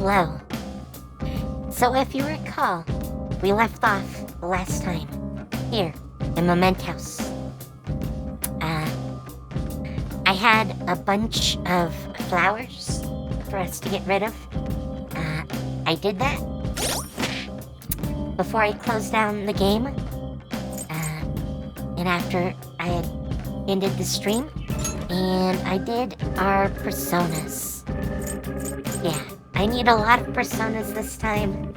low. So if you recall, we left off last time here in Mementos. I had a bunch of flowers for us to get rid of. I did that before I closed down the game. And after I had ended the stream. And I did our personas. Yeah, I need a lot of personas this time.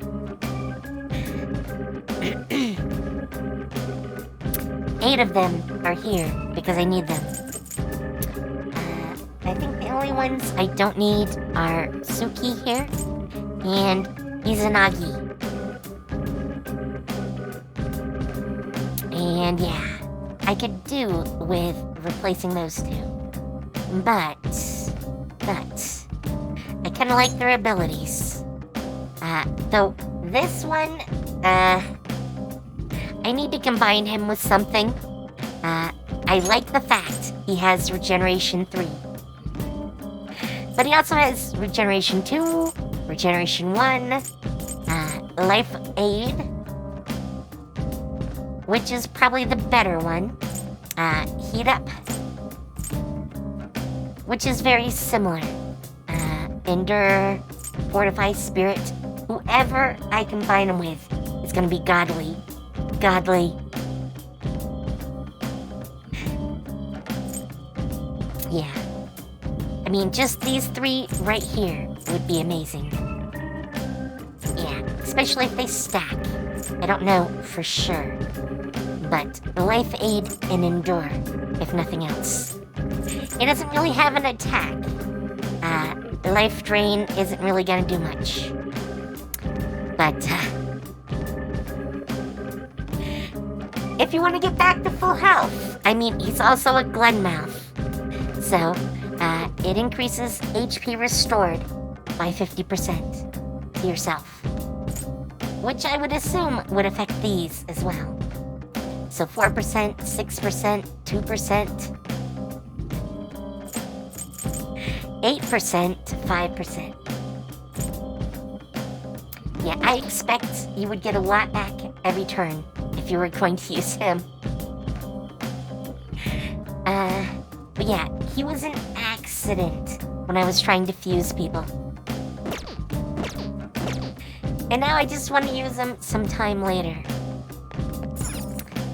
8 of them are here because I need them. I think the only ones I don't need are Suki here and Izanagi. And yeah, I could do with replacing those two. But I kind of like their abilities. Though this one, I need to combine him with something. I like the fact he has Regeneration 3. But he also has Regeneration 2, Regeneration 1, Life Aid, which is probably the better one. Heat Up, which is very similar. Endure, Fortify Spirit. Whoever I combine them with is going to be godly. Godly. Yeah. I mean, just these 3 right here would be amazing. Yeah, especially if they stack. I don't know for sure. But Life Aid and Endure, if nothing else. It doesn't really have an attack. Life Drain isn't really gonna do much. But, if you want to get back to full health, I mean, he's also a Glenmouth. So, it increases HP restored by 50% to yourself. Which I would assume would affect these as well. So 4%, 6%, 2%, 8%, 5%. Yeah, I expect you would get a lot back every turn if you were going to use him. But yeah, he was an accident when I was trying to fuse people. And now I just want to use him sometime later.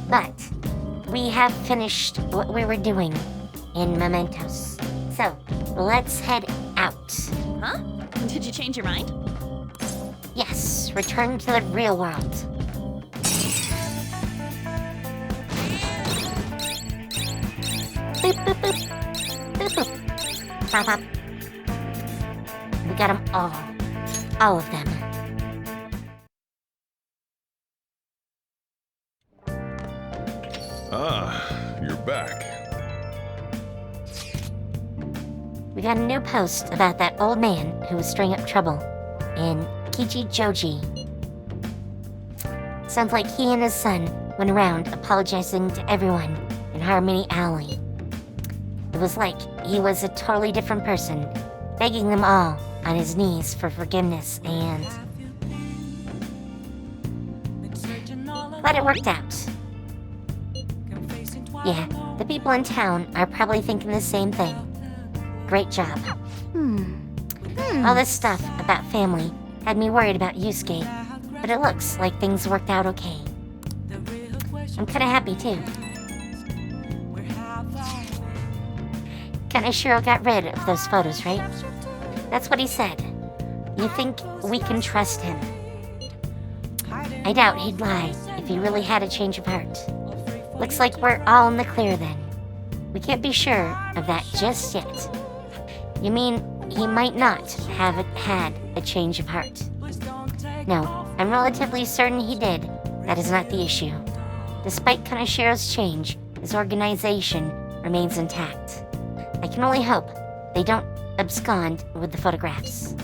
But we have finished what we were doing in Mementos. So, let's head out. Huh? Did you change your mind? Yes, return to the real world. Boop, boop, boop. Boop, boop. Pop, pop. We got them all. All of them. Ah, you're back. We got a new post about that old man who was stirring up trouble in Kichijoji. Sounds like he and his son went around apologizing to everyone in Harmony Alley. It was like he was a totally different person, begging them all on his knees for forgiveness and... But it worked out. Yeah, the people in town are probably thinking the same thing. Great job. All this stuff about family had me worried about Yusuke, but it looks like things worked out okay. I'm kinda happy too. Kaneshiro got rid of those photos, right? That's what he said. You think we can trust him? I doubt he'd lie if he really had a change of heart. Looks like we're all in the clear then. We can't be sure of that just yet. You mean he might not have had a change of heart? No, I'm relatively certain he did. That is not the issue. Despite Kaneshiro's change, his organization remains intact. I can only hope they don't abscond with the photographs.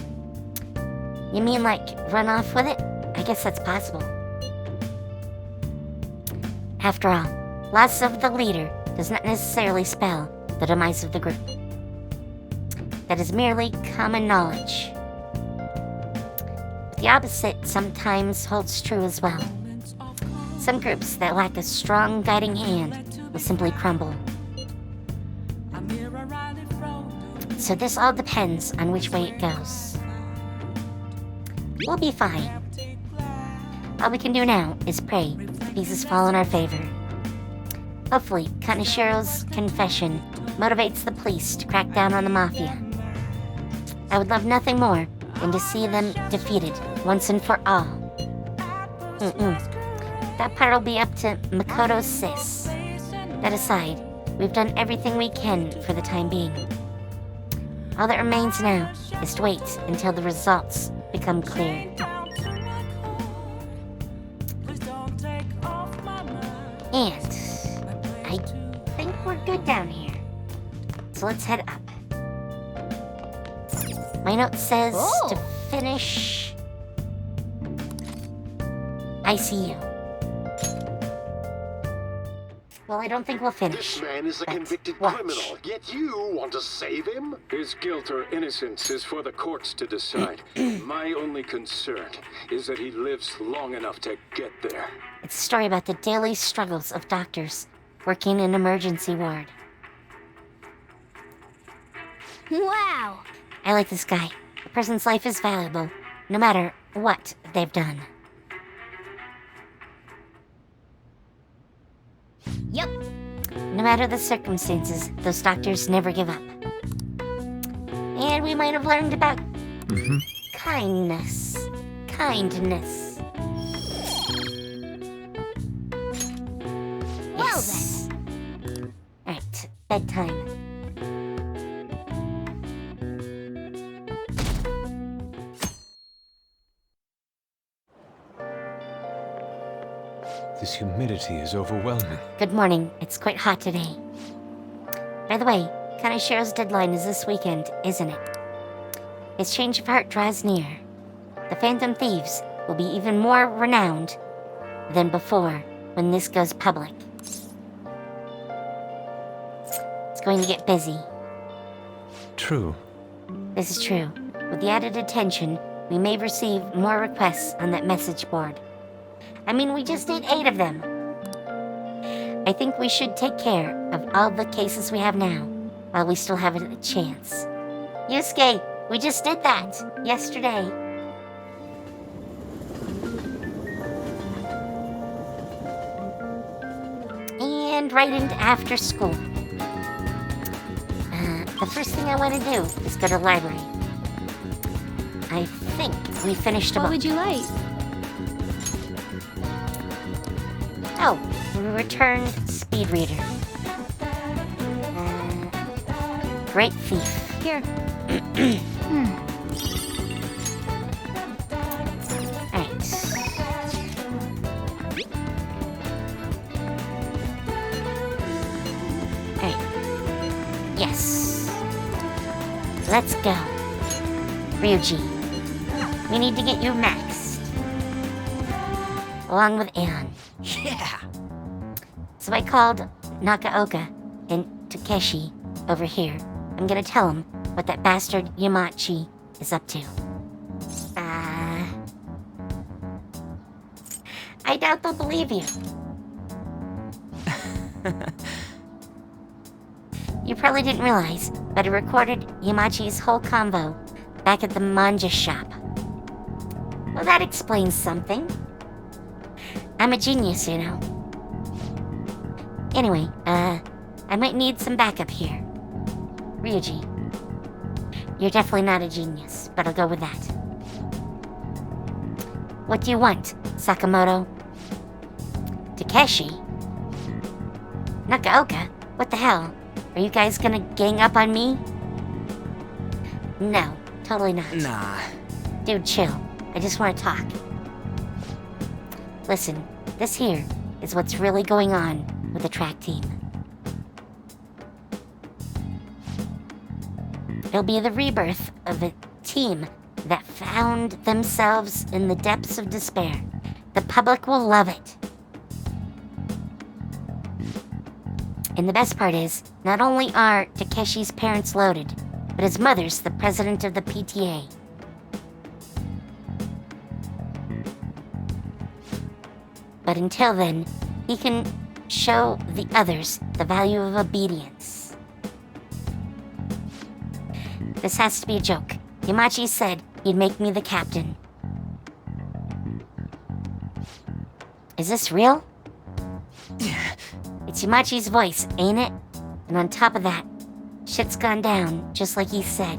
You mean like run off with it? I guess that's possible. After all, loss of the leader does not necessarily spell the demise of the group. That is merely common knowledge. the opposite sometimes holds true as well. Some groups that lack a strong guiding hand will simply crumble. So this all depends on which way it goes. We'll be fine. All we can do now is pray the pieces fall in our favor. Hopefully, Kanashiro's confession motivates the police to crack down on the Mafia. I would love nothing more than to see them defeated once and for all. That part will be up to Makoto's sis. That aside, we've done everything we can for the time being. All that remains now is to wait until the results become clear. And I think we're good down here. So let's head up. My note says to finish ICU. Well, I don't think we'll finish. This man is a But convicted watch. criminal, yet you want to save him? His guilt or innocence is for the courts to decide. My only concern is that he lives long enough to get there. It's a story about the daily struggles of doctors working in an emergency ward. Wow! I like this guy. A person's life is valuable, no matter what they've done. Yep. No matter the circumstances, those doctors never give up. And we might have learned about kindness. Kindness. Well Yes. Alright, bedtime. This humidity is overwhelming. Good morning. It's quite hot today. By the way, Kanashiro's deadline is this weekend, isn't it? His change of heart draws near. The Phantom Thieves will be even more renowned than before when this goes public. It's going to get busy. True. This is true. With the added attention, we may receive more requests on that message board. I mean, we just need 8 of them. I think we should take care of all the cases we have now, while we still have a chance. Yusuke, we just did that yesterday. And right into after school. The first thing I want to do is go to the library. I think we finished a What book. would you like? Oh, we returned Speed Reader. Great Thief. Here. Alright. Alright. Yes. Let's go. Ryuji. We need to get you maxed. Along with Ann. Yeah. So I called Nakaoka and Takeshi over here. I'm gonna tell him what that bastard Yamachi is up to. I doubt they'll believe you. You probably didn't realize, but I recorded Yamachi's whole convo back at the manja shop. Well, that explains something. I'm a genius, you know. Anyway, I might need some backup here. Ryuji, you're definitely not a genius, but I'll go with that. What do you want, Sakamoto? Takeshi? Nakaoka? What the hell? Are you guys gonna gang up on me? No, totally not. Nah. Dude, chill. I just want to talk. Listen, this here is what's really going on with the track team. It'll be the rebirth of a team that found themselves in the depths of despair. The public will love it. And the best part is, not only are Takeshi's parents loaded, but his mother's the president of the PTA. But until then, he can show the others the value of obedience. This has to be a joke. Yamachi said he'd make me the captain. Is this real? It's Yamachi's voice, ain't it? And on top of that, shit's gone down, just like he said.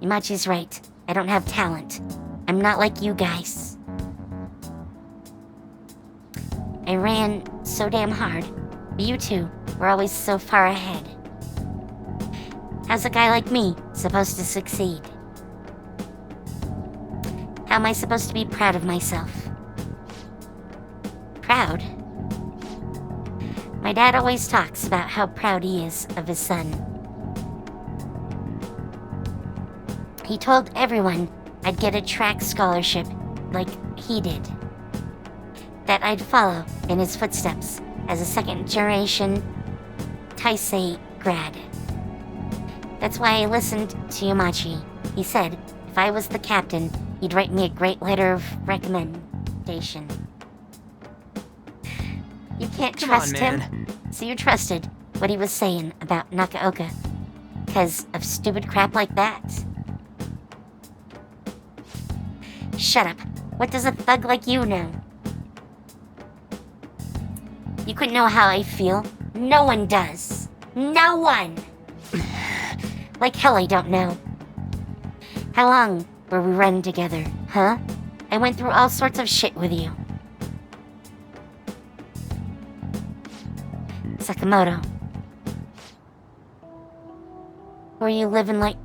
Yamachi's right. I don't have talent. I'm not like you guys. I ran so damn hard, but you two were always so far ahead. How's a guy like me supposed to succeed? How am I supposed to be proud of myself? Proud? My dad always talks about how proud he is of his son. He told everyone I'd get a track scholarship like he did. That I'd follow in his footsteps as a second-generation Taisei grad. That's why I listened to Yamachi. He said if I was the captain, he'd write me a great letter of recommendation. You can't trust him, so you trusted what he was saying about Nakaoka because of stupid crap like that? Shut up. What does a thug like you know? You couldn't know how I feel. No one does. No one! Like hell I don't know. How long were we running together, huh? I went through all sorts of shit with you. Sakamoto. Who are you living like...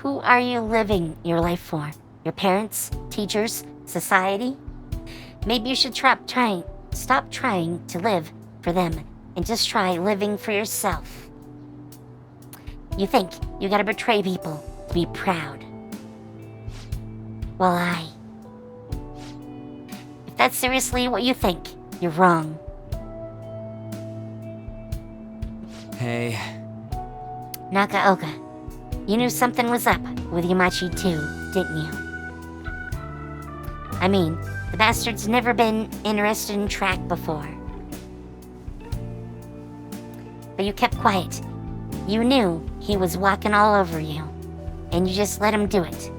Who are you living your life for? Your parents? Teachers? Society? Maybe you should stop trying to live for them and just try living for yourself. You think you gotta betray people to be proud. Well, if that's seriously what you think, you're wrong. Hey. Nakaoka, you knew something was up with Yamachi too, didn't you? I mean, the bastard's never been interested in track before. But you kept quiet. You knew he was walking all over you, and you just let him do it.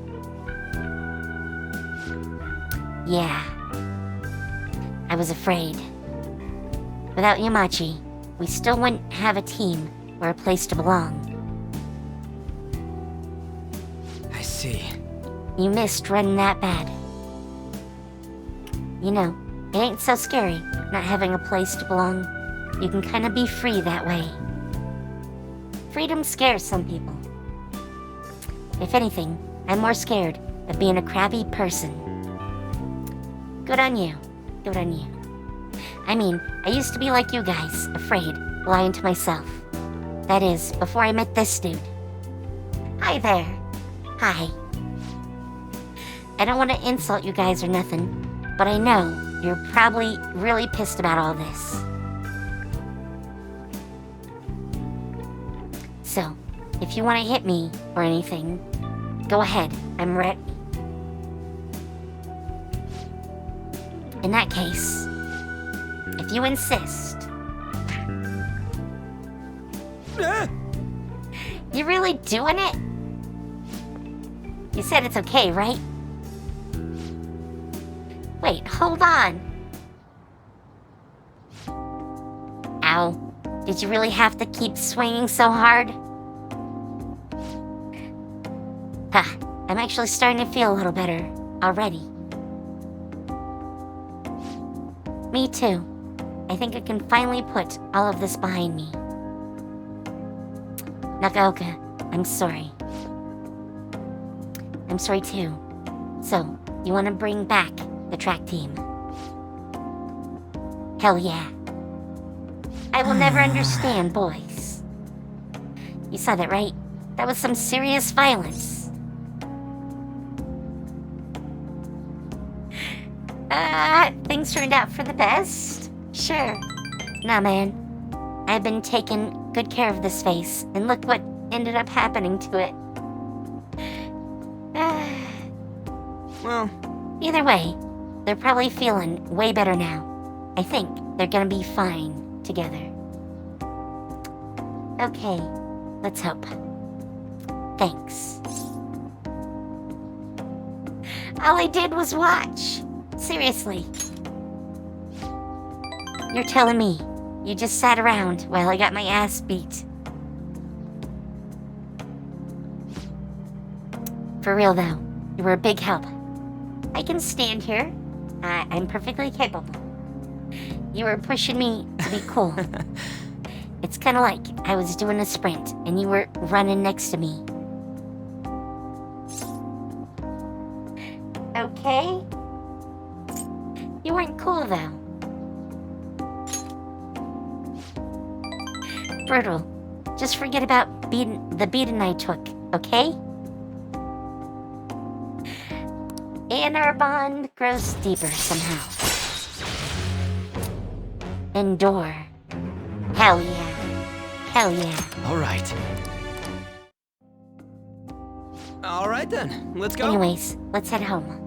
Yeah. I was afraid. Without Yamachi, we still wouldn't have a team or a place to belong. I see. You missed running that bad. You know, it ain't so scary not having a place to belong. You can kinda be free that way. Freedom scares some people. If anything, I'm more scared of being a crabby person. Good on you. Good on you. I mean, I used to be like you guys, afraid, lying to myself. That is, before I met this dude. Hi there. Hi. I don't want to insult you guys or nothing, but I know you're probably really pissed about all this. So, if you want to hit me or anything, go ahead, I'm ready. In that case, if you insist. You really doing it? You said it's okay, right? Wait, hold on. Ow. Did you really have to keep swinging so hard? Huh, I'm actually starting to feel a little better already. Me too. I think I can finally put all of this behind me. Nakaoka, I'm sorry. I'm sorry too. So, you want to bring back the track team? Hell yeah. I will never understand boys. You saw that, right? That was some serious violence. Things turned out for the best? Sure. Nah, man. I've been taking good care of this face, and look what ended up happening to it. Well, Either way, they're probably feeling way better now. I think they're gonna be fine together. Okay, let's hope. Thanks. All I did was watch. Seriously. You're telling me you just sat around while I got my ass beat? For real though, you were a big help. I can stand here. I'm perfectly capable. You were pushing me to be cool. It's kind of like I was doing a sprint and you were running next to me. Okay? You weren't cool though. Brutal. Just forget about the beating I took, okay? And our bond grows deeper somehow. Endure. Hell yeah. Hell yeah. all right. All right then, let's go. Anyways, let's head home.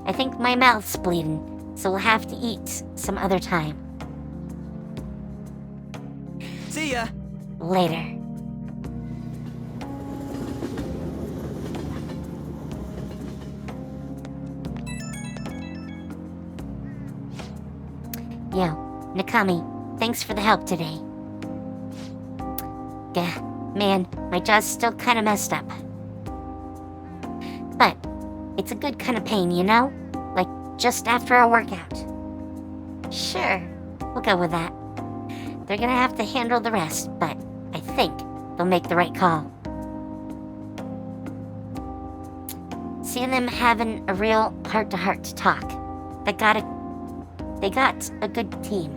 I think my mouth's bleeding, so we'll have to eat some other time. See ya. Later. Yo, Nakami, thanks for the help today. Gah, man, my jaw's still kind of messed up. But it's a good kind of pain, you know? Like just after a workout. Sure, we'll go with that. They're gonna have to handle the rest, but I think they'll make the right call. Seeing them having a real heart-to-heart talk, they got a good team.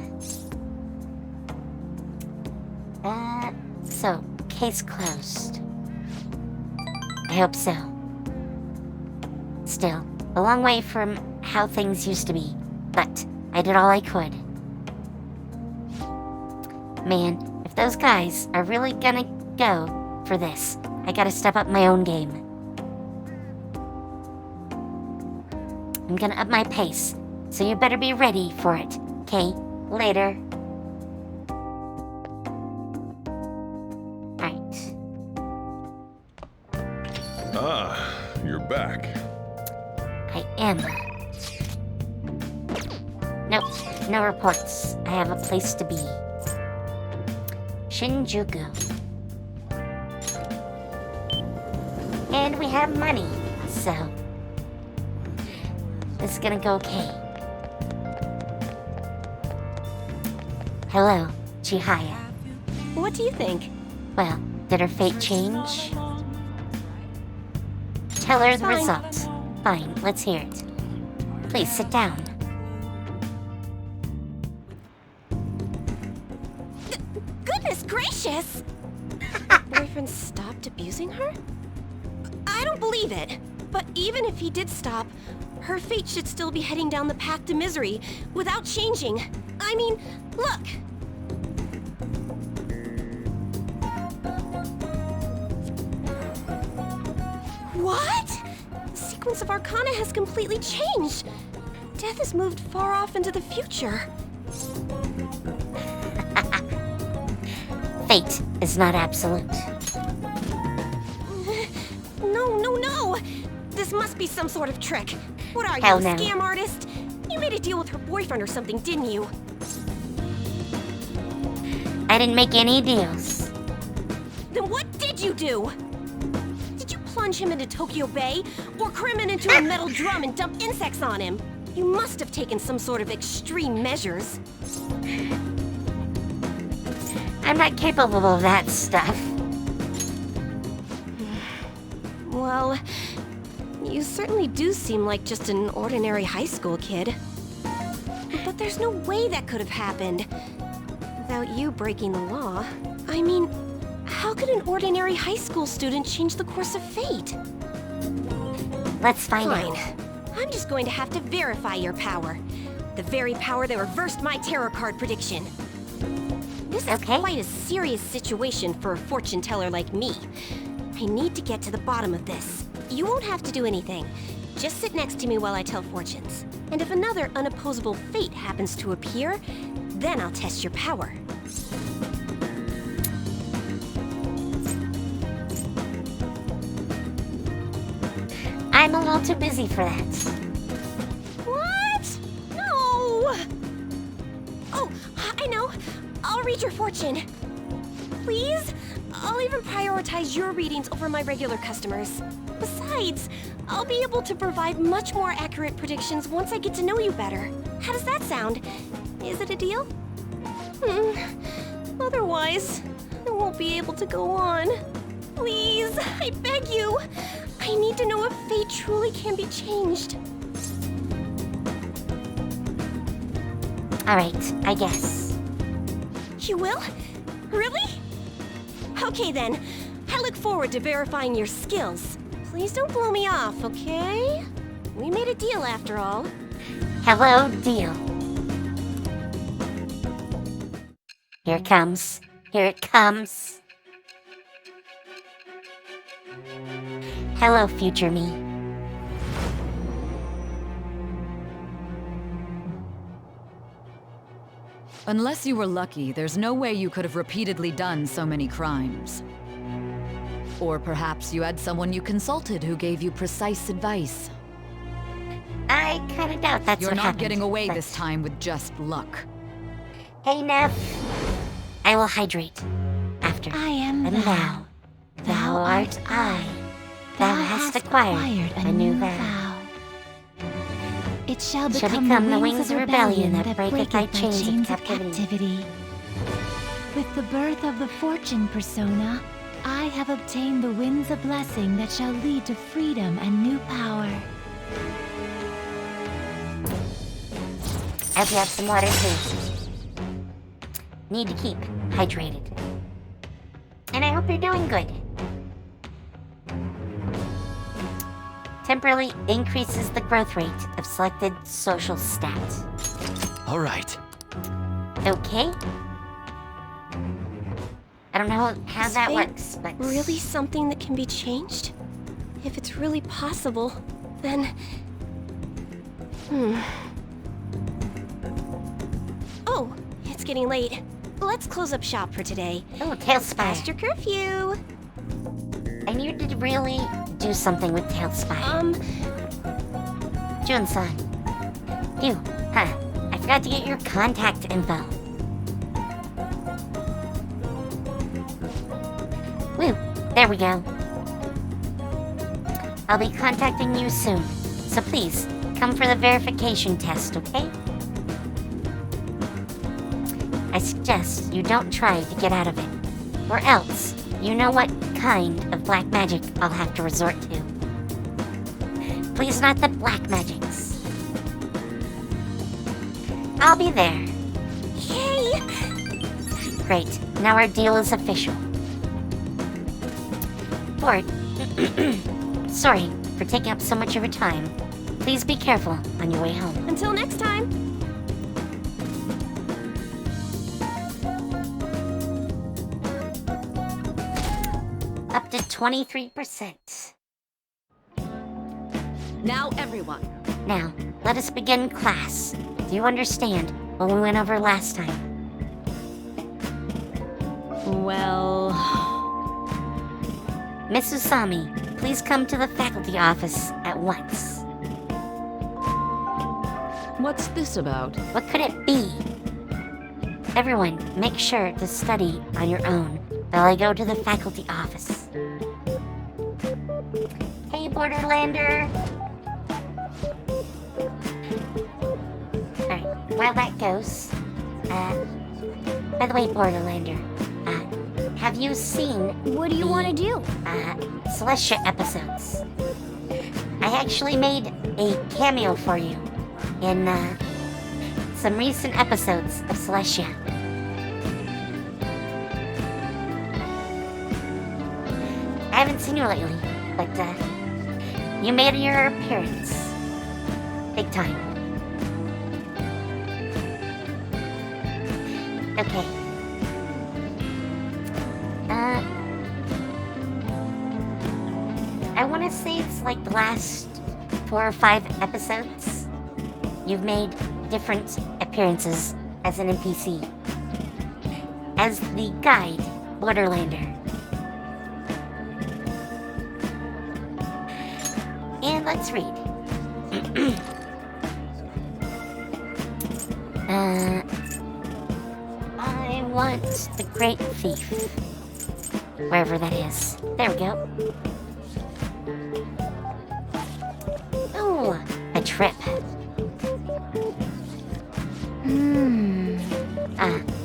So, case closed. I hope so. Still, a long way from how things used to be, but I did all I could. Man, if those guys are really gonna go for this, I gotta step up my own game. I'm gonna up my pace, so you better be ready for it, okay? Later. Right. Ah, you're back. I am. Nope, no reports. I have a place to be. Shinjuku. And we have money, so this is gonna go okay. Hello, Chihaya. What do you think? Well, did her fate change? Tell her the Fine. results. Fine, let's hear it. Please sit down. Goodness gracious! Boyfriend stopped abusing her? I don't believe it. But even if he did stop, her fate should still be heading down the path to misery without changing. I mean, look! What? The sequence of Arcana has completely changed. Death has moved far off into the future. Fate is not absolute. No! This must be some sort of trick. What are you, Hell a no. scam artist? You made a deal with her boyfriend or something, didn't you? I didn't make any deals. Then what did you do? Did you plunge him into Tokyo Bay? Or cram him into a metal drum and dump insects on him? You must have taken some sort of extreme measures. I'm not capable of that stuff. Well, you certainly do seem like just an ordinary high school kid. But there's no way that could have happened without you breaking the law. I mean, how could an ordinary high school student change the course of fate? Let's find Fine. out. I'm just going to have to verify your power. The very power that reversed my tarot card prediction. This is Okay. quite a serious situation for a fortune teller like me. I need to get to the bottom of this. You won't have to do anything. Just sit next to me while I tell fortunes. And if another unopposable fate happens to appear, then I'll test your power. I'm a little too busy for that. What? No! Oh, I know. I'll read your fortune. Please? I'll even prioritize your readings over my regular customers. Besides, I'll be able to provide much more accurate predictions once I get to know you better. How does that sound? Is it a deal? Otherwise, I won't be able to go on. Please, I beg you. I need to know if fate truly can be changed. Alright, I guess. You will? Really? Okay then. I look forward to verifying your skills. Please don't blow me off, okay? We made a deal after all. Hello, deal. Here it comes. Here it comes. Hello, future me. Unless you were lucky, there's no way you could have repeatedly done so many crimes. Or perhaps you had someone you consulted who gave you precise advice. I kinda doubt that's You're what not happened, getting away but- this time with just luck. Hey, Neff. I will hydrate. After. I am And thou. thou art I. Thou hast acquired a new vow. It shall Shall become the wings of rebellion that breaketh thy chains of captivity. captivity. With the birth of the fortune persona, I have obtained the winds of blessing that shall lead to freedom and new power. I hope you have some water too. Need to keep hydrated. And I hope you're doing good. Temporarily increases the growth rate of selected social stats. All right. Okay. I don't know how Is that fate works, but... Really something that can be changed? If it's really possible, then... Oh, it's getting late. Let's close up shop for today. Oh, Tailspire. Past your curfew. I need to really do something with Tailspire. Jun-san. You, I forgot to get your contact info. Woo, there we go. I'll be contacting you soon, so please, come for the verification test, okay? I suggest you don't try to get out of it, or else you know what kind of black magic I'll have to resort to. Please, not the black magics. I'll be there. Yay! Great, now our deal is official. Ford, sorry for taking up so much of your time. Please be careful on your way home. Until next time. Up to 23%. Now, everyone. Now, let us begin class. Do you understand what we went over last time? Well... Miss Usami, please come to the faculty office at once. What's this about? What could it be? Everyone, make sure to study on your own while I go to the faculty office. Hey, Borderlander! Alright, while that goes, by the way, Borderlander, have you seen What do you want to do? Celestia episodes? I actually made a cameo for you in, some recent episodes of Celestia. I haven't seen you lately, but, you made your appearance. Big time. Okay. I want to say it's like the last 4 or 5 episodes, you've made different appearances as an NPC. As the guide, Borderlander. And let's read. I want the Great Thief. Wherever that is. There we go. Oh, a trip.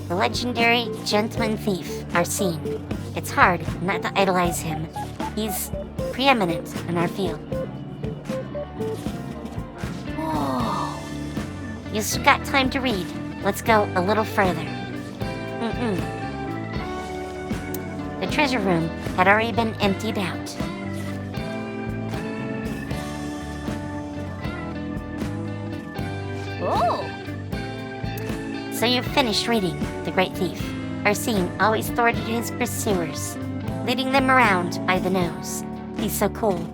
The legendary gentleman thief, Arsene. It's hard not to idolize him. He's preeminent in our field. Whoa. You've still got time to read. Let's go a little further. The treasure room had already been emptied out. Oh! So you've finished reading The Great Thief. Arsene always thwarted his pursuers, leading them around by the nose. He's so cool.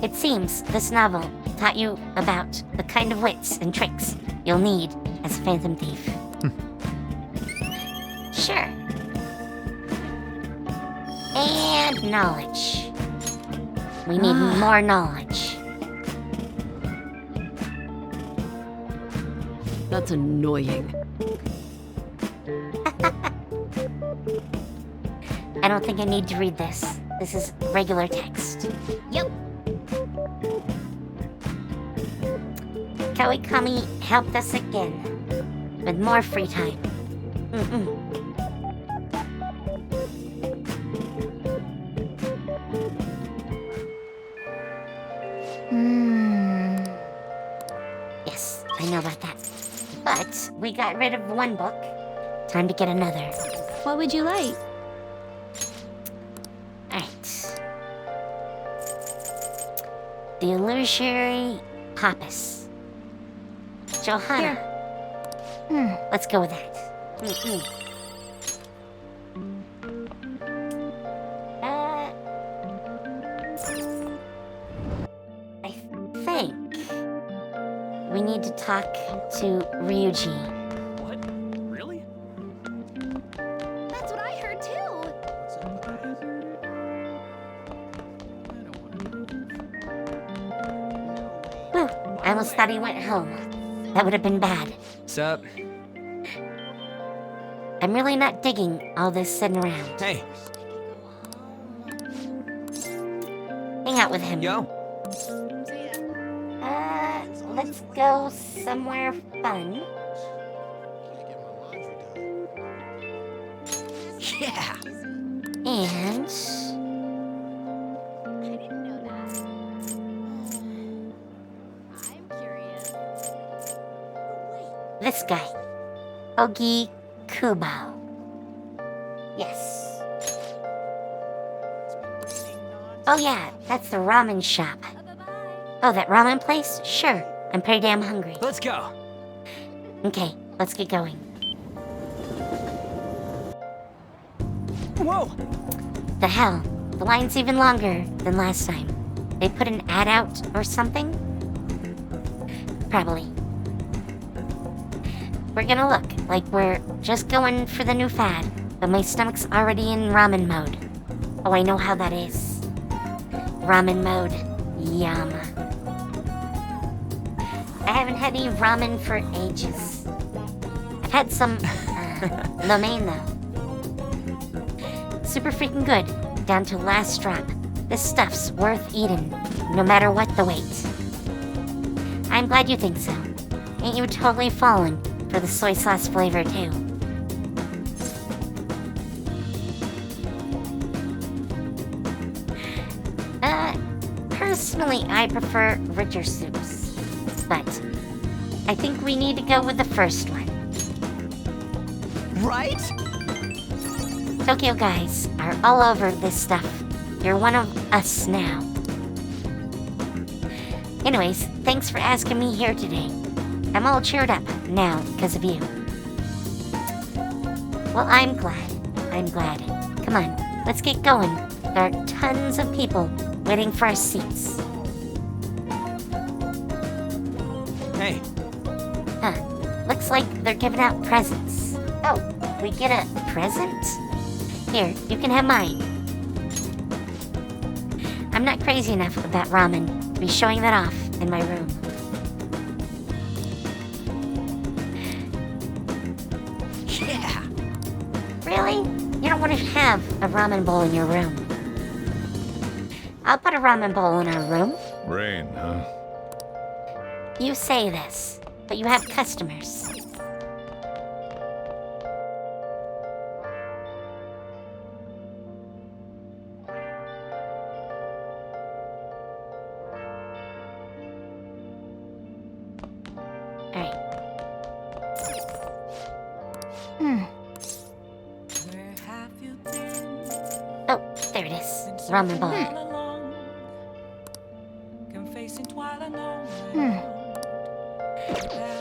It seems this novel taught you about the kind of wits and tricks you'll need as a phantom thief. Sure. And knowledge. We need more knowledge. That's annoying. I don't think I need to read this. This is regular text. Yep. Kawikami helped us again. With more free time. Yes, I know about that. But we got rid of one book. Time to get another. What would you like? Alright. The Illusory Pappas. Johanna. Let's go with that. I think we need to talk to Ryuji. What? Really? That's what I heard too. What's up with that? I don't Whew, I almost thought he went home. That would have been bad. Sup? I'm really not digging all this sitting around. Hey. Hang out with him. Yo. Let's go somewhere fun. Yeah. And this guy, Ogi Kubo. Yes. Oh yeah, that's the ramen shop. Oh, that ramen place? Sure. I'm pretty damn hungry. Let's go. Okay, let's get going. Whoa. The hell? The line's even longer than last time. They put an ad out or something? Probably. We're gonna look like we're just going for the new fad, but my stomach's already in ramen mode. Oh, I know how that is. Ramen mode. Yum. I haven't had any ramen for ages. I've had some lo mein though. Super freaking good, down to last drop. This stuff's worth eating, no matter what the weight. I'm glad you think so. Ain't you totally falling for the soy sauce flavor too? Personally, I prefer richer soups, but I think we need to go with the first one. Right? Tokyo guys are all over this stuff. You're one of us now. Anyways, thanks for asking me here today. I'm all cheered up now because of you. Well, I'm glad. I'm glad. Come on, let's get going. There are tons of people waiting for our seats. Hey, Huh. Looks like they're giving out presents. Oh, we get a present? Here, you can have mine. I'm not crazy enough about ramen to be showing that off in my room. yeah. Really? You don't want to have a ramen bowl in your room. I'll put a ramen bowl in our room. Rain, huh? You say this, but you have customers. Alright. Oh, there it is. Ramen bowl.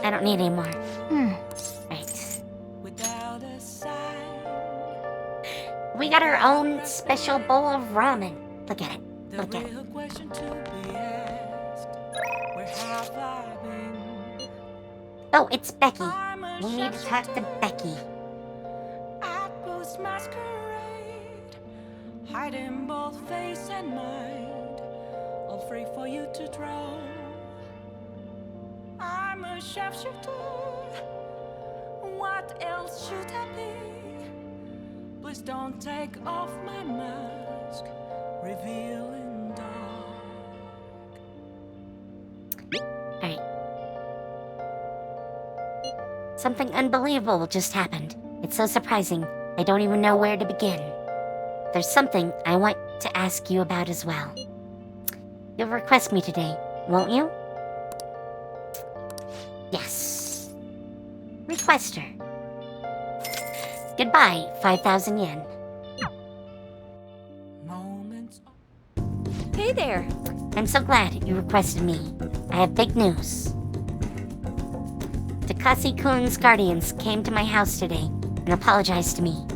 I don't need any more. Right. We got our own special bowl of ramen. Look at it. Look at it. Oh, it's Becky. We need to talk to Becky. Hiding both face and mind, all free for you to draw. I'm a sharpshooter. What else should I be? Please don't take off my mask, revealing dark. Alright. Something unbelievable just happened. It's so surprising, I don't even know where to begin. There's something I want to ask you about as well. You'll request me today, won't you? Yes. Request her. Goodbye, 5,000 yen. Moments. Hey there. I'm so glad you requested me. I have big news. Takase-kun's guardians came to my house today and apologized to me.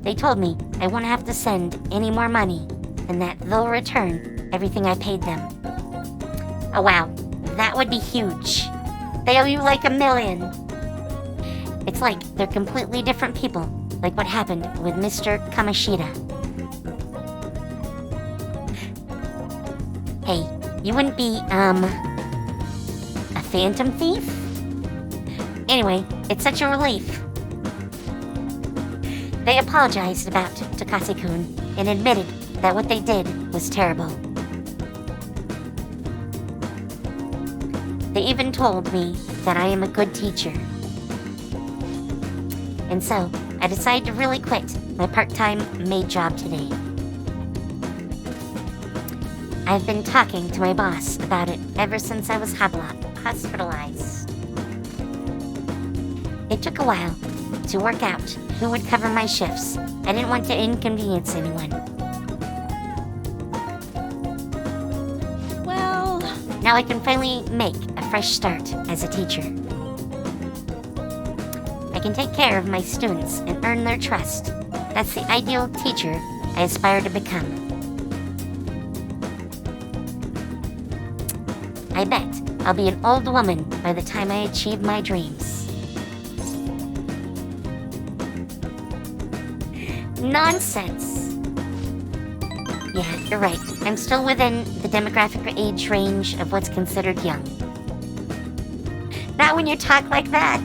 They told me I won't have to send any more money and that they'll return everything I paid them. Oh wow, that would be huge. They owe you like $1 million. It's like they're completely different people, like what happened with Mr. Kamashita. Hey, you wouldn't be, a phantom thief? Anyway, it's such a relief. They apologized about Takase-kun and admitted that what they did was terrible. They even told me that I am a good teacher. And so, I decided to really quit my part-time maid job today. I've been talking to my boss about it ever since I was hospitalized. It took a while to work out who would cover my shifts. I didn't want to inconvenience anyone. Well, now I can finally make a fresh start as a teacher. I can take care of my students and earn their trust. That's the ideal teacher I aspire to become. I bet I'll be an old woman by the time I achieve my dreams. Nonsense! Yeah, you're right. I'm still within the demographic age range of what's considered young. Not when you talk like that!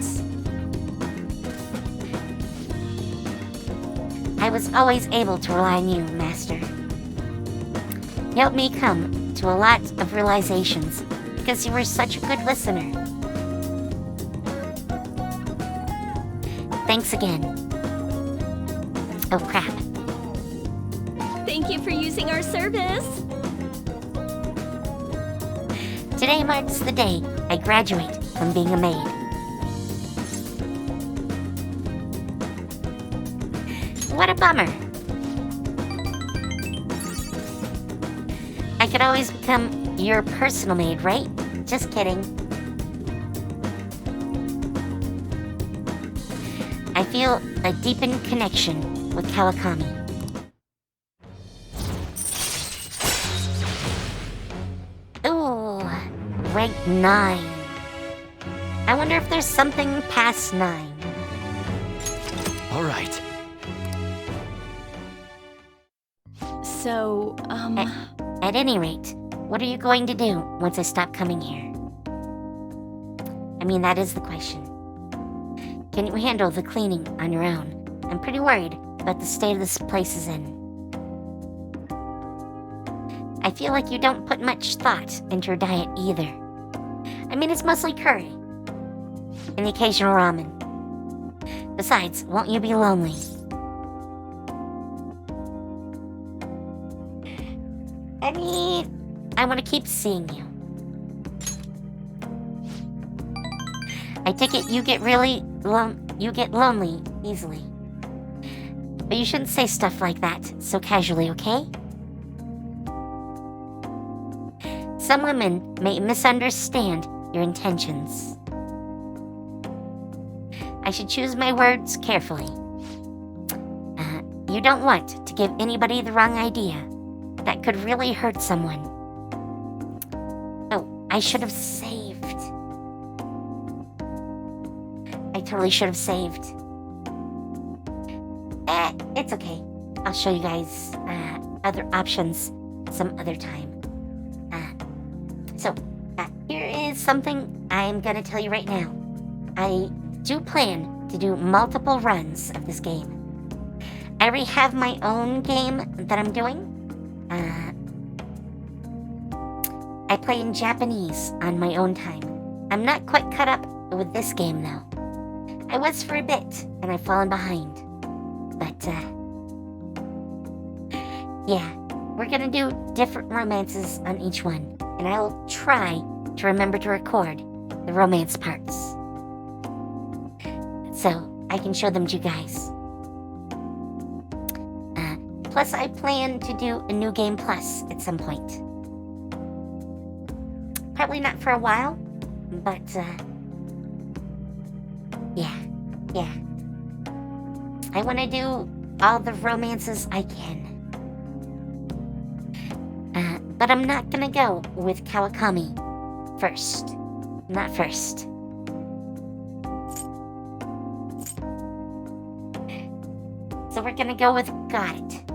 I was always able to rely on you, Master. You helped me come to a lot of realizations because you were such a good listener. Thanks again. Oh crap. thank you for using our service. Today marks the day I graduate from being a maid. What a bummer. I could always become your personal maid, right? Just kidding. I feel a deepened connection with Kawakami. right, 9. I wonder if there's something past 9. All right. So, At any rate, what are you going to do once I stop coming here? I mean, that is the question. Can you handle the cleaning on your own? I'm pretty worried about the state this place is in. I feel like you don't put much thought into your diet either. I mean, it's mostly curry. And the occasional ramen. Besides, won't you be lonely? I mean, I want to keep seeing you. I take it you get lonely easily. But you shouldn't say stuff like that so casually, okay? Some women may misunderstand your intentions. I should choose my words carefully. You don't want to give anybody the wrong idea. That could really hurt someone. Oh, I should have saved. I totally should have saved. It's okay. I'll show you guys other options some other time. Here is something I'm gonna tell you right now. I do plan to do multiple runs of this game. I already have my own game that I'm doing. I play in Japanese on my own time. I'm not quite caught up with this game though. I was for a bit, and I've fallen behind. But, yeah, we're gonna do different romances on each one, and I'll try to remember to record the romance parts. So, I can show them to you guys. Plus, I plan to do a New Game Plus at some point. Probably not for a while, but, yeah. I want to do all the romances I can. But I'm not gonna go with Kawakami first. Not first. So we're gonna go with Got It.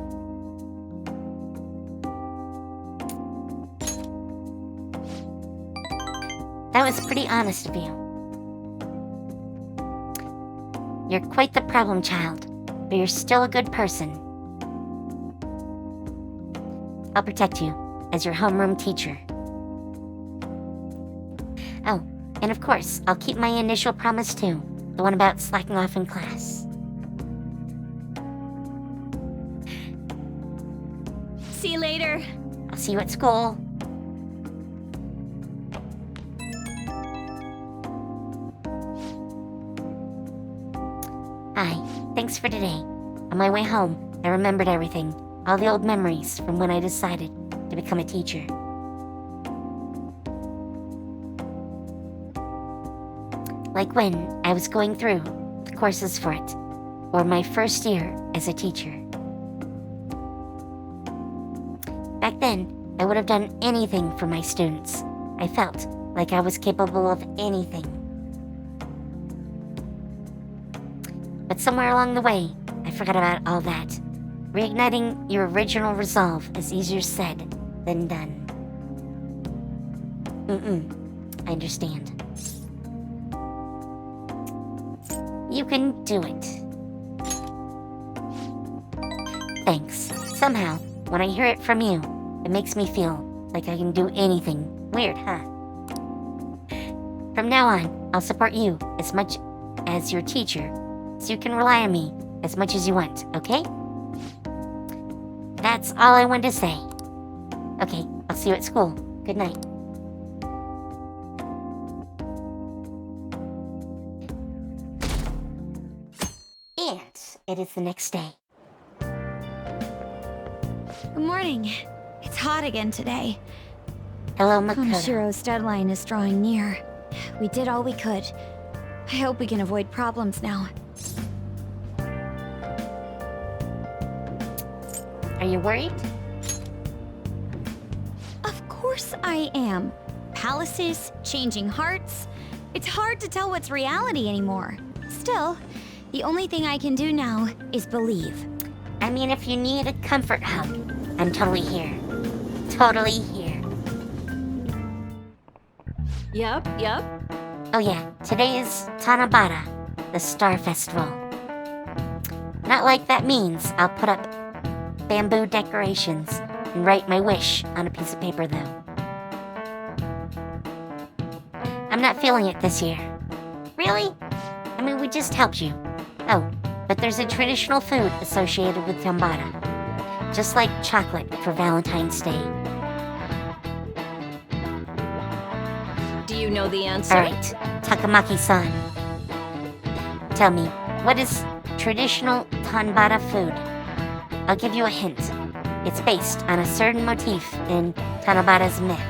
That was pretty honest of you. You're quite the problem child, but you're still a good person. I'll protect you as your homeroom teacher. Oh, and of course, I'll keep my initial promise too, the one about slacking off in class. see you later. I'll see you at school. Hi, thanks for today. On my way home, I remembered everything, all the old memories from when I decided to become a teacher. Like when I was going through the courses for it, or my first year as a teacher. Back then, I would have done anything for my students. I felt like I was capable of anything. But somewhere along the way, I forgot about all that. Reigniting your original resolve is easier said than done. I understand. You can do it. Thanks. Somehow, when I hear it from you, it makes me feel like I can do anything. Weird, huh? From now on, I'll support you as much as your teacher, so you can rely on me as much as you want, okay? That's all I wanted to say. Okay, I'll see you at school. Good night. And it is the next day. Good morning. It's hot again today. Hello, Makoto. Komoshiro's deadline is drawing near. We did all we could. I hope we can avoid problems now. Are you worried? Of course I am. palaces, changing hearts. It's hard to tell what's reality anymore. Still, the only thing I can do now is believe. I mean, if you need a comfort hug, I'm totally here. Totally here. Yep. Oh yeah, today is Tanabata, the Star Festival. Not like that means I'll put up bamboo decorations and write my wish on a piece of paper, though. I'm not feeling it this year. Really? I mean, we just helped you. Oh, but there's a traditional food associated with Tambata. Just like chocolate for Valentine's Day. Do you know the answer? Alright, Takamaki-san. Tell me, what is traditional Tanbata food? I'll give you a hint. It's based on a certain motif in Tanabata's myth.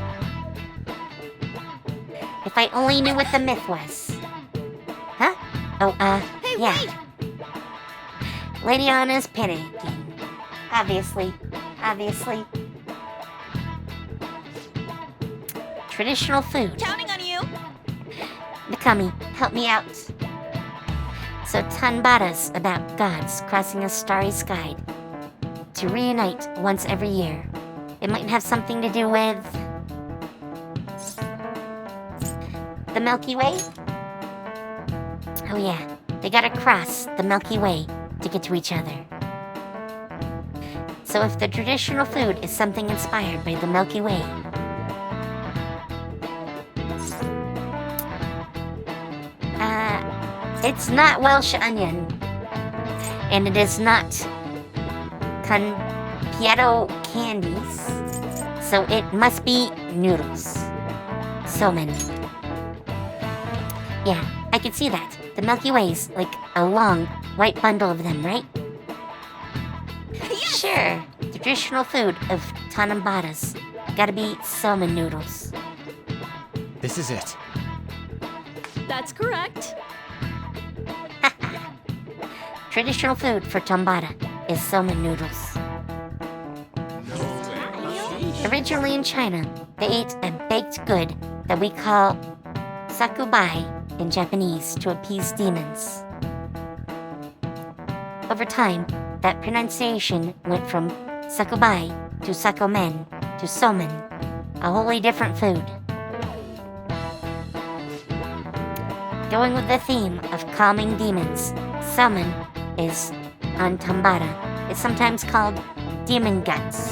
If I only knew what the myth was. Huh? Oh, Hey, yeah. wait! Lady Anna's panicking. Obviously. Traditional food. Counting on you! Mikami, help me out. So Tanbata's about gods crossing a starry sky to reunite once every year. It might have something to do with the Milky Way? Oh yeah, they gotta cross the Milky Way to get to each other. So if the traditional food is something inspired by the Milky Way, it's not Welsh onion, and it is not Conpietto candies, so it must be noodles. So many. Yeah, I could see that. The Milky Way's like a long, white bundle of them, right? Sure, traditional food of Tanambata's. Gotta be salmon noodles. This is it. That's correct. Traditional food for Tambata is salmon noodles. Originally in China, they ate a baked good that we call sakubai in Japanese to appease demons. Over time, that pronunciation went from sakubai to sakomen to somen, a wholly different food. Going with the theme of calming demons, somen is on Tambata. It's sometimes called demon guts.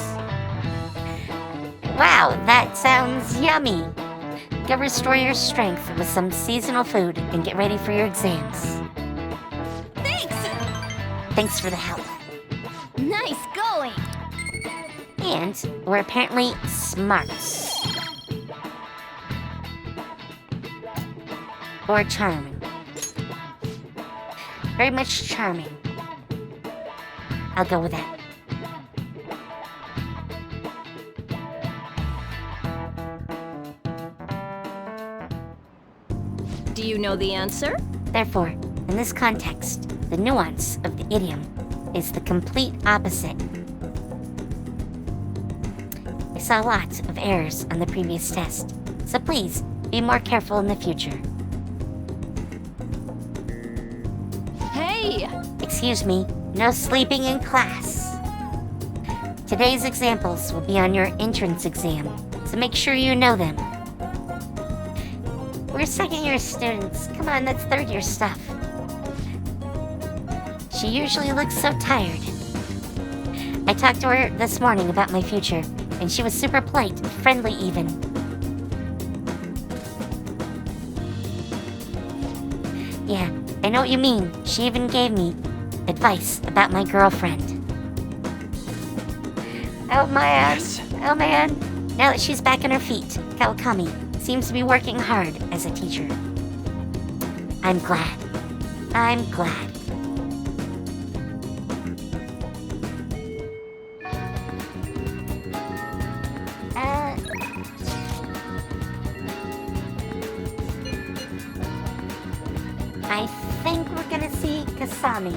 Wow, that sounds yummy! Go restore your strength with some seasonal food and get ready for your exams. Thanks for the help. Nice going! And we're apparently smarts. Or charming. Very much charming. I'll go with that. Do you know the answer? Therefore, in this context, the nuance of the idiom is the complete opposite. I saw lots of errors on the previous test, so please be more careful in the future. Hey! Excuse me, no sleeping in class. Today's examples will be on your entrance exam, so make sure you know them. We're second-year students. Come on, that's third-year stuff. She usually looks so tired. I talked to her this morning about my future, and she was super polite, friendly even. Yeah, I know what you mean. She even gave me advice about my girlfriend. Oh man, oh man. Now that she's back on her feet, Kawakami seems to be working hard as a teacher. I'm glad. I'm glad. I think we're gonna see Kasami.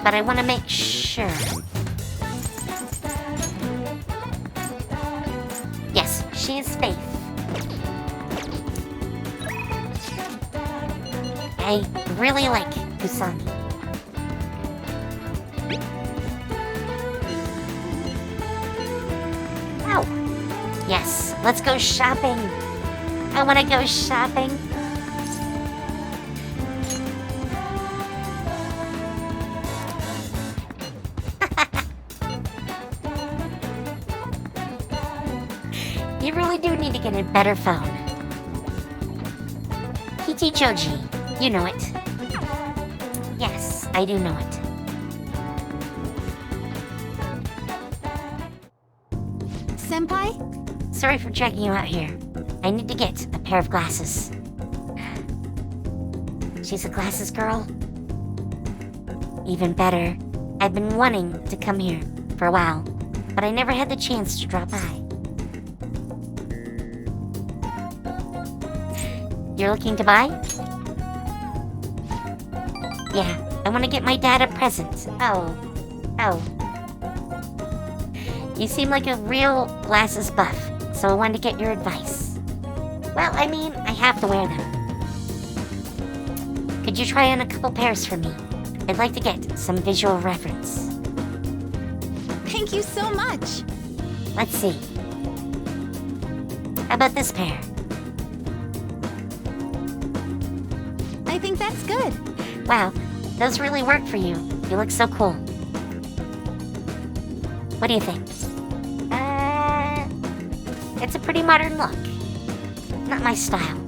But I want to make sure. Yes, she is Faith. I really like Kusami. Oh, yes, let's go shopping. I want to go shopping. You really do need to get a better phone. PT Choji, you know it. Yes, I do know it. Senpai? Sorry for dragging you out here. I need to get a pair of glasses. She's a glasses girl? Even better. I've been wanting to come here for a while, but I never had the chance to drop by. You're looking to buy? Yeah, I want to get my dad a present. Oh. You seem like a real glasses buff, so I wanted to get your advice. Well, I mean, I have to wear them. Could you try on a couple pairs for me? I'd like to get some visual reference. Thank you so much. Let's see. How about this pair? I think that's good. Wow, those really work for you. You look so cool. What do you think? It's a pretty modern look. Not my style.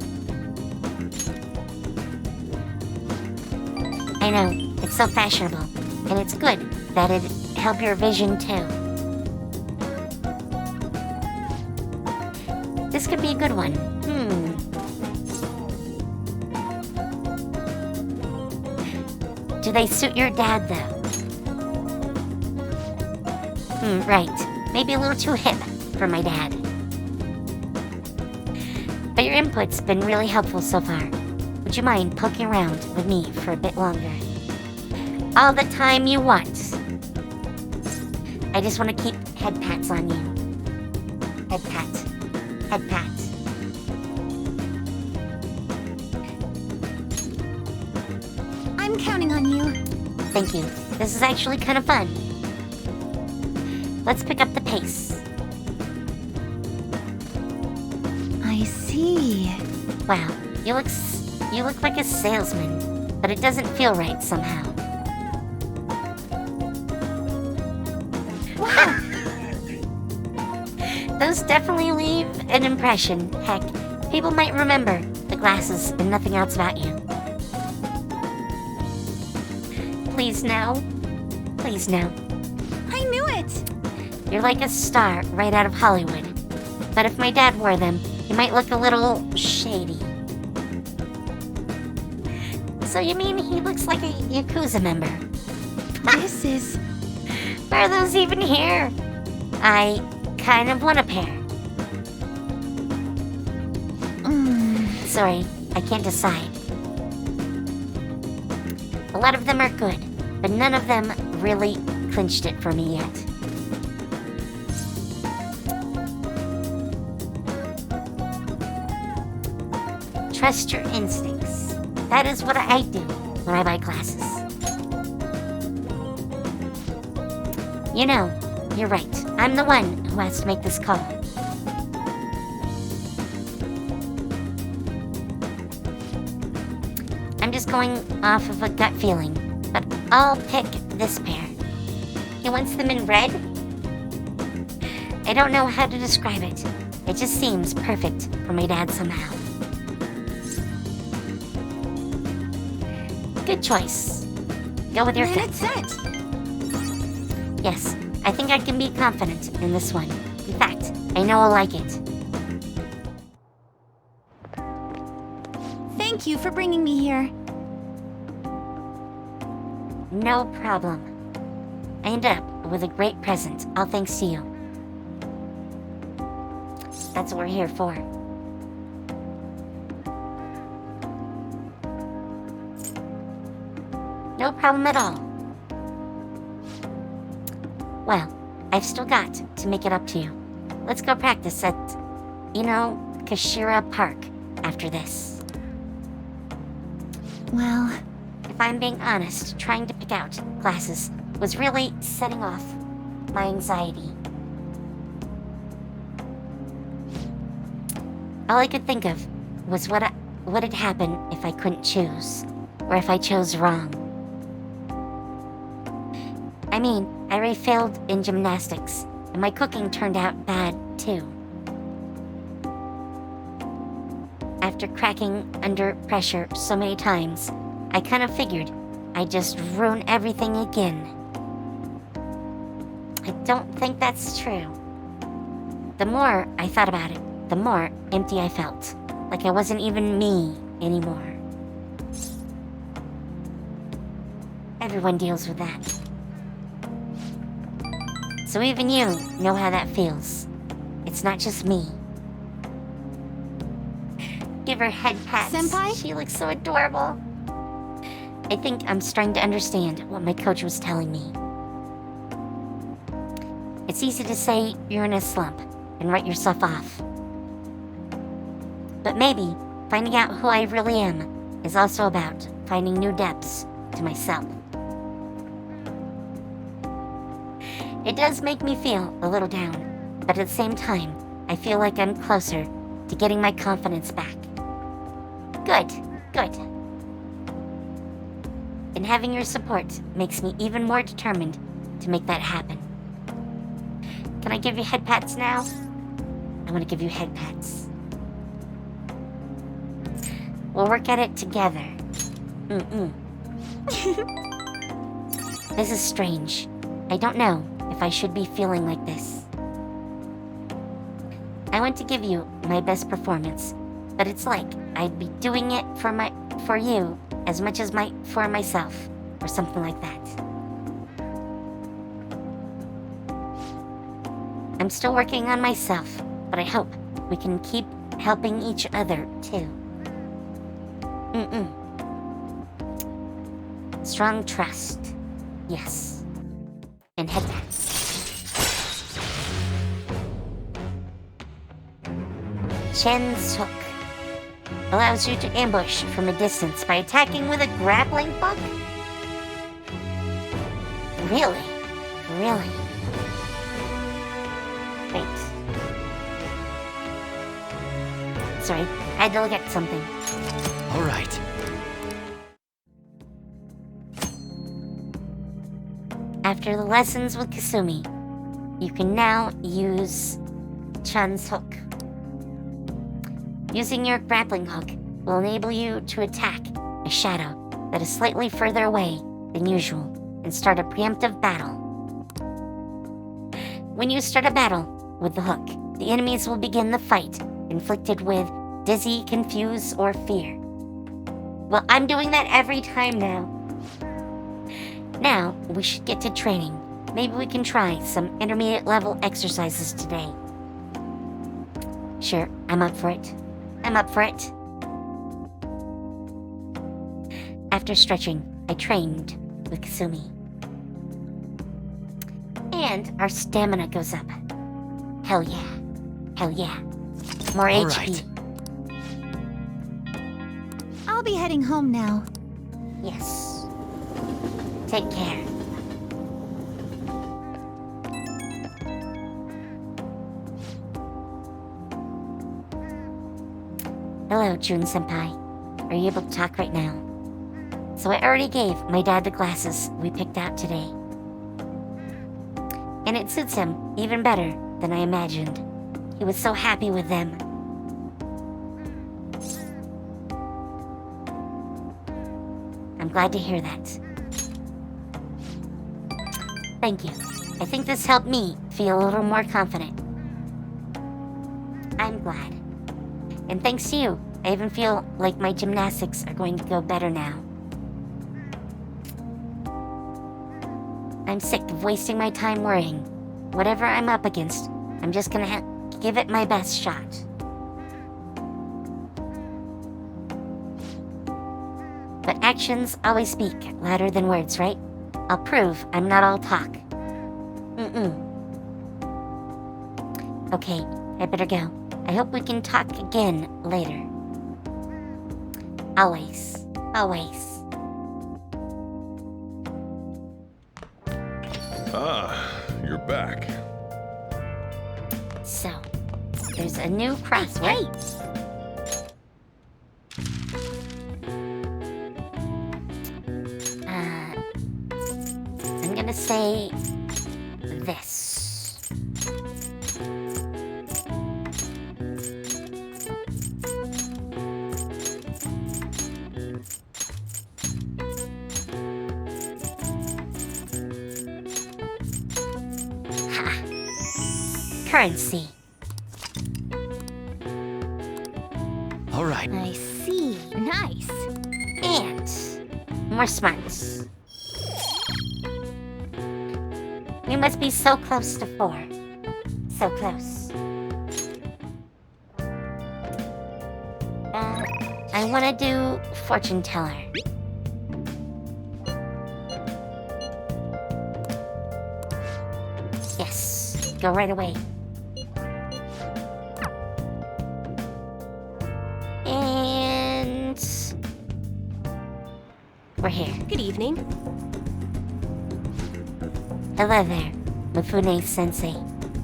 I know, it's so fashionable, and it's good that it'd help your vision too. This could be a good one. Do they suit your dad, though? Right. Maybe a little too hip for my dad. But your input's been really helpful so far. Would you mind poking around with me for a bit longer? All the time you want. I just want to keep head pats on you. Head pat. Head pat. I'm counting on you. Thank you. This is actually kind of fun. Let's pick up the pace. I see. Wow, you look like a salesman, but it doesn't feel right somehow. Wow. Those definitely leave an impression. Heck, people might remember the glasses and nothing else about you. Please no. Please no. I knew it. You're like a star right out of Hollywood. But if my dad wore them, he might look a little shady. So you mean he looks like a Yakuza member? This is... Why are those even here? I kind of want a pair. Sorry, I can't decide. A lot of them are good, but none of them really clinched it for me yet. Trust your instincts. That is what I do when I buy glasses. You know, you're right. I'm the one who has to make this call. I'm just going off of a gut feeling, but I'll pick this pair. He wants them in red? I don't know how to describe it. It just seems perfect for my dad somehow. Good choice. Go with your Then gut. it's set. Yes, I think I can be confident in this one. In fact, I know I'll like it. Thank you for bringing me here. No problem. I ended up with a great present, all thanks to you. That's what we're here for. No problem at all. Well, I've still got to make it up to you. Let's go practice at, Kashira Park after this. Well, if I'm being honest, trying to pick out classes was really setting off my anxiety. All I could think of was what'd happen if I couldn't choose, or if I chose wrong. I mean, I already failed in gymnastics, and my cooking turned out bad, too. After cracking under pressure so many times, I kind of figured I'd just ruin everything again. I don't think that's true. The more I thought about it, the more empty I felt, like I wasn't even me anymore. Everyone deals with that. So even you know how that feels. It's not just me. Give her head pats. Senpai? She looks so adorable. I think I'm starting to understand what my coach was telling me. It's easy to say you're in a slump and write yourself off. But maybe finding out who I really am is also about finding new depths to myself. It does make me feel a little down, but at the same time, I feel like I'm closer to getting my confidence back. Good, good. And having your support makes me even more determined to make that happen. Can I give you head pats now? I want to give you head pats. We'll work at it together. This is strange. I don't know if I should be feeling like this. I want to give you my best performance, but it's like I'd be doing it for you as much as for myself, or something like that. I'm still working on myself, but I hope we can keep helping each other too. Strong trust. Yes. And head pats. Chen's hook allows you to ambush from a distance by attacking with a grappling hook? Really? Really? Wait. Sorry, I had to look at something. All right. After the lessons with Kasumi, you can now use Chun's hook. Using your grappling hook will enable you to attack a shadow that is slightly further away than usual and start a preemptive battle. When you start a battle with the hook, the enemies will begin the fight, inflicted with dizzy, confuse, or fear. Well, I'm doing that every time now. Now, we should get to training. Maybe we can try some intermediate level exercises today. Sure, I'm up for it. I'm up for it. After stretching, I trained with Kasumi. And our stamina goes up. Hell yeah. Hell yeah. More All HP. right. I'll be heading home now. Yes. Take care. Hello, Jun-senpai. Are you able to talk right now? So I already gave my dad the glasses we picked out today. And it suits him even better than I imagined. He was so happy with them. I'm glad to hear that. Thank you. I think this helped me feel a little more confident. I'm glad. And thanks to you, I even feel like my gymnastics are going to go better now. I'm sick of wasting my time worrying. Whatever I'm up against, I'm just gonna give it my best shot. But actions always speak louder than words, right? I'll prove I'm not all talk. Okay, I better go. I hope we can talk again later. Always. Always. Ah, you're back. So, there's a new crossword. I'm gonna say this. Ha! Currency. All right. I see. Nice. And more smarts. We must be so close to 4. So close. I want to do fortune teller. Yes, go right away. And we're here. Good evening. Hello there, Mifune-sensei.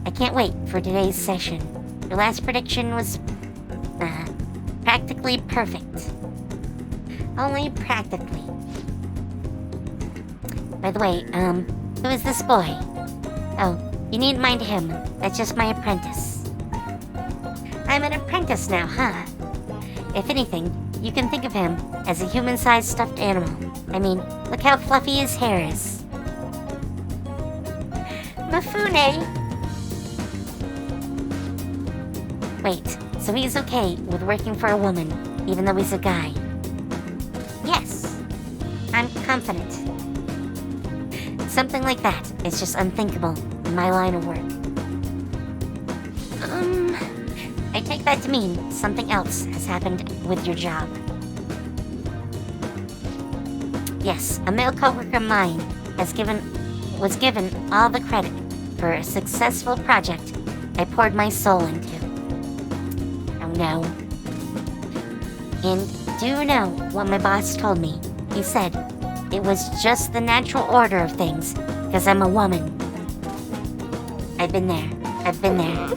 I can't wait for today's session. Your last prediction was, practically perfect. Only practically. By the way, who is this boy? Oh, you needn't mind him. That's just my apprentice. I'm an apprentice now, huh? If anything, you can think of him as a human-sized stuffed animal. I mean, look how fluffy his hair is. Mifune! Wait, so he's okay with working for a woman, even though he's a guy? Yes, I'm confident. Something like that is just unthinkable in my line of work. I take that to mean something else has happened with your job. Yes, a male coworker of mine was given all the credit for a successful project I poured my soul into. Oh no. And do you know what my boss told me? He said it was just the natural order of things because I'm a woman. I've been there. I've been there.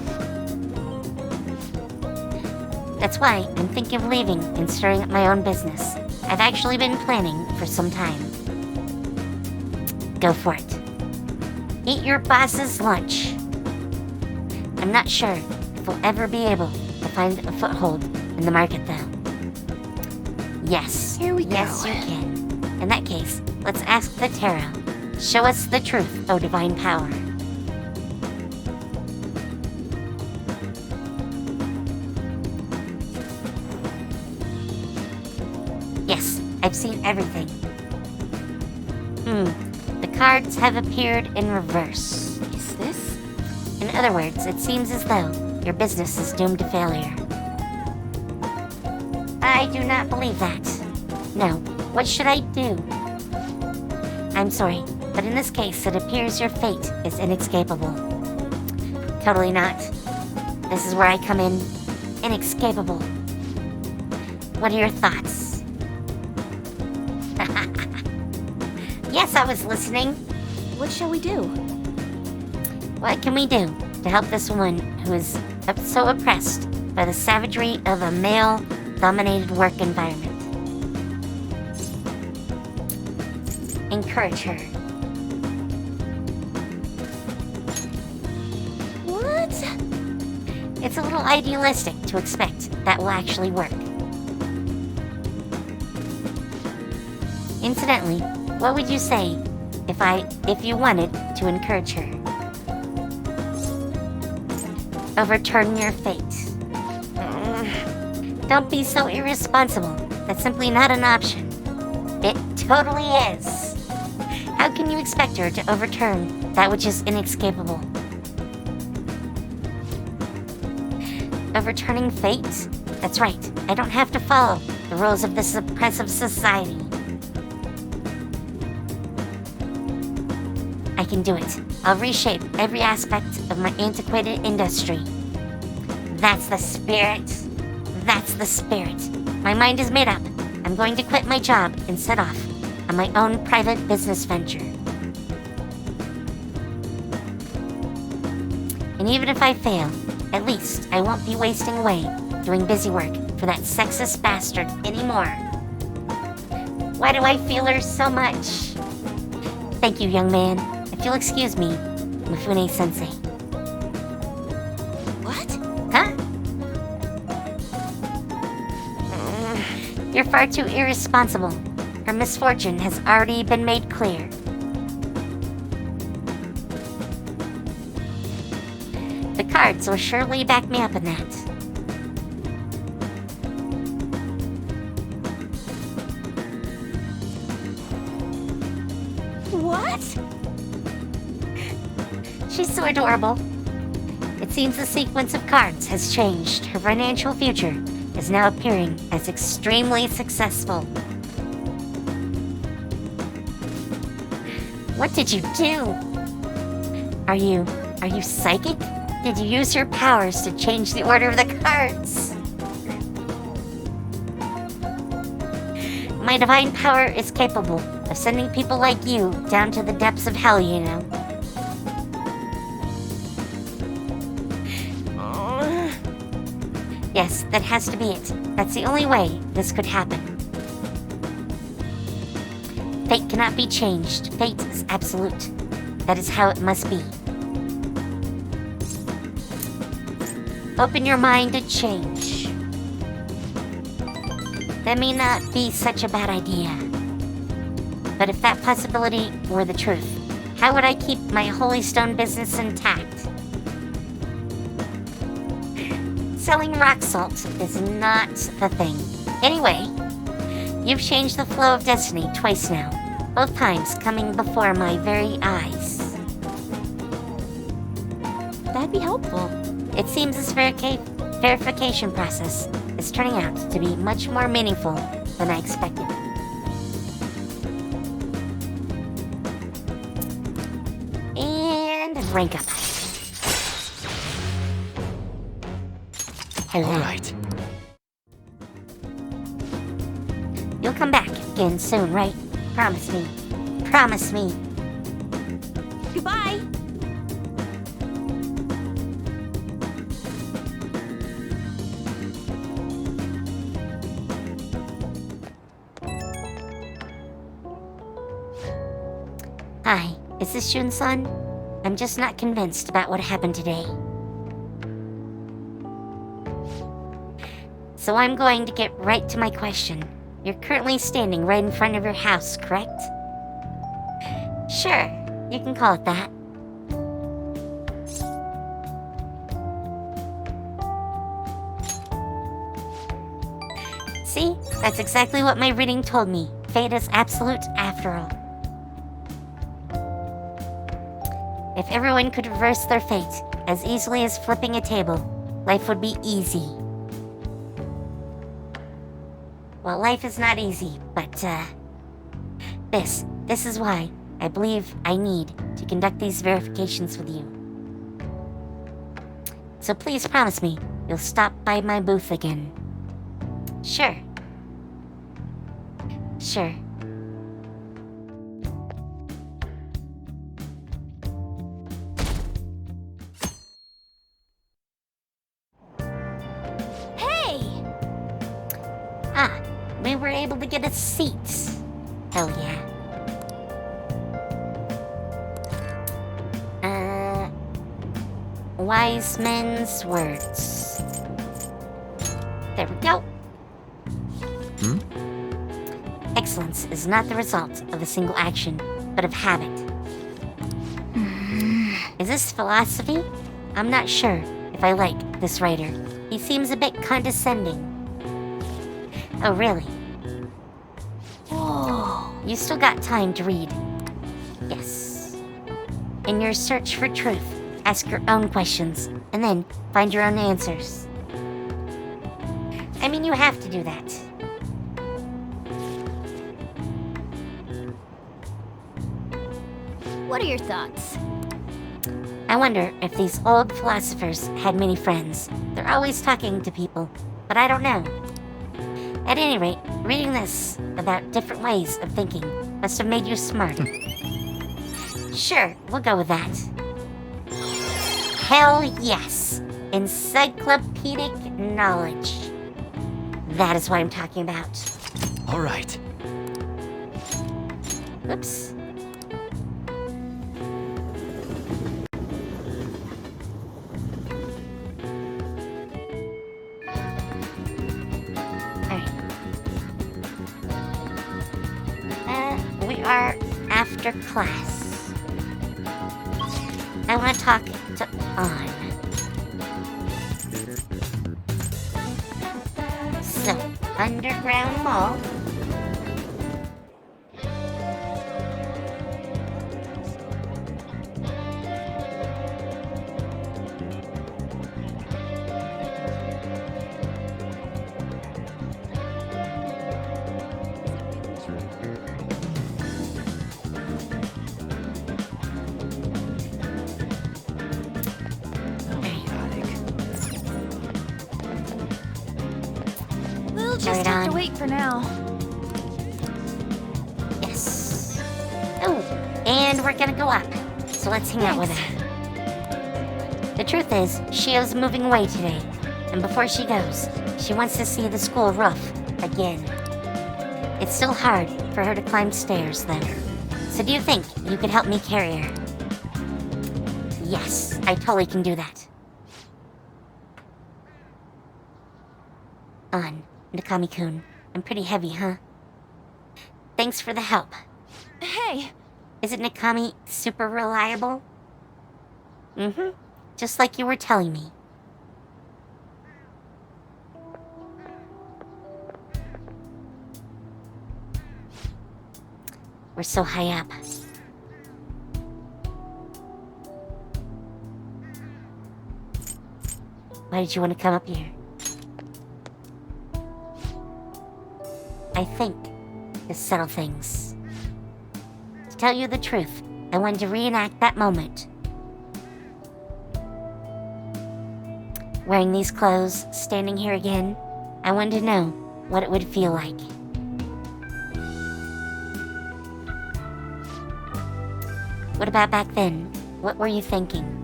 That's why I'm thinking of leaving and starting up my own business. I've actually been planning for some time. Go for it. Eat your boss's lunch. I'm not sure if we'll ever be able to find a foothold in the market, though. Yes. Here we go. Yes, you can. In that case, let's ask the tarot. Show us the truth, O divine power. Yes, I've seen everything. The cards have appeared in reverse. Is this? In other words, it seems as though your business is doomed to failure. I do not believe that. No, what should I do? I'm sorry, but in this case, it appears your fate is inescapable. Totally not. This is where I come in. Inescapable. What are your thoughts? Yes, I was listening. What shall we do? What can we do to help this woman who is so oppressed by the savagery of a male-dominated work environment? Encourage her. What? It's a little idealistic to expect that will actually work. Incidentally, what would you say if you wanted to encourage her? Overturn your fate. Don't be so irresponsible. That's simply not an option. It totally is. How can you expect her to overturn that which is inescapable? Overturning fate? That's right. I don't have to follow the rules of this oppressive society. I can do it. I'll reshape every aspect of my antiquated industry. That's the spirit. That's the spirit. My mind is made up. I'm going to quit my job and set off on my own private business venture. And even if I fail, at least I won't be wasting away doing busy work for that sexist bastard anymore. Why do I feel her so much? Thank you, young man. If you'll excuse me, Mifune-sensei. What? Huh? You're far too irresponsible. Her misfortune has already been made clear. The cards will surely back me up in that. What? She's so adorable. It seems the sequence of cards has changed. Her financial future is now appearing as extremely successful. What did you do? Are you psychic? Did you use your powers to change the order of the cards? My divine power is capable of sending people like you down to the depths of hell, you know. Yes, that has to be it. That's the only way this could happen. Fate cannot be changed. Fate is absolute. That is how it must be. Open your mind to change. That may not be such a bad idea. But if that possibility were the truth, how would I keep my Holy Stone business intact? Selling rock salt is not the thing. Anyway, you've changed the flow of destiny twice now, both times coming before my very eyes. That'd be helpful. It seems this verification process is turning out to be much more meaningful than I expected. And rank up. Hello. All right. You'll come back again soon, right? Promise me. Promise me. Goodbye. Hi, is this Shun-san? I'm just not convinced about what happened today. So I'm going to get right to my question. You're currently standing right in front of your house, correct? Sure, you can call it that. See? That's exactly what my reading told me. Fate is absolute after all. If everyone could reverse their fate as easily as flipping a table, life would be easy. Well, life is not easy, but, this is why I believe I need to conduct these verifications with you. So please promise me you'll stop by my booth again. Sure. Sure. Hey! Ah, we were able to get a seat. Hell yeah. Wise men's words. There we go. Excellence is not the result of a single action, but of habit. Is this philosophy? I'm not sure if I like this writer. He seems a bit condescending. Oh, really? Whoa. You still got time to read. Yes. In your search for truth, ask your own questions, and then find your own answers. I mean, you have to do that. What are your thoughts? I wonder if these old philosophers had many friends. They're always talking to people, but I don't know. At any rate, Reading this about different ways of thinking must have made you smarter. Sure, we'll go with that. Hell yes. Encyclopedic knowledge. That is what I'm talking about. All right. Oops. We are after class. I want to talk to On. So, Underground Mall. We'll just have to wait for now. Yes. Oh, and we're gonna go up. So let's hang out with her. The truth is, Shio's moving away today. And before she goes, she wants to see the school roof again. It's still hard for her to climb stairs, though. So do you think you could help me carry her? Yes, I totally can do that. On, Nakami-kun. I'm pretty heavy, huh? Thanks for the help. Hey! Isn't Nakami super reliable? Mm-hmm. Just like you were telling me. We're so high up. Why did you want to come up here? I think to settle things. To tell you the truth, I wanted to reenact that moment. Wearing these clothes, standing here again, I wanted to know what it would feel like. What about back then? What were you thinking?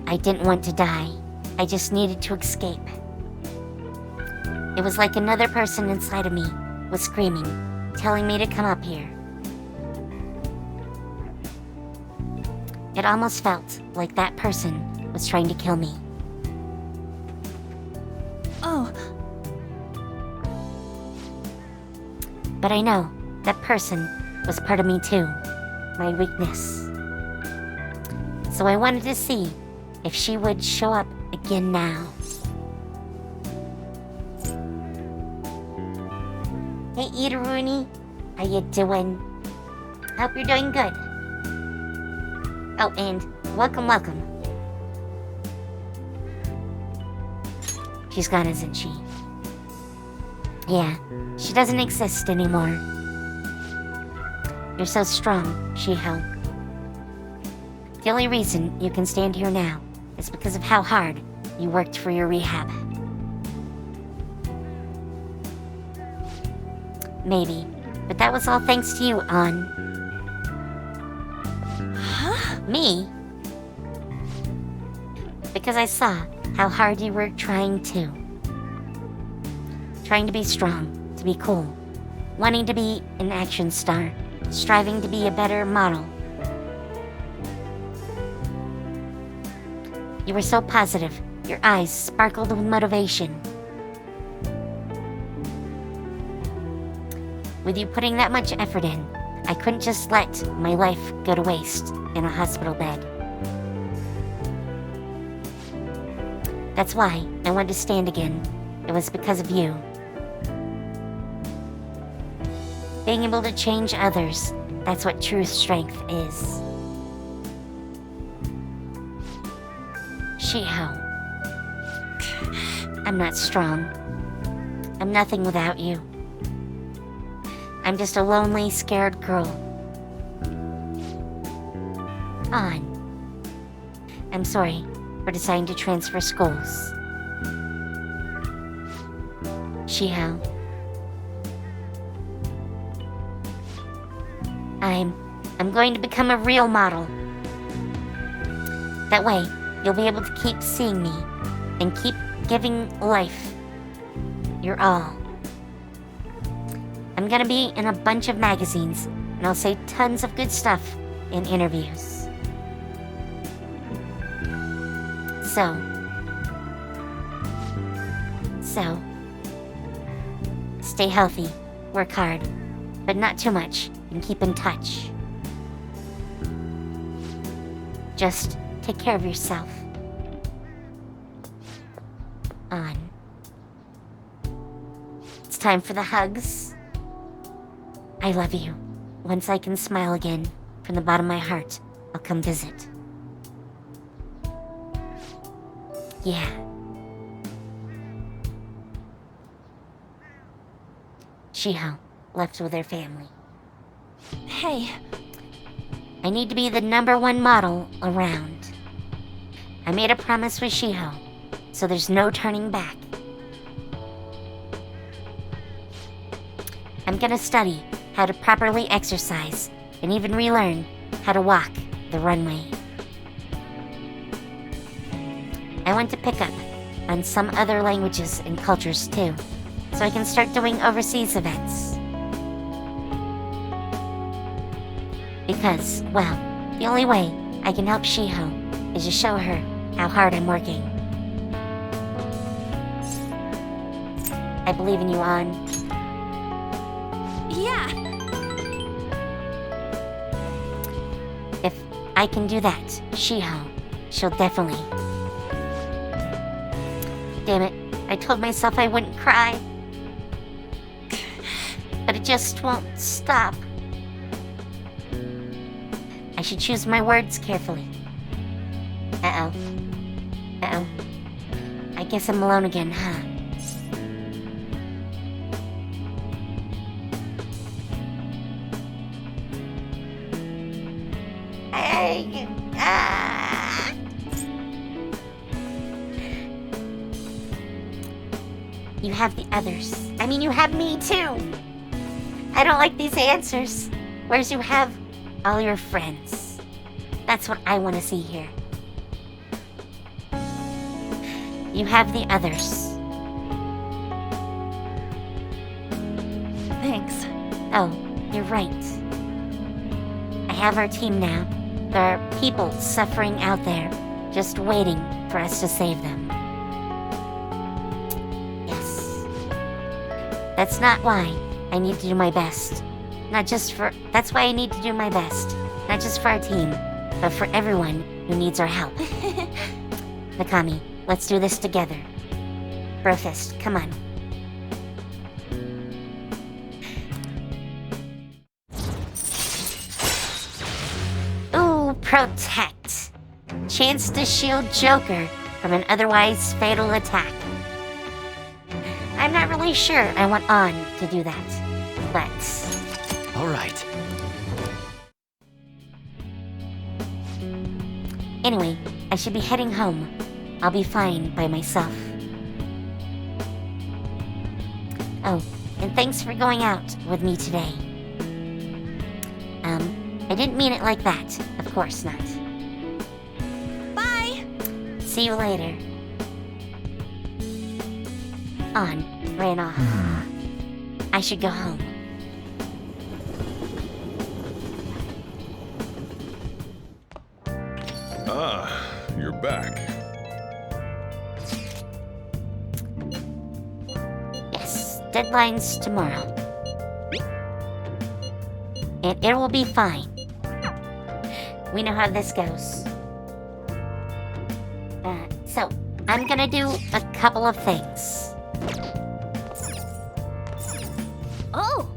I didn't want to die. I just needed to escape. It was like another person inside of me was screaming, telling me to come up here. It almost felt like that person was trying to kill me. Oh. But I know that person was part of me too, my weakness. So I wanted to see if she would show up again now. Hey Idaruni, how you doing? Hope you're doing good. Oh, and welcome. She's gone, isn't she? Yeah, she doesn't exist anymore. You're so strong, Shiho. The only reason you can stand here now is because of how hard you worked for your rehab. Maybe, but that was all thanks to you, An. Huh? Me? Because I saw how hard you were trying to. Trying to be strong, to be cool, wanting to be an action star, striving to be a better model. You were so positive, your eyes sparkled with motivation. With you putting that much effort in, I couldn't just let my life go to waste in a hospital bed. That's why I wanted to stand again. It was because of you. Being able to change others, that's what true strength is. Shiho. I'm not strong. I'm nothing without you. I'm just a lonely, scared girl. An. I'm sorry for deciding to transfer schools. Shiho. I'm going to become a real model. That way, you'll be able to keep seeing me and keep giving life your all. I'm gonna be in a bunch of magazines, and I'll say tons of good stuff in interviews. So, stay healthy, work hard, but not too much, and keep in touch. Just take care of yourself. On. It's time for the hugs. I love you. Once I can smile again, from the bottom of my heart, I'll come visit. Yeah. Shiho, left with her family. Hey. I need to be the #1 model around. I made a promise with Shiho, so there's no turning back. I'm gonna study how to properly exercise and even relearn how to walk the runway. I want to pick up on some other languages and cultures too, so I can start doing overseas events. Because, well, the only way I can help Shiho is to show her how hard I'm working. I believe in you, An. Yeah. If I can do that, Shiho, she'll definitely. Damn it, I told myself I wouldn't cry. But it just won't stop. I should choose my words carefully. Uh-oh. Uh-oh. I guess I'm alone again, huh? You have the others. I mean, you have me too. I don't like these answers. Whereas you have all your friends. That's what I want to see here. You have the others. Thanks. Oh, you're right. I have our team now. There are people suffering out there, just waiting for us to save them. Yes. That's not why I need to do my best. That's why I need to do my best. Not just for our team, but for everyone who needs our help. Nakami, let's do this together. Brofist, come on. Ooh, protect. Chance to shield Joker from an otherwise fatal attack. I'm not really sure I want An to do that, but... All right. Anyway, I should be heading home. I'll be fine by myself. Oh, and thanks for going out with me today. I didn't mean it like that. Of course not. Bye! See you later. An ran off. I should go home. Ah, you're back. Yes, deadline's tomorrow. And it will be fine. We know how this goes. So, I'm gonna do a couple of things. Oh!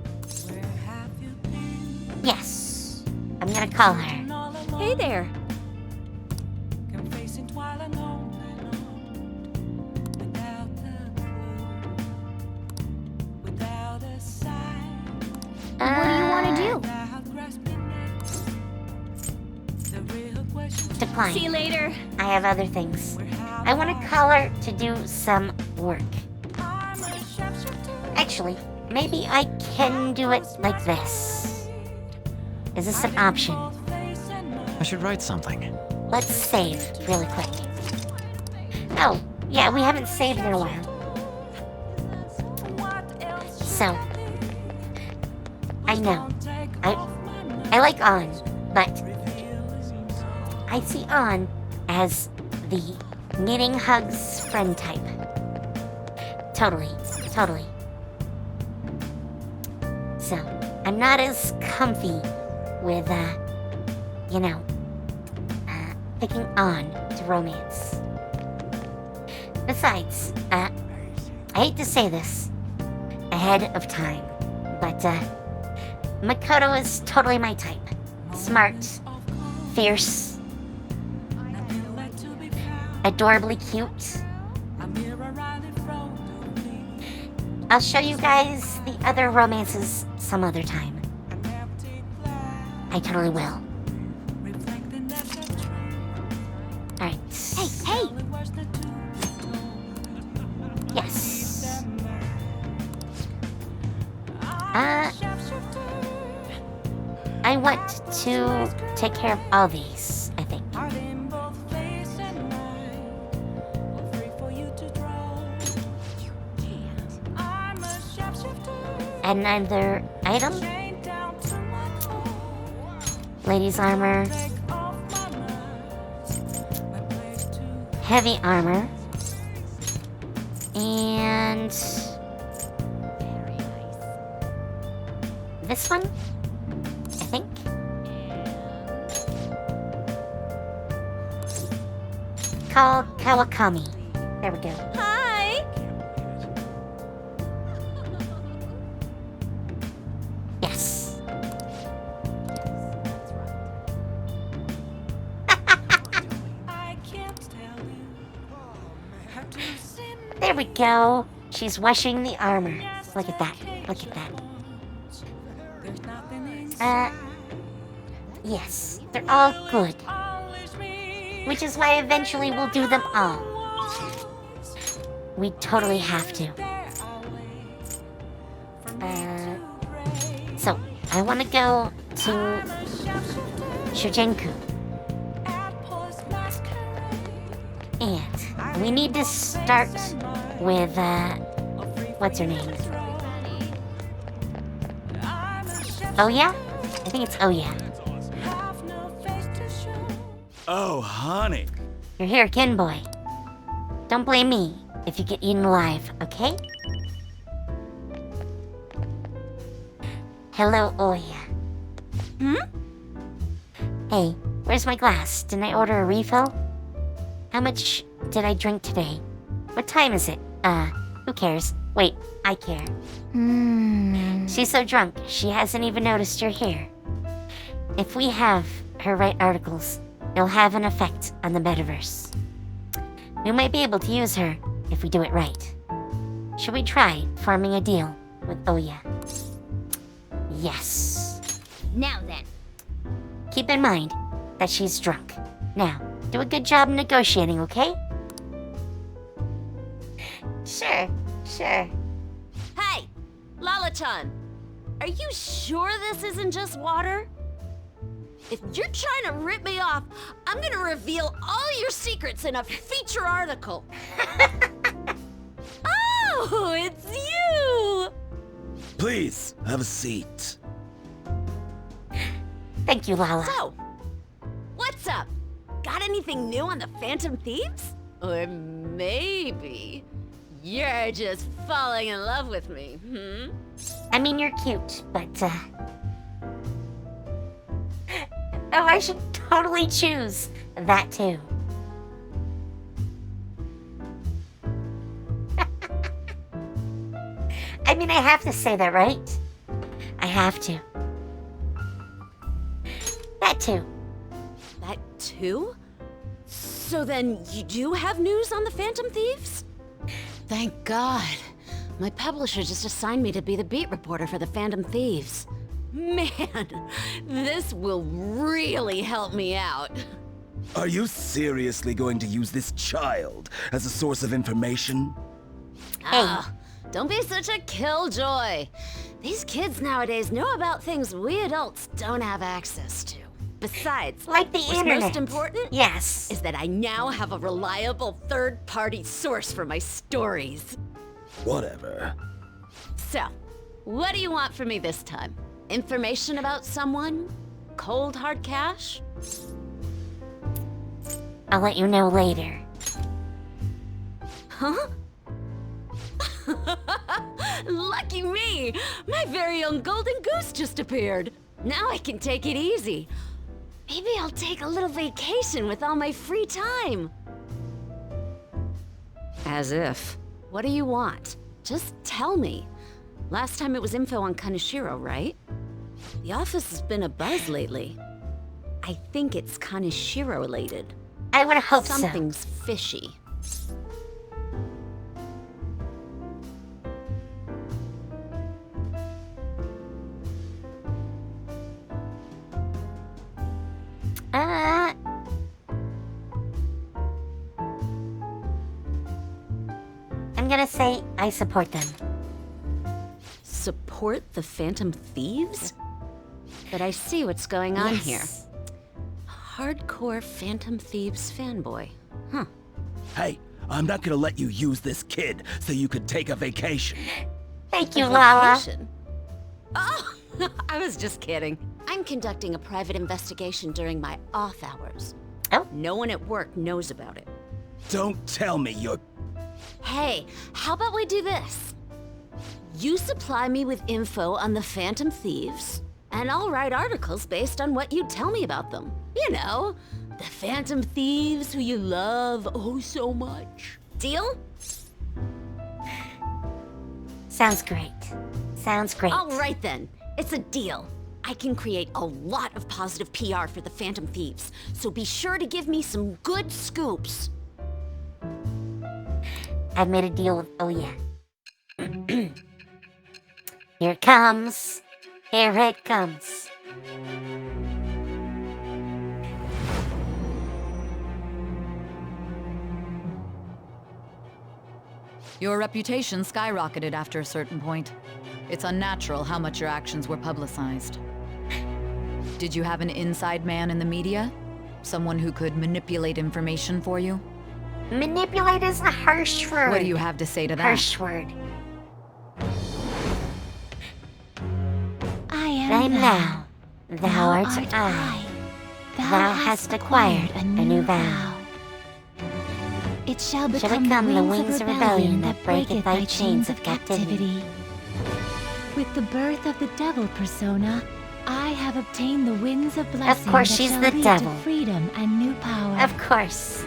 Yes, I'm gonna call her. Hey there. What do you want to do? Decline. See you later. I have other things. I want to call her to do some work. Actually, maybe I can do it like this. Is this an option? I should write something. Let's save really quick. Oh, yeah, we haven't saved in a while. So, I know. I like On, but I see On as the knitting hugs friend type. Totally. So, I'm not as comfy with, picking On to romance. Besides, I hate to say this ahead of time, but, Makoto is totally my type. Smart, fierce, adorably cute. I'll show you guys the other romances some other time. I totally will. Alright. Hey! Yes. I want to take care of all these, I think. Another item. Ladies' armor. Heavy armor. And this one, I think. Called Kawakami. There we go. Hi! Yes. There we go. She's washing the armor. Look at that. Look at that. Yes. They're all good. Which is why eventually we'll do them all. We totally have to. So, I want to go to Shujenku. And we need to start with, what's her name? Oya? I think it's Oya. Oh, honey. You're here again, boy. Don't blame me if you get eaten alive, okay? Hello, Oya. Hey, where's my glass? Didn't I order a refill? How much did I drink today? What time is it? Who cares? Wait, I care. She's so drunk, she hasn't even noticed you're here. If we have her write articles, it'll have an effect on the metaverse. We might be able to use her if we do it right. Should we try forming a deal with Oya? Yes. Now then. Keep in mind that she's drunk. Now, do a good job negotiating, okay? Sure. Hey! Lala-chan! Are you sure this isn't just water? If you're trying to rip me off, I'm gonna reveal all your secrets in a feature article. Oh, it's you! Please, have a seat. Thank you, Lala. So, what's up? Got anything new on the Phantom Thieves? Or maybe you're just falling in love with me, I mean, you're cute, but, oh, I should totally choose that too. I mean, I have to say that, right? I have to. That too. That too? So then you do have news on the Phantom Thieves? Thank God. My publisher just assigned me to be the beat reporter for the Phantom Thieves. Man, this will really help me out. Are you seriously going to use this child as a source of information? Don't be such a killjoy. These kids nowadays know about things we adults don't have access to. Besides, Like the what's internet. most important Yes. is that I now have a reliable third-party source for my stories. Whatever. So, what do you want from me this time? Information about someone? Cold hard cash? I'll let you know later. Huh? Lucky me! My very own golden goose just appeared. Now I can take it easy. Maybe I'll take a little vacation with all my free time. As if. What do you want? Just tell me. Last time it was info on Kaneshiro, right? The office has been a buzz lately. I think it's Kaneshiro related. I would hope so. Something's fishy. I'm gonna say I support them. Support the Phantom Thieves? But I see what's going on here. Hardcore Phantom Thieves fanboy. Huh. Hey, I'm not gonna let you use this kid so you could take a vacation. Thank you, A Lala. vacation? Oh, I was just kidding. I'm conducting a private investigation during my off hours. Oh. No one at work knows about it. Don't tell me you're... Hey, how about we do this? You supply me with info on the Phantom Thieves, and I'll write articles based on what you tell me about them. You know, the Phantom Thieves who you love oh so much. Deal? Sounds great. Sounds great. All right then, it's a deal. I can create a lot of positive PR for the Phantom Thieves, so be sure to give me some good scoops. I've made a deal with... Oh, yeah. Here it comes. Here it comes. Your reputation skyrocketed after a certain point. It's unnatural how much your actions were publicized. Did you have an inside man in the media? Someone who could manipulate information for you? Manipulate is a harsh word. What do you have to say to that? Harsh word. I am I am thou. thou. Thou art I. Thou hast acquired a new vow. It shall Shall become the wings of rebellion that breaketh thy chains of captivity. With the birth of the devil persona, I have obtained the winds of blessing course that she's shall the lead devil. to freedom and new power. Of course.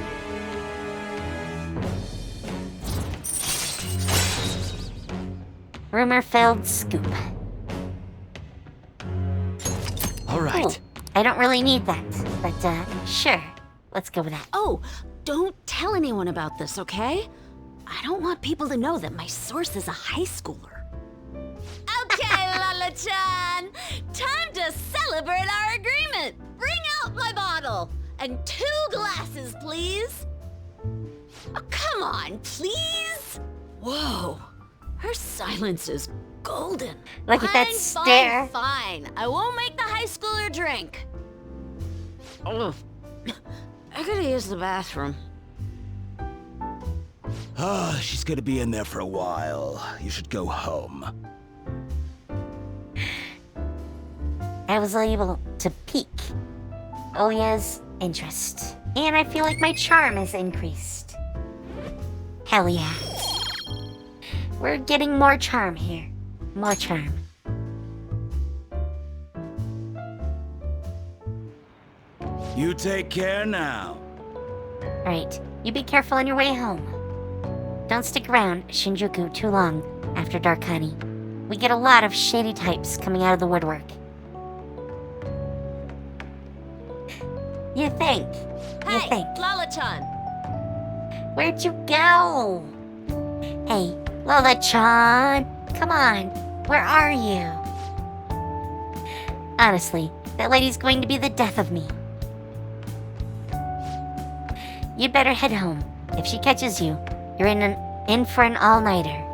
Rumor-filled scoop. All right. Cool. I don't really need that, but sure. Let's go with that. Oh, don't tell anyone about this, okay? I don't want people to know that my source is a high schooler. Okay, Lala-chan! Time to celebrate our agreement! Bring out my bottle! And 2 glasses, please! Oh, come on, please! Whoa, her silence is golden. Look at that stare. Fine. I won't make the high schooler drink. Oh, I gotta use the bathroom. Ah, she's gonna be in there for a while. You should go home. I was able to pique Olya's interest. And I feel like my charm has increased. Hell yeah. We're getting more charm here. More charm. You take care now. Alright, you be careful on your way home. Don't stick around Shinjuku too long after dark, honey. We get a lot of shady types coming out of the woodwork. You think? You Hey, think? Lala-chan! Where'd you go? Hey, Lola-chan, come on. Where are you? Honestly, that lady's going to be the death of me. You'd better head home. If she catches you, you're in for an all-nighter.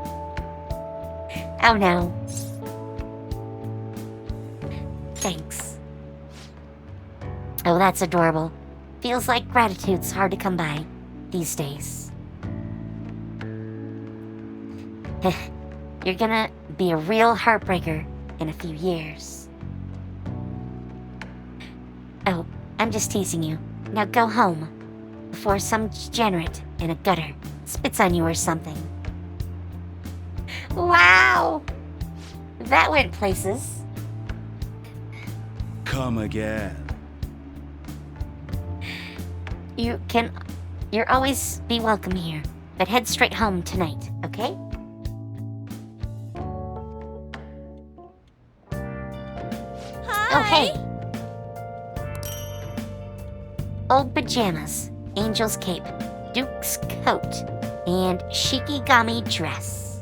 Oh no. Thanks. Oh, that's adorable. Feels like gratitude's hard to come by these days. You're gonna be a real heartbreaker in a few years. Oh, I'm just teasing you. Now go home before some degenerate in a gutter spits on you or something. Wow! That went places. Come again. You're always be welcome here, but head straight home tonight, okay? Hi. Oh, hey! Old pajamas, angel's cape, duke's coat, and shikigami dress.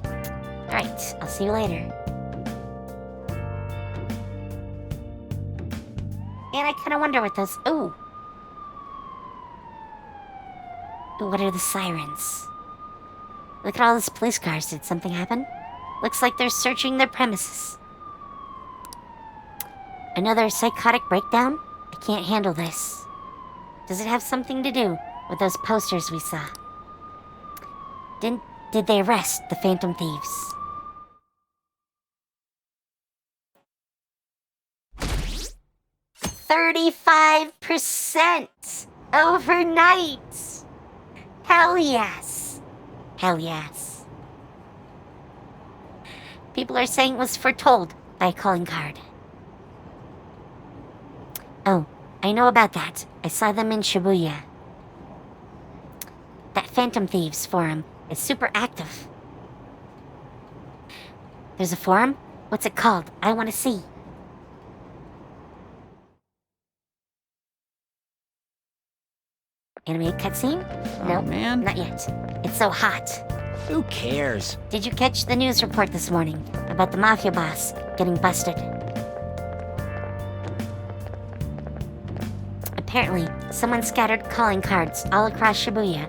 Alright, I'll see you later. And I kind of wonder what those... Ooh. What are the sirens? Look at all these police cars. Did something happen? Looks like they're searching their premises. Another psychotic breakdown? I can't handle this. Does it have something to do with those posters we saw? Did they arrest the Phantom Thieves? $35% overnight! Hell yes! Hell yes. People are saying it was foretold by a calling card. Oh, I know about that. I saw them in Shibuya. That Phantom Thieves forum is super active. There's a forum? What's it called? I want to see. Animated cutscene? Nope, man. Not yet. It's so hot. Who cares? Did you catch the news report this morning about the mafia boss getting busted? Apparently, someone scattered calling cards all across Shibuya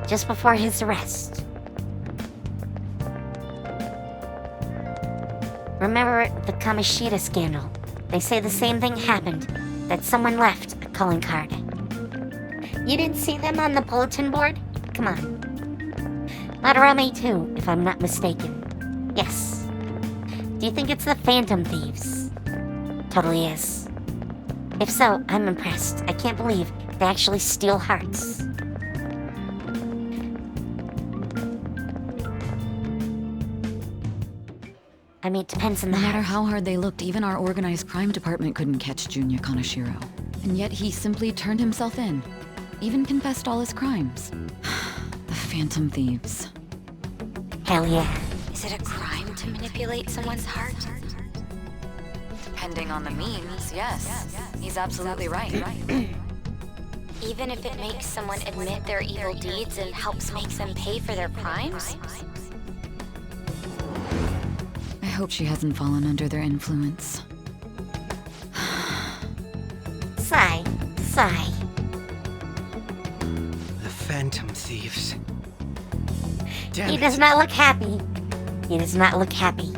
just before his arrest. Remember the Kamishita scandal? They say the same thing happened, that someone left a calling card. You didn't see them on the bulletin board? Come on. Madarame too, if I'm not mistaken. Yes. Do you think it's the Phantom Thieves? Totally is. If so, I'm impressed. I can't believe they actually steal hearts. I mean, it depends on the No matter heart. how hard they looked, even our organized crime department couldn't catch Junya Kaneshiro. And yet he simply turned himself in. Even confessed all his crimes. The Phantom Thieves. Hell yeah. Is it a crime to manipulate someone's heart? Depending on the means, yes. He's absolutely right. Even if it makes someone admit their evil deeds and helps make them pay for their crimes? I hope she hasn't fallen under their influence. Sigh. Sigh. The Phantom Thieves. He does not look happy. He does not look happy.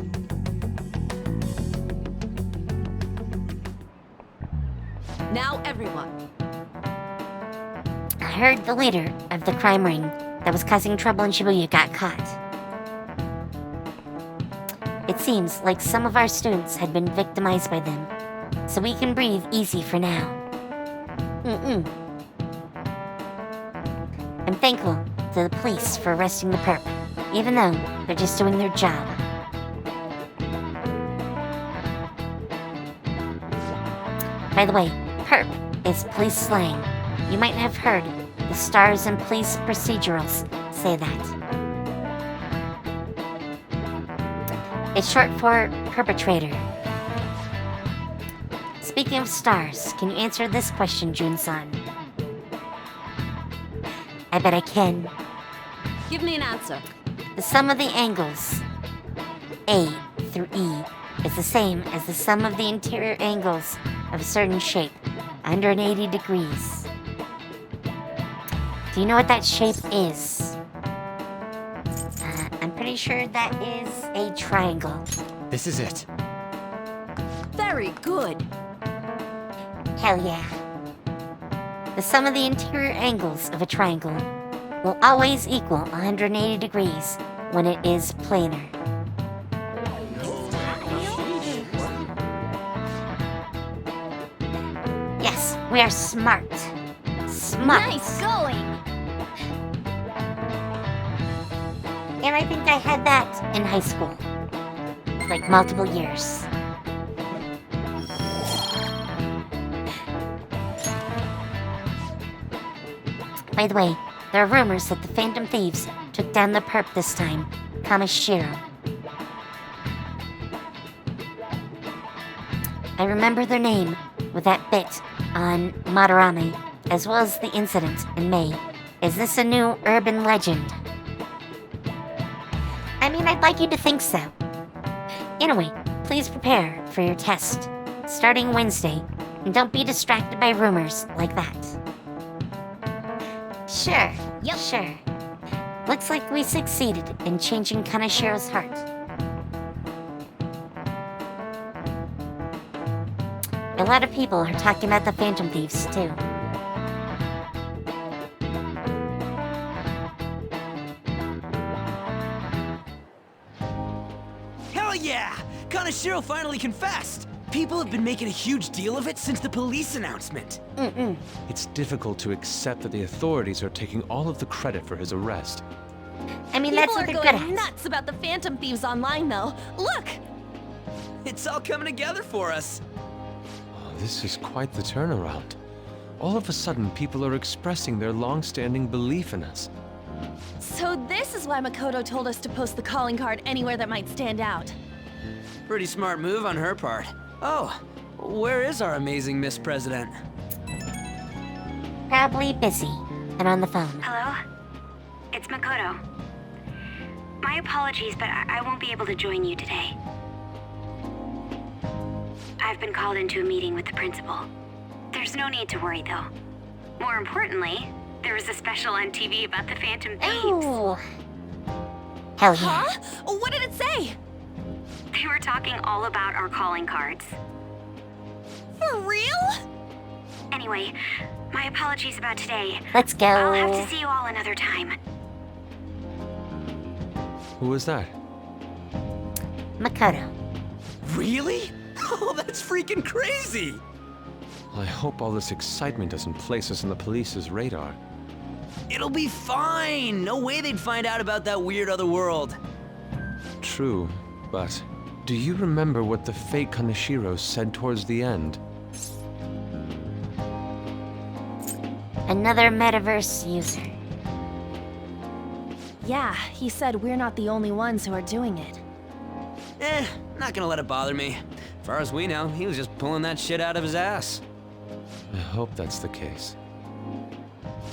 Now everyone. I heard the leader of the crime ring that was causing trouble in Shibuya got caught. It seems like some of our students had been victimized by them, so we can breathe easy for now. I'm thankful to the police for arresting the perp, even though they're just doing their job. By the way, perp is police slang. You might have heard the stars and police procedurals say that. It's short for perpetrator. Speaking of stars, can you answer this question, Jun-san? I bet I can. Give me an answer. The sum of the angles, A through E, is the same as the sum of the interior angles of a certain shape, 180 degrees. Do you know what that shape is? I'm pretty pretty sure that is a triangle. This is it. Very good. Hell yeah. The sum of the interior angles of a triangle will always equal 180 degrees when it is planar. Yes, we are smart. Smart. Nice going! And I think I had that in high school. Like multiple years. By the way, there are rumors that the Phantom Thieves took down the perp this time, Kamishiro. I remember their name with that bit on Madarame, as well as the incident in May. Is this a new urban legend? I mean, I'd like you to think so. Anyway, please prepare for your test, starting Wednesday, and don't be distracted by rumors like that. Sure, sure. Looks like we succeeded in changing Kanashiro's heart. A lot of people are talking about the Phantom Thieves, too. Hell yeah! Kanashiro finally confessed! People have been making a huge deal of it since the police announcement. It's difficult to accept that the authorities are taking all of the credit for his arrest. I mean, People that's what are they're good going at. nuts about the Phantom Thieves online, though. Look! It's all coming together for us. Oh, this is quite the turnaround. All of a sudden, people are expressing their long-standing belief in us. So this is why Makoto told us to post the calling card anywhere that might stand out. Pretty smart move on her part. Oh, where is our amazing Miss President? Probably busy and on the phone. Hello? It's Makoto. My apologies, but I won't be able to join you today. I've been called into a meeting with the principal. There's no need to worry, though. More importantly, there was a special on TV about the Phantom Thieves. Ooh. Hell yeah. Huh? What did it say? They were talking all about our calling cards. For real? Anyway, my apologies about today. Let's go. I'll have to see you all another time. Who was that? Makoto. Really? Oh, that's freaking crazy! I hope all this excitement doesn't place us on the police's radar. It'll be fine! No way they'd find out about that weird other world. True, but do you remember what the fake Kanashiro said towards the end? Another metaverse user. Yeah, he said we're not the only ones who are doing it. Not gonna let it bother me. As far as we know, he was just pulling that shit out of his ass. I hope that's the case.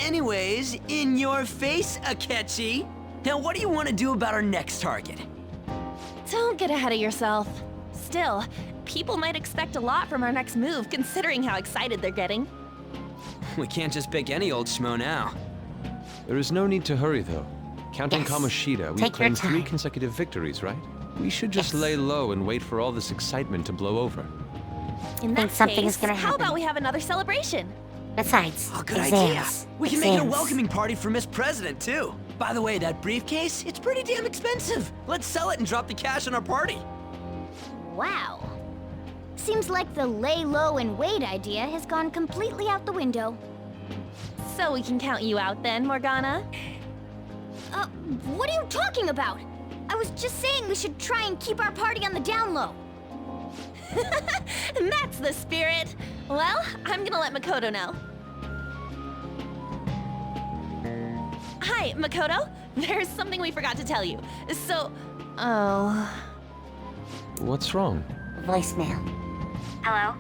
Anyways, in your face, Akechi. Now, what do you want to do about our next target? Don't get ahead of yourself. Still, people might expect a lot from our next move, considering how excited they're getting. We can't just pick any old schmo now. There is no need to hurry, though. Counting Yes. Kamoshida, we Take your claimed 3 time. consecutive victories, right? We should just lay low and wait for all this excitement to blow over. In Think that something case, is gonna how happen. about we have another celebration? Besides, Oh, good exams. idea. We can make it a Exams. welcoming party for Miss President, too. By the way, that briefcase, it's pretty damn expensive. Let's sell it and drop the cash on our party. Wow. Seems like the lay low and wait idea has gone completely out the window. So we can count you out then, Morgana? What are you talking about? I was just saying we should try and keep our party on the down low. That's the spirit. Well, I'm gonna let Makoto know. Hi, Makoto. There's something we forgot to tell you. So, oh. What's wrong? Voicemail. Hello?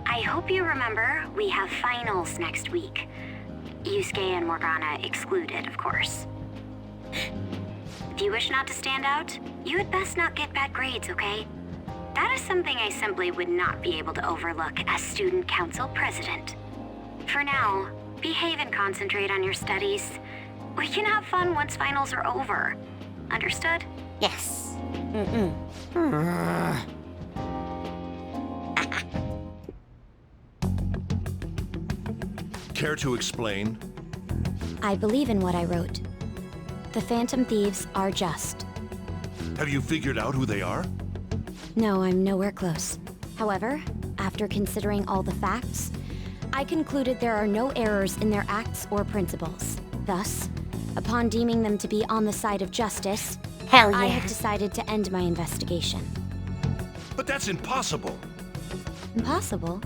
I hope you remember we have finals next week. Yusuke and Morgana excluded, of course. If you wish not to stand out, you had best not get bad grades, okay? That is something I simply would not be able to overlook as student council president. For now, behave and concentrate on your studies. We can have fun once finals are over. Understood? Yes. Care to explain? I believe in what I wrote. The Phantom Thieves are just. Have you figured out who they are? No, I'm nowhere close. However, after considering all the facts, I concluded there are no errors in their acts or principles. Thus, upon deeming them to be on the side of justice, Hell yeah. I have decided to end my investigation. But that's impossible. Impossible?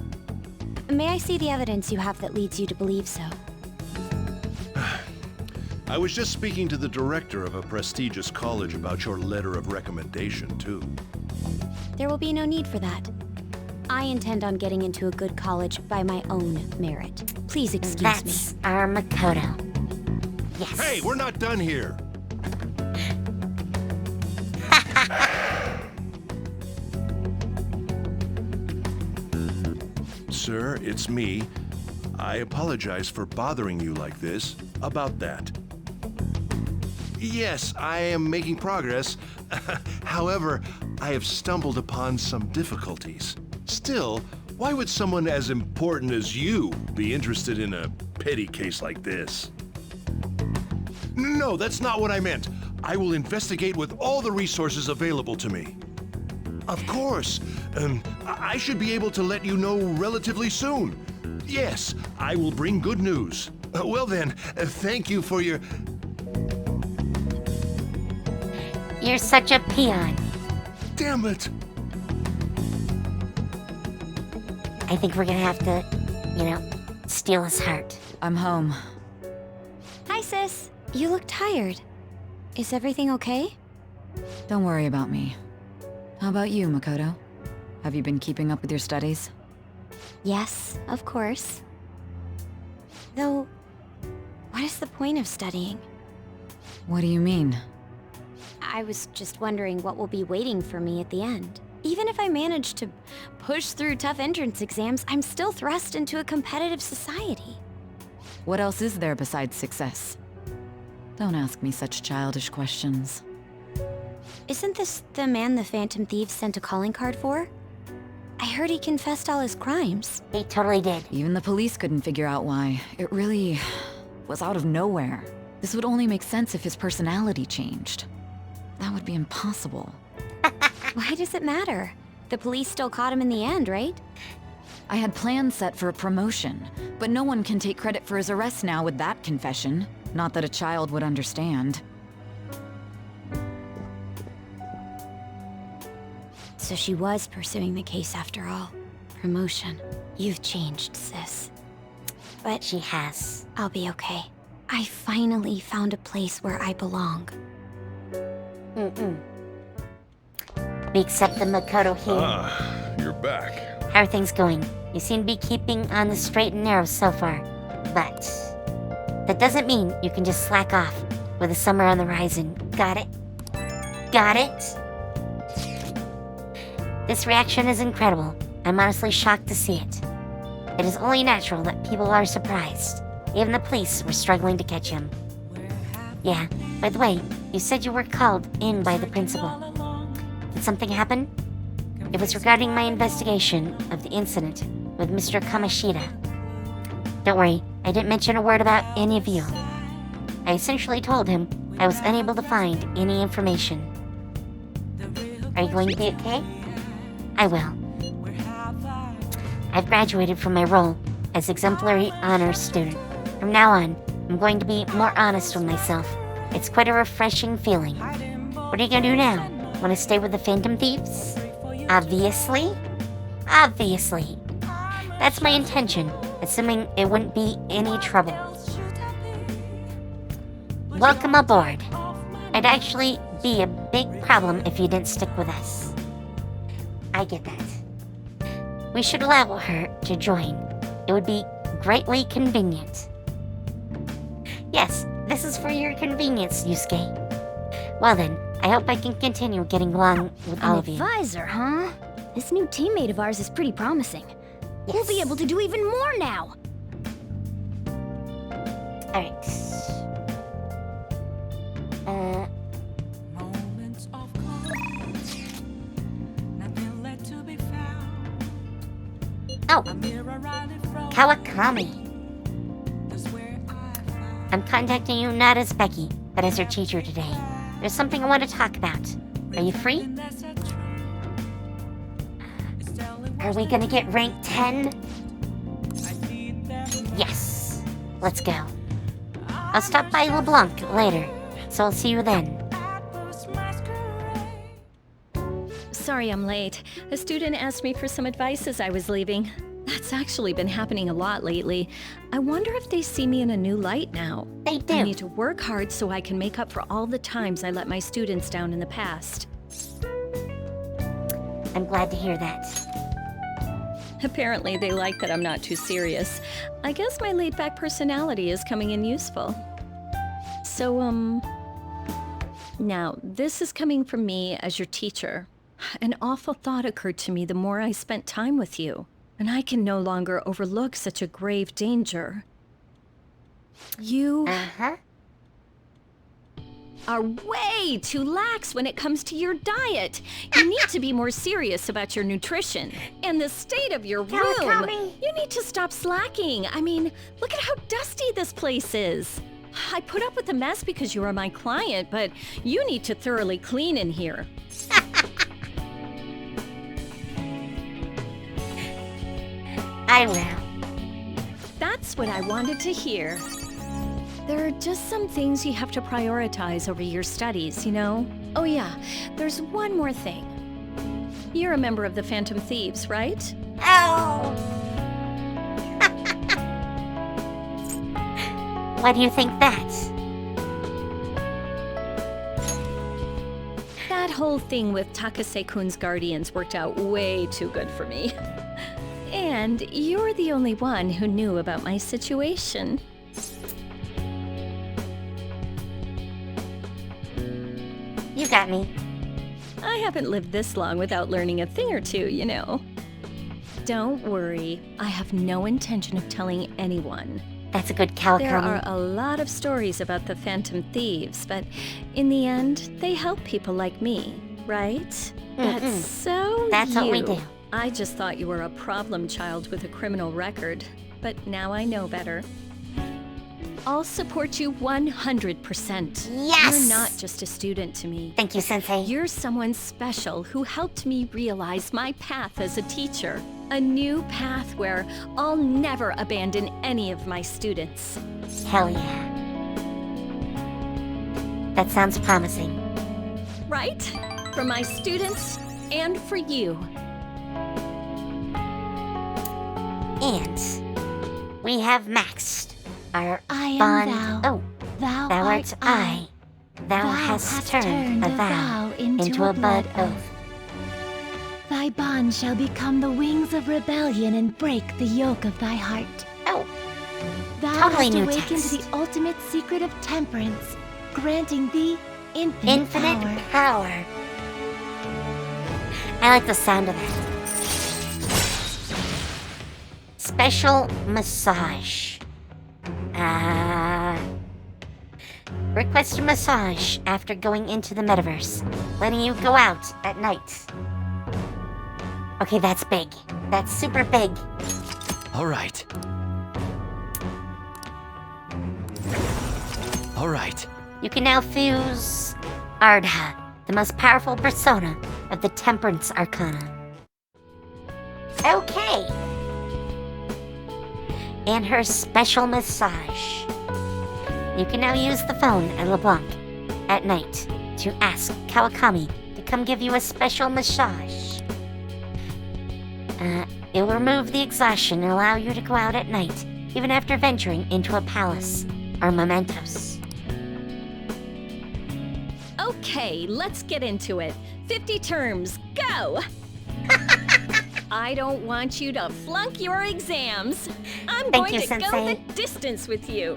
May I see the evidence you have that leads you to believe so? I was just speaking to the director of a prestigious college about your letter of recommendation, too. There will be no need for that. I intend on getting into a good college by my own merit. Please excuse me. That's our Makoto. Yes. Hey, we're not done here. Sir, it's me. I apologize for bothering you like this. About that. Yes, I am making progress. However, I have stumbled upon some difficulties. Still, why would someone as important as you be interested in a petty case like this? No, that's not what I meant. I will investigate with all the resources available to me. Of course. I should be able to let you know relatively soon. Yes, I will bring good news. Well then, thank you for your... You're such a peon. Damn it! I think we're gonna have to, steal his heart. I'm home. Hi, sis. You look tired. Is everything okay? Don't worry about me. How about you, Makoto? Have you been keeping up with your studies? Yes, of course. Though, what is the point of studying? What do you mean? I was just wondering what will be waiting for me at the end. Even if I manage to push through tough entrance exams, I'm still thrust into a competitive society. What else is there besides success? Don't ask me such childish questions. Isn't this the man the Phantom Thieves sent a calling card for? I heard he confessed all his crimes. He totally did. Even the police couldn't figure out why. It really was out of nowhere. This would only make sense if his personality changed. That would be impossible. Why does it matter? The police still caught him in the end, right? I had plans set for a promotion, but no one can take credit for his arrest now with that confession. Not that a child would understand. So she was pursuing the case after all. Promotion. You've changed, sis. But she has. I'll be okay. I finally found a place where I belong. We accept the Makoto here. Ah, you're back. How are things going? You seem to be keeping on the straight and narrow so far. But that doesn't mean you can just slack off with the summer on the horizon. Got it? Got it? This reaction is incredible. I'm honestly shocked to see it. It is only natural that people are surprised. Even the police were struggling to catch him. Yeah, by the way, you said you were called in by the principal. Did something happen? It was regarding my investigation of the incident with Mr. Kamashita. Don't worry, I didn't mention a word about any of you. I essentially told him I was unable to find any information. Are you going to be okay? I will. I've graduated from my role as exemplary honors student. From now on, I'm going to be more honest with myself. It's quite a refreshing feeling. What are you gonna do now? Want to stay with the Phantom Thieves? Obviously. Obviously. That's my intention, assuming it wouldn't be any trouble. Welcome aboard. It'd actually be a big problem if you didn't stick with us. I get that. We should allow her to join. It would be greatly convenient. Yes, this is for your convenience, Yusuke. Well then, I hope I can continue getting along with all of you. An advisor, huh? This new teammate of ours is pretty promising. Yes. We'll be able to do even more now. Alright. Oh, Kawakami. I'm contacting you not as Becky, but as your teacher today. There's something I want to talk about. Are you free? Are we gonna get rank 10? Yes. Let's go. I'll stop by LeBlanc later, so I'll see you then. Sorry I'm late. A student asked me for some advice as I was leaving. That's actually been happening a lot lately. I wonder if they see me in a new light now. They do. I need to work hard so I can make up for all the times I let my students down in the past. I'm glad to hear that. Apparently they like that I'm not too serious. I guess my laid-back personality is coming in useful. So, now, this is coming from me as your teacher. An awful thought occurred to me the more I spent time with you, and I can no longer overlook such a grave danger. You are way too lax when it comes to your diet. You need to be more serious about your nutrition. And the state of your room. You need to stop slacking. I mean, look at how dusty this place is. I put up with the mess because you are my client, but you need to thoroughly clean in here. I will. That's what I wanted to hear. There are just some things you have to prioritize over your studies, you know? Oh yeah, there's one more thing. You're a member of the Phantom Thieves, right? Oh! Why do you think that? That whole thing with Takase-kun's guardians worked out way too good for me. And you're the only one who knew about my situation. You got me. I haven't lived this long without learning a thing or two, you know. Don't worry, I have no intention of telling anyone. That's a good Kawakami. There are a lot of stories about the Phantom Thieves, but in the end, they help people like me, right? That's so That's what we do. I just thought you were a problem child with a criminal record, but now I know better. I'll support you 100%. Yes! You're not just a student to me. Thank you, Sensei. You're someone special who helped me realize my path as a teacher. A new path where I'll never abandon any of my students. Hell yeah. That sounds promising. Right? For my students and for you. And we have maxed our I am bond. thou. Oh, Thou art I. Thou hast turned a vow into a blood oath. Thy bond shall become the wings of rebellion and break the yoke of thy heart. Oh, Thou totally hast new awakened text. the ultimate secret of temperance, granting thee infinite power. I like the sound of that. Special massage. Request a massage after going into the metaverse, letting you go out at night. Okay, that's big. That's super big. All right. All right. You can now fuse Ardha, the most powerful persona of the Temperance Arcana. Okay. And her special massage. You can now use the phone at LeBlanc at night to ask Kawakami to come give you a special massage. It will remove the exhaustion and allow you to go out at night, even after venturing into a palace or mementos. Okay, let's get into it. 50 terms, go! I don't want you to flunk your exams. I'm Thank going you, to Sensei. go the distance with you.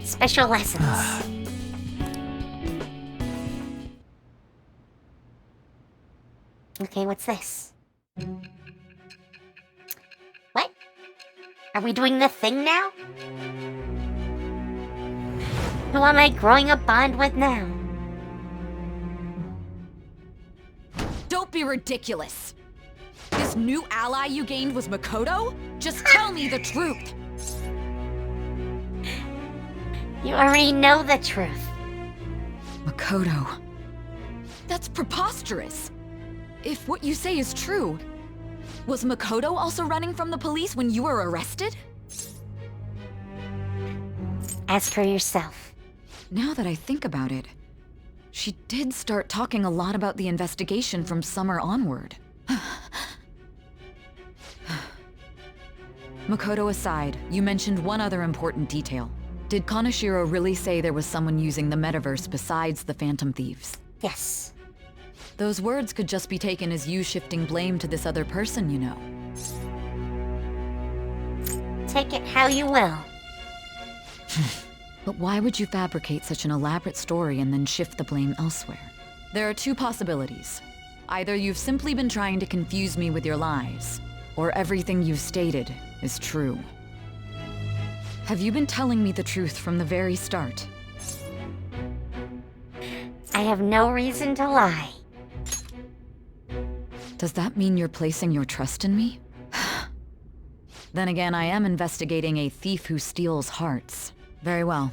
Special lessons. Okay, what's this? What? Are we doing the thing now? Who am I growing a bond with now? Don't Don't be ridiculous. This new ally you gained was Makoto? Just tell me the truth. You already know the truth. Makoto. That's preposterous. If what you say is true, was Makoto also running from the police when you were arrested? Ask her yourself. Now that I think about it, she did start talking a lot about the investigation from summer onward. Makoto aside, you mentioned one other important detail. Did Kaneshiro really say there was someone using the metaverse besides the Phantom Thieves? Yes. Those words could just be taken as you shifting blame to this other person, you know. Take it how you will. But why would you fabricate such an elaborate story and then shift the blame elsewhere? There are two possibilities. Either you've simply been trying to confuse me with your lies, or everything you've stated is true. Have you been telling me the truth from the very start? I have no reason to lie. Does that mean you're placing your trust in me? Then again, I am investigating a thief who steals hearts. Very well.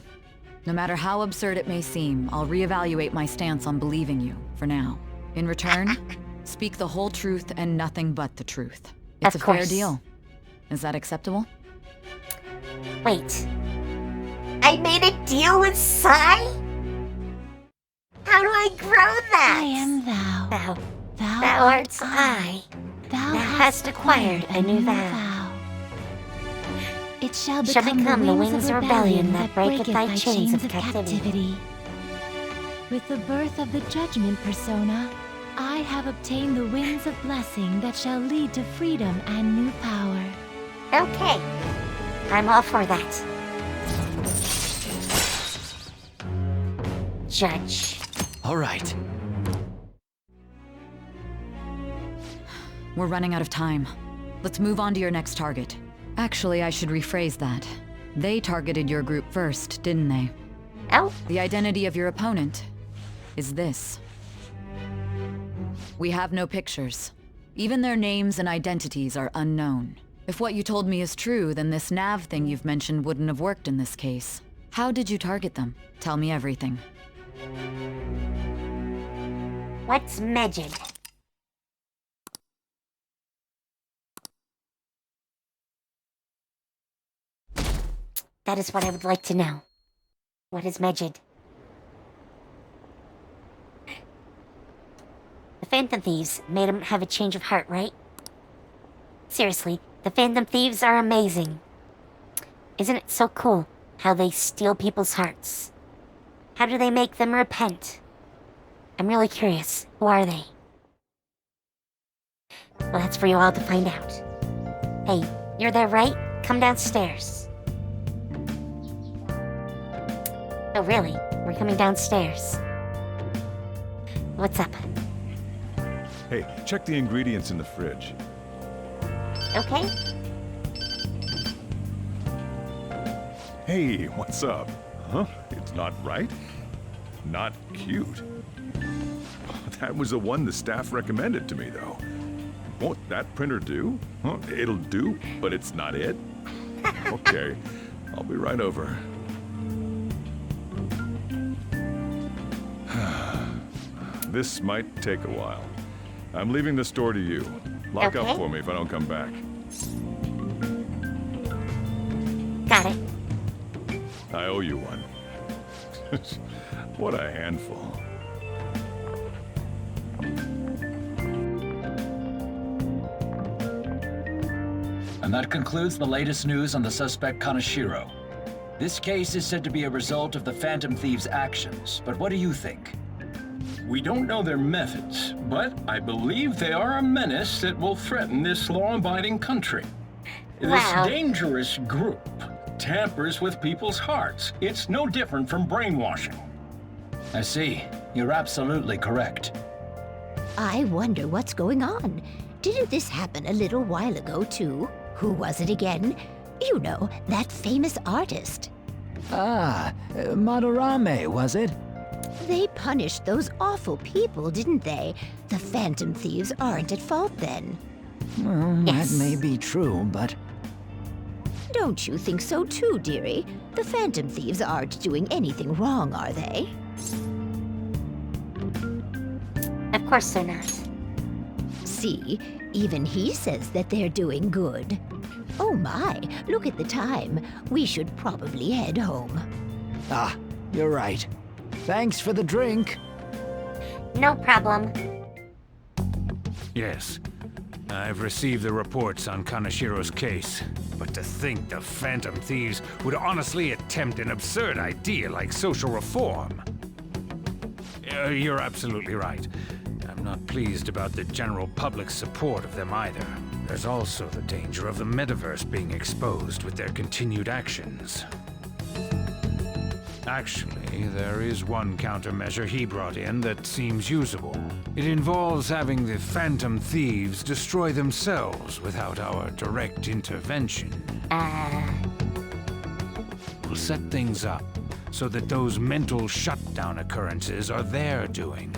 No matter how absurd it may seem, I'll reevaluate my stance on believing you, for now. In return, speak the whole truth and nothing but the truth. It's a fair deal. Is that acceptable? Wait. I made a deal with Sai? How do I grow that? I am thou. Thou art I. Thou hast acquired a new vow. It shall become the wings of rebellion that breaketh thy chains of captivity. With the birth of the judgment persona, I have obtained the wings of blessing that shall lead to freedom and new power. Okay. I'm all for that. Judge. All right. We're running out of time. Let's move on to your next target. Actually, I should rephrase that. They targeted your group first, didn't they? Oh? The identity of your opponent is this. We have no pictures. Even their names and identities are unknown. If what you told me is true, then this nav thing you've mentioned wouldn't have worked in this case. How did you target them? Tell me everything. What's Megid? That is what I would like to know. What is Megid? The Phantom Thieves made him have a change of heart, right? Seriously, the Phantom Thieves are amazing. Isn't it so cool how they steal people's hearts? How do they make them repent? I'm really curious. Who are they? Well, that's for you all to find out. Hey, you're there, right? Come downstairs. Oh, really? We're coming downstairs. What's up? Hey, check the ingredients in the fridge. Okay. Hey, what's up? Huh? It's not right? Not cute. That was the one the staff recommended to me, though. Won't that printer do? Huh? It'll do, but it's not it? Okay, I'll be right over. This might take a while. I'm leaving the store to you. Lock up for me if I don't come back. Got it. I owe you one. What a handful. And that concludes the latest news on the suspect Kaneshiro. This case is said to be a result of the Phantom Thieves' actions, but what do you think? We don't know their methods, but I believe they are a menace that will threaten this law-abiding country. Wow. This dangerous group tampers with people's hearts. It's no different from brainwashing. I see. You're absolutely correct. I wonder what's going on. Didn't this happen a little while ago, too? Who was it again? You know, that famous artist. Ah, Madarame, was it? They punished those awful people, didn't they? The Phantom Thieves aren't at fault then. Well, Yes. that may be true, but Don't you think so too, dearie? The Phantom Thieves aren't doing anything wrong, are they? Of course they're not. See, even he says that they're doing good. Oh my, look at the time. We should probably head home. ah, you're right. Thanks for the drink. No problem. Yes. I've received the reports on Kanashiro's case. But to think the Phantom Thieves would honestly attempt an absurd idea like social reform. You're absolutely right. I'm not pleased about the general public's support of them either. There's also the danger of the metaverse being exposed with their continued actions. Actually, there is one countermeasure he brought in that seems usable. It involves having the Phantom Thieves destroy themselves without our direct intervention. We'll set things up so that those mental shutdown occurrences are their doing.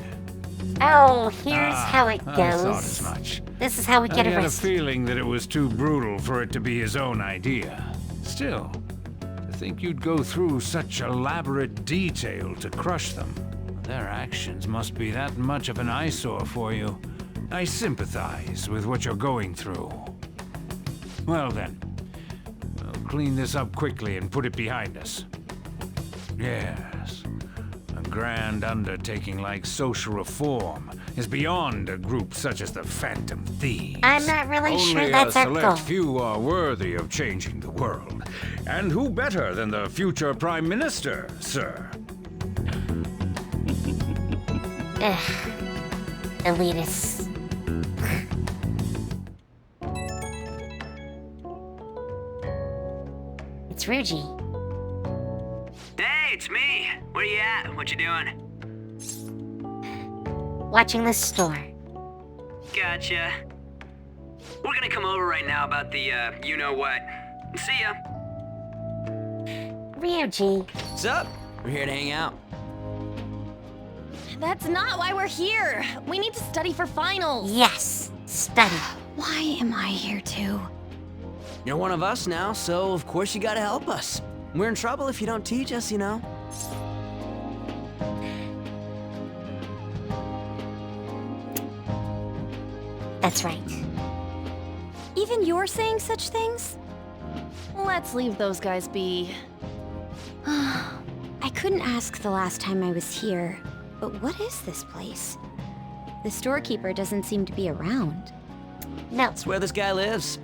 Oh, here's how it goes. I thought as much. This is how we get I had a arrested. feeling that it was too brutal for it to be his own idea. Still, to think you'd go through such elaborate detail to crush them. Their actions must be that much of an eyesore for you. I sympathize with what you're going through. Well then, we'll clean this up quickly and put it behind us. Yes, a grand undertaking like social reform is beyond a group such as the Phantom Thieves. I'm not really sure that's our Only goal. a select few are worthy of changing the world. And who better than the future Prime Minister, sir? Elitists. It's Ruji. Hey, it's me. Where you at? What you doing? Watching the store. Gotcha. We're gonna come over right now about the, you-know-what. See ya. Ryuji. What's up? We're here to hang out. That's not why we're here. We need to study for finals. Yes, study. Why am I here too? You're one of us now, so of course you gotta help us. We're in trouble if you don't teach us, you know. That's right. Even you're saying such things? Let's leave those guys be. I couldn't ask the last time I was here, but what is this place? The storekeeper doesn't seem to be around. No. That's where this guy lives.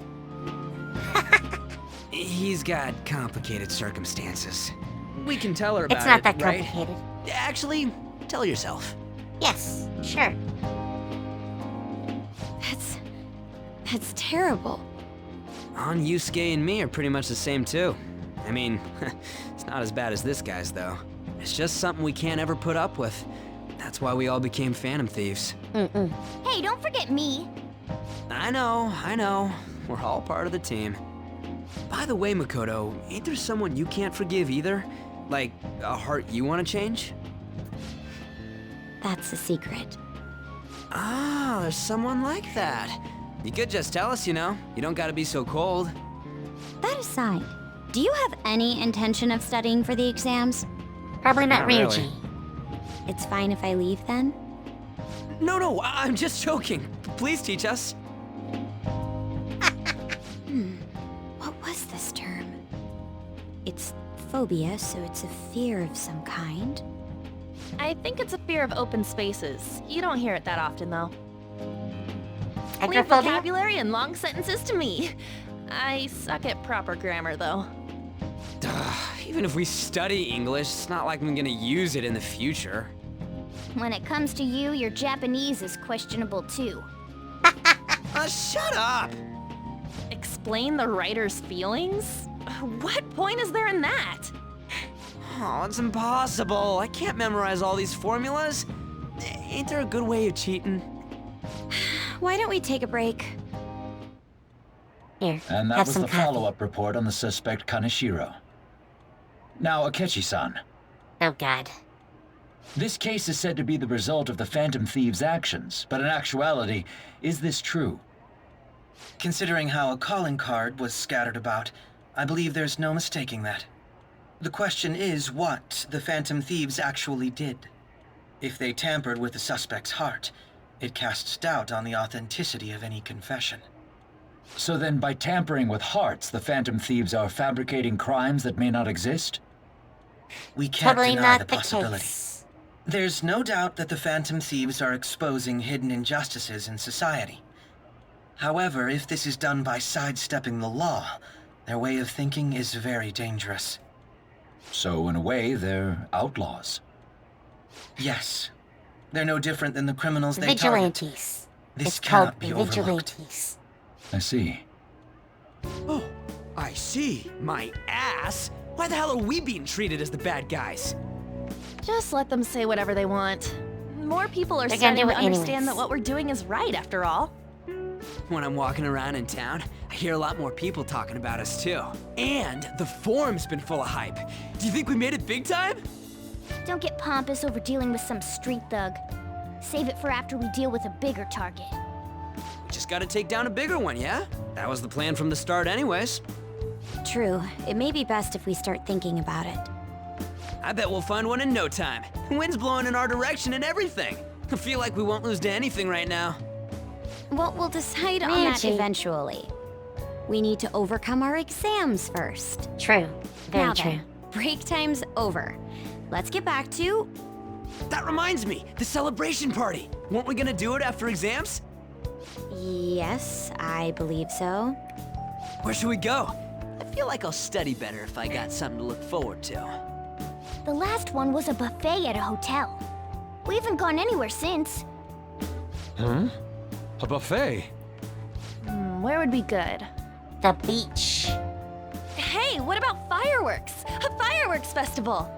He's got complicated circumstances. We can tell her about it, It's not that right? complicated. Actually, tell her yourself. Yes, sure. That's terrible. On Yusuke and me are pretty much the same too. I mean, it's not as bad as this guy's though. It's just something we can't ever put up with. That's why we all became Phantom Thieves. Hey, don't forget me. I know. We're all part of the team. By the way, Makoto, ain't there someone you can't forgive either? Like, a heart you want to change? That's a secret. Ah, there's someone like that. You could just tell us, you know. You don't gotta be so cold. That aside, do you have any intention of studying for the exams? Probably not, Not really. Ryuji. It's fine if I leave then? No, I'm just joking. Please teach us. What was this term? It's phobia, so it's a fear of some kind. I think it's a fear of open spaces. You don't hear it that often, though. Leave Agoraphobia? vocabulary and long sentences to me. I suck at proper grammar, though. Even if we study English, it's not like I'm gonna use it in the future. When it comes to you, your Japanese is questionable too. Shut up! Explain the writer's feelings? What point is there in that? Oh, it's impossible. I can't memorize all these formulas. Ain't there a good way of cheating? Why don't we take a break? Here, And that have was some the coffee. follow-up report on the suspect Kaneshiro. Now, Akechi-san, Oh, God. This case is said to be the result of the Phantom Thieves' actions, but in actuality, is this true? Considering how a calling card was scattered about, I believe there's no mistaking that. The question is what the Phantom Thieves actually did. If they tampered with the suspect's heart, it casts doubt on the authenticity of any confession. So then, by tampering with hearts, the Phantom Thieves are fabricating crimes that may not exist? We can't Totally deny not the the possibility. case. There's no doubt that the Phantom Thieves are exposing hidden injustices in society. However, if this is done by sidestepping the law, their way of thinking is very dangerous. So, in a way, they're outlaws. Yes. They're no different than the criminals they target. Vigilantes. This It's cannot called be overlooked. vigilantes. I see. Oh, I see. My ass? Why the hell are we being treated as the bad guys? Just let them say whatever they want. More people are They're gonna starting do to it understand anyways. that what we're doing is right, after all. When I'm walking around in town, I hear a lot more people talking about us too. And the forum's been full of hype. Do you think we made it big time? Don't get pompous over dealing with some street thug. Save it for after we deal with a bigger target. We just gotta take down a bigger one, yeah? That was the plan from the start anyways. True. It may be best if we start thinking about it. I bet we'll find one in no time. Wind's blowing in our direction and everything. I feel like we won't lose to anything right now. Well, we'll decide on that eventually. We need to overcome our exams first. True. Very Now true. then, break time's over. Let's get back to... That reminds me, the celebration party. Weren't we gonna do it after exams? Yes, I believe so. Where should we go? I feel like I'll study better if I got something to look forward to. The last one was a buffet at a hotel. We haven't gone anywhere since. Huh? A buffet? Where would be good? The beach. Hey, what about fireworks? A fireworks festival!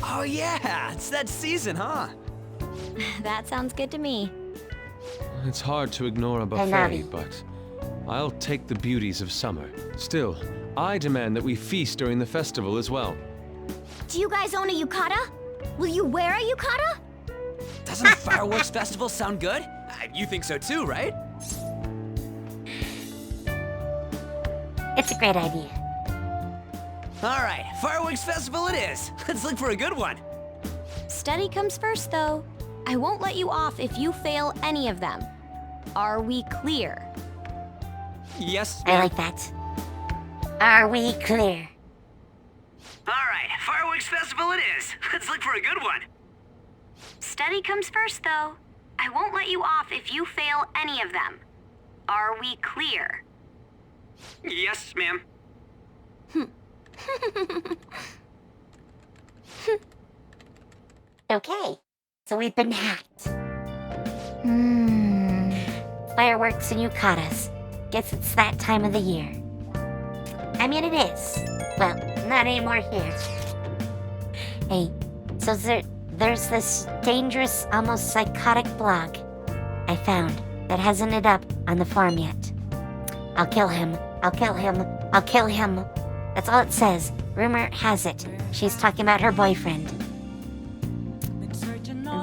Oh yeah, it's that season, huh? That sounds good to me. It's hard to ignore a buffet, but I'll take the beauties of summer. Still, I demand that we feast during the festival as well. Do you guys own a yukata? Will you wear a yukata? Doesn't a fireworks festival sound good? You think so too, right? It's a great idea. All right, fireworks festival it is. Let's look for a good one. Study comes first, though. I won't let you off if you fail any of them. Are we clear? Yes, I like that. Are we clear? All right, fireworks festival it is. Let's look for a good one. Study comes first, though. I won't let you off if you fail any of them. Are we clear? Yes, ma'am. Okay, so we've been hacked. Fireworks and yukatas. Guess it's that time of the year. I mean, it is. Well, not anymore here. Hey, so there's this dangerous, almost psychotic blog I found that hasn't it up on the forum yet. I'll kill him. I'll kill him. I'll kill him. That's all it says. Rumor has it. She's talking about her boyfriend.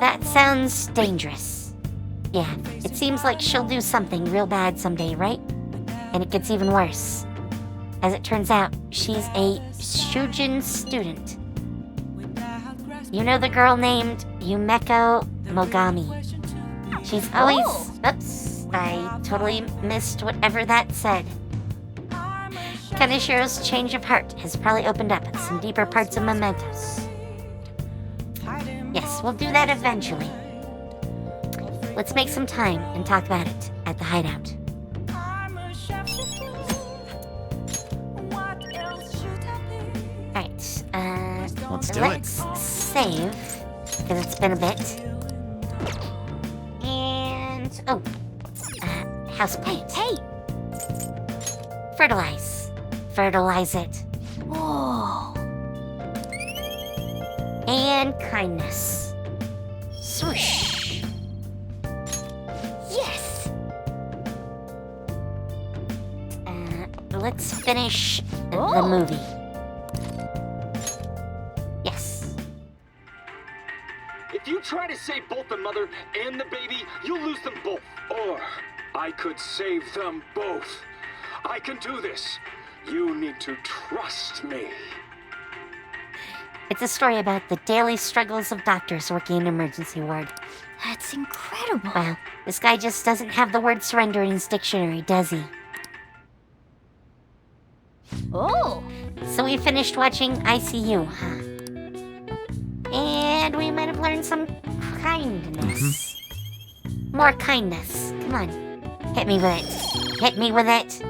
That sounds dangerous. Yeah, it seems like she'll do something real bad someday, right? And it gets even worse. As it turns out, she's a Shujin student. You know the girl named Yumeko Mogami. She's always... Oops, I totally missed whatever that said. Kanashiro's change of heart has probably opened up some deeper parts of Mementos. Yes, we'll do that eventually. Let's make some time and talk about it at the hideout. Alright, Let's do it. Save, because it's been a bit. And, house paint. Hey! Fertilize. Fertilize it. Whoa. And kindness. Swoosh. Yes! Let's finish the movie. Yes. mother and the baby, you'll lose them both. Or I could save them both. I can do this. You need to trust me. It's a story about the daily struggles of doctors working in an emergency ward. That's incredible. Wow, this guy just doesn't have the word surrender in his dictionary, does he? Oh! So we finished watching ICU, huh? And we might have learned some kindness. More kindness. Come on. Hit me with it. Hit me with it.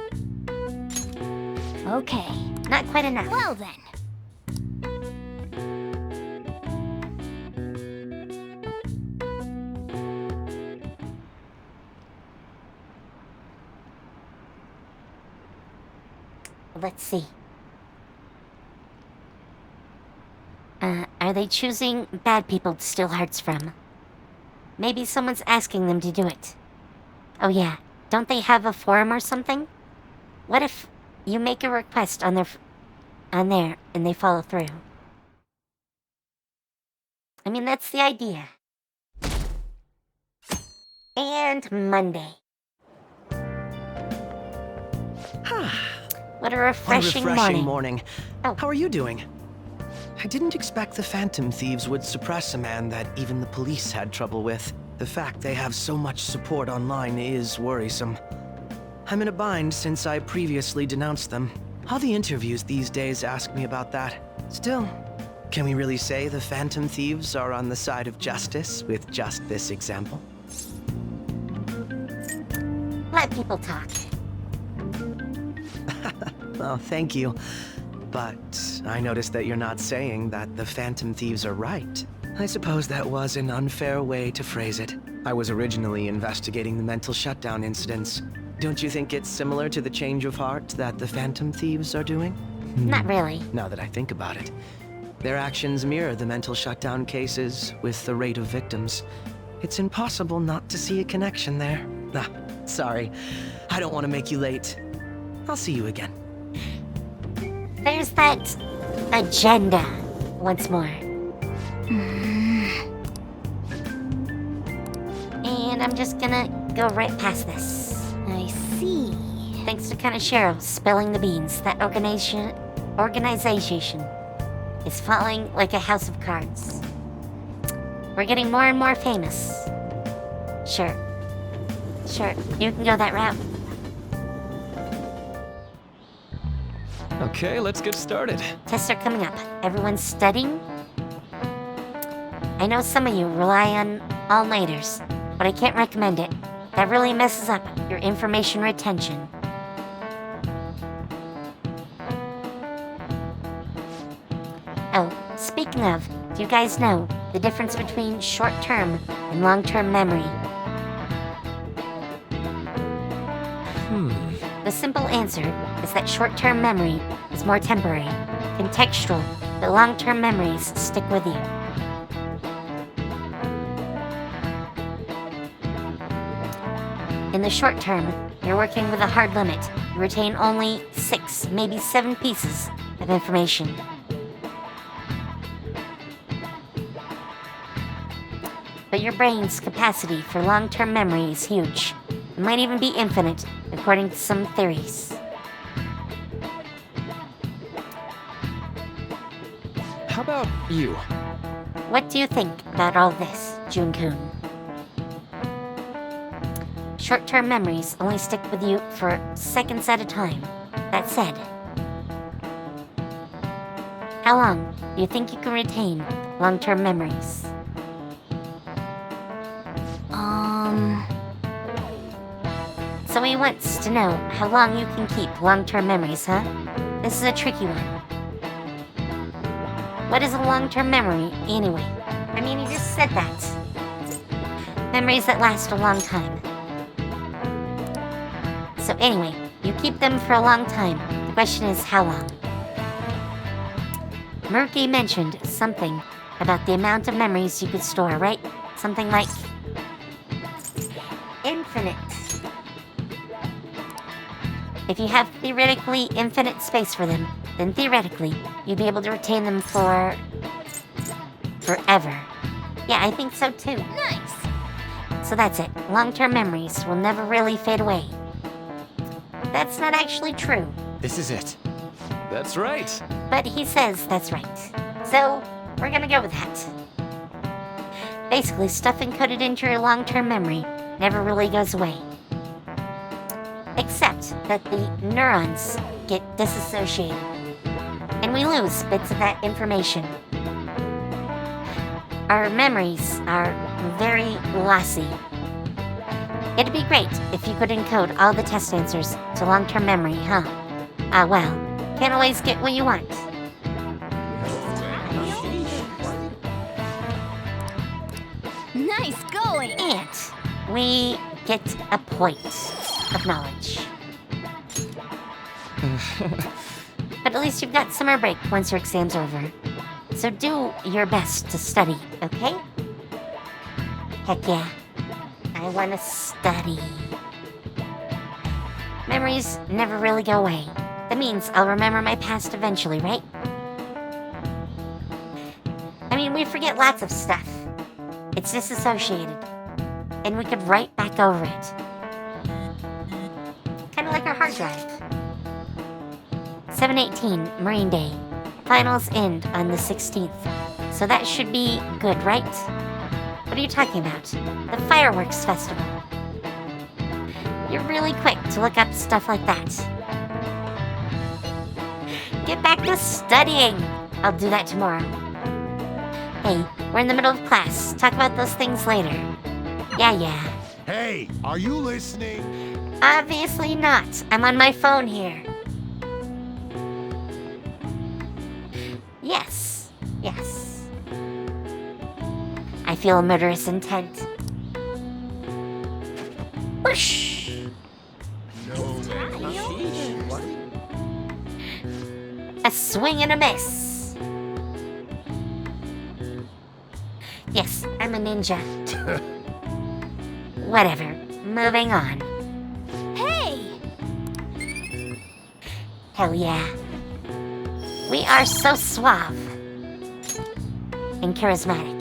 Okay. Not quite enough. Well then. Let's see. Are they choosing bad people to steal hearts from? Maybe someone's asking them to do it. Oh yeah, don't they have a forum or something? What if you make a request on there and they follow through? I mean, that's the idea. And Monday. What a refreshing morning. Oh. How are you doing? I didn't expect the Phantom Thieves would suppress a man that even the police had trouble with. The fact they have so much support online is worrisome. I'm in a bind since I previously denounced them. All the interviews these days ask me about that. Still, can we really say the Phantom Thieves are on the side of justice with just this example? Let people talk. Oh, thank you. But I noticed that you're not saying that the Phantom Thieves are right. I suppose that was an unfair way to phrase it. I was originally investigating the mental shutdown incidents. Don't you think it's similar to the change of heart that the Phantom Thieves are doing? Not really. Now that I think about it. Their actions mirror the mental shutdown cases with the rate of victims. It's impossible not to see a connection there. Ah, sorry. I don't want to make you late. I'll see you again. There's that agenda once more. And I'm just gonna go right past this. I see. Thanks to Kaneshiro spilling the beans, that organization is falling like a house of cards. We're getting more and more famous. Sure, you can go that route. Okay, let's get started. Tests are coming up. Everyone's studying? I know some of you rely on all-nighters, but I can't recommend it. That really messes up your information retention. Oh, speaking of, do you guys know the difference between short-term and long-term memory? The simple answer is that short-term memory is more temporary, contextual, but long-term memories stick with you. In the short term, you're working with a hard limit. You retain only 6, maybe 7 pieces of information. But your brain's capacity for long-term memory is huge. It might even be infinite, according to some theories. How about you? What do you think about all this, Jun-kun? Short-term memories only stick with you for seconds at a time. That said, how long do you think you can retain long-term memories? So he wants to know how long you can keep long-term memories, huh? This is a tricky one. What is a long-term memory, anyway? I mean, he just said that. Memories that last a long time. So anyway, you keep them for a long time. The question is, how long? Murky mentioned something about the amount of memories you could store, right? Something like infinite. If you have theoretically infinite space for them, then theoretically, you'd be able to retain them for forever. Yeah, I think so too. Nice! So that's it. Long-term memories will never really fade away. That's not actually true. This is it. That's right. But he says that's right. So, we're gonna go with that. Basically, stuff encoded into your long-term memory never really goes away. Except that the neurons get disassociated. And we lose bits of that information. Our memories are very lossy. It'd be great if you could encode all the test answers to long-term memory, huh? Well, can't always get what you want. Nice going! And we get a point of knowledge. But at least you've got summer break once your exam's over. So do your best to study, okay? Heck yeah. I want to study. Memories never really go away. That means I'll remember my past eventually, right? I mean, we forget lots of stuff. It's disassociated. And we could write back over it. Kind of like our hard drive. 7/18, Marine Day. Finals end on the 16th. So that should be good, right? What are you talking about? The fireworks festival. You're really quick to look up stuff like that. Get back to studying. I'll do that tomorrow. Hey, we're in the middle of class. Talk about those things later. Yeah. Hey, are you listening? Obviously not. I'm on my phone here. Yes. I feel a murderous intent. Whoosh! A swing and a miss. Yes, I'm a ninja. Whatever. Moving on. Hey! Hell yeah. We are so suave and charismatic.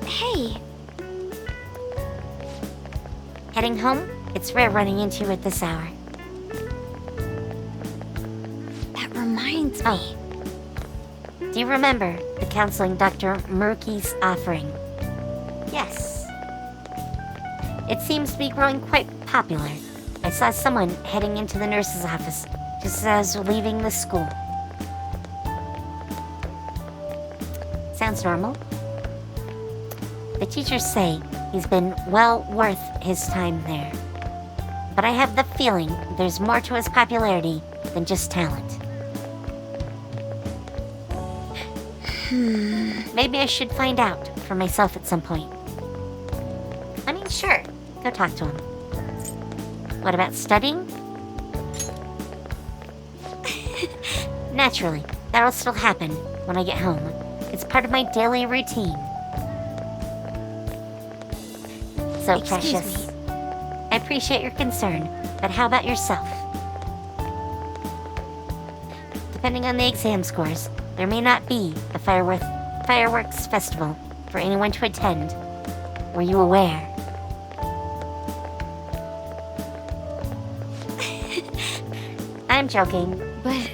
Hey. Heading home? It's rare running into you at this hour. That reminds me. Do you remember the counseling Dr. Murky's offering? Yes. It seems to be growing quite popular. I saw someone heading into the nurse's office just as I was leaving the school. Sounds normal. The teachers say he's been well worth his time there. But I have the feeling there's more to his popularity than just talent. Maybe I should find out for myself at some point. I mean, sure, go talk to him. What about studying? Naturally, that'll still happen when I get home. It's part of my daily routine. So precious. I appreciate your concern, but how about yourself? Depending on the exam scores, there may not be a fireworks festival for anyone to attend. Were you aware? I'm joking, but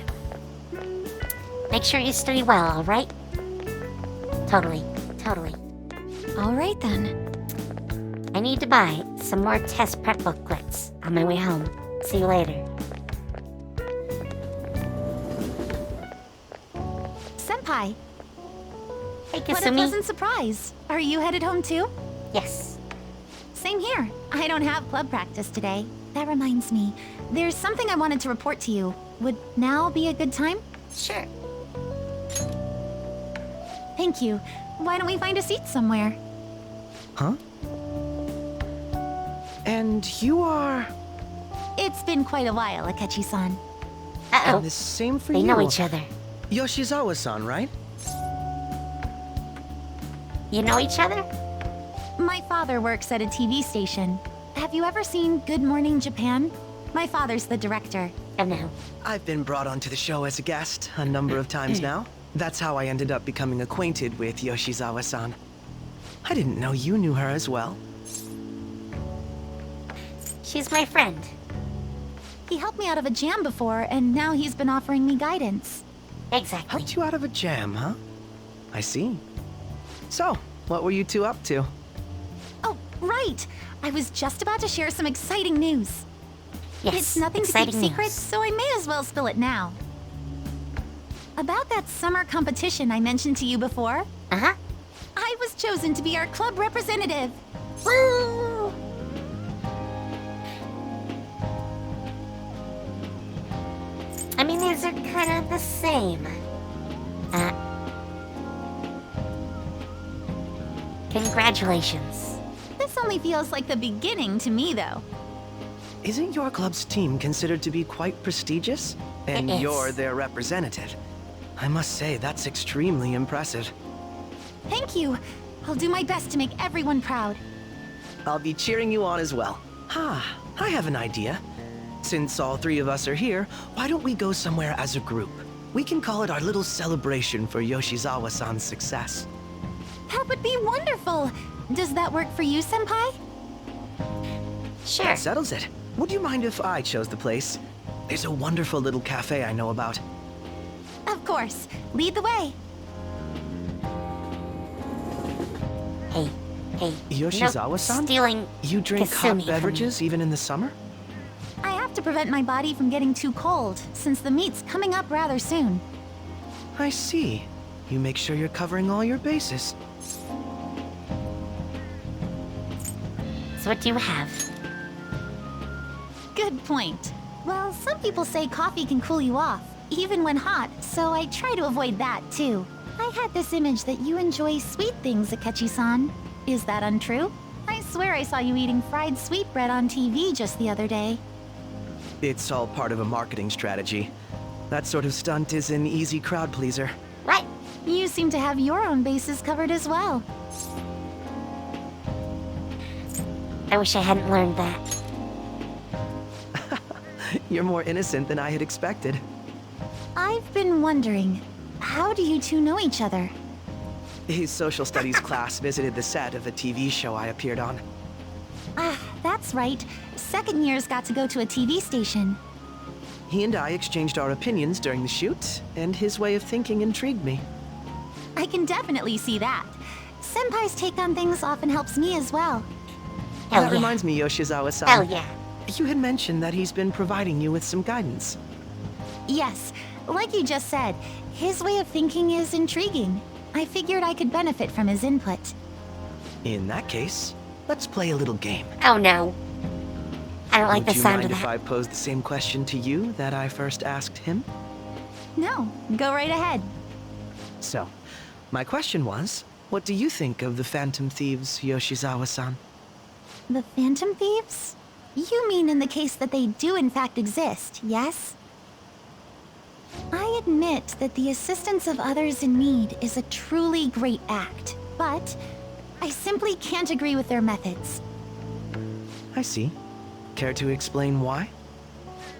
make sure you study well, alright? Totally. Alright then. I need to buy some more test prep booklets on my way home. See you later. Senpai. Hey, What a Kasumi. pleasant surprise. Are you headed home too? Yes. Same here. I don't have club practice today. That reminds me. There's something I wanted to report to you. Would now be a good time? Sure. Thank you. Why don't we find a seat somewhere? Huh? And you are... It's been quite a while, Akechi-san. Uh-oh. And the same for They you. know each other. Yoshizawa-san, right? You know each other? My father works at a TV station. Have you ever seen Good Morning Japan? My father's the director. Oh no. I've been brought onto the show as a guest a number of times now. That's how I ended up becoming acquainted with Yoshizawa-san. I didn't know you knew her as well. She's my friend. He helped me out of a jam before, and now he's been offering me guidance. Exactly. Helped you out of a jam, huh? I see. So, what were you two up to? Oh, right! I was just about to share some exciting news. Yes, it's nothing to keep secret, so I may as well spill it now. About that summer competition I mentioned to you before. Uh-huh. I was chosen to be our club representative. Woo! I mean, these are kind of the same. Congratulations. This only feels like the beginning to me, though. Isn't your club's team considered to be quite prestigious? And It is. you're their representative. I must say, that's extremely impressive. Thank you. I'll do my best to make everyone proud. I'll be cheering you on as well. I have an idea. Since all three of us are here, why don't we go somewhere as a group? We can call it our little celebration for Yoshizawa-san's success. That would be wonderful. Does that work for you, Senpai? Sure. That settles it. Would you mind if I chose the place? There's a wonderful little cafe I know about. Of course. Lead the way. Hey. Yoshizawa-san? No stealing You drink Kasumi hot from beverages even in the summer? I have to prevent my body from getting too cold, since the meet's coming up rather soon. I see. You make sure you're covering all your bases. So what do you have? Good point. Well, some people say coffee can cool you off, even when hot, so I try to avoid that, too. I had this image that you enjoy sweet things, Akechi-san. Is that untrue? I swear I saw you eating fried sweetbread on TV just the other day. It's all part of a marketing strategy. That sort of stunt is an easy crowd pleaser. What? You seem to have your own bases covered as well. I wish I hadn't learned that. You're more innocent than I had expected. I've been wondering, how do you two know each other? His social studies class visited the set of a TV show I appeared on. Ah, that's right. Second years got to go to a TV station. He and I exchanged our opinions during the shoot, and his way of thinking intrigued me. I can definitely see that. Senpai's take on things often helps me as well. That reminds me, Yoshizawa-san. Hell yeah. You had mentioned that he's been providing you with some guidance. Yes, like you just said, his way of thinking is intriguing. I figured I could benefit from his input. In that case, let's play a little game. Oh no. I don't like the sound of Would you mind if that. I pose the same question to you that I first asked him? No, go right ahead. So, my question was, what do you think of the Phantom Thieves, Yoshizawa-san? The Phantom Thieves? You mean in the case that they do in fact exist, yes? I admit that the assistance of others in need is a truly great act, but I simply can't agree with their methods. I see. Care to explain why?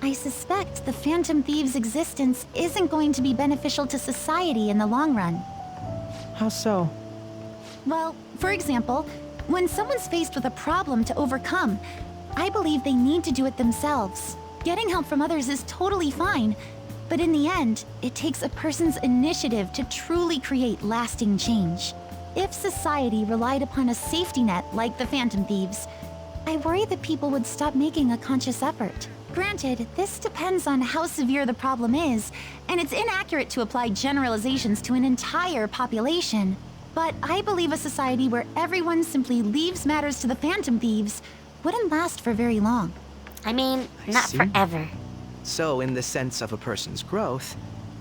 I suspect the Phantom Thieves' existence isn't going to be beneficial to society in the long run. How so? Well, for example, when someone's faced with a problem to overcome, I believe they need to do it themselves. Getting help from others is totally fine, but in the end, it takes a person's initiative to truly create lasting change. If society relied upon a safety net like the Phantom Thieves, I worry that people would stop making a conscious effort. Granted, this depends on how severe the problem is, and it's inaccurate to apply generalizations to an entire population. But I believe a society where everyone simply leaves matters to the Phantom Thieves wouldn't last for very long. I mean, not see. forever. So, in the sense of a person's growth,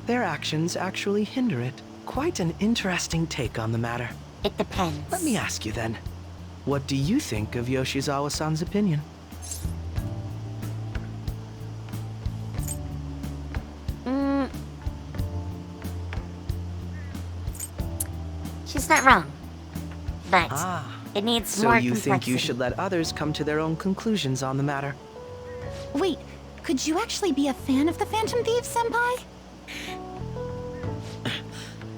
their actions actually hinder it. Quite an interesting take on the matter. It depends. Let me ask you then, what do you think of Yoshizawa-san's opinion? She's not wrong. But it needs more So you complexity. think you should let others come to their own conclusions on the matter? Wait, could you actually be a fan of the Phantom Thieves, Senpai?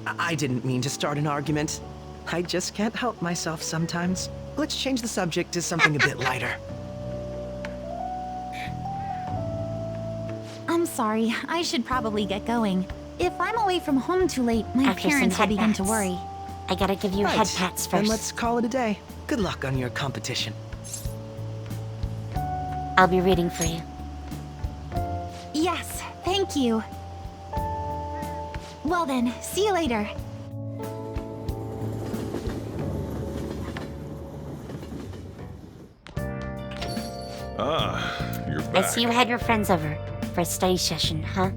I didn't mean to start an argument. I just can't help myself sometimes. Let's change the subject to something a bit lighter. I'm sorry, I should probably get going. If I'm away from home too late, my After some parents will head begin to pats. worry. I gotta give you head pats Then first. let's call it a day. Good luck on your competition. I'll be reading for you. Yes, thank you. Well then, see you later. You're I back. see you had your friends over for a study session, huh?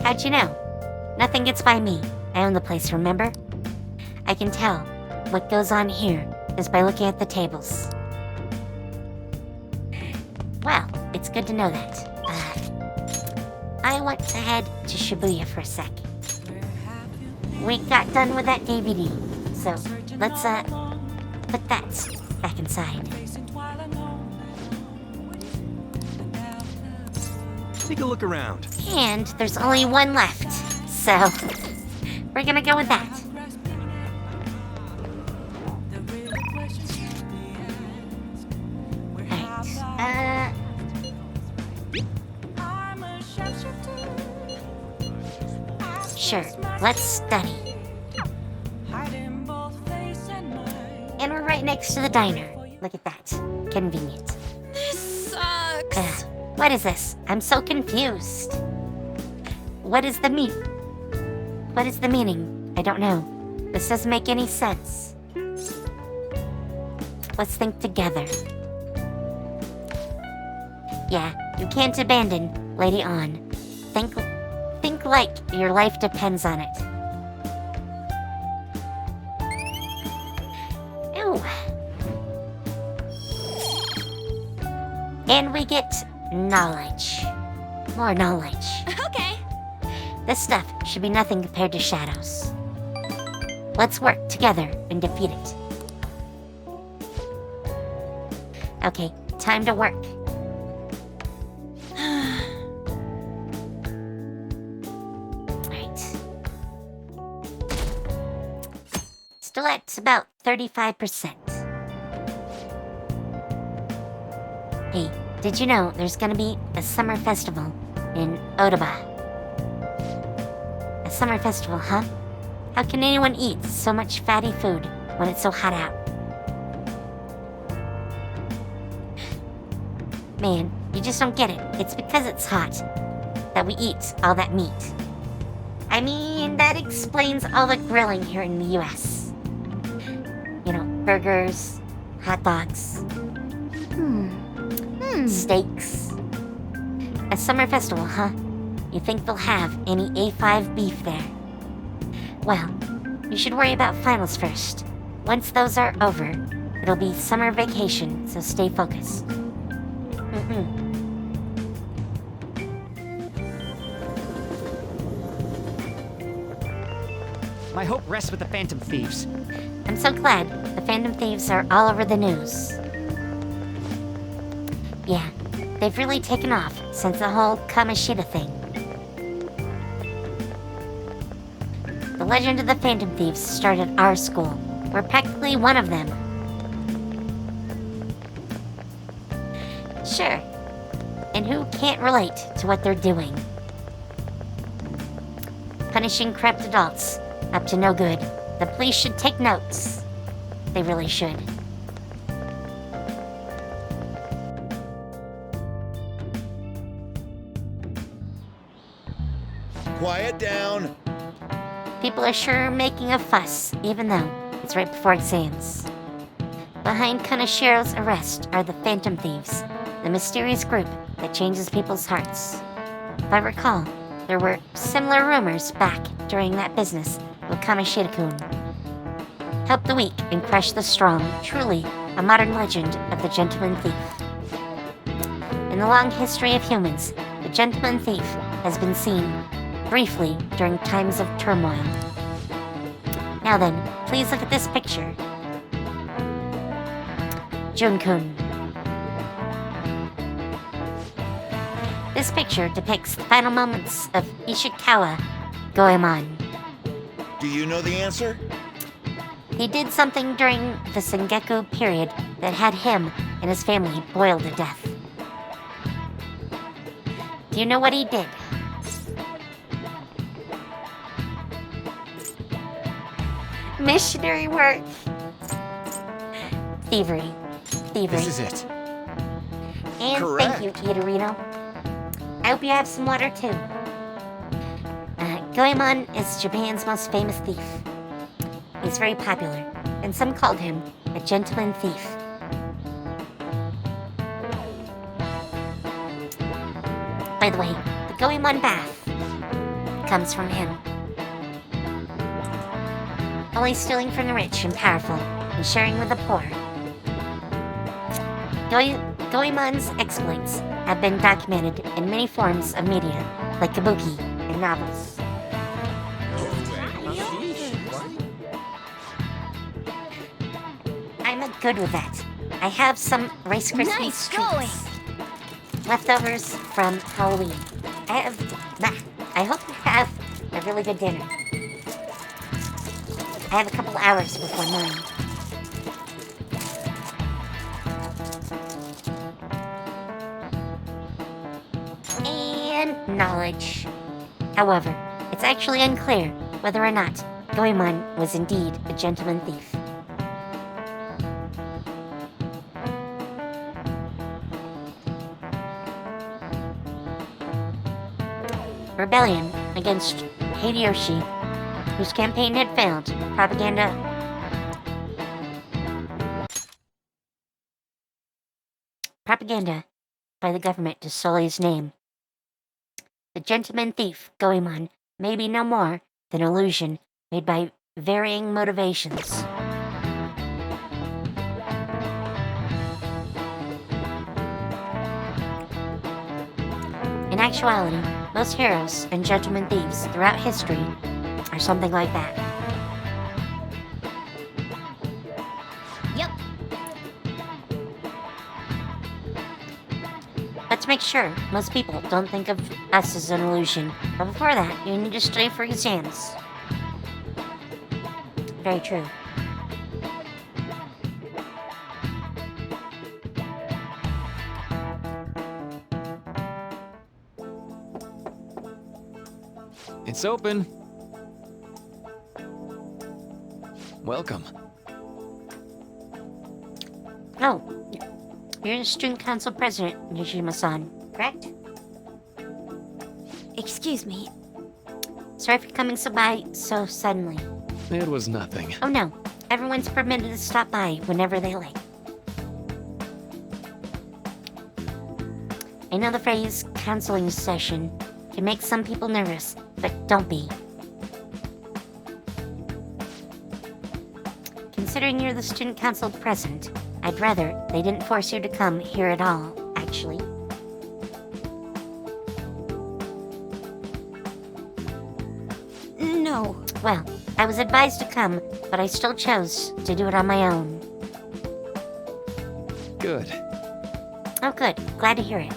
How'd you know? Nothing gets by me. I own the place, remember? I can tell what goes on here is by looking at the tables. Well, it's good to know that. I want to head to Shibuya for a sec. We got done with that DVD, so let's put that back inside. Take a look around. And there's only one left, so we're gonna go with that. Alright, sure, let's study. And we're right next to the diner. Look at that. Convenient. This sucks. What is this? I'm so confused. What is the What is the meaning? I don't know. This doesn't make any sense. Let's think together. Yeah, you can't abandon Lady On. Think like your life depends on it. Ew. And we get knowledge. More knowledge. Okay. This stuff should be nothing compared to Shadow's. Let's work together and defeat it. Okay, time to work. Right. Still at about 35%. Hey, did you know there's gonna be a summer festival in Odaba? A summer festival, huh? How can anyone eat so much fatty food when it's so hot out? Man, you just don't get it. It's because it's hot that we eat all that meat. I mean, that explains all the grilling here in the US. You know, burgers, hot dogs, steaks. A summer festival, huh? You think they'll have any A5 beef there? Well, you should worry about finals first. Once those are over, it'll be summer vacation, so stay focused. My hope rests with the Phantom Thieves. I'm so glad the Phantom Thieves are all over the news. Yeah, they've really taken off since the whole Kamishita thing. The legend of the Phantom Thieves started at our school. We're practically one of them. Sure. And who can't relate to what they're doing? Punishing corrupt adults up to no good. The police should take notes. They really should. Quiet down. People are sure making a fuss, even though it's right before exams. Behind Kanashiro's arrest are the Phantom Thieves, the mysterious group that changes people's hearts. If I recall, there were similar rumors back during that business with Kamishita-kun. Help the weak and crush the strong, truly a modern legend of the Gentleman Thief. In the long history of humans, the Gentleman Thief has been seen briefly during times of turmoil. Now then, please look at this picture. Jun-kun. This picture depicts the final moments of Ishikawa Goemon. Do you know the answer? He did something during the Sengoku period that had him and his family boiled to death. Do you know what he did? Missionary work. Thievery. This is it. And Correct. thank you, Kitarino. I hope you have some water too. Goemon is Japan's most famous thief. He's very popular, and some called him a gentleman thief. By the way, the Goemon bath comes from him. Only stealing from the rich and powerful and sharing with the poor. Goemon's exploits have been documented in many forms of media, like kabuki and novels. I'm good with that. I have some Rice Krispies treats. Leftovers from Halloween. I hope you have a really good dinner. I have a couple hours before mine. And knowledge. However, it's actually unclear whether or not Goemon was indeed a gentleman thief. Rebellion against Hideyoshi, whose campaign had failed. Propaganda by the government to sully his name. The gentleman thief, Goemon, may be no more than an illusion made by varying motivations. In actuality, most heroes and gentleman thieves throughout history are something like that. Yep. But to make sure most people don't think of us as an illusion, but before that, you need to study for exams. Very true. It's open. Welcome. Oh, you're the student council president, Nijima-san, correct? Excuse me. Sorry for coming by so suddenly. It was nothing. Oh no, everyone's permitted to stop by whenever they like. I know the phrase counseling session can make some people nervous, but don't be. Considering you're the student council president, I'd rather they didn't force you to come here at all, actually. No. Well, I was advised to come, but I still chose to do it on my own. Good. Oh good, glad to hear it.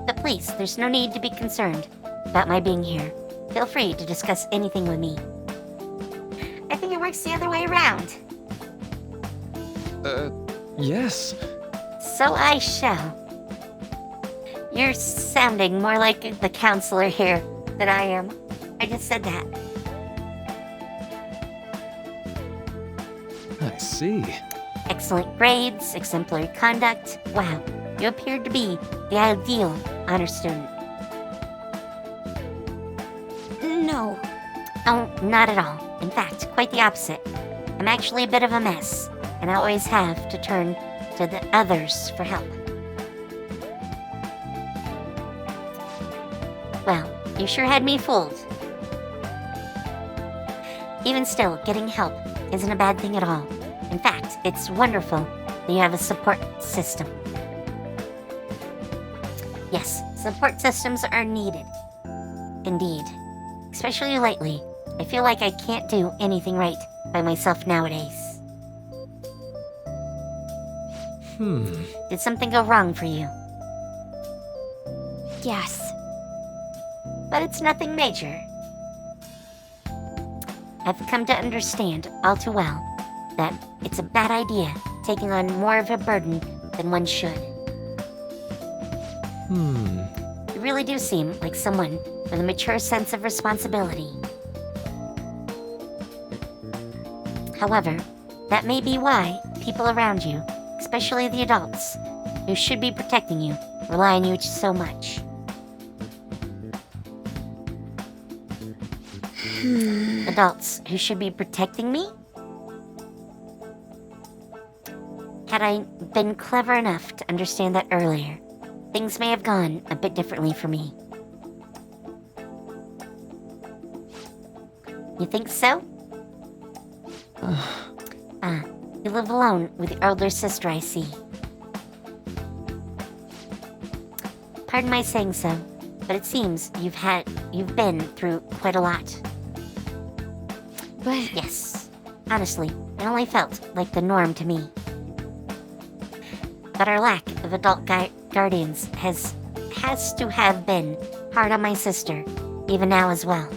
But please, there's no need to be concerned about my being here. Feel free to discuss anything with me. I think it works the other way around. Yes. So I shall. You're sounding more like the counselor here than I am. I just said that. I see. Excellent grades, exemplary conduct. Wow, you appeared to be the ideal honor student. No. Oh, not at all. In fact, quite the opposite. I'm actually a bit of a mess, and I always have to turn to the others for help. Well, you sure had me fooled. Even still, getting help isn't a bad thing at all. In fact, it's wonderful that you have a support system. Yes, support systems are needed. Indeed. Especially lately. I feel like I can't do anything right by myself nowadays. Did something go wrong for you? Yes. But it's nothing major. I've come to understand all too well that it's a bad idea taking on more of a burden than one should. You really do seem like someone with a mature sense of responsibility. However, that may be why people around you, especially the adults, who should be protecting you, rely on you so much. Adults who should be protecting me? Had I been clever enough to understand that earlier, things may have gone a bit differently for me. You think so? You live alone with your older sister, I see. Pardon my saying so, but it seems you've been through quite a lot. But... Yes. Honestly, it only felt like the norm to me. But our lack of adult guardians has to have been hard on my sister, even now as well.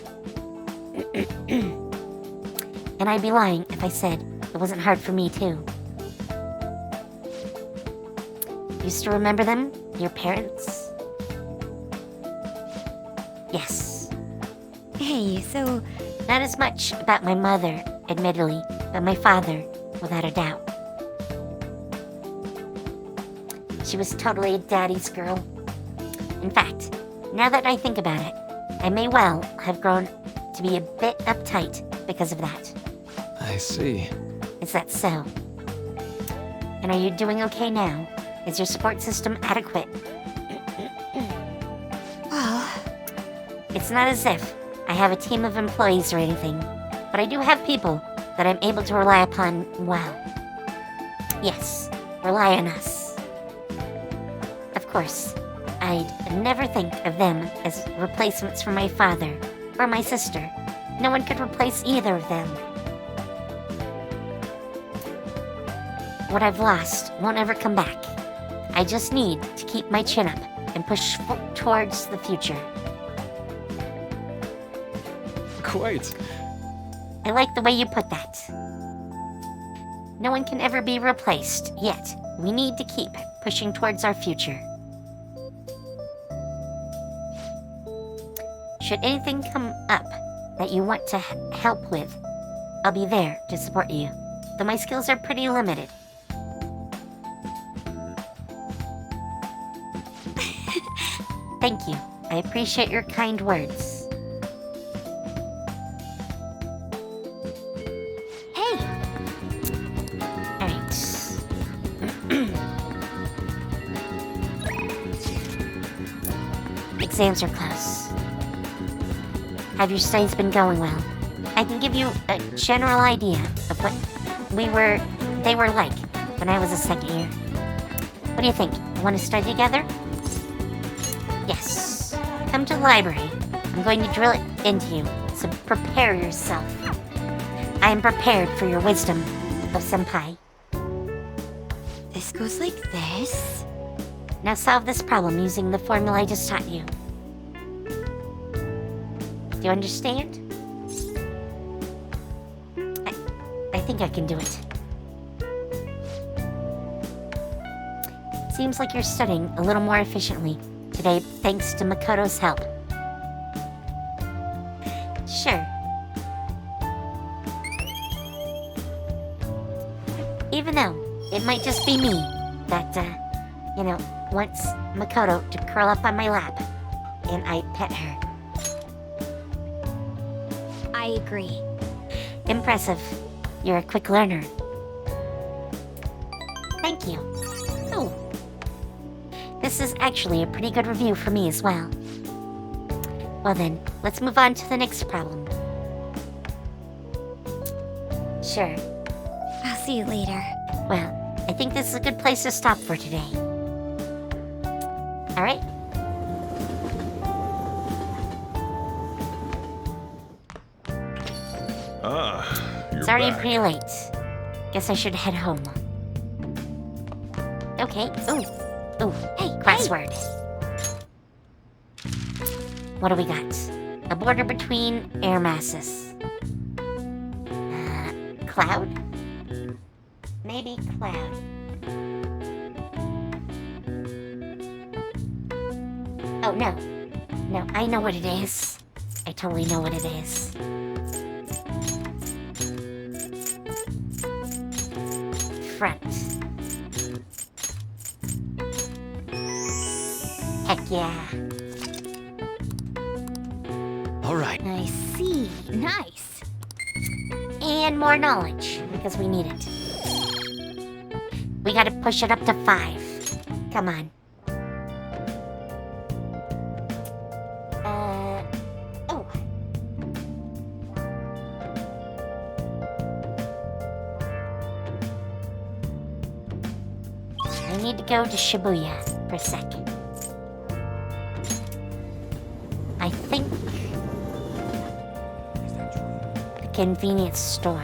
And I'd be lying if I said it wasn't hard for me too. You still remember them? Your parents? Yes. Hey, so... Not as much about my mother, admittedly, but my father, without a doubt. She was totally a daddy's girl. In fact, now that I think about it, I may well have grown to be a bit uptight because of that. I see. Is that so? And are you doing okay now? Is your support system adequate? Well... It's not as if I have a team of employees or anything, but I do have people that I'm able to rely upon well. Yes, rely on us. Of course, I'd never think of them as replacements for my father or my sister. No one could replace either of them. What I've lost won't ever come back. I just need to keep my chin up and push towards the future. Quite. I like the way you put that. No one can ever be replaced, yet we need to keep pushing towards our future. Should anything come up that you want to help with, I'll be there to support you, though my skills are pretty limited. Thank you. I appreciate your kind words. Hey! Alright. Exams are close. Have your studies been going well? I can give you a general idea of what they were like when I was a second year. What do you think? Want to study together? Yes. Come to the library. I'm going to drill it into you, so prepare yourself. I am prepared for your wisdom, of Senpai. This goes like this? Now solve this problem using the formula I just taught you. Do you understand? I think I can do it. Seems like you're studying a little more efficiently today thanks to Makoto's help. Sure. Even though it might just be me that, wants Makoto to curl up on my lap and I pet her. I agree. Impressive. You're a quick learner. Thank you. Oh. This is actually a pretty good review for me as well. Well then, let's move on to the next problem. Sure. I'll see you later. Well, I think this is a good place to stop for today. Alright? You're It's already back. pretty late. Guess I should head home. Okay. Ooh. Ooh. Hey, crossword. What do we got? A border between air masses. Cloud? Maybe cloud. Oh, no. No, I know what it is. I totally know what it is. Front. Heck yeah. All right. I see. Nice. And more knowledge, because we need it. We gotta push it up to 5. Come on. Oh. I need to go to Shibuya for a sec. I think the convenience store.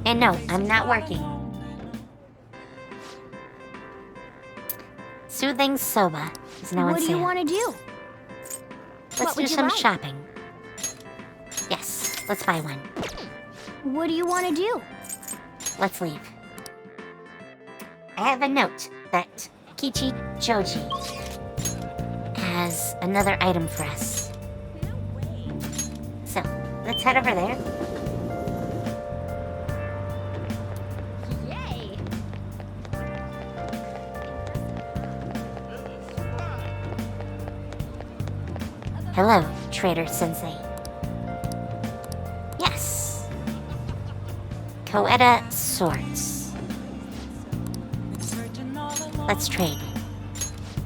And no, I'm not working. Soothing soba is now on What do sale. you want to do? Let's do some shopping. Yes, let's buy one. What do you want to do? Let's leave. I have a note that Kichi Joji has another item for us. So, let's head over there. Yay! Hello, Trader Sensei. Yes. Koeda swords. Let's trade.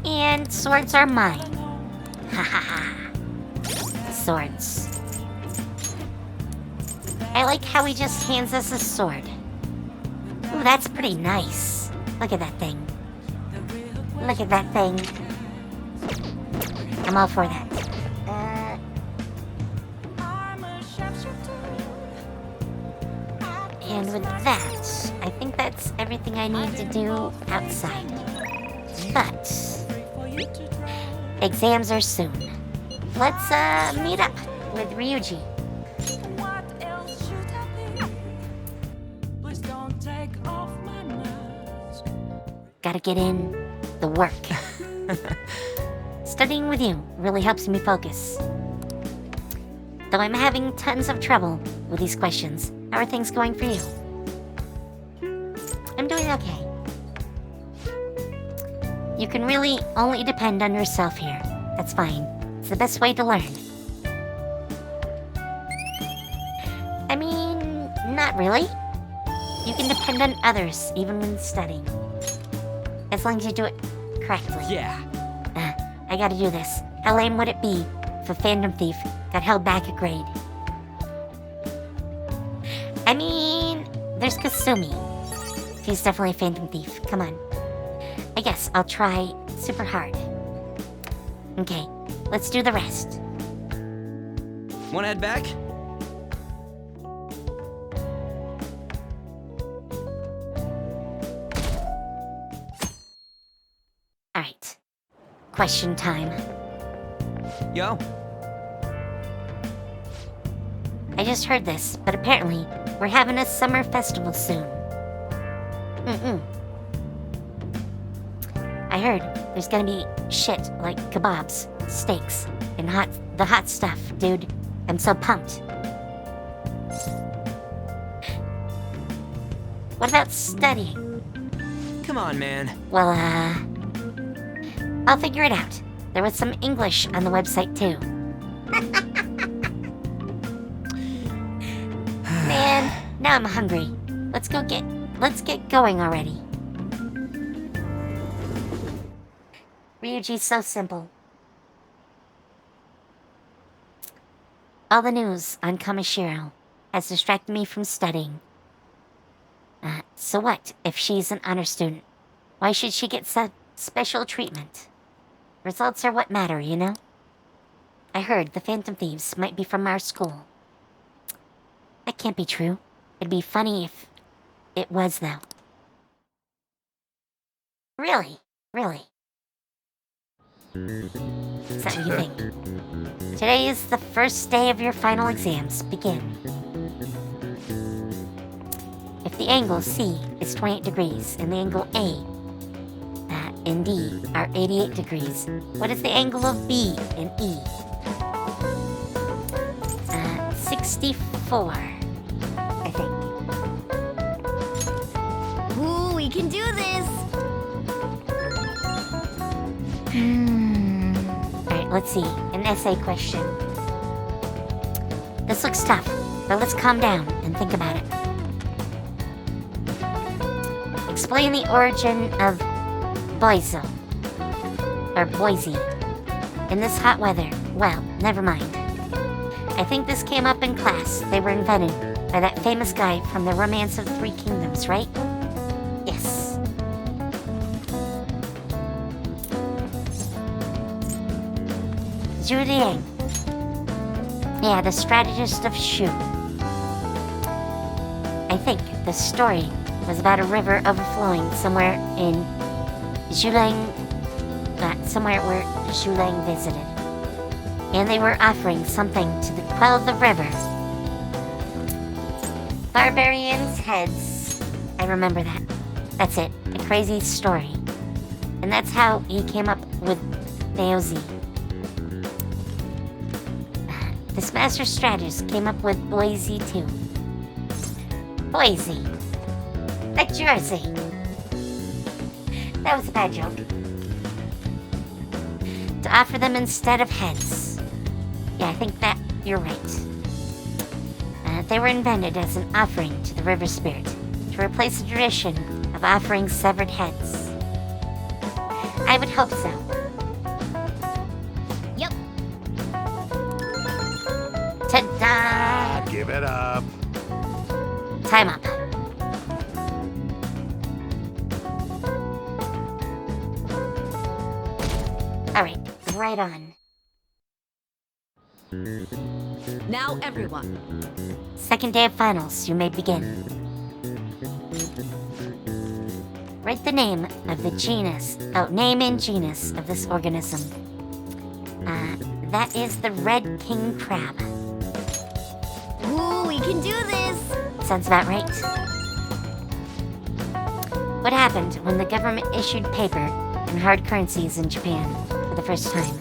And swords are mine. Ha ha ha. Swords. I like how he just hands us a sword. Ooh, that's pretty nice. Look at that thing. Look at that thing. I'm all for that. And with that, I think that's everything I need to do outside. But exams are soon. Let's meet up with Ryuji. Gotta get in the work. Studying with you really helps me focus. Though I'm having tons of trouble with these questions, how are things going for you? I'm doing okay. You can really only depend on yourself here. That's fine. It's the best way to learn. I mean, not really. You can depend on others, even when studying. As long as you do it correctly. Yeah. I gotta do this. How lame would it be if a Phantom Thief got held back a grade? I mean, there's Kasumi. He's definitely a Phantom Thief. Come on. I guess I'll try super hard. Okay, let's do the rest. Wanna head back? Alright. Question time. Yo. I just heard this, but apparently we're having a summer festival soon. I heard there's gonna be shit like kebabs, steaks, and the hot stuff, dude. I'm so pumped. What about studying? Come on, man. Well, I'll figure it out. There was some English on the website too. Man, now I'm hungry. Let's get going already. Ryuji's so simple. All the news on Kamishiro has distracted me from studying. So what if she's an honor student? Why should she get special treatment? Results are what matter, you know? I heard the Phantom Thieves might be from our school. That can't be true. It'd be funny if it was, though. Really? Really? So what do you think? Today is the first day of your final exams. Begin. If the angle C is 28 degrees and the angle A and D are 88 degrees, what is the angle of B and E? 64, I think. Ooh, we can do this! Alright, let's see. An essay question. This looks tough, but let's calm down and think about it. Explain the origin of Boise. In this hot weather. Well, never mind. I think this came up in class. They were invented by that famous guy from the Romance of the Three Kingdoms, right? Yes. Zhu Liang. Yeah, the strategist of Shu. I think the story was about a river overflowing somewhere in Zhulang, somewhere where Zhulang visited. And they were offering something to quell the river. Barbarians' heads. I remember that. That's it. A crazy story. And that's how he came up with Baozi. This master strategist came up with Boise too. Boise. Like Jersey. That was a bad joke. To offer them instead of heads. Yeah, I think that you're right. They were invented as an offering to the river spirit to replace the tradition of offering severed heads. I would hope so. Yep. Ta-da! Give it up. Time up. Alright, right on. Now everyone. Second day of finals, you may begin. Write the name of the genus, name and genus of this organism. That is the red king crab. Ooh, we can do this! Sounds about right. What happened when the government issued paper and hard currencies in Japan for the first time?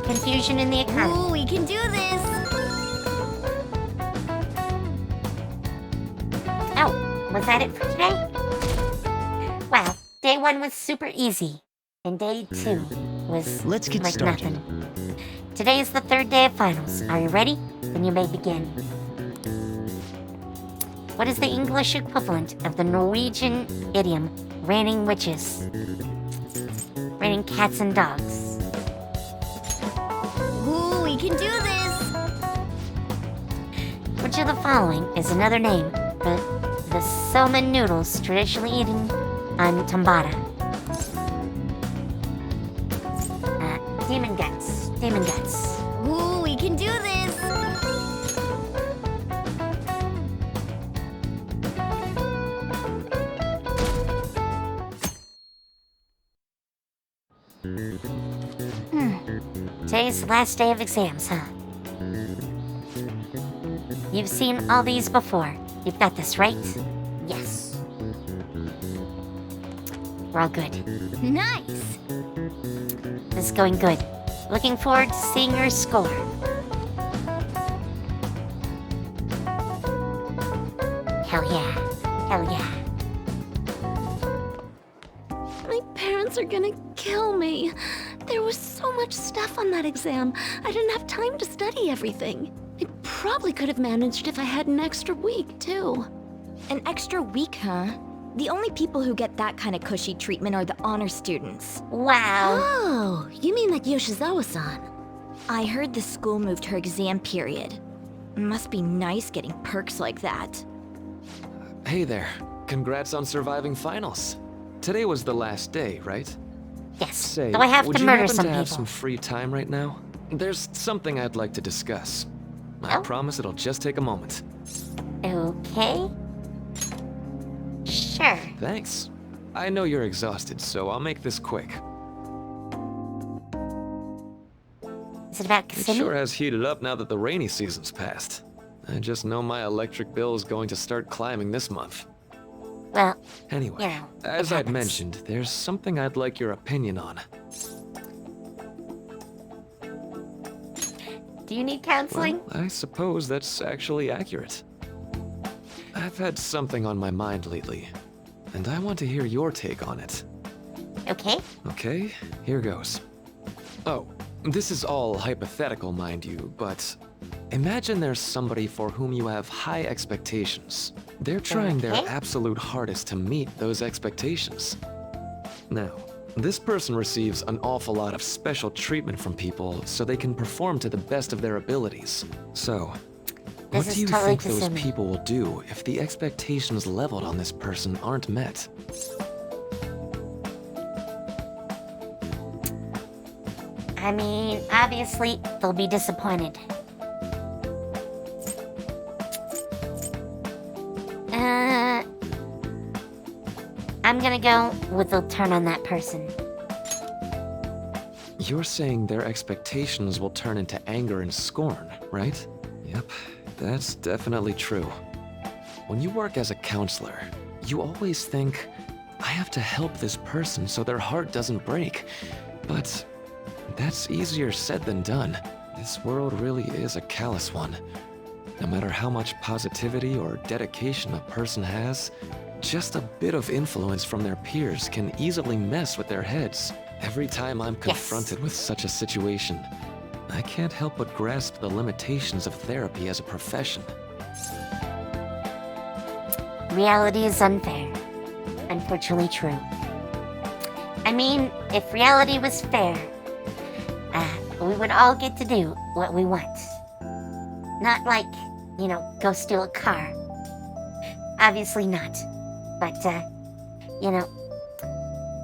Confusion in the economy. Ooh, we can do this! Oh, was that it for today? Wow, day 1 was super easy, and day 2 was Let's get like started. nothing. Today is the 3rd day of finals. Are you ready? Then you may begin. What is the English equivalent of the Norwegian idiom, raining witches? Raining cats and dogs. Ooh, we can do this! Which of the following is another name for the somen noodles traditionally eaten on Tambata? Demon guts. Demon guts. Ooh, we can do this! Today's the last day of exams, huh? You've seen all these before. You've got this, right? Yes. We're all good. Nice! This is going good. Looking forward to seeing your score. Hell yeah. Hell yeah. My parents are gonna kill me. There was so much stuff on that exam. I didn't have time to study everything. I probably could have managed if I had an extra week, too. An extra week, huh? The only people who get that kind of cushy treatment are the honor students. Wow. Oh, you mean like Yoshizawa-san? I heard the school moved her exam period. Must be nice getting perks like that. Hey there. Congrats on surviving finals. Today was the last day, right? Yes, Say, though I have would to you murder happen some to have people. some free time right now? There's something I'd like to discuss. I promise it'll just take a moment. Okay. Sure. Thanks. I know you're exhausted, so I'll make this quick. Is it about It Kissimmee? sure has heated up now that the rainy season's passed. I just know my electric bill is going to start climbing this month. Well, anyway, you know, as I'd mentioned, there's something I'd like your opinion on. Do you need counseling? Well, I suppose that's actually accurate. I've had something on my mind lately, and I want to hear your take on it. Okay. Okay, here goes. Oh, this is all hypothetical, mind you, but imagine there's somebody for whom you have high expectations. They're trying their absolute hardest to meet those expectations. Now, this person receives an awful lot of special treatment from people so they can perform to the best of their abilities. So, what do you think those people will do if the expectations leveled on this person aren't met? I mean, obviously, they'll be disappointed. I'm gonna go with they'll turn on that person. You're saying their expectations will turn into anger and scorn, right? Yep, that's definitely true. When you work as a counselor, you always think, I have to help this person so their heart doesn't break. But that's easier said than done. This world really is a callous one. No matter how much positivity or dedication a person has, just a bit of influence from their peers can easily mess with their heads. Every time I'm confronted with such a situation, I can't help but grasp the limitations of therapy as a profession. Reality is unfair. Unfortunately true. I mean, if reality was fair, we would all get to do what we want. Not like, you know, go steal a car. Obviously not. But, you know,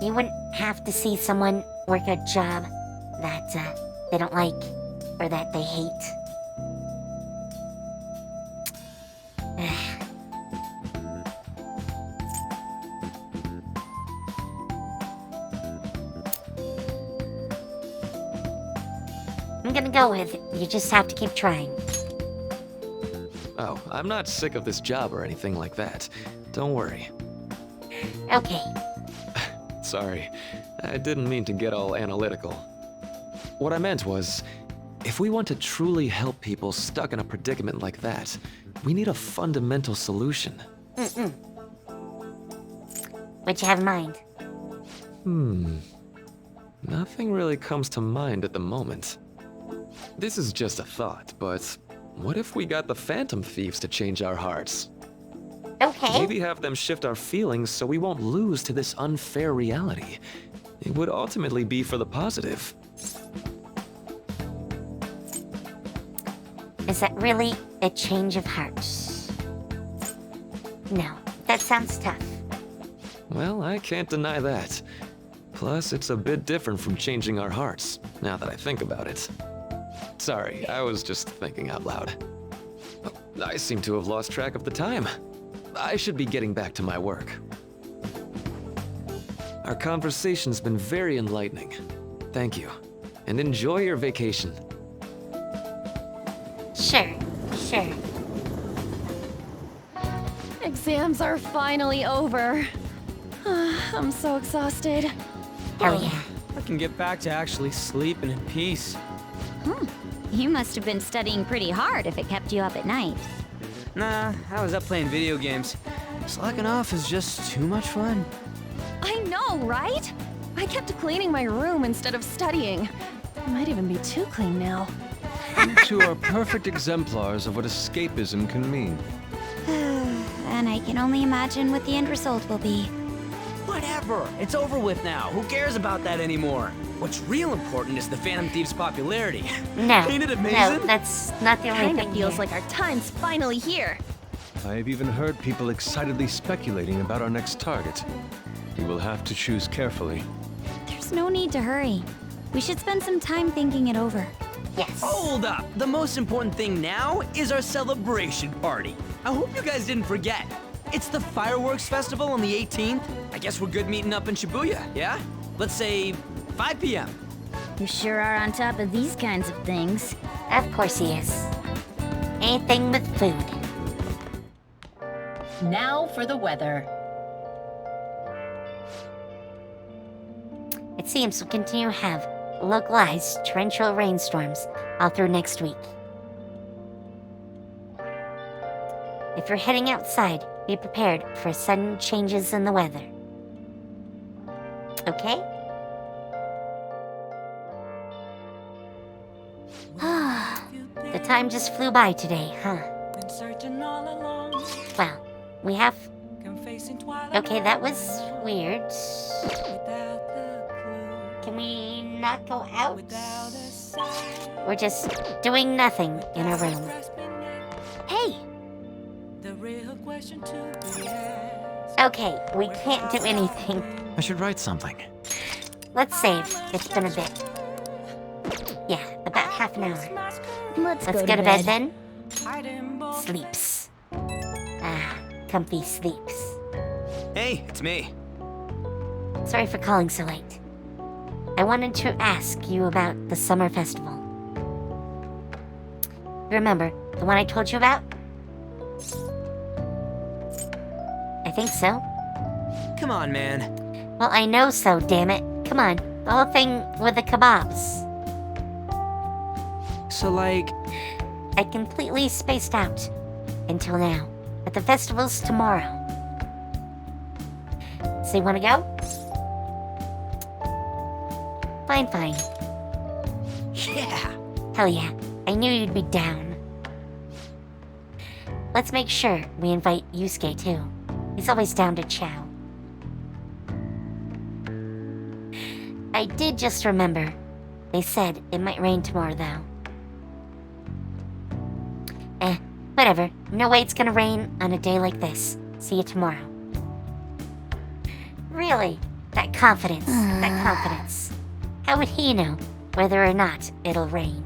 you wouldn't have to see someone work a job that they don't like or that they hate. I'm gonna go with, you just have to keep trying. Oh, I'm not sick of this job or anything like that. Don't worry. Okay. Sorry, I didn't mean to get all analytical. What I meant was, if we want to truly help people stuck in a predicament like that, we need a fundamental solution. What you have in mind? Nothing really comes to mind at the moment. This is just a thought, but what if we got the Phantom Thieves to change our hearts? Okay. Maybe have them shift our feelings so we won't lose to this unfair reality. It would ultimately be for the positive. Is that really a change of heart? No, that sounds tough. Well, I can't deny that. Plus, it's a bit different from changing our hearts, now that I think about it. Sorry, I was just thinking out loud. I seem to have lost track of the time. I should be getting back to my work. Our conversation's been very enlightening. Thank you, and enjoy your vacation. Sure. Exams are finally over. I'm so exhausted. Hell yeah. I can get back to actually sleeping in peace. You must have been studying pretty hard if it kept you up at night. Nah, I was up playing video games. Slacking off is just too much fun. I know, right? I kept cleaning my room instead of studying. It might even be too clean now. You two are perfect exemplars of what escapism can mean. And I can only imagine what the end result will be. Whatever, it's over with now. Who cares about that anymore? What's real important is the Phantom Thieves' popularity. No. Ain't it amazing? No, that's not the only Kinda thing feels here. like our time's finally here. I have even heard people excitedly speculating about our next target. You will have to choose carefully. There's no need to hurry. We should spend some time thinking it over. Yes. Hold up! The most important thing now is our celebration party. I hope you guys didn't forget. It's the fireworks festival on the 18th. I guess we're good meeting up in Shibuya, yeah? Let's say 5 p.m. You sure are on top of these kinds of things. Of course he is. Anything with food. Now for the weather. It seems we'll continue to have localized torrential rainstorms all through next week. If you're heading outside, be prepared for sudden changes in the weather. Okay? The time just flew by today, huh? Well, we have... Okay, that was weird. Can we not go out? We're just doing nothing in our room. Hey! Okay, we can't do anything. I should write something. Let's save. It's been a bit. Yeah, about half an hour. Let's go to bed then. Sleeps. Ah, comfy sleeps. Hey, it's me. Sorry for calling so late. I wanted to ask you about the summer festival. Remember, the one I told you about? I think so. Come on, man. Well, I know so, damn it. Come on, the whole thing with the kebabs. So, like... I completely spaced out until now, but the festival's tomorrow. So you wanna go? Fine. Yeah! Hell yeah, I knew you'd be down. Let's make sure we invite Yusuke too. He's always down to chow. I did just remember. They said it might rain tomorrow though. Whatever. No way it's gonna rain on a day like this. See you tomorrow. Really? That confidence. That confidence. How would he know whether or not it'll rain?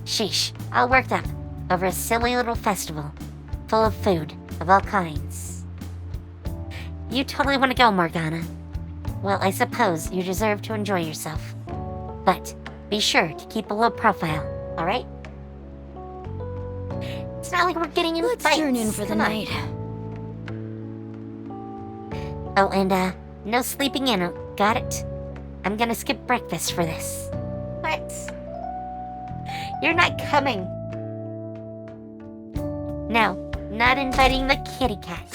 Sheesh, all worked up over a silly little festival full of food of all kinds. You totally want to go, Morgana. Well, I suppose you deserve to enjoy yourself. But be sure to keep a low profile, alright? It's not like we're getting in fights. Let's turn in for the night. Oh, and no sleeping in, got it? I'm gonna skip breakfast for this. What? You're not coming. No, not inviting the kitty cat.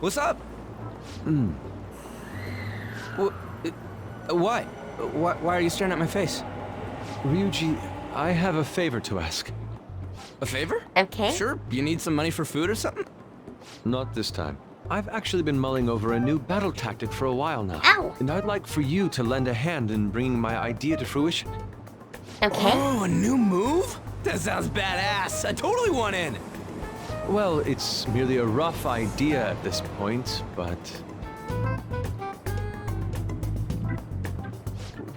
What's up? Why? Why are you staring at my face? Ryuji, I have a favor to ask. A favor? Okay. Sure. You need some money for food or something? Not this time. I've actually been mulling over a new battle tactic for a while now. Ow! And I'd like for you to lend a hand in bringing my idea to fruition. Okay. Oh, a new move? That sounds badass. I totally want in. Well, it's merely a rough idea at this point, but...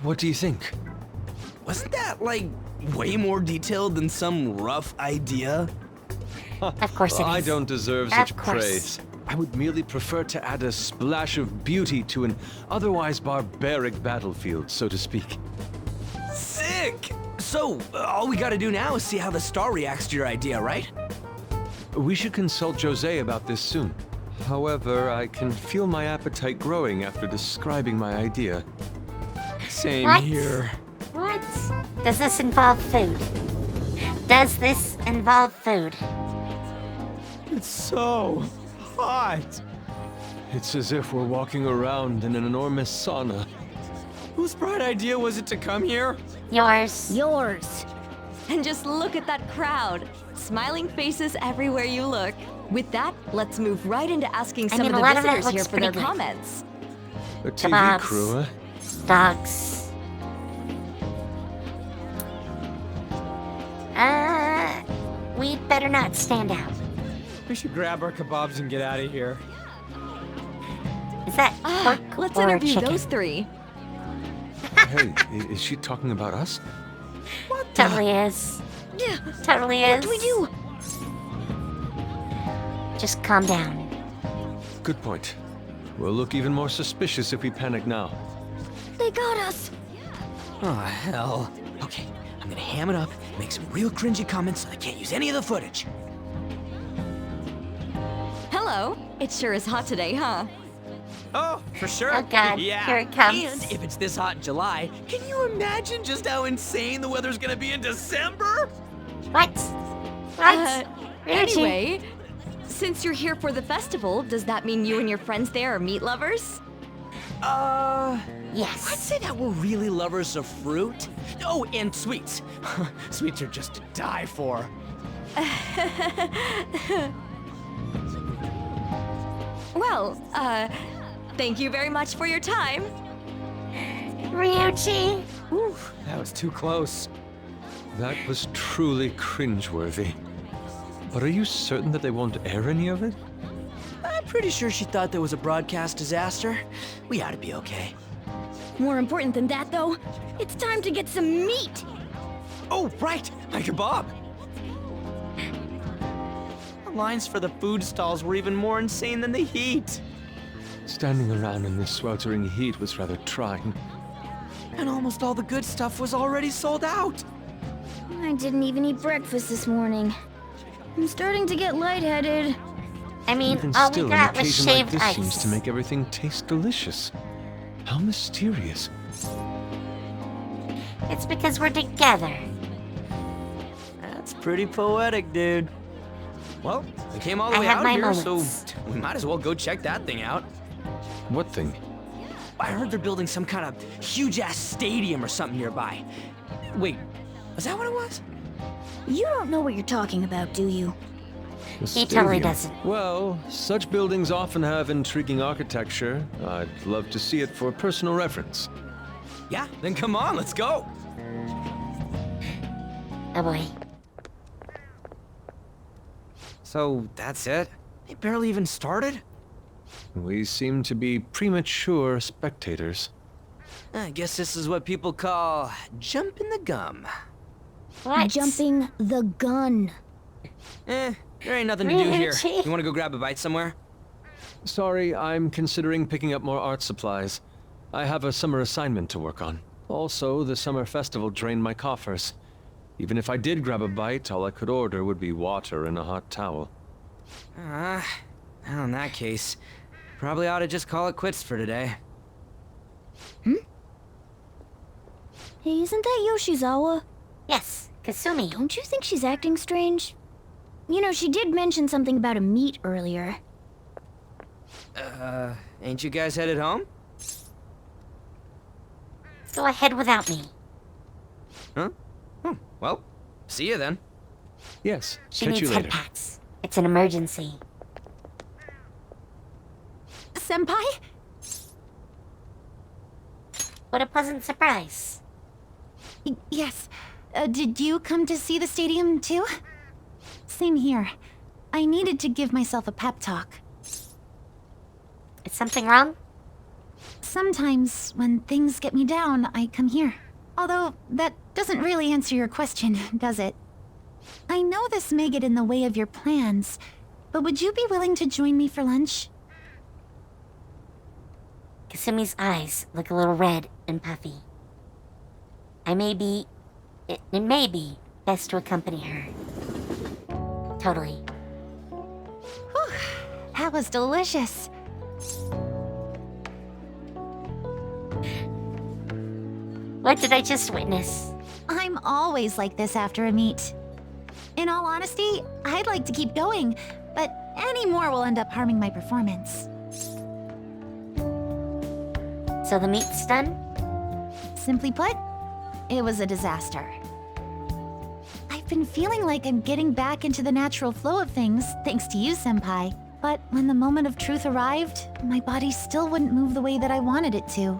What do you think? Wasn't that, like, way more detailed than some rough idea? Of course it is. I don't deserve Of such course. praise. I would merely prefer to add a splash of beauty to an otherwise barbaric battlefield, so to speak. Sick! So, all we gotta do now is see how the star reacts to your idea, right? We should consult Jose about this soon. However, I can feel my appetite growing after describing my idea. Same What? here. What? Does this involve food? Does this involve food? It's so hot. It's as if we're walking around in an enormous sauna. Whose bright idea was it to come here? Yours. Yours. And just look at that crowd. Smiling faces everywhere you look. With that, let's move right into asking some I mean, of a the lot of that visitors here looks for their pretty good. comments. A TV Kebabs. crew, huh? Dogs. We'd better not stand out. We should grab our kebabs and get out of here. Is that pork Let's or interview chicken? those three. Hey, is she talking about us? Totally is. Totally is. What do we do? Just calm down. Good point. We'll look even more suspicious if we panic now. They got us. Oh, hell. Okay, I'm gonna ham it up, make some real cringy comments so I can't use any of the footage. Hello. It sure is hot today, huh? Oh, for sure. Oh god, yeah. here it comes. And if it's this hot in July, can you imagine just how insane the weather's gonna be in December? What? What? Anyway, since you're here for the festival, does that mean you and your friends there are meat lovers? Yes. I'd say that we're really lovers of fruit. Oh, and sweets. Sweets are just to die for. Well, thank you very much for your time. Ryuichi. Whew, that was too close. That was truly cringeworthy. But are you certain that they won't air any of it? I'm pretty sure she thought there was a broadcast disaster. We ought to be okay. More important than that, though, it's time to get some meat. Oh, right, my kebab. The lines for the food stalls were even more insane than the heat. Standing around in this sweltering heat was rather trying. And almost all the good stuff was already sold out. I didn't even eat breakfast this morning. I'm starting to get lightheaded. I mean, Even all still, we an got was occasion like shaved this ice. seems to make everything taste delicious. How mysterious. It's because we're together. That's pretty poetic, dude. Well, we came all the I way have out my here, moments. so we might as well go check that thing out. What thing? I heard they're building some kind of huge-ass stadium or something nearby. Wait, was that what it was? You don't know what you're talking about, do you? A He totally stadium. doesn't. Well, such buildings often have intriguing architecture. I'd love to see it for personal reference. Yeah, then come on, let's go. Oh boy. So, that's it? They barely even started? We seem to be premature spectators. I guess this is what people call jumping the gum. What? Jumping the gun. There ain't nothing to do here. Really? You wanna go grab a bite somewhere? Sorry, I'm considering picking up more art supplies. I have a summer assignment to work on. Also, the summer festival drained my coffers. Even if I did grab a bite, all I could order would be water and a hot towel. Well, in that case, probably ought to just call it quits for today. Hey, isn't that Yoshizawa? Yes, Kasumi. Don't you think she's acting strange? You know, she did mention something about a meet earlier. Ain't you guys headed home? Go ahead without me. Huh? Well, see you then. Yes, She catch you needs head later. pats. It's an emergency. Senpai? What a pleasant surprise. Yes. Did you come to see the stadium too? Same here. I needed to give myself a pep talk. Is something wrong? Sometimes, when things get me down, I come here. Although, that doesn't really answer your question, does it? I know this may get in the way of your plans, but would you be willing to join me for lunch? Kasumi's eyes look a little red and puffy. It may be best to accompany her. Totally. Whew, that was delicious. What did I just witness? I'm always like this after a meet. In all honesty, I'd like to keep going, but any more will end up harming my performance. So the meet's done? Simply put, it was a disaster. I've been feeling like I'm getting back into the natural flow of things, thanks to you, Senpai. But when the moment of truth arrived, my body still wouldn't move the way that I wanted it to.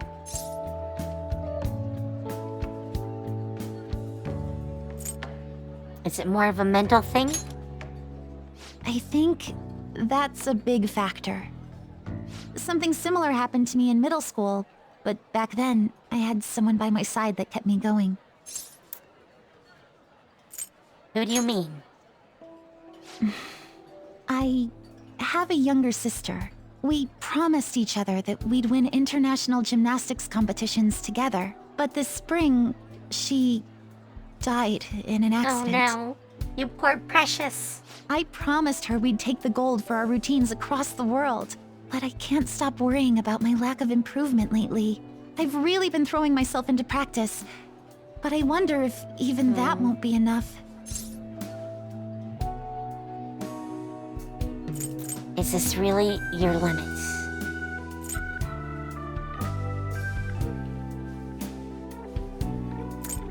Is it more of a mental thing? I think that's a big factor. Something similar happened to me in middle school, but back then, I had someone by my side that kept me going. Who do you mean? I have a younger sister. We promised each other that we'd win international gymnastics competitions together. But this spring, she died in an accident. Oh no, you poor precious. I promised her we'd take the gold for our routines across the world. But I can't stop worrying about my lack of improvement lately. I've really been throwing myself into practice. But I wonder if even that won't be enough. Is this really your limit?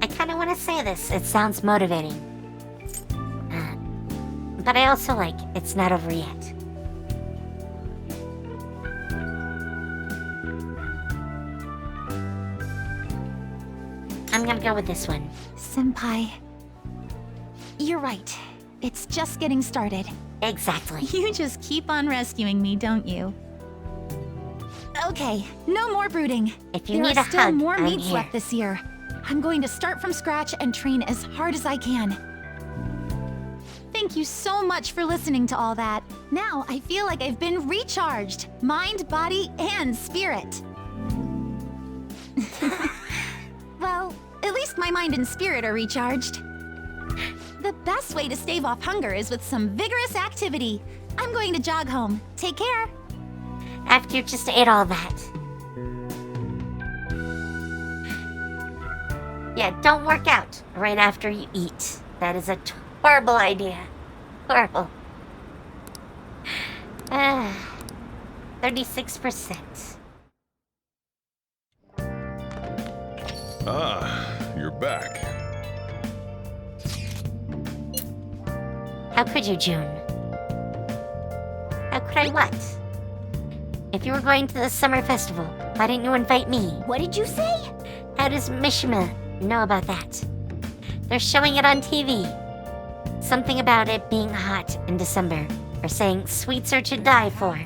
I kind of want to say this. It sounds motivating. But I also like it's not over yet. I'm gonna go with this one. Senpai, you're right. It's just getting started. Exactly. You just keep on rescuing me, don't you? Okay, no more brooding. If you there need are a still hug, more I'm meets here. left this year. I'm going to start from scratch and train as hard as I can. Thank you so much for listening to all that. Now I feel like I've been recharged. Mind, body, and spirit. Well, at least my mind and spirit are recharged. The best way to stave off hunger is with some vigorous activity. I'm going to jog home. Take care. After you just ate all that. Yeah, don't work out right after you eat. That is a horrible idea. Horrible. 36%. Ah, you're back. How could you, June? How could I what? If you were going to the summer festival, why didn't you invite me? What did you say? How does Mishima know about that? They're showing it on TV. Something about it being hot in December, or saying sweets are to die for.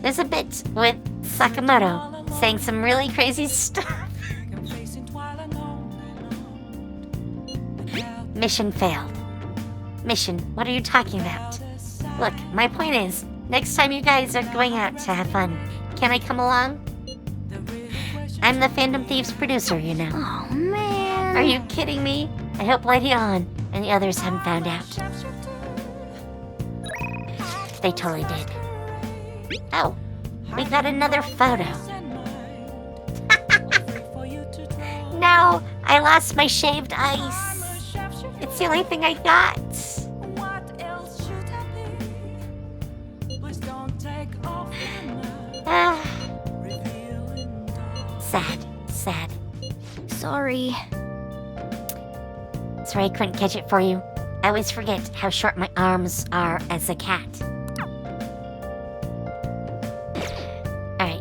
There's a bit with Sakamoto saying some really crazy stuff. Mission failed. Mission, what are you talking about? Look, my point is, next time you guys are going out to have fun, can I come along? I'm the Phantom Thieves producer, you know. Oh, man. Are you kidding me? I hope Lady An and the others haven't found out. They totally did. Oh, we got another photo. No, I lost my shaved ice. It's the only thing I got. Sad. Sorry. Sorry I couldn't catch it for you. I always forget how short my arms are as a cat. Alright,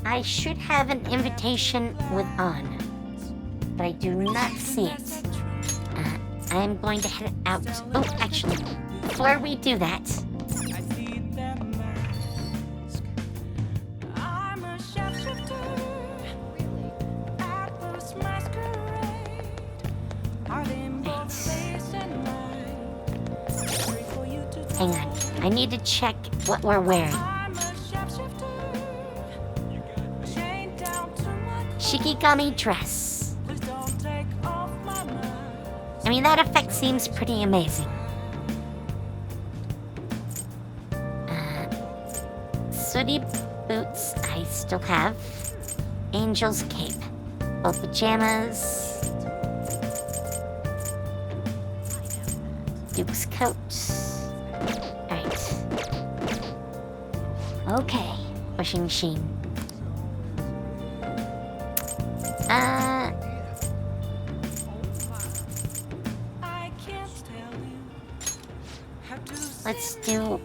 I should have an invitation with On, but I do not see it. I'm going to head out. Oh, actually, before we do that... Hang on, I need to check what we're wearing. Shikigami dress. I mean, that effect seems pretty amazing. Sooty boots, I still have. Angel's cape. Both pajamas. Duke's coat. Alright. Okay. Washing machine. Let's do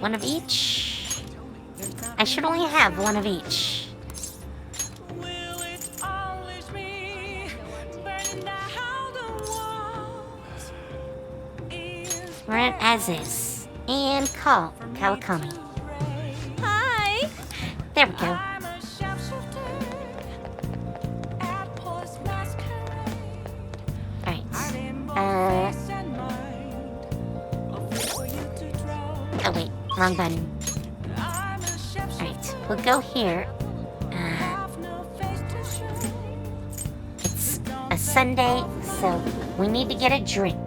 One of each? I should only have one of each. We're at as is. And call Kawakami. Hi! There we go. Alright. Oh wait, wrong button. Alright, we'll go here. It's a Sunday, so we need to get a drink.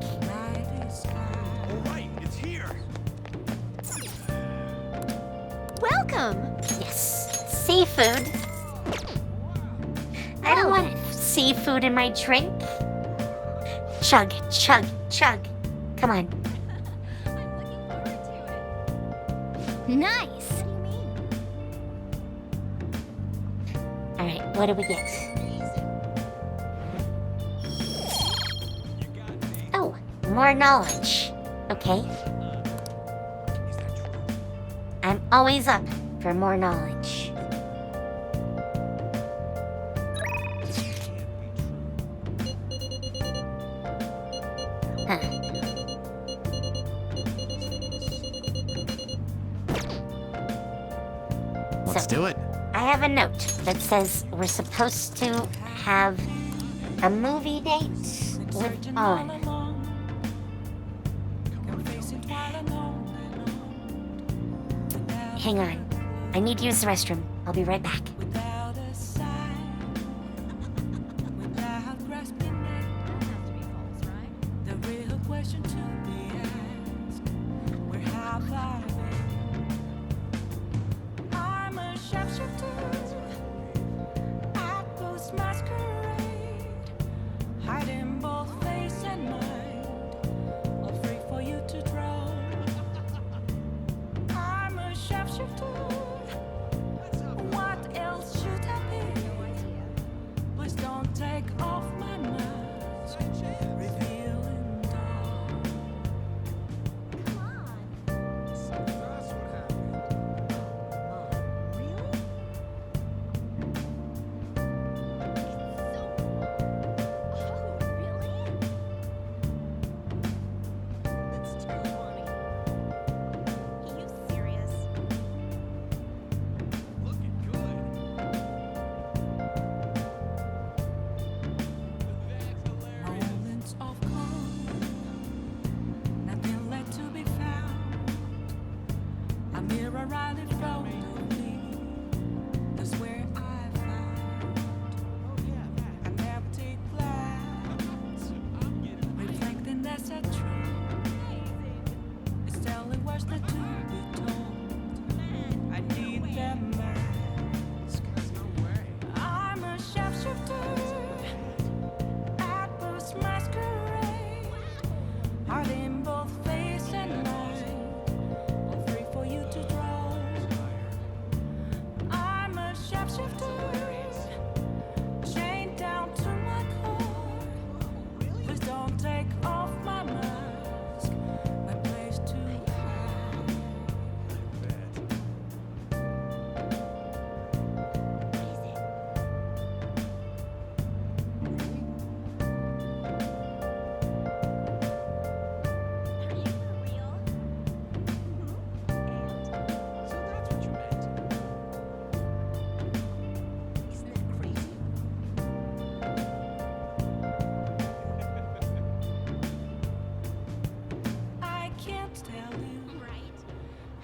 Welcome! Yes, seafood. I don't want seafood in my drink. Chug, chug, chug. Come on. Nice. Alright, what do we get? Oh, more knowledge. Okay. I'm always up for more knowledge. Huh. Let's do it. I have a note that says we're supposed to have a movie date with On. Hang on. I need to use the restroom. I'll be right back.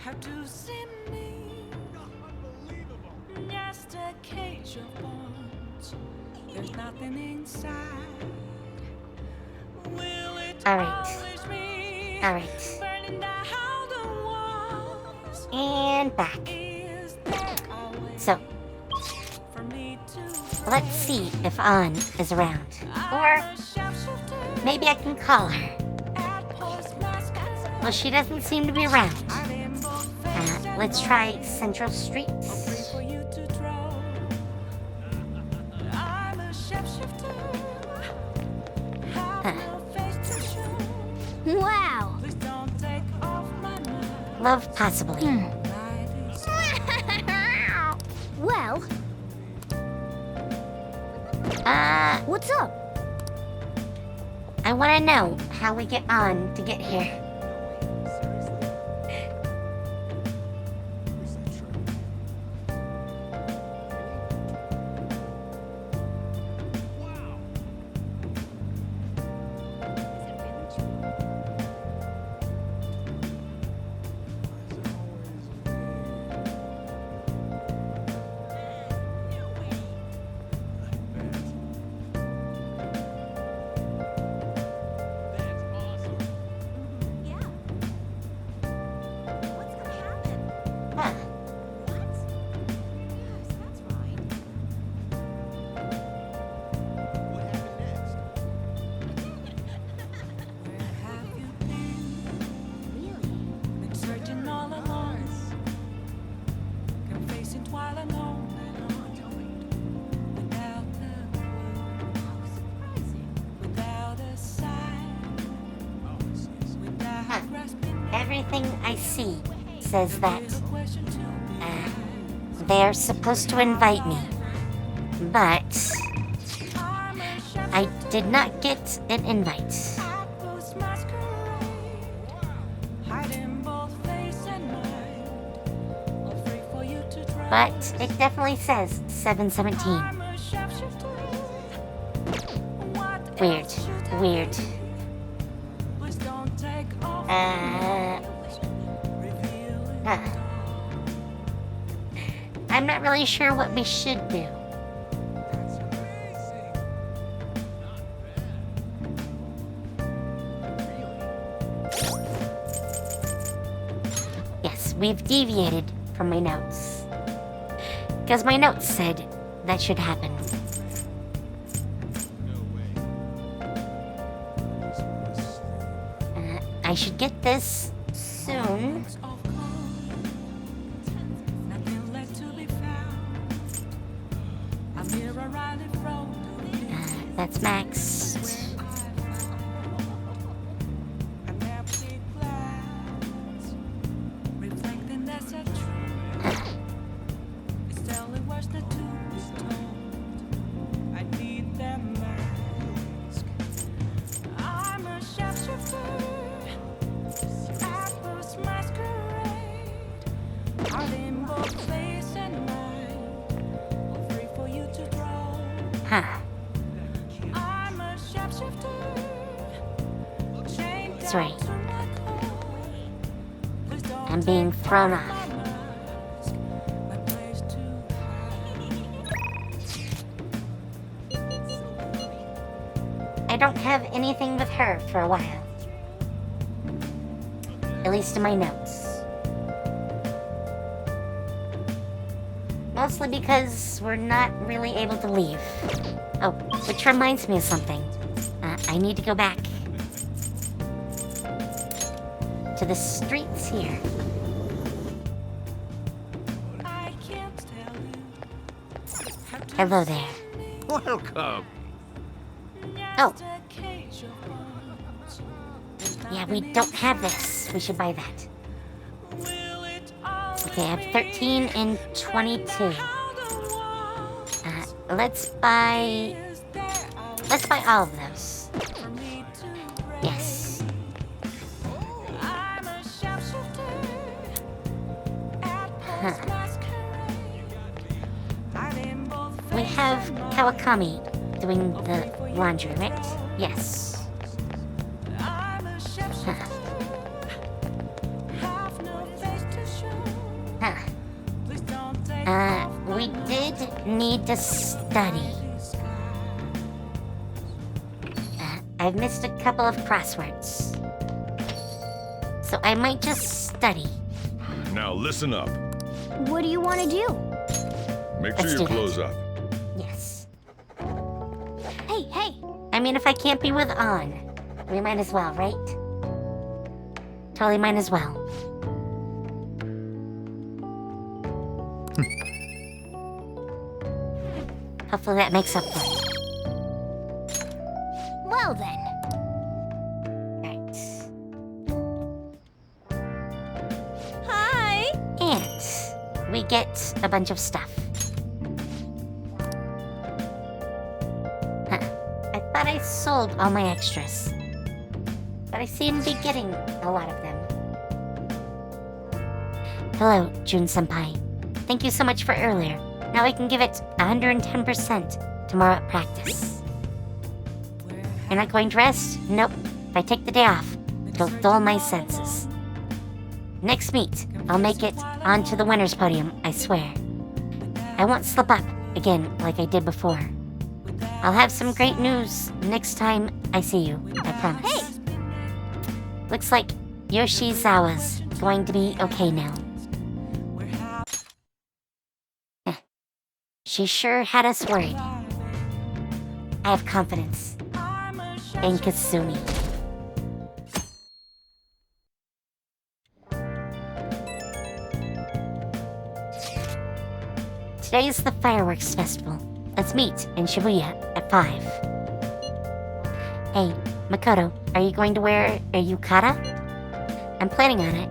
How to see me? Just a cage of bones. There's nothing inside. Will it always be Alright. burning down the walls? And back. So, let's see if An is around. Or maybe I can call her. Well, she doesn't seem to be around. Let's try Central Street. Wow! Love, possibly. Well... what's up? I want to know how we get on to get here. Everything I see says that they're supposed to invite me, but I did not get an invite. But it definitely says 7:17. Weird. Weird. I'm not really sure what we should do. Yes, we've deviated from my notes. Because my notes said that should happen. I should get this soon. That's maxed. Huh. That's right. I'm being thrown off. I don't have anything with her for a while. At least in my notes. Mostly because we're not really able to leave. Oh, which reminds me of something. I need to go back to the streets here. Hello there. Welcome. Oh. Yeah, we don't have this. We should buy that. Okay, I have 13 and 22. Let's buy all of those. Yes. Huh. We have Kawakami doing the laundry, right? Yes. Huh. We did need to study. I've missed a couple of crosswords. So I might just study. Now listen up. What do you want to do? Make sure you close up. Yes. Hey! I mean, if I can't be with On, we might as well, right? Totally might as well. Hopefully that makes up for it. Well then. Right. get a bunch of stuff. Huh. I thought I sold all my extras, but I seem to be getting a lot of them. Hello, Jun-senpai. Thank you so much for earlier. Now I can give it 110% tomorrow at practice. You're not going to rest? Nope. If I take the day off, it'll dull my senses. Next meet, I'll make it onto the winner's podium, I swear. I won't slip up again like I did before. I'll have some great news next time I see you, I promise. Hey! Looks like Yoshizawa's going to be okay now. She sure had us worried. I have confidence in Kasumi. Today is the fireworks festival. Let's meet in Shibuya at 5. Hey, Makoto, are you going to wear a yukata? I'm planning on it.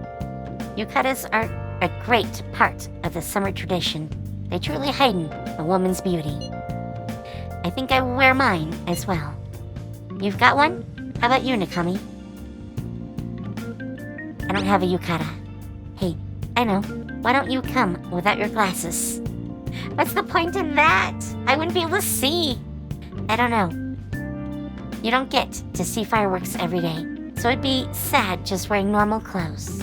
Yukatas are a great part of the summer tradition. They truly heighten a woman's beauty. I think I will wear mine as well. You've got one? How about you, Nakami? I don't have a yukata. Hey, I know. Why don't you come without your glasses? What's the point in that? I wouldn't be able to see. I don't know. You don't get to see fireworks every day, so it'd be sad just wearing normal clothes.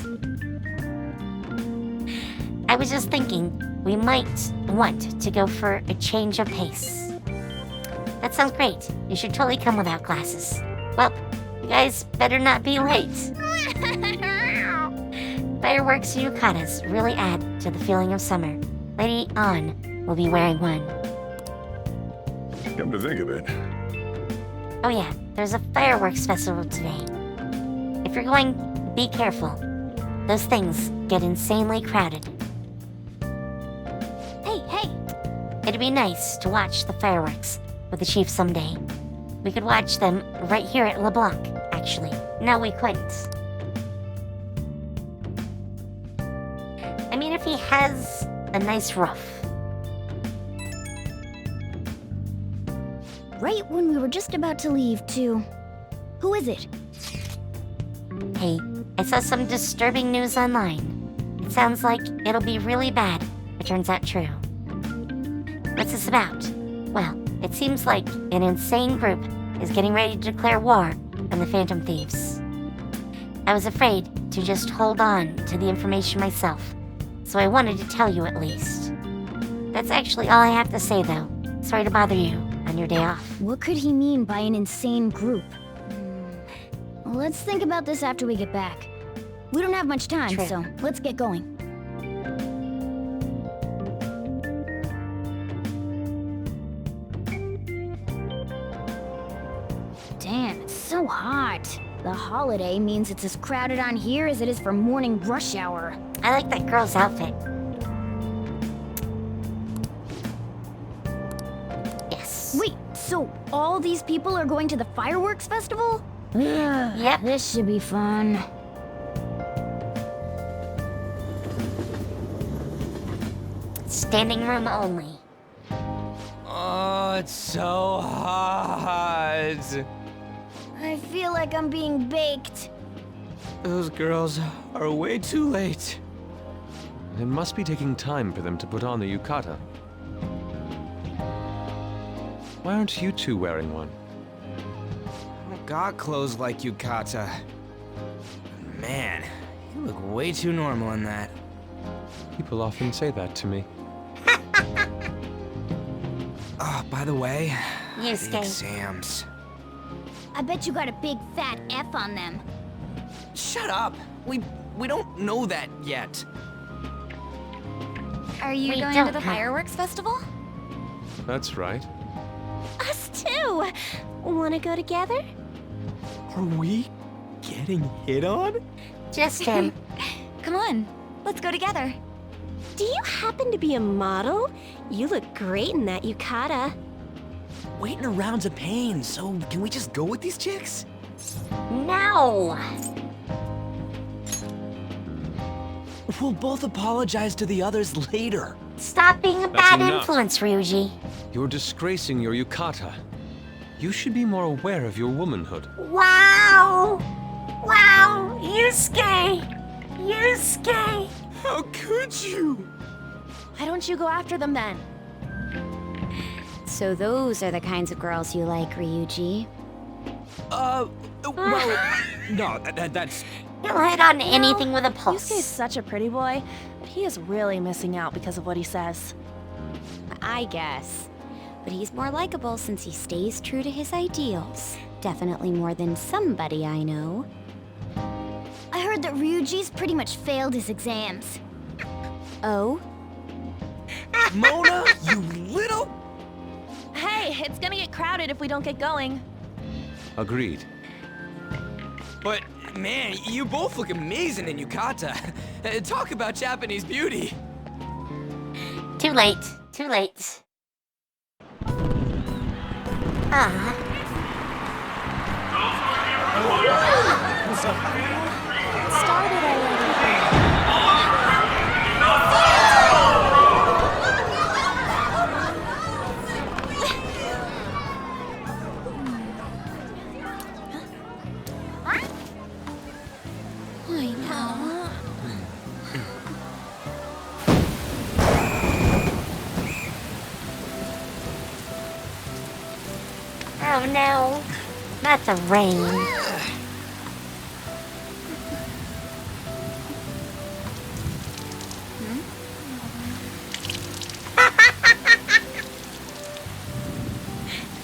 I was just thinking we might want to go for a change of pace. That sounds great. You should totally come without glasses. Well, you guys better not be late. Fireworks and yukatas really add to the feeling of summer. Lady An will be wearing one. Come to think of it. Oh yeah, there's a fireworks festival today. If you're going, be careful. Those things get insanely crowded. Hey! It'd be nice to watch the fireworks with the chief someday. We could watch them right here at LeBlanc, actually. No, we couldn't. I mean, if he has a nice roof. Right when we were just about to leave, too. Who is it? Hey, I saw some disturbing news online. It sounds like it'll be really bad if it turns out true. What's this about? Well, it seems like an insane group is getting ready to declare war on the Phantom Thieves. I was afraid to just hold on to the information myself, so I wanted to tell you at least. That's actually all I have to say, though. Sorry to bother you on your day off. What could he mean by an insane group? Let's think about this after we get back. We don't have much time, True. so let's get going. Damn, it's so hot. The holiday means it's as crowded on here as it is for morning rush hour. I like that girl's outfit. Yes. Wait, so all these people are going to the fireworks festival? Yep. This should be fun. Standing room only. Oh, it's so hot. I feel like I'm being baked. Those girls are way too late. It must be taking time for them to put on the yukata. Why aren't you two wearing one? I got clothes like yukata. Man, you look way too normal in that. People often say that to me. Oh, by the way, the Yusuke. exams. I bet you got a big fat F on them. Shut up! We don't know that yet. Are you We going don't to the have- fireworks festival? That's right. Us too! Wanna go together? Are we getting hit on? Just him. Come on, let's go together. Do you happen to be a model? You look great in that yukata. Waiting around's a pain, so can we just go with these chicks? No! We'll both apologize to the others later. Stop being a That's bad enough. influence, Ryuji. You're disgracing your yukata. You should be more aware of your womanhood. Wow! Wow! Yusuke! Yusuke! How could you? Why don't you go after them then? So those are the kinds of girls you like, Ryuji. Well, no, that's... He'll hit on anything with a pulse. Yusuke's such a pretty boy, but he is really missing out because of what he says. I guess. But he's more likable since he stays true to his ideals. Definitely more than somebody I know. I heard that Ryuji's pretty much failed his exams. Oh? Mona, you little... Hey, it's gonna get crowded if we don't get going. Agreed. But, man, you both look amazing in yukata. Talk about Japanese beauty. Too late. Too late. Ah. Started already. I know. Oh no. Not the rain.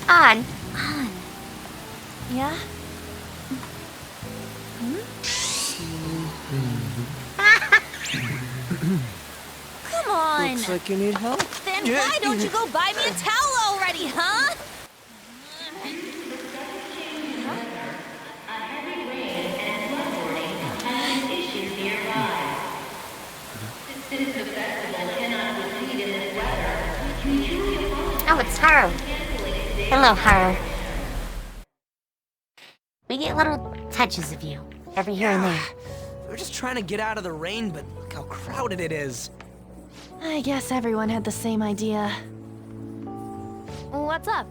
On. Yeah? Come on! Looks like you need help. Then why don't you go buy me a towel already, huh? Oh, it's her. Hello, her. We get little touches of you every here and there. We're just trying to get out of the rain, but look how crowded it is. I guess everyone had the same idea. What's up?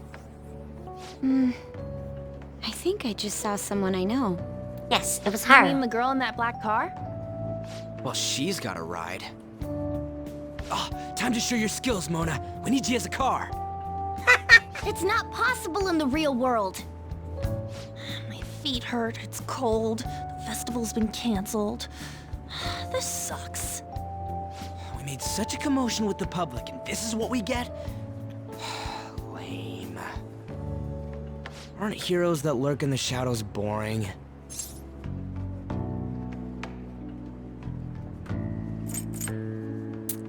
I think I just saw someone I know. Yes, it was You her. mean the girl in that black car? Well, she's got a ride. Oh, time to show your skills, Mona. We need you as a car. It's not possible in the real world. My feet hurt, it's cold, the festival's been canceled. This sucks. We made such a commotion with the public, and this is what we get? Lame. Aren't heroes that lurk in the shadows boring?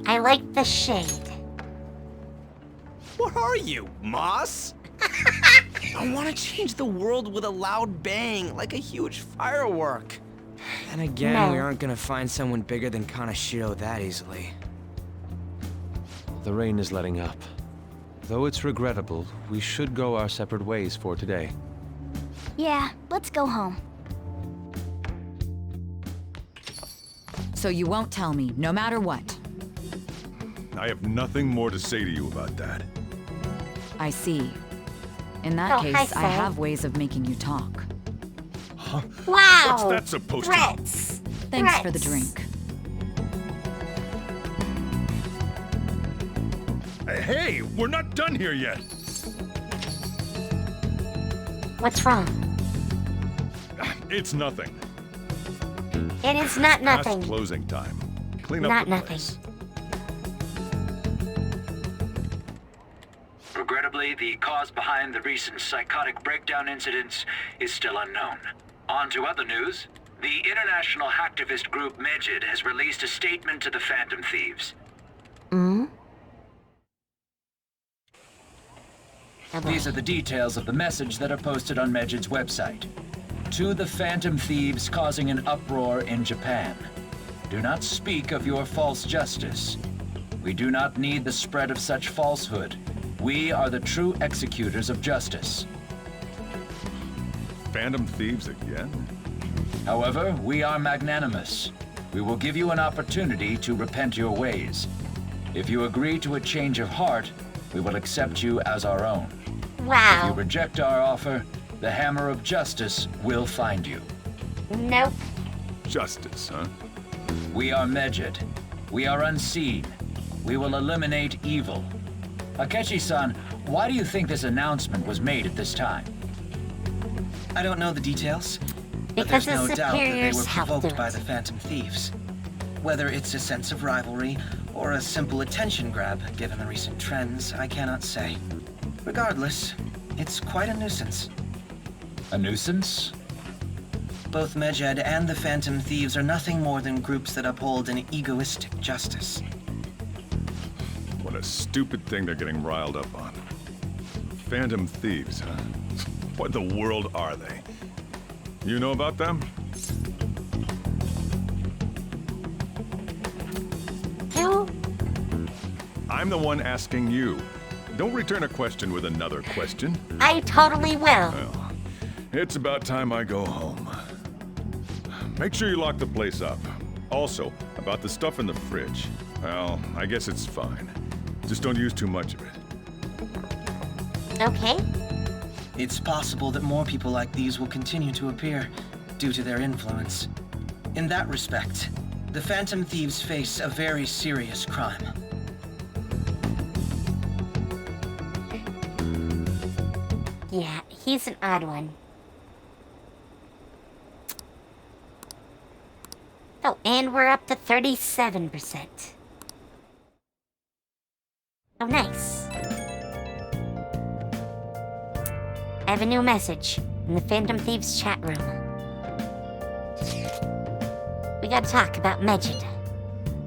I like the shade. What are you, Moss? I want to change the world with a loud bang, like a huge firework. And again, No. we aren't gonna find someone bigger than Kanashiro that easily. The rain is letting up. Though it's regrettable, we should go our separate ways for today. Yeah, let's go home. So you won't tell me, no matter what. I have nothing more to say to you about that. I see. In that Oh, hi, case, I Sam. have ways of making you talk. Huh? Wow. What's that supposed Threats. Thanks for the Threats. drink. to... Hey, we're not done here yet. What's wrong? It's nothing. It is not Past nothing. closing time. Clean Not up the nothing. place. Regrettably, the cause behind the recent psychotic breakdown incidents is still unknown. On to other news. The international hacktivist group Megid has released a statement to the Phantom Thieves. These are the details of the message that are posted on Megid's website. To the Phantom Thieves causing an uproar in Japan. Do not speak of your false justice. We do not need the spread of such falsehood. We are the true executors of justice. Phantom Thieves again? However, we are magnanimous. We will give you an opportunity to repent your ways. If you agree to a change of heart, we will accept you as our own. Wow. If you reject our offer, the hammer of justice will find you. Nope. Justice, huh? We are Medjed. We are unseen. We will eliminate evil. Akechi-san, why do you think this announcement was made at this time? I don't know the details, but Because there's no the doubt that they superiors were helped do provoked by it. the Phantom Thieves. Whether it's a sense of rivalry or a simple attention grab, given the recent trends, I cannot say. Regardless, it's quite a nuisance. A nuisance? Both Medjed and the Phantom Thieves are nothing more than groups that uphold an egoistic justice. What a stupid thing they're getting riled up on. Phantom Thieves, huh? What the world are they? You know about them? Who? I'm the one asking you. Don't return a question with another question. I totally will. Well, it's about time I go home. Make sure you lock the place up. Also, about the stuff in the fridge. Well, I guess it's fine. Just don't use too much of it. Okay. It's possible that more people like these will continue to appear due to their influence. In that respect, the Phantom Thieves face a very serious crime. Yeah, he's an odd one. Oh, and we're up to 37%. Oh, nice. I have a new message in the Phantom Thieves chat room. We gotta talk about Medjed.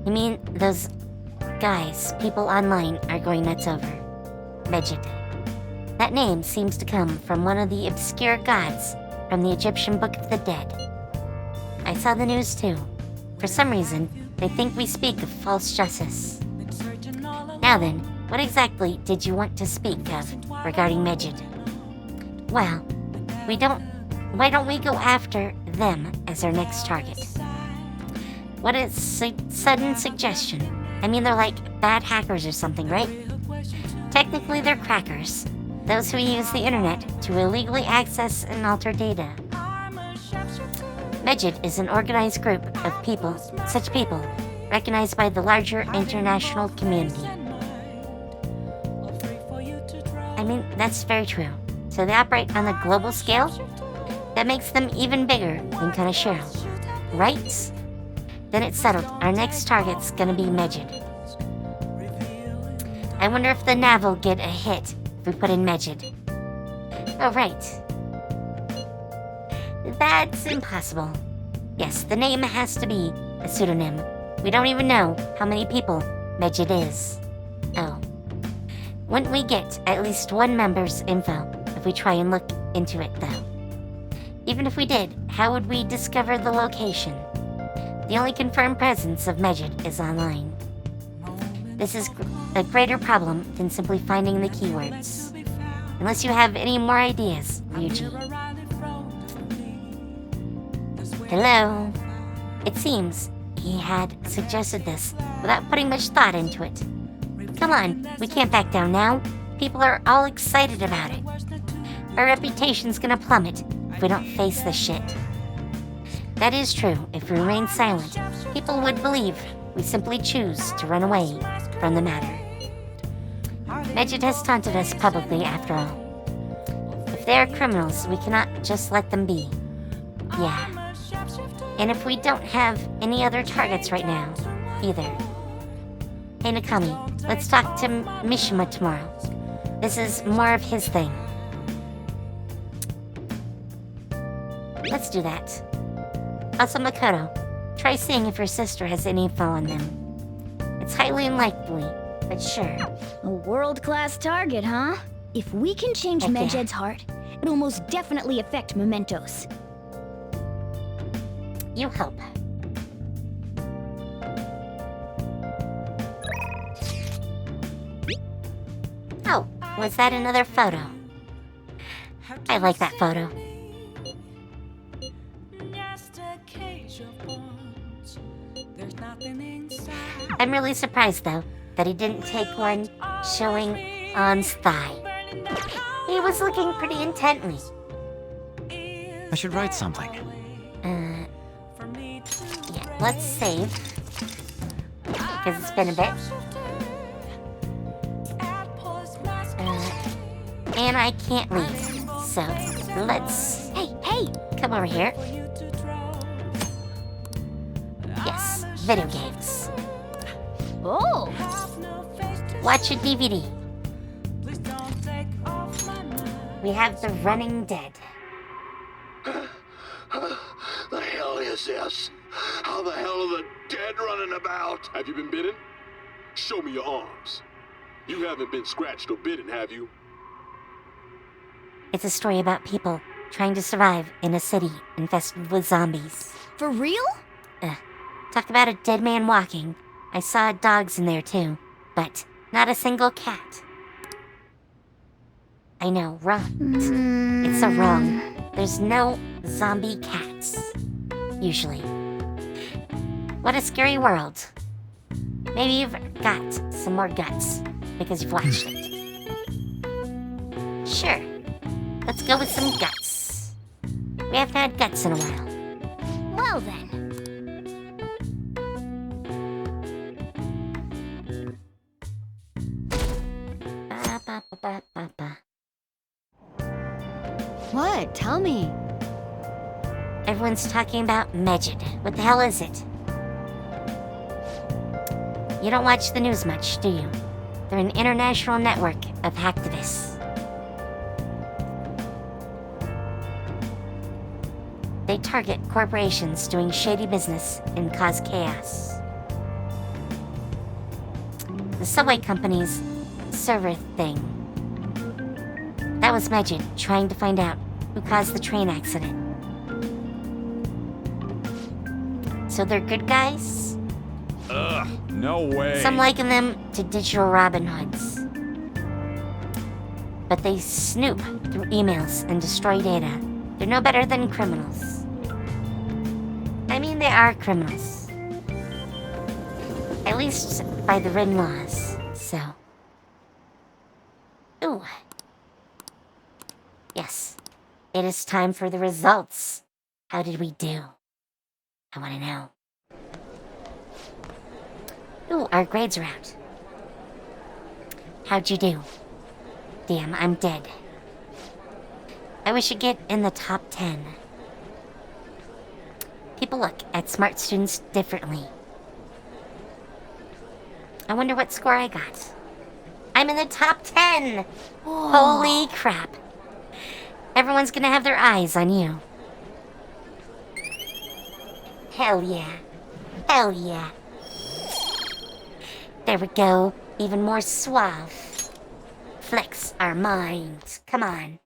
You mean those guys people online are going nuts over? Medjed. That name seems to come from one of the obscure gods from the Egyptian Book of the Dead. I saw the news too. For some reason, they think we speak of false justice. Now then, what exactly did you want to speak of regarding Medjed? Well, why don't we go after them as our next target? What a sudden suggestion. I mean, they're like bad hackers or something, right? Technically, they're crackers. Those who use the internet to illegally access and alter data. Medjed is an organized group of people, such people, recognized by the larger international community. I mean, that's very true. So they operate on a global scale? That makes them even bigger than Kanashiro, right? Then it's settled. Our next target's gonna be Medjed. I wonder if the nav will get a hit if we put in Medjed. Oh, right. That's impossible. Yes, the name has to be a pseudonym. We don't even know how many people Medjed is. Oh. Wouldn't we get at least one member's info if we try and look into it, though? Even if we did, how would we discover the location? The only confirmed presence of Medjed is online. This is a greater problem than simply finding the keywords. Unless you have any more ideas, Ryuji. Hello? It seems he had suggested this without putting much thought into it. Come on, we can't back down now. People are all excited about it. Our reputation's gonna plummet if we don't face this shit. That is true. If we remain silent, people would believe we simply choose to run away from the matter. Medjed has taunted us publicly, after all. If they are criminals, we cannot just let them be. Yeah. And if we don't have any other targets right now, either. Hey Nakami, let's talk to Mishima tomorrow. This is more of his thing. Let's do that. Also Makoto, try seeing if your sister has any info on them. It's highly unlikely, but sure. A world-class target, huh? If we can change Heck yeah. Medjed's heart, it'll most definitely affect Mementos. You hope. Oh, was that another photo? I like that photo. I'm really surprised, though, that he didn't take one showing On's thigh. He was looking pretty intently. I should write something. Yeah, let's save. Because it's been a bit. And I can't leave. So, let's... Hey! Come over here. Yes, video games. Oh! Watch a DVD. We have The Running Dead. The hell is this? How the hell are the dead running about? Have you been bitten? Show me your arms. You haven't been scratched or bitten, have you? It's a story about people trying to survive in a city infested with zombies. For real? Talk about a dead man walking. I saw dogs in there too, but not a single cat. I know, wrong. It's so wrong. There's no zombie cats, usually. What a scary world. Maybe you've got some more guts because you've watched it. Sure, let's go with some guts. We haven't had guts in a while. Well then. What? Tell me. Everyone's talking about Medjed. What the hell is it? You don't watch the news much, do you? They're an international network of hacktivists. They target corporations doing shady business and cause chaos. The subway company's server thing. That was Medjed trying to find out who caused the train accident. So they're good guys? Ugh, no way. Some liken them to digital Robin Hoods. But they snoop through emails and destroy data. They're no better than criminals. I mean, they are criminals. At least by the written laws, so. Ooh. Yes. It is time for the results. How did we do? I want to know. Ooh, our grades are out. How'd you do? Damn, I'm dead. I wish I'd get in the top 10. People look at smart students differently. I wonder what score I got. I'm in the top 10! Whoa. Holy crap. Everyone's gonna have their eyes on you. Hell yeah. Hell yeah. There we go. Even more suave. Flex our minds. Come on.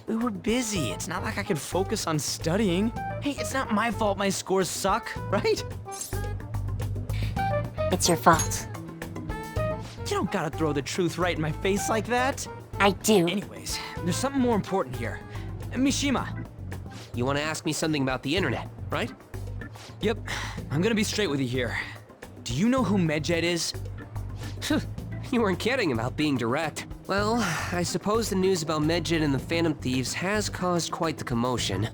We were busy. It's not like I could focus on studying. Hey, it's not my fault my scores suck, right? It's your fault. You don't gotta throw the truth right in my face like that. I do. Anyways, there's something more important here. Mishima. You want to ask me something about the internet, right? Yep. I'm gonna be straight with you here. Do you know who Medjed is? You weren't kidding about being direct. Well, I suppose the news about Medjed and the Phantom Thieves has caused quite the commotion.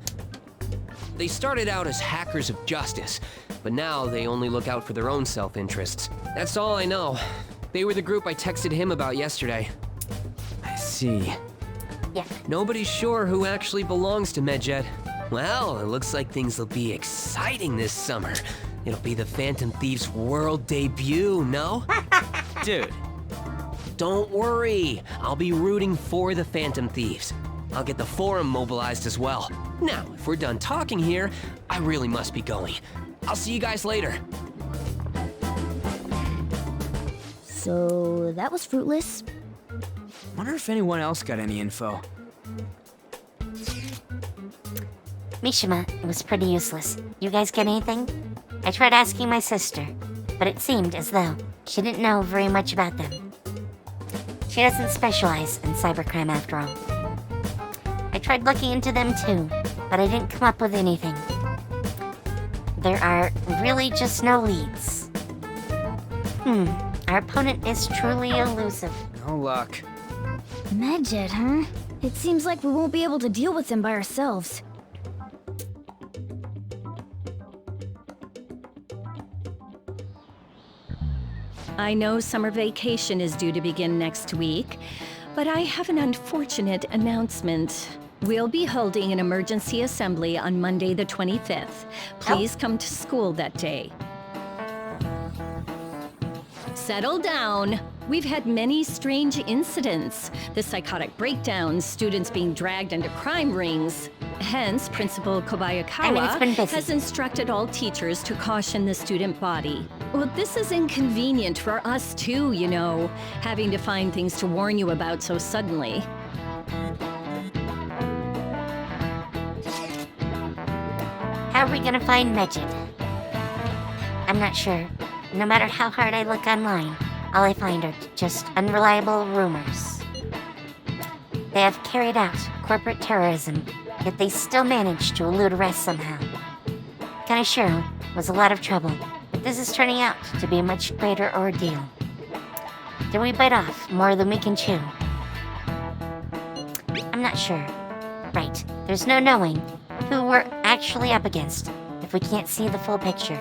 They started out as hackers of justice, but now they only look out for their own self-interests. That's all I know. They were the group I texted him about yesterday. I see. Yeah. Nobody's sure who actually belongs to Medjed. Well, it looks like things will be exciting this summer. It'll be the Phantom Thieves' world debut, no? Dude. Don't worry, I'll be rooting for the Phantom Thieves. I'll get the forum mobilized as well. Now, if we're done talking here, I really must be going. I'll see you guys later. So, that was fruitless. Wonder if anyone else got any info. Mishima, it was pretty useless. You guys get anything? I tried asking my sister, but it seemed as though she didn't know very much about them. She doesn't specialize in cybercrime after all. I tried looking into them too, but I didn't come up with anything. there are really just no leads. Our opponent is truly elusive. No luck. Medjed, huh? It seems like we won't be able to deal with him by ourselves. I know summer vacation is due to begin next week, but I have an unfortunate announcement. We'll be holding an emergency assembly on Monday the 25th. Please come to school that day. Settle down. We've had many strange incidents. The psychotic breakdowns, students being dragged into crime rings. Hence, Principal Kobayakawa has instructed all teachers to caution the student body. Well, this is inconvenient for us too, you know, having to find things to warn you about so suddenly. How are we gonna find Medjed? I'm not sure. No matter how hard I look online, all I find are just unreliable rumors. They have carried out corporate terrorism, yet they still managed to elude arrest somehow. Kaneshiro was a lot of trouble, but this is turning out to be a much greater ordeal. Did we bite off more than we can chew? I'm not sure. Right, there's no knowing who we're actually up against if we can't see the full picture.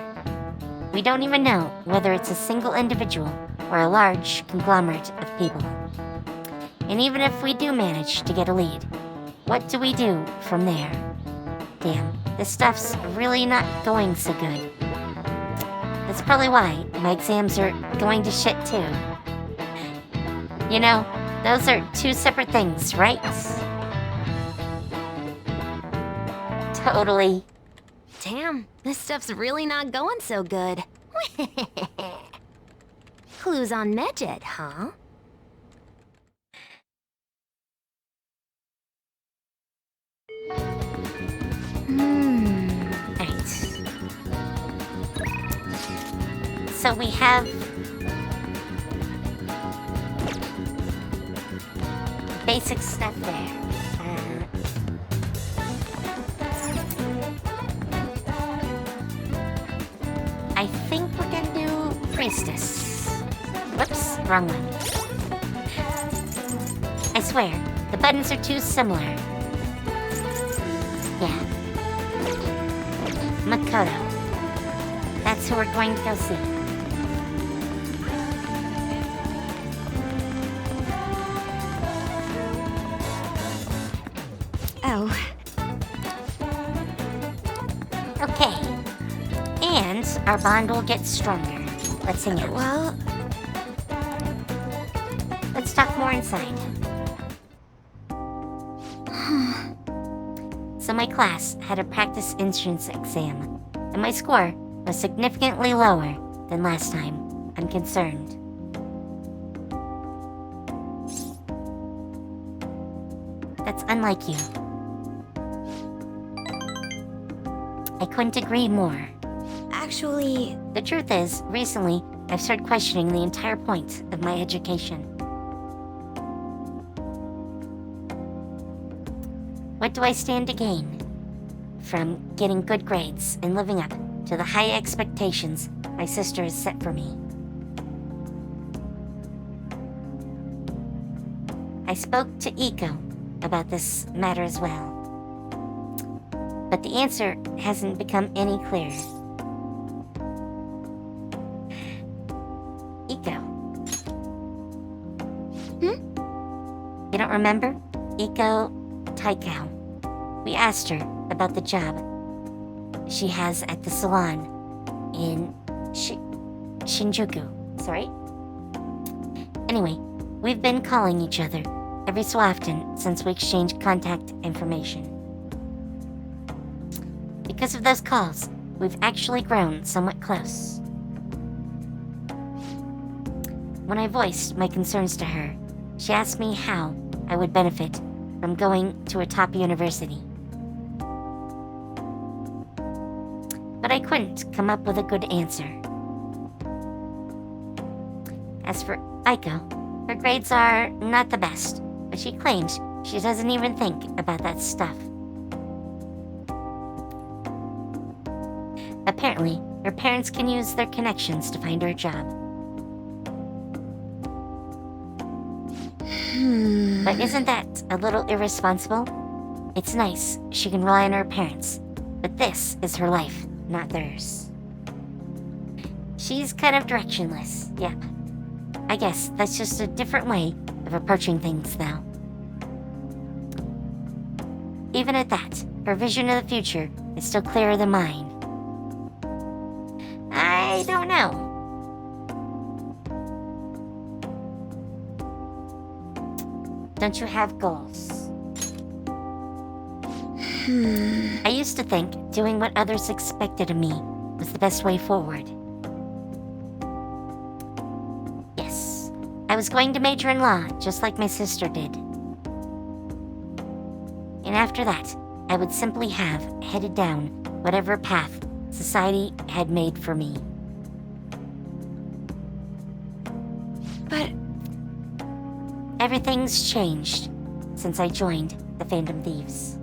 We don't even know whether it's a single individual or a large conglomerate of people. And even if we do manage to get a lead, what do we do from there? Damn, this stuff's really not going so good. That's probably why my exams are going to shit too. You know, those are two separate things, right? Totally. Damn, this stuff's really not going so good. Clues on Medjed, huh? Right. So we have basic stuff there. I think we're gonna do Priestess. Whoops, wrong one. I swear, the buttons are too similar. Yeah. Makoto. That's who we're going to go see. Oh. Okay. And our bond will get stronger. Let's hang out. Well, let's talk more inside. So my class had a practice entrance exam, and my score was significantly lower than last time. I'm concerned. That's unlike you. I couldn't agree more. Actually, the truth is, recently, I've started questioning the entire point of my education. What do I stand to gain from getting good grades and living up to the high expectations my sister has set for me? I spoke to Iko about this matter as well, but the answer hasn't become any clearer. Iko. You don't remember? Iko Taikao. We asked her about the job she has at the salon in Shinjuku. Sorry? Anyway, we've been calling each other every so often since we exchanged contact information. Because of those calls, we've actually grown somewhat close. When I voiced my concerns to her, she asked me how I would benefit from going to a top university. But I couldn't come up with a good answer. As for Aiko, her grades are not the best, but she claims she doesn't even think about that stuff. A apparently, her parents can use their connections to find her a job. But isn't that a little irresponsible? It's nice she can rely on her parents, but this is her life, not theirs. She's kind of directionless, yep. I guess that's just a different way of approaching things, though. Even at that, her vision of the future is still clearer than mine. I don't know. Don't you have goals? I used to think doing what others expected of me was the best way forward. Yes, I was going to major in law, just like my sister did. And after that, I would simply have headed down whatever path society had made for me. But everything's changed since I joined the Phantom Thieves.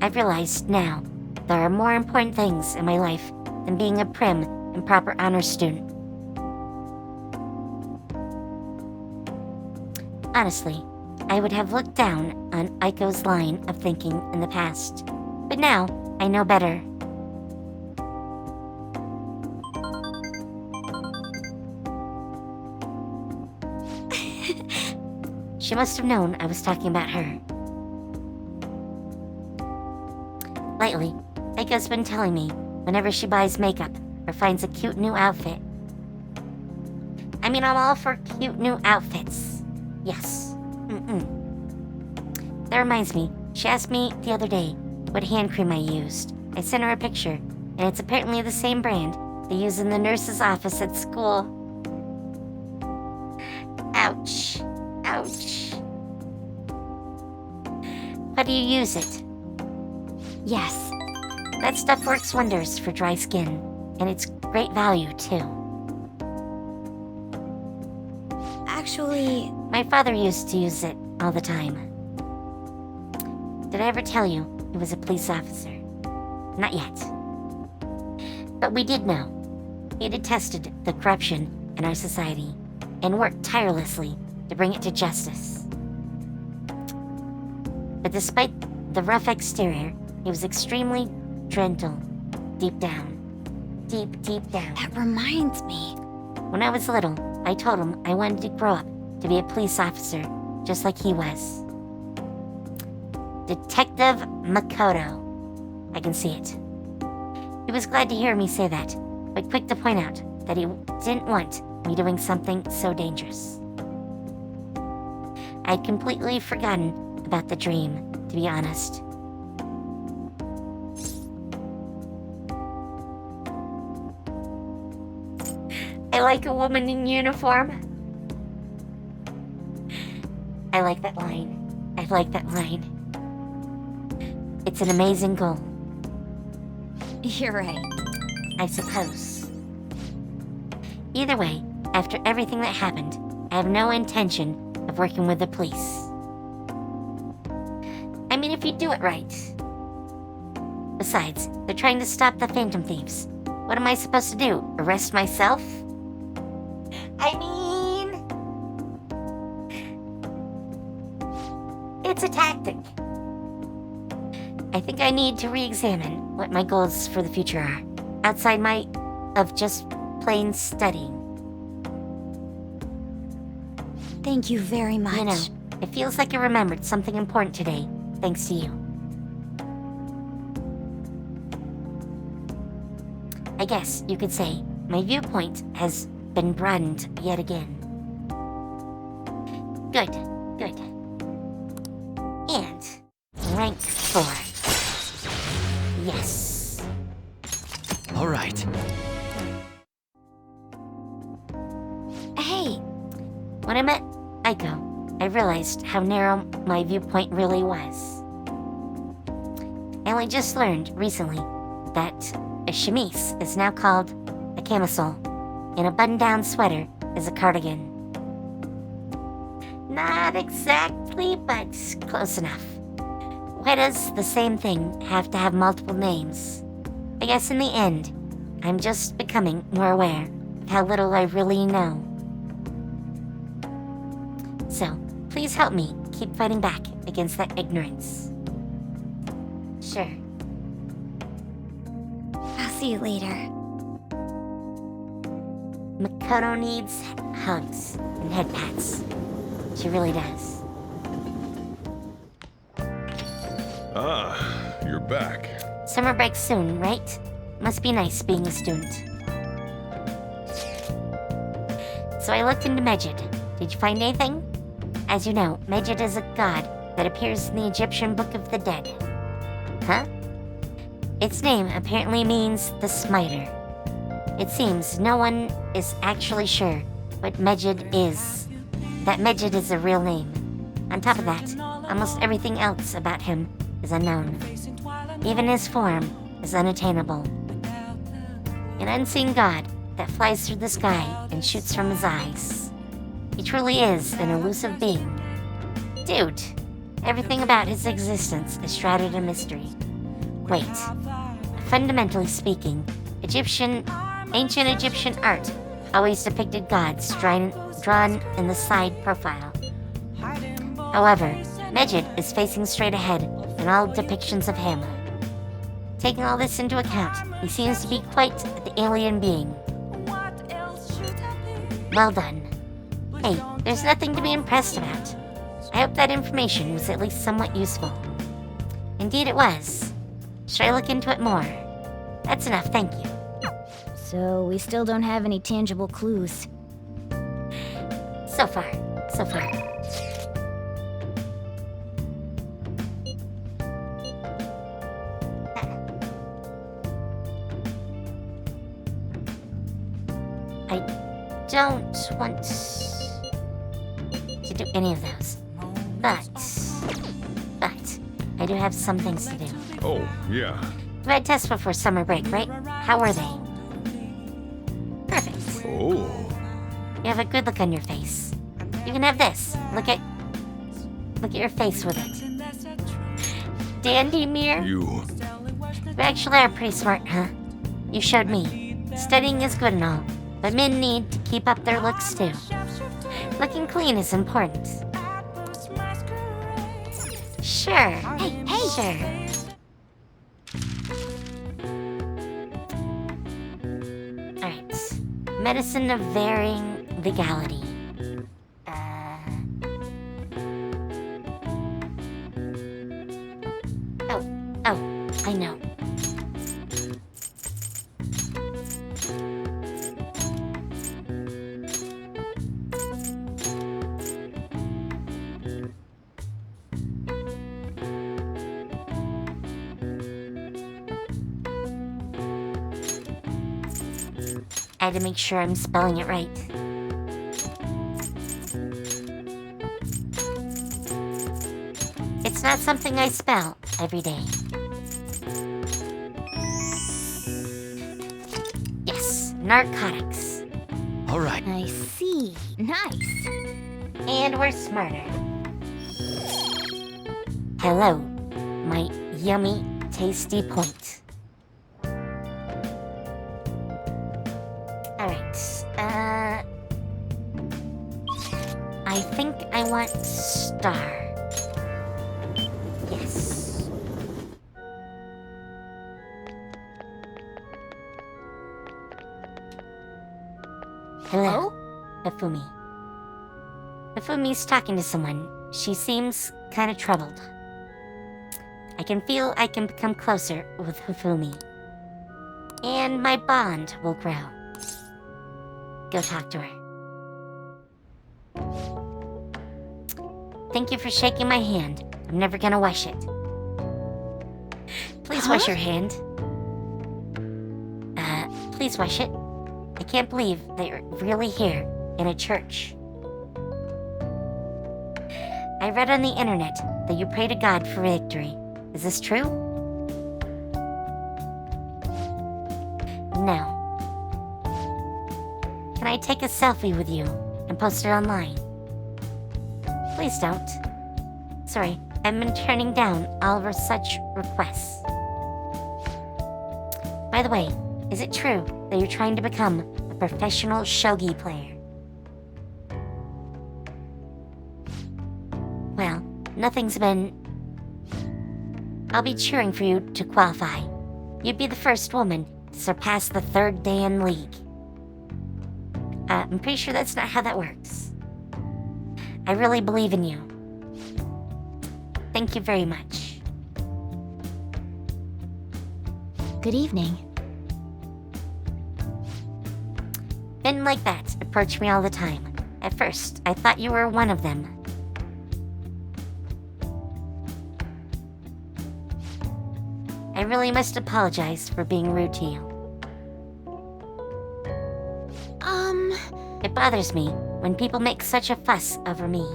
I've realized now there are more important things in my life than being a prim and proper honor student. Honestly, I would have looked down on Aiko's line of thinking in the past, but now I know better. She must have known I was talking about her. Lately, Aiko's been telling me whenever she buys makeup or finds a cute new outfit. I mean, I'm all for cute new outfits. Yes. That reminds me, she asked me the other day what hand cream I used. I sent her a picture, and it's apparently the same brand they use in the nurse's office at school. Ouch. Ouch. How do you use it? Yes. That stuff works wonders for dry skin, and it's great value, too. Actually, my father used to use it all the time. Did I ever tell you he was a police officer? Not yet. But we did know. He detested the corruption in our society and worked tirelessly to bring it to justice. But despite the rough exterior, he was extremely gentle, deep down. Deep, deep down. That reminds me. When I was little, I told him I wanted to grow up to be a police officer, just like he was. Detective Makoto. I can see it. He was glad to hear me say that, but quick to point out that he didn't want me doing something so dangerous. I'd completely forgotten about the dream, to be honest. I like a woman in uniform. I like that line. I like that line. It's an amazing goal. You're right. I suppose. Either way, after everything that happened, I have no intention of working with the police. I mean, if you do it right. Besides, they're trying to stop the Phantom Thieves. What am I supposed to do? Arrest myself? I mean... it's a tactic. I think I need to re-examine what my goals for the future are, outside of just plain studying. Thank you very much. You know, it feels like I remembered something important today, thanks to you. I guess you could say my viewpoint has been broadened yet again. Good, good. And rank 4. Yes. All right. Hey, when I met Aiko, I realized how narrow my viewpoint really was. I only just learned recently that a chemise is now called a camisole, and a button-down sweater is a cardigan. Not exactly, but close enough. Why does the same thing have to have multiple names? I guess in the end, I'm just becoming more aware of how little I really know. So, please help me keep fighting back against that ignorance. Sure. I'll see you later. Makoto needs hugs and head pats. She really does. Ah, you're back. Summer break soon, right? Must be nice being a student. So I looked into Medjed. Did you find anything? As you know, Medjed is a god that appears in the Egyptian Book of the Dead. Huh? Its name apparently means the Smiter. It seems no one is actually sure what Medjed is. That Medjed is a real name. On top of that, almost everything else about him is unknown. Even his form is unattainable. An unseen god that flies through the sky and shoots from his eyes. He truly is an elusive being. Dude, everything about his existence is shrouded in mystery. Wait, fundamentally speaking, ancient Egyptian art always depicted gods drawn in the side profile. However, Medjed is facing straight ahead in all depictions of him. Taking all this into account, he seems to be quite the alien being. Well done. Hey, there's nothing to be impressed about. I hope that information was at least somewhat useful. Indeed it was. Should I look into it more? That's enough, thank you. So we still don't have any tangible clues. So far, so far. I don't want to do any of those. But I do have some things to do. Oh, yeah. You had tests before summer break, right? How were they? Perfect. Oh. You have a good look on your face. You can have this. Look at your face with it. Dandy mirror? You actually are pretty smart, huh? You showed me. Studying is good and all, but men need to keep up their looks too. Looking clean is important. Sure. Hey, sure. Alright. Medicine of varying legality. Oh, I know. I had to make sure I'm spelling it right. It's not something I spell every day. Yes, narcotics. All right. I see. Nice. And we're smarter. Hello, my yummy, tasty point. Alright, I think I want star. Yes. Hello, Hifumi. Hifumi's talking to someone. She seems kind of troubled. I can feel I can become closer with Hifumi. And my bond will grow. Go talk to her. Thank you for shaking my hand. I'm never gonna wash it. Please wash your hand. Please wash it. I can't believe that you're really here in a church. I read on the internet that you pray to God for victory. Is this true? No. Can I take a selfie with you and post it online? Please don't. Sorry, I've been turning down all of such requests. By the way, is it true that you're trying to become a professional shogi player? Well, nothing's been... I'll be cheering for you to qualify. You'd be the first woman to surpass the 3rd Dan League. I'm pretty sure that's not how that works. I really believe in you. Thank you very much. Good evening. Men like that approach me all the time. At first, I thought you were one of them. I really must apologize for being rude to you. It bothers me when people make such a fuss over me.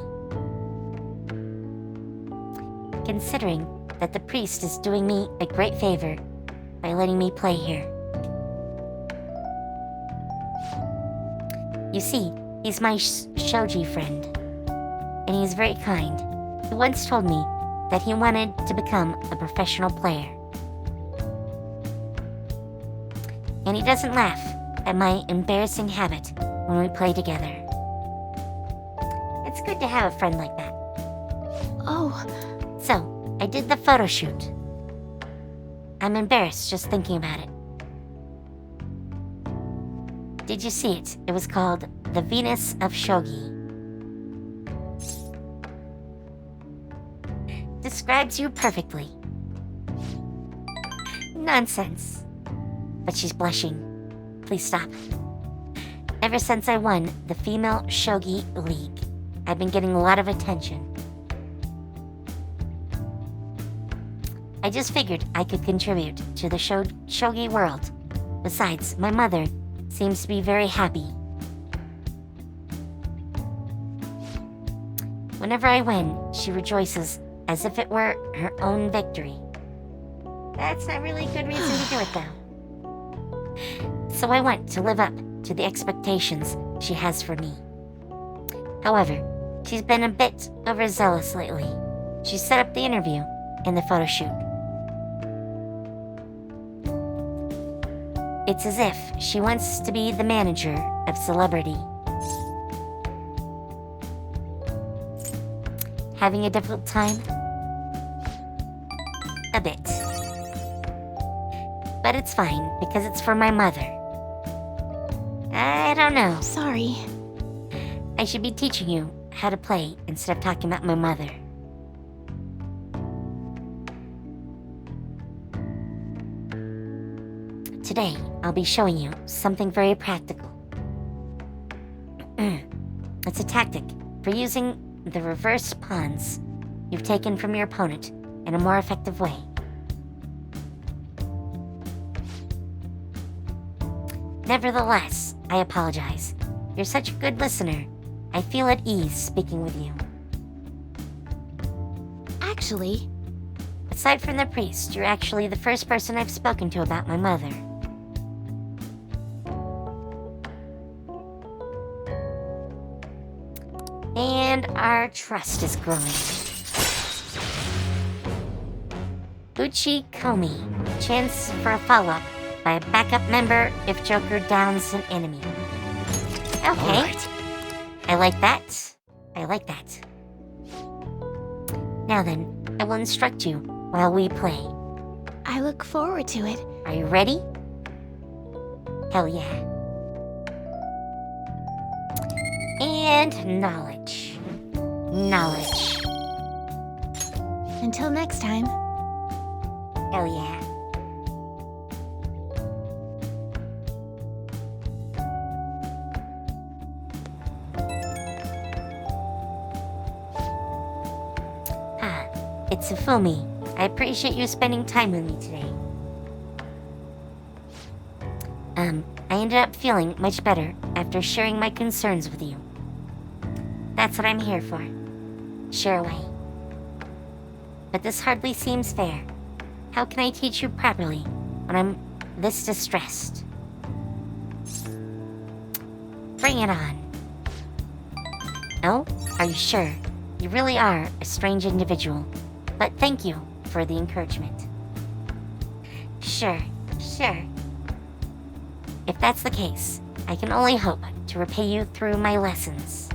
Considering that the priest is doing me a great favor by letting me play here. You see, he's my shogi friend, and he's very kind. He once told me that he wanted to become a professional player. And he doesn't laugh at my embarrassing habit when we play together. It's good to have a friend like that. Oh. So, I did the photo shoot. I'm embarrassed just thinking about it. Did you see it? It was called The Venus of Shogi. Describes you perfectly. Nonsense. But she's blushing. Please stop. Ever since I won the Female Shogi League, I've been getting a lot of attention. I just figured I could contribute to the shogi world. Besides, my mother seems to be very happy. Whenever I win, she rejoices as if it were her own victory. That's not really a good reason to do it, though. So I want to live up to the expectations she has for me. However, she's been a bit overzealous lately. She set up the interview and the photo shoot. It's as if she wants to be the manager of celebrity. Having a difficult time? A bit. But it's fine, because it's for my mother. I don't know. Sorry. I should be teaching you how to play instead of talking about my mother. Today, I'll be showing you something very practical. It's a tactic for using the reverse pawns you've taken from your opponent in a more effective way. Nevertheless, I apologize. You're such a good listener. I feel at ease speaking with you. Actually, aside from the priest, you're actually the first person I've spoken to about my mother. And our trust is growing. Uchi Komi. Chance for a follow-up by a backup member if Joker downs an enemy. Okay. Alright. I like that. I like that. Now then, I will instruct you while we play. I look forward to it. Are you ready? Hell yeah. And knowledge. Knowledge. Until next time. Hell yeah. It's Safumi. I appreciate you spending time with me today. I ended up feeling much better after sharing my concerns with you. That's what I'm here for. Share away. But this hardly seems fair. How can I teach you properly when I'm this distressed? Bring it on. Oh, are you sure? You really are a strange individual. But thank you for the encouragement. Sure. If that's the case, I can only hope to repay you through my lessons.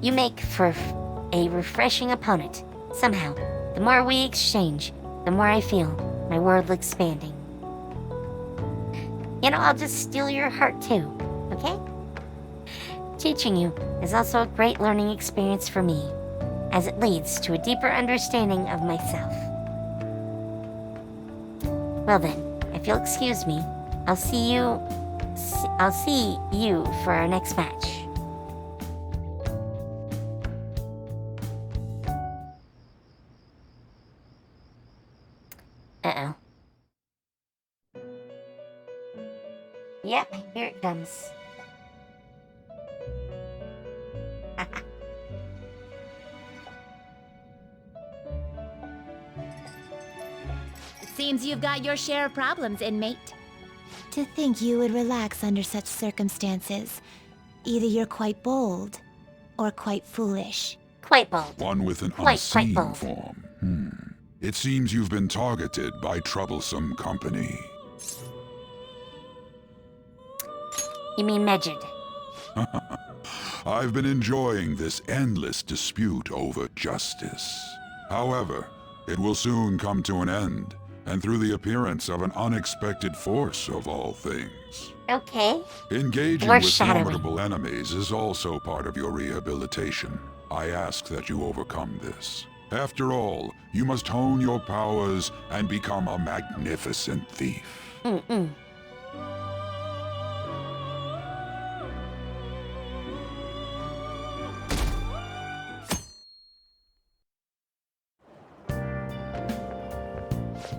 You make for a refreshing opponent. Somehow, the more we exchange, the more I feel my world expanding. You know, I'll just steal your heart too, okay? Teaching you is also a great learning experience for me, as it leads to a deeper understanding of myself. Well then, if you'll excuse me, I'll see you for our next match. Uh-oh. Yep, here it comes. It seems you've got your share of problems, inmate. To think you would relax under such circumstances. Either you're quite bold, or quite foolish. Quite bold. One with an Quite unseen bold. form. It seems you've been targeted by troublesome company. You mean Medjed? I've been enjoying this endless dispute over justice. However, it will soon come to an end, and through the appearance of an unexpected force of all things. Okay. Engaging with Foreshadowing. formidable enemies is also part of your rehabilitation. I ask that you overcome this. After all, you must hone your powers and become a magnificent thief.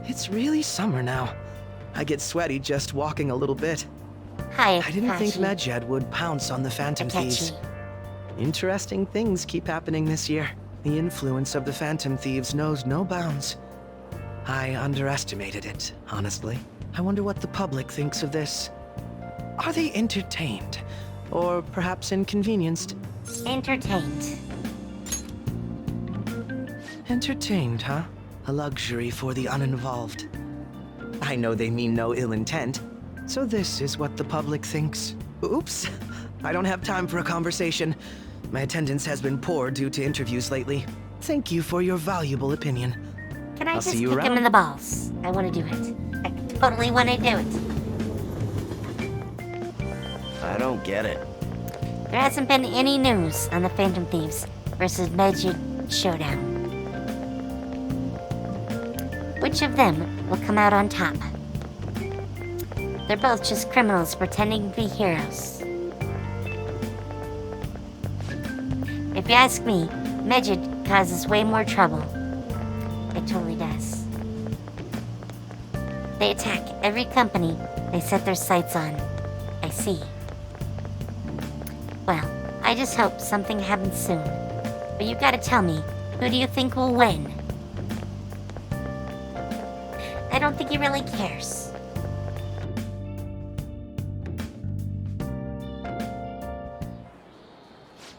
It's really summer now. I get sweaty just walking a little bit. Hi, I didn't think Tachi. Medjed would pounce on the Phantom Thieves. Tachi. Interesting things keep happening this year. The influence of the Phantom Thieves knows no bounds. I underestimated it, honestly. I wonder what the public thinks of this. Are they entertained? Or perhaps inconvenienced? Entertained. Entertained, huh? A luxury for the uninvolved. I know they mean no ill intent. So this is what the public thinks. Oops. I don't have time for a conversation. My attendance has been poor due to interviews lately. Thank you for your valuable opinion. Can I I'll just see you kick him around. in the balls? I want to do it. I totally want to do it. I don't get it. There hasn't been any news on the Phantom Thieves versus Medjed showdown. Which of them will come out on top? They're both just criminals pretending to be heroes. If you ask me, Medjed causes way more trouble. It totally does. They attack every company they set their sights on. I see. Well, I just hope something happens soon. But you gotta tell me, who do you think will win? I don't think he really cares.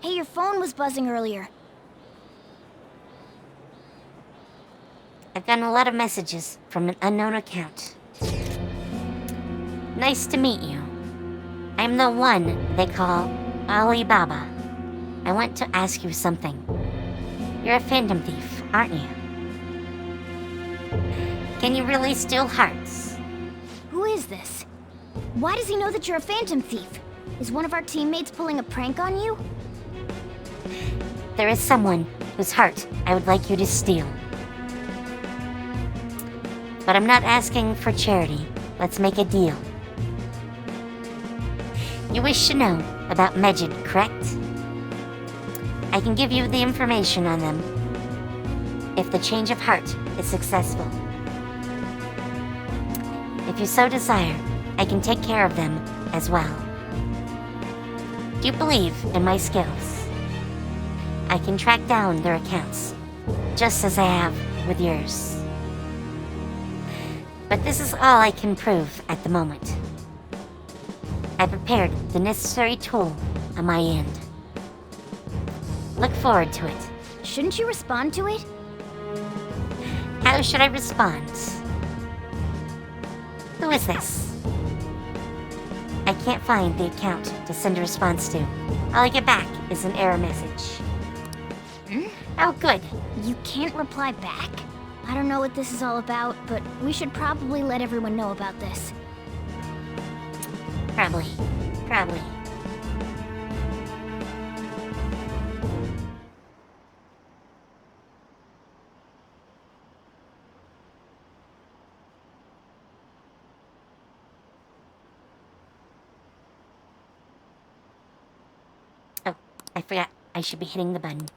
Hey, your phone was buzzing earlier. I've gotten a lot of messages from an unknown account. Nice to meet you. I'm the one they call Alibaba. I want to ask you something. You're a Phantom Thief, aren't you? Can you really steal hearts? Who is this? Why does he know that you're a Phantom Thief? Is one of our teammates pulling a prank on you? There is someone whose heart I would like you to steal. But I'm not asking for charity. Let's make a deal. You wish to know about Medjed, correct? I can give you the information on them if the change of heart is successful. If you so desire, I can take care of them as well. Do you believe in my skills? I can track down their accounts, just as I have with yours. But this is all I can prove at the moment. I prepared the necessary tool on my end. Look forward to it. Shouldn't you respond to it? How should I respond? Who is this? I can't find the account to send a response to. All I get back is an error message. Oh, good. You can't reply back? I don't know what this is all about, but we should probably let everyone know about this. Probably. Oh, I forgot. I should be hitting the button.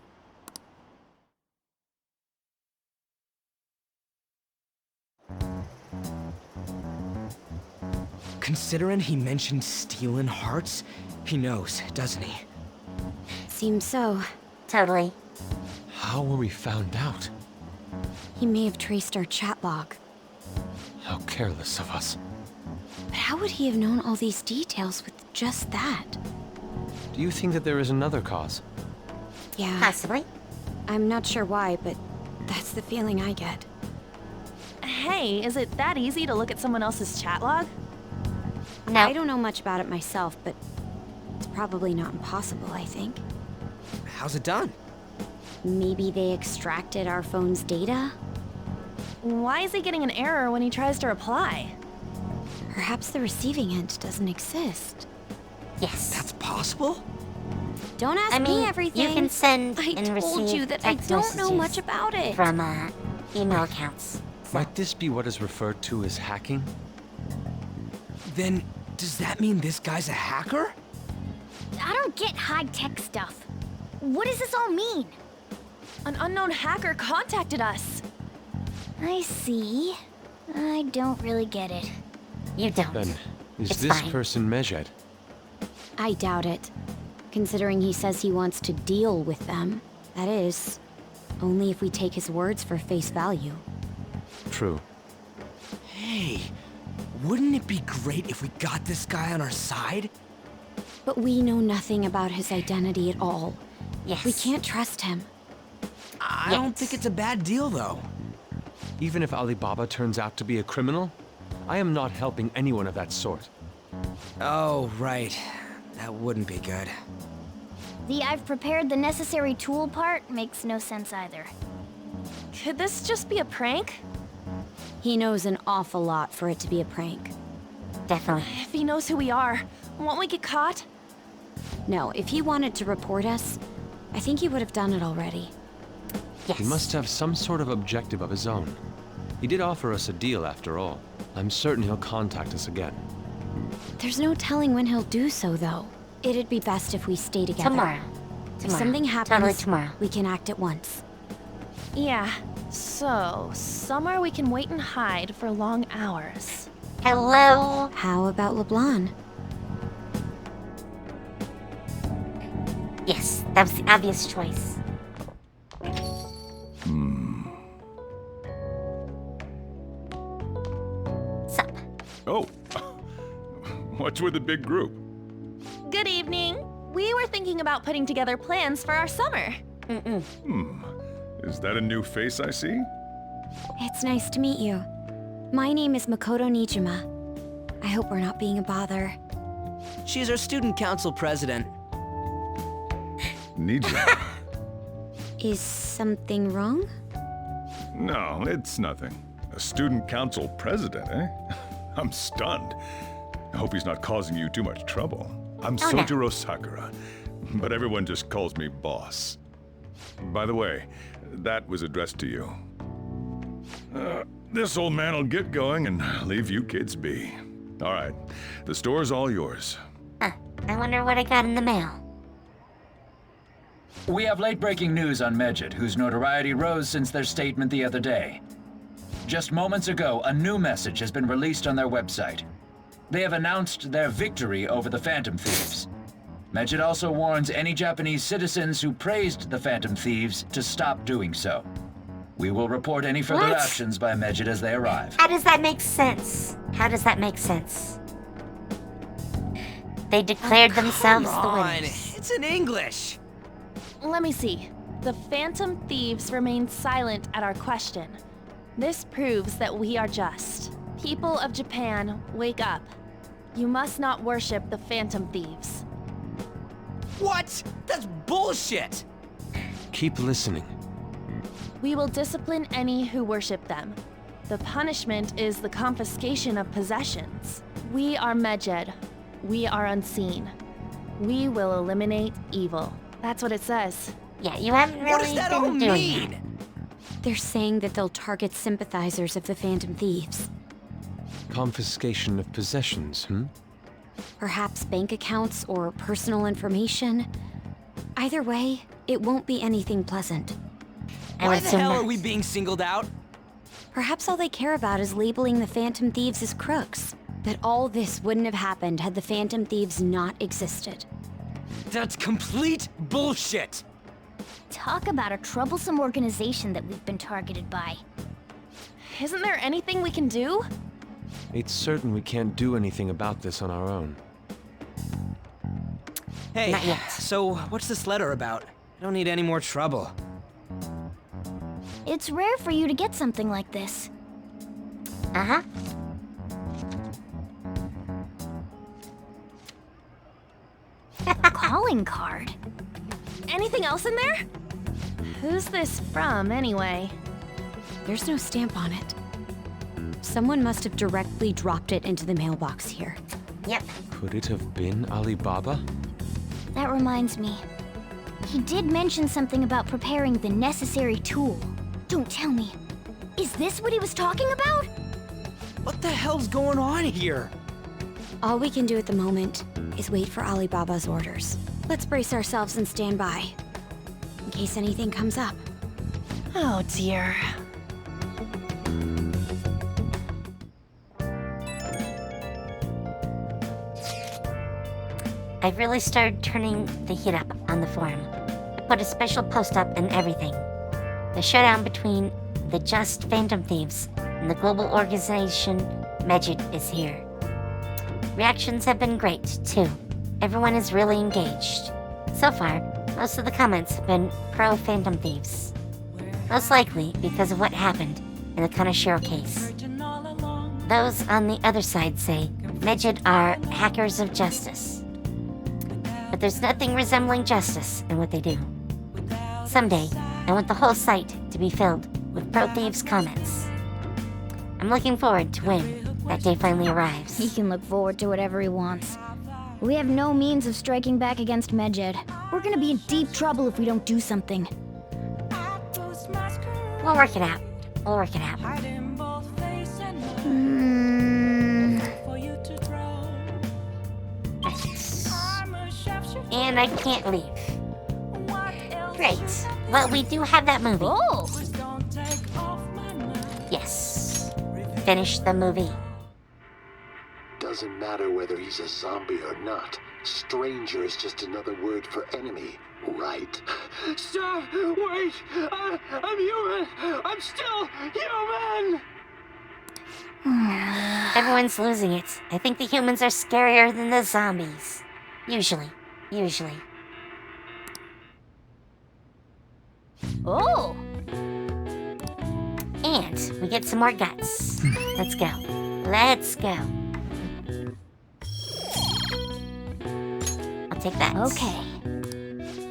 Considering he mentioned stealing hearts, he knows, doesn't he? Seems so. Totally. How were we found out? He may have traced our chat log. How careless of us. But how would he have known all these details with just that? Do you think that there is another cause? Yeah. Possibly. I'm not sure why, but that's the feeling I get. Hey, is it that easy to look at someone else's chat log? No. I don't know much about it myself, but it's probably not impossible, I think. How's it done? Maybe they extracted our phone's data? Why is he getting an error when he tries to reply? Perhaps the receiving end doesn't exist. Yes. That's possible? Don't ask I mean, me everything. you can send I and told receive you that I text don't know messages much about it. from email accounts. Might this be what is referred to as hacking? Then, does that mean this guy's a hacker? I don't get high-tech stuff. What does this all mean? An unknown hacker contacted us. I see. I don't really get it. You don't. Then, is It's this fine. person Medjed? I doubt it. Considering he says he wants to deal with them. That is, only if we take his words for face value. True. Hey, wouldn't it be great if we got this guy on our side? But we know nothing about his identity at all. Yes. We can't trust him. I don't think it's a bad deal, though. Even if Alibaba turns out to be a criminal, I am not helping anyone of that sort. Oh, right. That wouldn't be good. The I've prepared the necessary tool part makes no sense either. Could this just be a prank? He knows an awful lot for it to be a prank. Definitely. If he knows who we are, won't we get caught? No, if he wanted to report us, I think he would have done it already. Yes. He must have some sort of objective of his own. He did offer us a deal after all. I'm certain he'll contact us again. There's no telling when he'll do so, though. It'd be best if we stay together. Tomorrow. If something happens, Totally tomorrow. we can act at once. Yeah. So, somewhere we can wait and hide for long hours. Hello? How about LeBlanc? Yes, that was the obvious choice. Sup? Oh, what's with the big group? Good evening. We were thinking about putting together plans for our summer. Is that a new face I see? It's nice to meet you. My name is Makoto Nijima. I hope we're not being a bother. She's our student council president. Need you? Is something wrong? No, it's nothing. A student council president, eh? I'm stunned. I hope he's not causing you too much trouble. I'm Oh, no. Sojiro Sakura, but everyone just calls me boss. By the way, that was addressed to you. This old man will get going and leave you kids be. All right, the store's all yours. Huh. I wonder what I got in the mail. We have late-breaking news on Medjed, whose notoriety rose since their statement the other day. Just moments ago, a new message has been released on their website. They have announced their victory over the Phantom Thieves. Medjed also warns any Japanese citizens who praised the Phantom Thieves to stop doing so. We will report any further What? actions by Medjed as they arrive. How does that make sense? How does that make sense? They declared themselves the winners. It's in English. Let me see. The Phantom Thieves remained silent at our question. This proves that we are just. People of Japan, wake up. You must not worship the Phantom Thieves. What? That's bullshit! Keep listening. We will discipline any who worship them. The punishment is the confiscation of possessions. We are Medjed. We are unseen. We will eliminate evil. That's what it says. Yeah, you haven't really What does that all been doing mean? that. They're saying that they'll target sympathizers of the Phantom Thieves. Confiscation of possessions, Perhaps bank accounts or personal information. Either way, it won't be anything pleasant. Why the hell are we being singled out? Perhaps all they care about is labeling the Phantom Thieves as crooks. That all this wouldn't have happened had the Phantom Thieves not existed. That's complete bullshit! Talk about a troublesome organization that we've been targeted by. Isn't there anything we can do? It's certain we can't do anything about this on our own. Hey, so what's this letter about? I don't need any more trouble. It's rare for you to get something like this. Uh-huh. A calling card. Anything else in there? Who's this from, anyway? There's no stamp on it. Someone must have directly dropped it into the mailbox here. Yep. Could it have been Alibaba? That reminds me. He did mention something about preparing the necessary tool. Don't tell me. Is this what he was talking about? What the hell's going on here? All we can do at the moment is wait for Alibaba's orders. Let's brace ourselves and stand by, in case anything comes up. Oh dear. I've really started turning the heat up on the forum. I put a special post up and everything. The showdown between the Just Phantom Thieves and the global organization Medjed is here. Reactions have been great, too. Everyone is really engaged. So far, most of the comments have been pro-Phantom Thieves. Most likely because of what happened in the Kaneshiro case. Those on the other side say Medjed are hackers of justice. But there's nothing resembling justice in what they do. Someday, I want the whole site to be filled with pro-thieves comments. I'm looking forward to when that day finally arrives. He can look forward to whatever he wants. We have no means of striking back against Medjed. We're gonna be in deep trouble if we don't do something. We'll work it out. We'll work it out. And I can't leave. Great. Well, we do have that movie. Oh! Yes. Finish the movie. Doesn't matter whether he's a zombie or not. Stranger is just another word for enemy, right? Sir, wait! I'm human! I'm still human! Everyone's losing it. I think the humans are scarier than the zombies. Usually. Oh! And we get some more guts. Let's go. Let's go. I'll take that. Okay.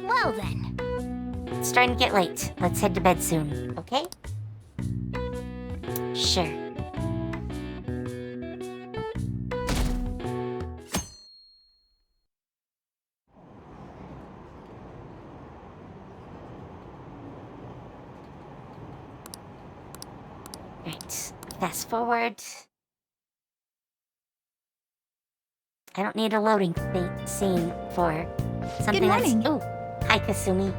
Well then. It's starting to get late. Let's head to bed soon, okay? Sure. Right. Fast forward. I don't need a loading scene for something Good morning. that's... Oh, hi Kasumi.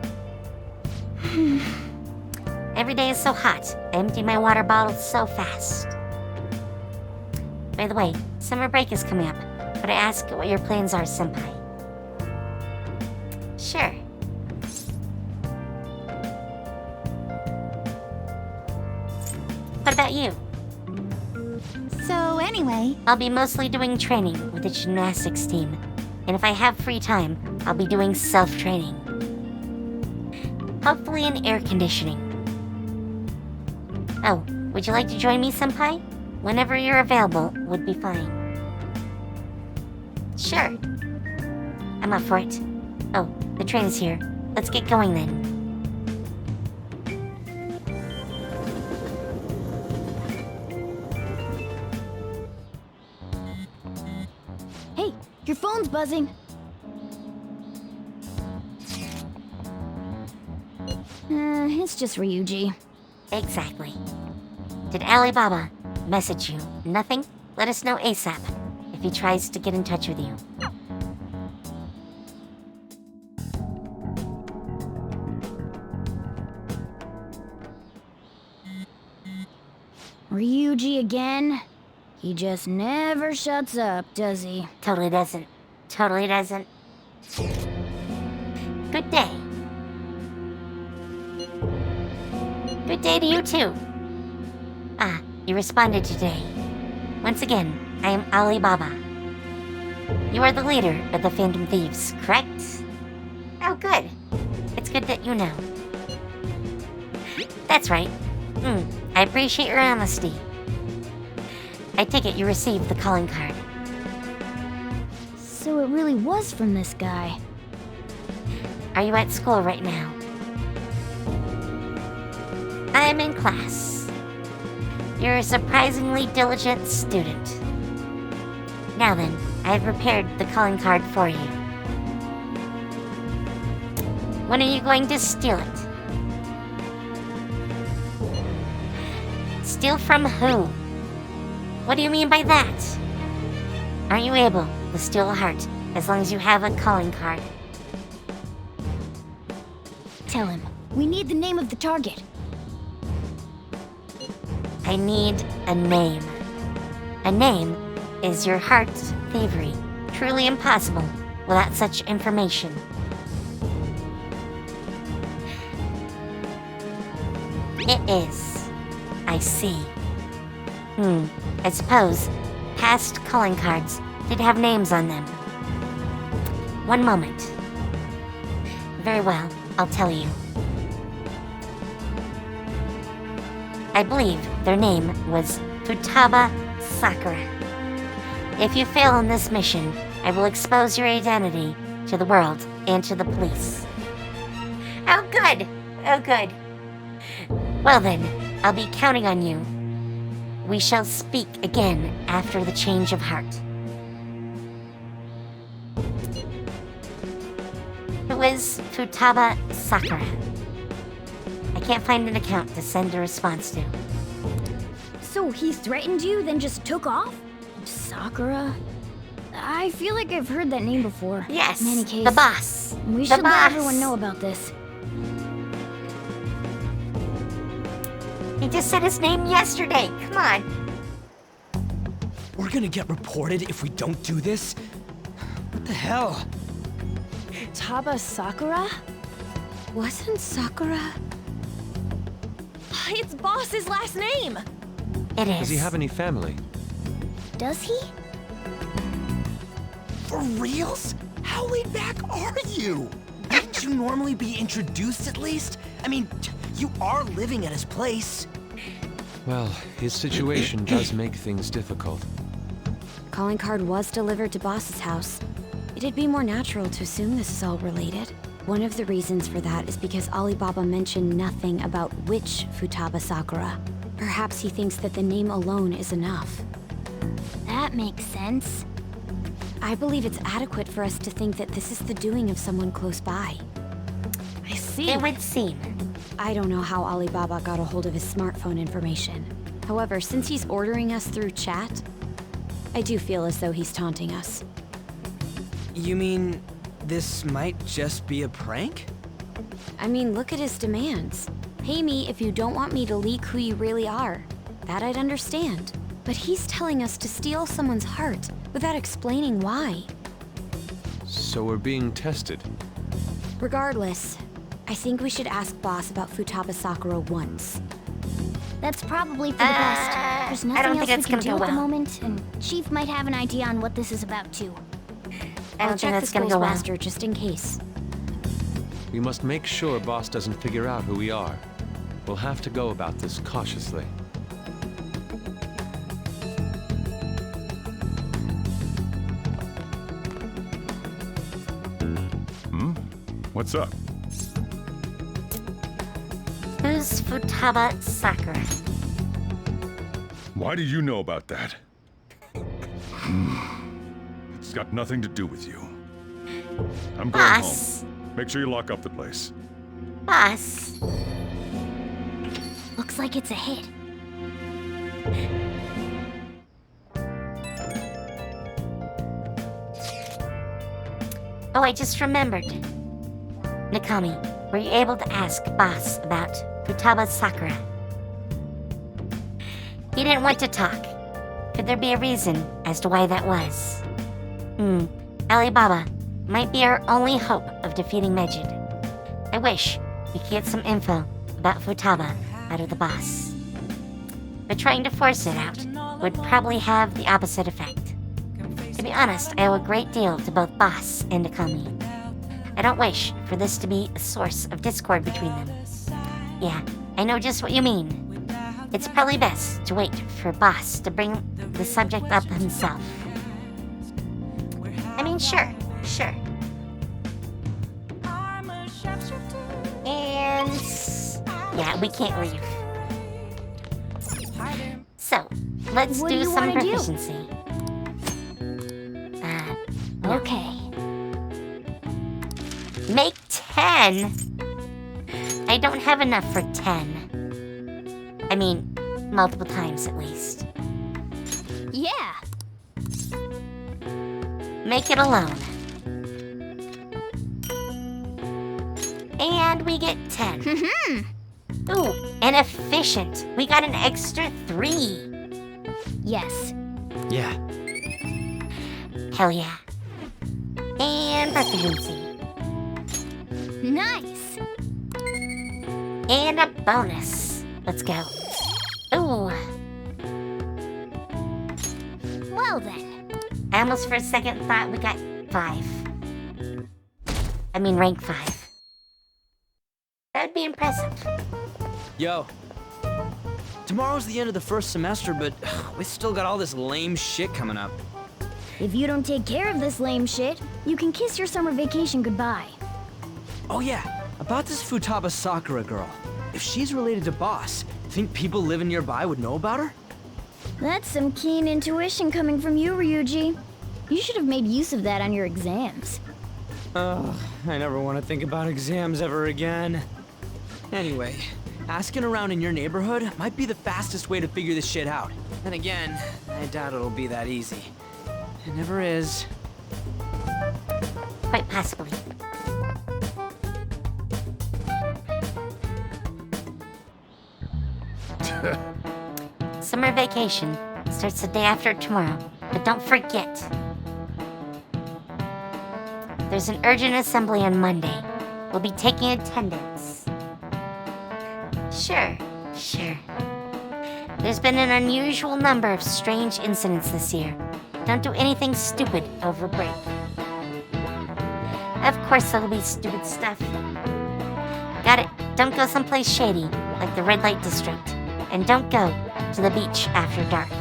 Every day is so hot. I empty my water bottles so fast. By the way, summer break is coming up. Could I ask what your plans are, Senpai? Sure. What about you? So anyway... I'll be mostly doing training with the gymnastics team. And if I have free time, I'll be doing self-training. Hopefully in air conditioning. Oh, would you like to join me, Senpai? Whenever you're available would be fine. Sure. I'm up for it. Oh, the train is here. Let's get going then. Hey, your phone's buzzing. It's just Ryuji. Exactly. Did Alibaba message you? Nothing? Let us know ASAP if he tries to get in touch with you. Ryuji again? He just never shuts up, does he? Totally doesn't. Totally doesn't. Good day. Good day to you too. Ah, you responded today. Once again, I am Alibaba. You are the leader of the Phantom Thieves, correct? Oh, good. It's good that you know. That's right. I appreciate your honesty. I take it you received the calling card. So it really was from this guy. Are you at school right now? I'm in class. You're a surprisingly diligent student. Now then, I have prepared the calling card for you. When are you going to steal it? Steal from who? What do you mean by that? Aren't you able to steal a heart as long as you have a calling card? Tell him. We need the name of the target. I need a name. A name is your heart's thievery. Truly impossible without such information. It is. I see. I suppose past calling cards did have names on them. One moment. Very well, I'll tell you. I believe their name was Futaba Sakura. If you fail in this mission, I will expose your identity to the world and to the police. Oh, good! Oh, good. Well then, I'll be counting on you. We shall speak again after the change of heart. Who is Futaba Sakura? I can't find an account to send a response to. So he threatened you, then just took off? Sakura? I feel like I've heard that name before. Yes, in any case, the boss. We The should boss. let everyone know about this. He just said his name yesterday. Come on. We're gonna get reported if we don't do this? What the hell? Taba Sakura? Wasn't Sakura? It's Boss's last name! It is. Does he have any family? Does he? For reals? How laid back are you? Wouldn't you normally be introduced at least? I mean, you are living at his place. Well, his situation does make things difficult. Calling card was delivered to Boss's house. It'd be more natural to assume this is all related. One of the reasons for that is because Alibaba mentioned nothing about which Futaba Sakura. Perhaps he thinks that the name alone is enough. That makes sense. I believe it's adequate for us to think that this is the doing of someone close by. I see. It would seem. I don't know how Alibaba got a hold of his smartphone information. However, since he's ordering us through chat, I do feel as though he's taunting us. You mean this might just be a prank? I mean, look at his demands. Pay me if you don't want me to leak who you really are. That I'd understand. But he's telling us to steal someone's heart without explaining why. So we're being tested. Regardless, I think we should ask Boss about Futaba Sakura once. That's probably for the best. There's nothing I don't else think it's we can gonna do go at the well. moment, and Chief might have an idea on what this is about too. I I'll don't think check the that's gonna school's go well. roster just in case. We must make sure Boss doesn't figure out who we are. We'll have to go about this cautiously. What's up? Who's Futaba Sakura? Why do you know about that? It's got nothing to do with you. I'm going Boss. home. Make sure you lock up the place. Boss. Looks like it's a hit. Oh, I just remembered. Nakami, were you able to ask Boss about Futaba Sakura? He didn't want to talk. Could there be a reason as to why that was? Alibaba might be our only hope of defeating Medjed. I wish we could get some info about Futaba out of the boss. But trying to force it out would probably have the opposite effect. To be honest, I owe a great deal to both Boss and Nakami. I don't wish for this to be a source of discord between them. Yeah, I know just what you mean. It's probably best to wait for Boss to bring the subject up himself. I mean, sure. And... yeah, we can't leave. So, let's do some proficiency. Okay. Make 10? I don't have enough for 10. I mean, multiple times at least. Yeah. Make it alone. And we get 10. Ooh, and efficient. We got an extra 3. Yes. Yeah. Hell yeah. And proficiency. Nice. And a bonus. Let's go. Ooh. Well then. I almost for a second thought we got 5. I mean rank 5. That'd be impressive. Yo. Tomorrow's the end of the first semester, but we still got all this lame shit coming up. If you don't take care of this lame shit, you can kiss your summer vacation goodbye. Oh yeah, about this Futaba Sakura girl. If she's related to Boss, think people living nearby would know about her? That's some keen intuition coming from you, Ryuji. You should have made use of that on your exams. Ugh, I never want to think about exams ever again. Anyway, asking around in your neighborhood might be the fastest way to figure this shit out. And again, I doubt it'll be that easy. It never is. Quite possibly. Summer vacation starts the day after tomorrow, but don't forget. There's an urgent assembly on Monday. We'll be taking attendance. Sure. There's been an unusual number of strange incidents this year. Don't do anything stupid over break. Of course there'll be stupid stuff. Got it. Don't go someplace shady, like the red light district. And don't go to the beach after dark.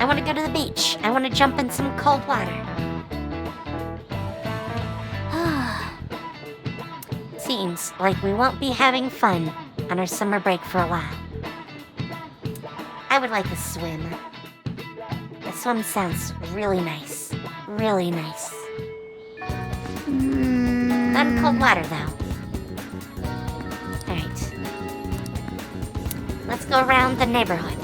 I want to go to the beach. I want to jump in some cold water. Seems like we won't be having fun on our summer break for a while. I would like a swim. A swim sounds really nice. Really nice. Not in cold water, though. Alright. Let's go around the neighborhood.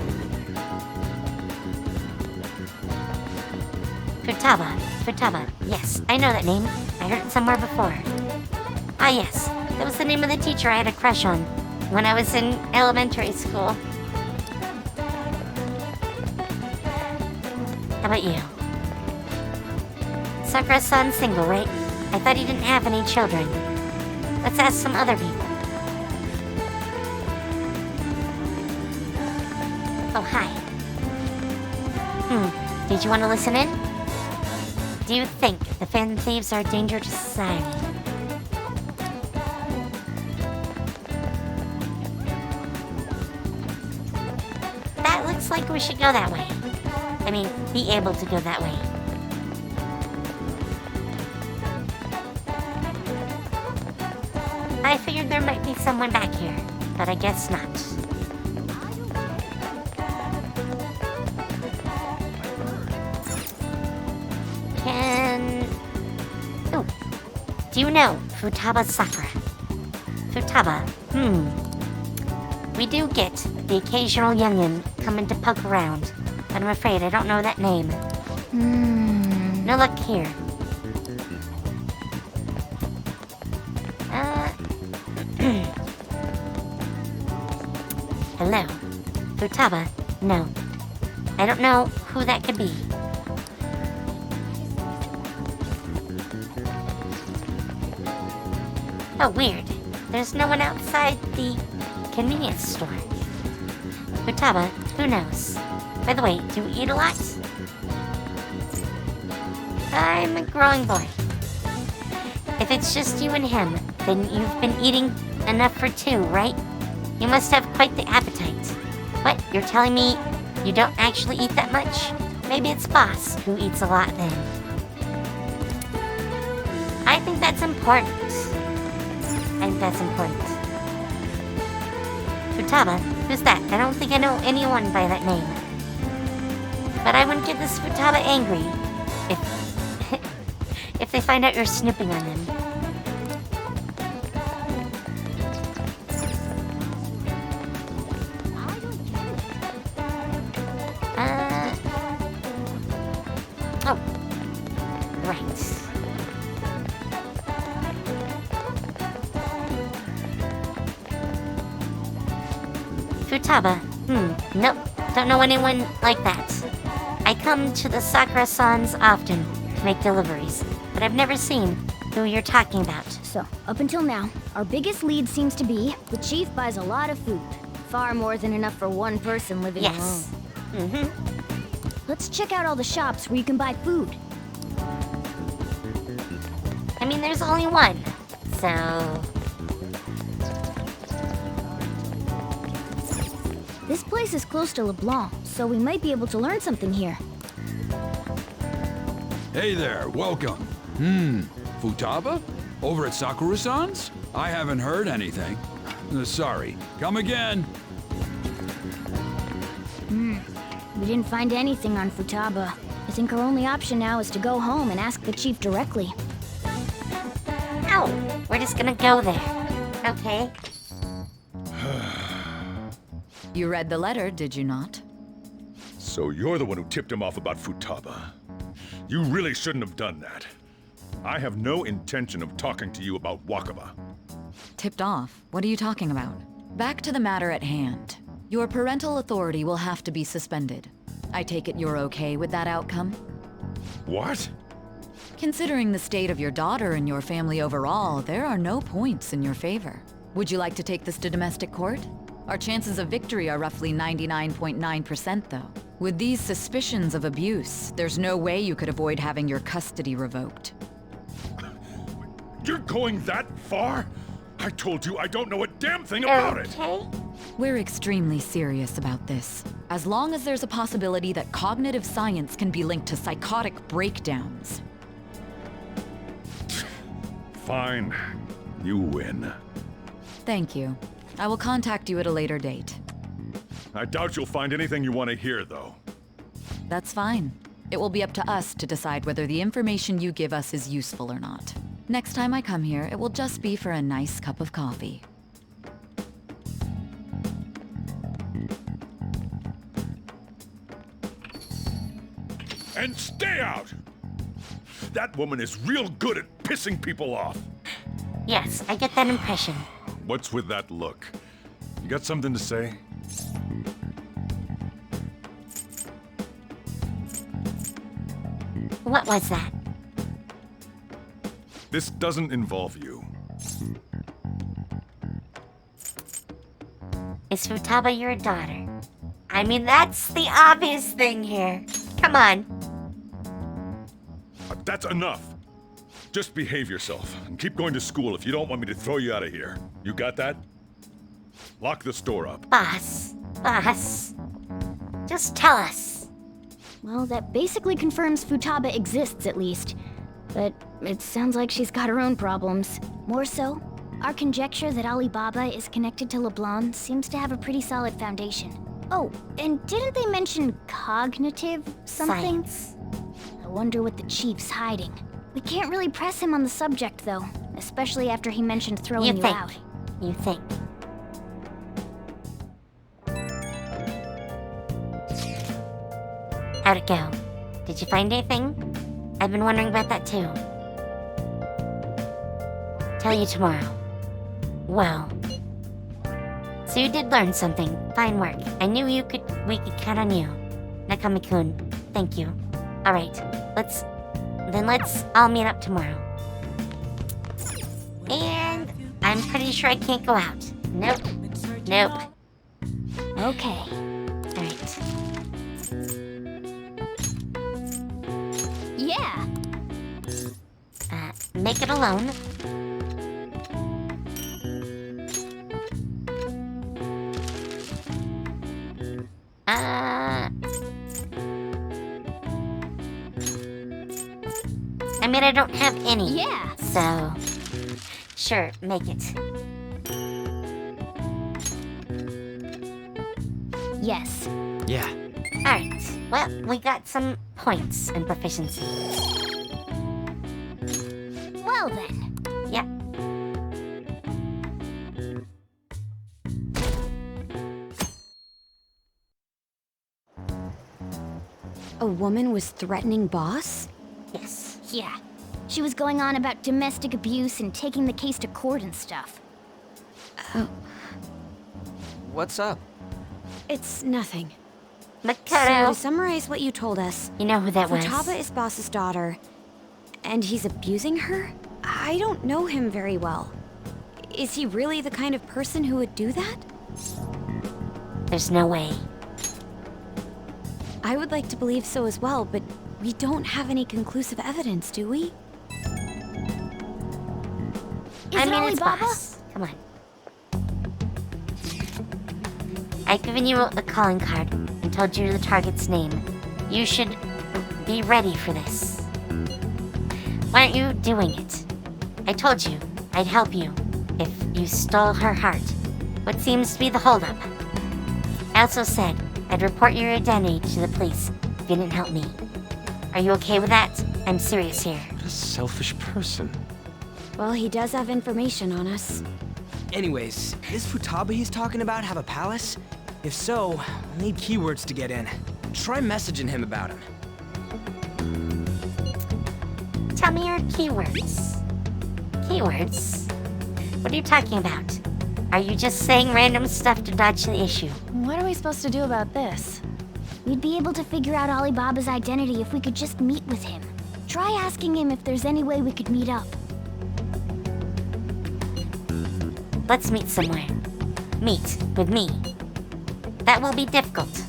Futaba. Yes, I know that name. I heard it somewhere before. Ah, yes. That was the name of the teacher I had a crush on when I was in elementary school. How about you? Sakura-san's single, right? I thought he didn't have any children. Let's ask some other people. Oh, hi. Did you want to listen in? Do you think the Phantom Thieves are a danger to society? That looks like we should go that way. I mean, be able to go that way. I figured there might be someone back here, but I guess not. Oh, do you know Futaba Sakura? Futaba, We do get the occasional youngin coming to poke around, but I'm afraid I don't know that name. No luck here. Hello? Futaba? No. I don't know who that could be. Oh, weird. There's no one outside the convenience store. Futaba, who knows? By the way, do you eat a lot? I'm a growing boy. If it's just you and him, then you've been eating enough for two, right? You must have quite the appetite. What, you're telling me you don't actually eat that much? Maybe it's Boss who eats a lot then. I think that's important. Futaba? Who's that? I don't think I know anyone by that name. But I wouldn't get this Futaba angry if they find out you're snooping on them. Oh. Right. Futaba? Nope. Don't know anyone like that. I come to the Sakura-sans often to make deliveries, but I've never seen who you're talking about. So, up until now, our biggest lead seems to be the chief buys a lot of food. Far more than enough for one person living alone. Let's check out all the shops where you can buy food. I mean, there's only one, so... This place is close to LeBlanc, so we might be able to learn something here. Hey there, welcome. Futaba? Over at Sakura-san's? I haven't heard anything. Sorry. Come again. We didn't find anything on Futaba. I think our only option now is to go home and ask the chief directly. Oh, we're just gonna go there. Okay. You read the letter, did you not? So you're the one who tipped him off about Futaba. You really shouldn't have done that. I have no intention of talking to you about Wakaba. Tipped off? What are you talking about? Back to the matter at hand. Your parental authority will have to be suspended. I take it you're okay with that outcome? What? Considering the state of your daughter and your family overall, there are no points in your favor. Would you like to take this to domestic court? Our chances of victory are roughly 99.9% though. With these suspicions of abuse, there's no way you could avoid having your custody revoked. You're going that far? I told you I don't know a damn thing about it! We're extremely serious about this. As long as there's a possibility that cognitive science can be linked to psychotic breakdowns. Fine. You win. Thank you. I will contact you at a later date. I doubt you'll find anything you want to hear, though. That's fine. It will be up to us to decide whether the information you give us is useful or not. Next time I come here, it will just be for a nice cup of coffee. And stay out! That woman is real good at pissing people off. Yes, I get that impression. What's with that look? You got something to say? What was that? This doesn't involve you. Is Futaba your daughter? I mean, that's the obvious thing here. Come on. That's enough. Just behave yourself and keep going to school if you don't want me to throw you out of here. You got that? Lock the store up. Boss. Just tell us. Well, that basically confirms Futaba exists, at least. But it sounds like she's got her own problems. More so, Our conjecture that Alibaba is connected to LeBlanc seems to have a pretty solid foundation. Oh, and didn't they mention cognitive something? Science. I wonder what the chief's hiding. We can't really press him on the subject, though, especially after he mentioned throwing you out. You think. How'd it go? Did you find anything? I've been wondering about that too. Tell you tomorrow. Well. So you did learn something. Fine work. I knew we could count on you. Nakami-kun, thank you. Alright, let's all meet up tomorrow. And I'm pretty sure I can't go out. Nope. Okay. Alright. Yeah. Make it alone. I mean, I don't have any. Yeah. So, sure, make it. Yes. Yeah. Alright, well, we got some points in proficiency. Well then. Yep. A woman was threatening Boss? Yes. Yeah. She was going on about domestic abuse and taking the case to court and stuff. Oh. What's up? It's nothing. Makoto. So, to summarize what you told us, you know who that was? Futaba is Boss's daughter, and he's abusing her? I don't know him very well. Is he really the kind of person who would do that? There's no way. I would like to believe so as well, but we don't have any conclusive evidence, do we? I mean, it's Boss. Come on. I've given you a calling card and told you the target's name. You should be ready for this. Why aren't you doing it? I told you I'd help you if you stole her heart. What seems to be the holdup? I also said I'd report your identity to the police if you didn't help me. Are you okay with that? I'm serious here. What a selfish person. Well, he does have information on us. Anyways, does Futaba he's talking about have a palace? If so, we'll need keywords to get in. Try messaging him about him. Tell me your keywords. Keywords? What are you talking about? Are you just saying random stuff to dodge the issue? What are we supposed to do about this? We'd be able to figure out Alibaba's identity if we could just meet with him. Try asking him if there's any way we could meet up. Let's meet somewhere. Meet with me. That will be difficult.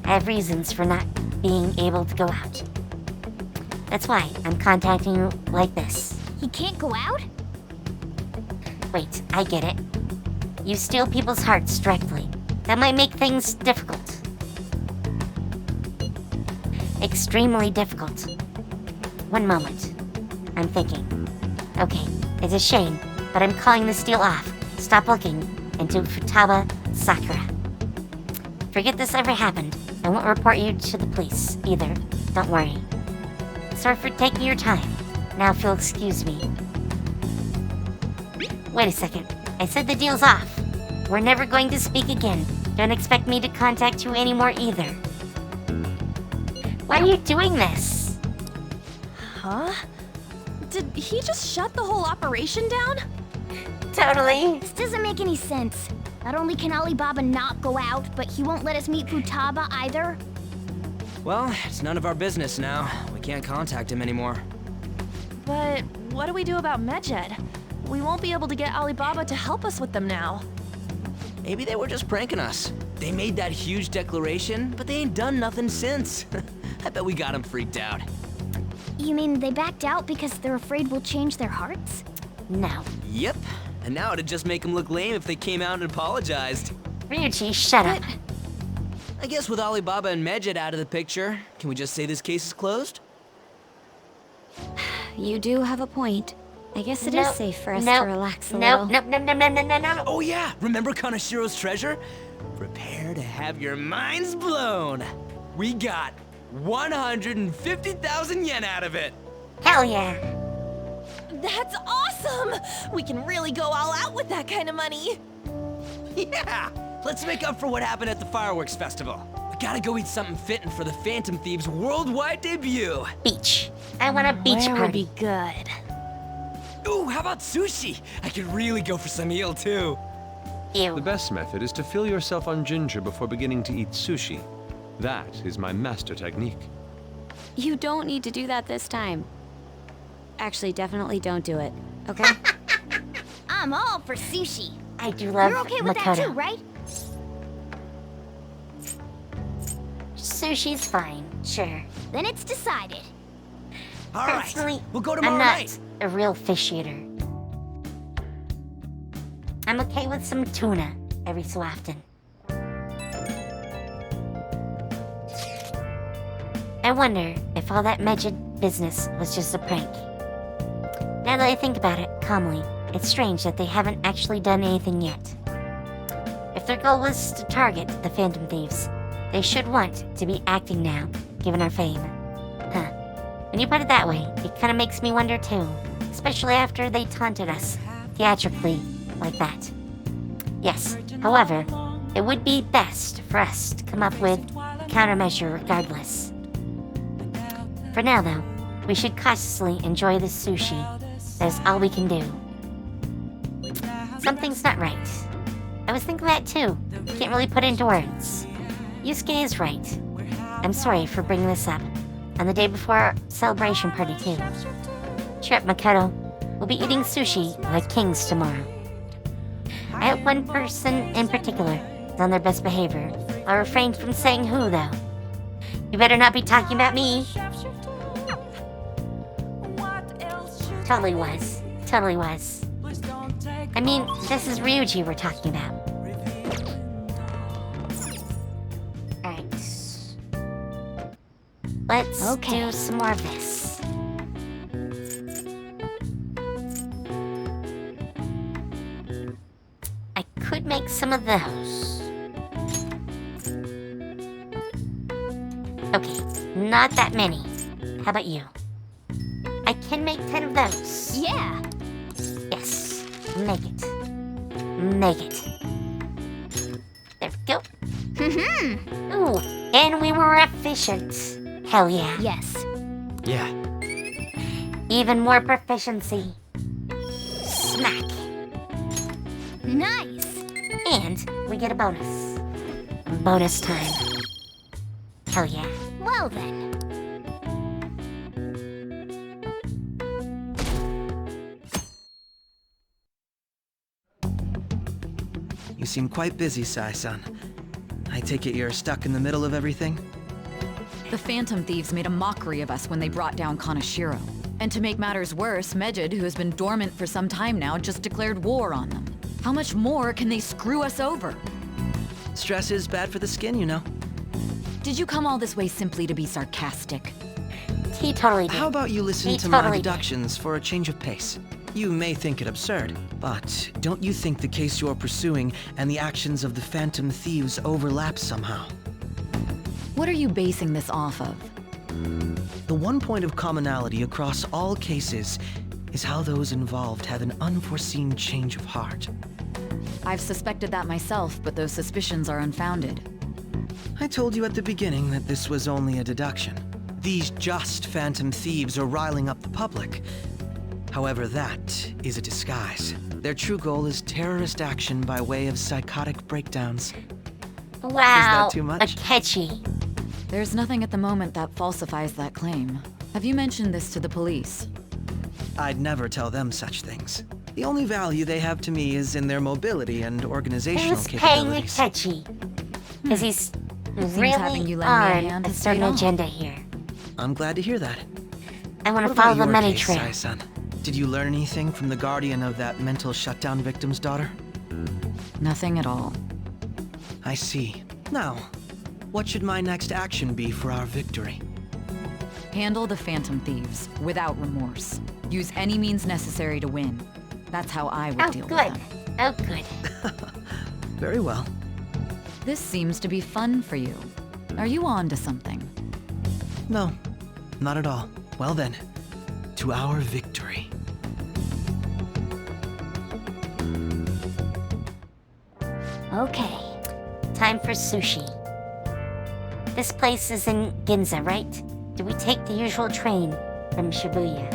I have reasons for not being able to go out. That's why I'm contacting you like this. He can't go out? Wait, I get it. You steal people's hearts directly. That might make things difficult. Extremely difficult. One moment. I'm thinking. Okay, it's a shame, but I'm calling this deal off. Stop looking into Futaba Sakura. Forget this ever happened. I won't report you to the police, either. Don't worry. Sorry for taking your time. Now if you'll excuse me. Wait a second. I said the deal's off. We're never going to speak again. Don't expect me to contact you anymore either. Why are you doing this? Huh? Did he just shut the whole operation down? Totally. This doesn't make any sense. Not only can Alibaba not go out, but he won't let us meet Futaba either. Well, it's none of our business now. We can't contact him anymore. But what do we do about Medjed? We won't be able to get Alibaba to help us with them now. Maybe they were just pranking us. They made that huge declaration, but they ain't done nothing since. I bet we got them freaked out. You mean they backed out because they're afraid we'll change their hearts? No. Yep. And now it'd just make them look lame if they came out and apologized. Ryuji, shut up. I guess with Alibaba and Medjed out of the picture, can we just say this case is closed? You do have a point. I guess it is safe for us to relax a little. No. Oh yeah, remember Kanashiro's treasure? Prepare to have your minds blown. We got 150,000 yen out of it. Hell yeah. That's awesome! We can really go all out with that kind of money. Yeah, let's make up for what happened at the fireworks festival. We gotta go eat something fitting for the Phantom Thieves' worldwide debut. Beach. I want a beach Where party. would be good? Ooh, how about sushi? I could really go for some eel too. Ew. The best method is to fill yourself on ginger before beginning to eat sushi. That is my master technique. You don't need to do that this time. Actually, definitely don't do it, okay? I'm all for sushi. I do love You're okay with Makoto. that too, right? Sushi's fine, sure. Then it's decided. All right, Personally, we'll go I'm tomorrow not night. a real fish eater. I'm okay with some tuna every so often. I wonder if all that Medjed business was just a prank. Now that I think about it calmly, it's strange that they haven't actually done anything yet. If their goal was to target the Phantom Thieves, they should want to be acting now, given our fame. Huh. When you put it that way, it kinda makes me wonder too, especially after they taunted us, theatrically, like that. Yes, however, it would be best for us to come up with a countermeasure regardless. For now though, we should cautiously enjoy this sushi. That is all we can do. Something's not right. I was thinking that too. Can't really put into words. Yusuke is right. I'm sorry for bringing this up. On the day before our celebration party too. Cheer up, Makoto. We'll be eating sushi like kings tomorrow. I hope one person in particular is on their best behavior. I'll refrain from saying who though. You better not be talking about me. Totally was. Totally was. I mean, this is Ryuji we're talking about. Alright. Let's do some more of this. I could make some of those. Okay, not that many. How about you? I can make 10 of those. Yeah. Yes, make it. Make it. There we go. Ooh, and we were efficient. Hell yeah. Yes. Yeah. Even more proficiency. Smack. Nice. And we get a bonus. Bonus time. Hell yeah. Well then. You seem quite busy, Sai-san. I take it you're stuck in the middle of everything? The Phantom Thieves made a mockery of us when they brought down Kanashiro. And to make matters worse, Medjed, who has been dormant for some time now, just declared war on them. How much more can they screw us over? Stress is bad for the skin, you know. Did you come all this way simply to be sarcastic? He totally did. How about you listen to my deductions for a change of pace? You may think it absurd, but don't you think the case you're pursuing and the actions of the Phantom Thieves overlap somehow? What are you basing this off of? The one point of commonality across all cases is how those involved have an unforeseen change of heart. I've suspected that myself, but those suspicions are unfounded. I told you at the beginning that this was only a deduction. These just Phantom Thieves are riling up the public. However, that is a disguise. Their true goal is terrorist action by way of psychotic breakdowns. Wow, is that too much? Akechi. There's nothing at the moment that falsifies that claim. Have you mentioned this to the police? I'd never tell them such things. The only value they have to me is in their mobility and organizational Who's paying capabilities. Akechi? Because he's really having you lend me a on hand a has certain paid off. agenda here. I'm glad to hear that. I want to What about follow the your money case, trail. Sai-san? Did you learn anything from the guardian of that mental shutdown victim's daughter? Nothing at all. I see. Now, what should my next action be for our victory? Handle the Phantom Thieves without remorse. Use any means necessary to win. That's how I would deal with them. Oh, good. Very well. This seems to be fun for you. Are you on to something? No, not at all. Well then, to our victory. Okay, time for sushi. This place is in Ginza, right? Do we take the usual train from Shibuya?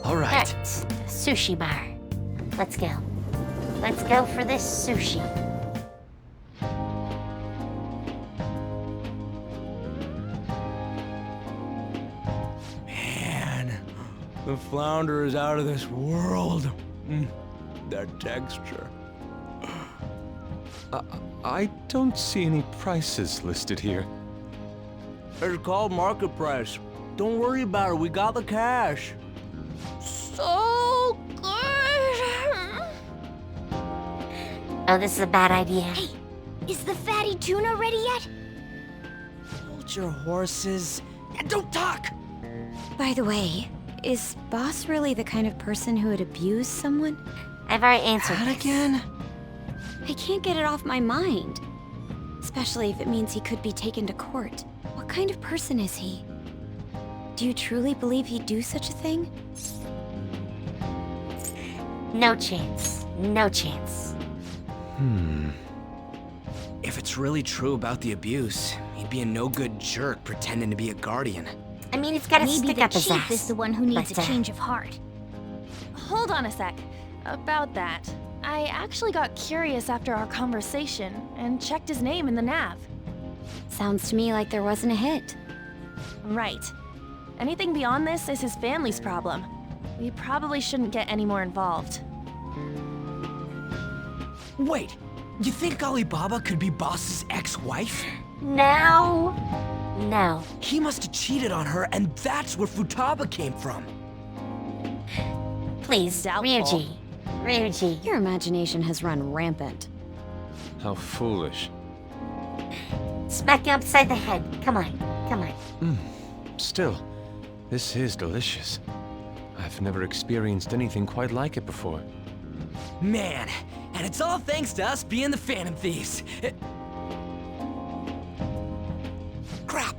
All right. Sushi bar. Let's go. Let's go for this sushi. Man, the flounder is out of this world. That texture. I don't see any prices listed here. It's called market price. Don't worry about it, we got the cash. So good. Oh, this is a bad idea. Hey, is the fatty tuna ready yet? Hold your horses and don't talk. By the way, is Boss really the kind of person who would abuse someone? I've already answered That this. again? I can't get it off my mind. Especially if it means he could be taken to court. What kind of person is he? Do you truly believe he'd do such a thing? No chance. No chance. If it's really true about the abuse, he'd be a no-good jerk pretending to be a guardian. I mean, he's got to Maybe stick the up his chief ass. is the one who needs But, a change of heart. Hold on a sec. About that, I actually got curious after our conversation and checked his name in the nav. Sounds to me like there wasn't a hit. Right. Anything beyond this is his family's problem. We probably shouldn't get any more involved. Wait, you think Alibaba could be Boss's ex-wife? No. No. He must have cheated on her, and that's where Futaba came from. Please, Ryuji. Ryuji. Your imagination has run rampant. How foolish. Smack him upside the head. Come on. Come on. Still, this is delicious. I've never experienced anything quite like it before. Man, and it's all thanks to us being the Phantom Thieves. Crap.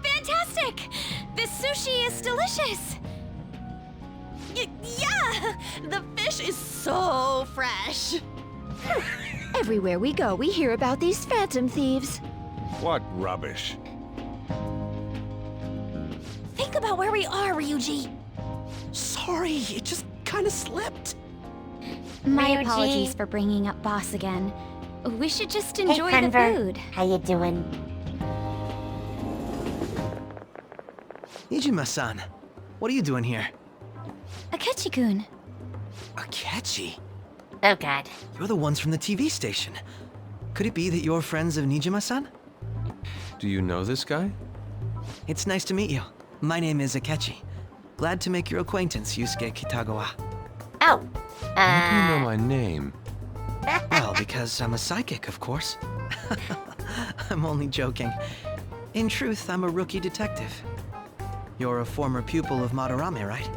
Fantastic! This sushi is delicious! Yeah! The fish is so fresh! Everywhere we go, we hear about these Phantom Thieves. What rubbish. Think about where we are, Ryuji! Sorry, it just kind of slipped. My Ryuji. apologies for bringing up Boss again. We should just enjoy hey, the Denver. food. How you doing? Nijima-san, what are you doing here? Akechi-kun. Akechi? Oh, God. You're the ones from the TV station. Could it be that you're friends of Nijima-san? Do you know this guy? It's nice to meet you. My name is Akechi. Glad to make your acquaintance, Yusuke Kitagawa. Oh. How do you know my name? Well, because I'm a psychic, of course. I'm only joking. In truth, I'm a rookie detective. You're a former pupil of Madarame, right?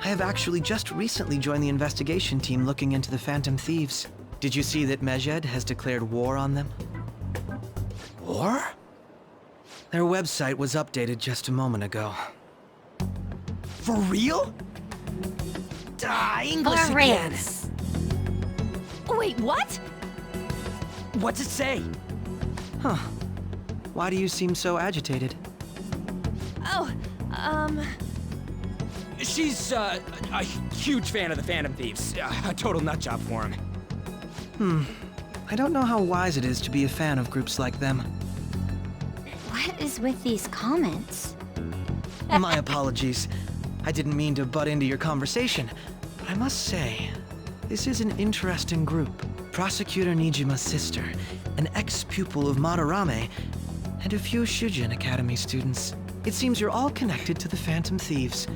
I have actually just recently joined the investigation team looking into the Phantom Thieves. Did you see that Medjed has declared war on them? War? Their website was updated just a moment ago. For real? English For again. reals. Wait, what? What's it say? Huh. Why do you seem so agitated? Oh, She's, a huge fan of the Phantom Thieves. A total nutjob for him. I don't know how wise it is to be a fan of groups like them. What is with these comments? My apologies. I didn't mean to butt into your conversation, but I must say, this is an interesting group. Prosecutor Nijima's sister, an ex-pupil of Madarame, and a few Shujin Academy students. It seems you're all connected to the Phantom Thieves.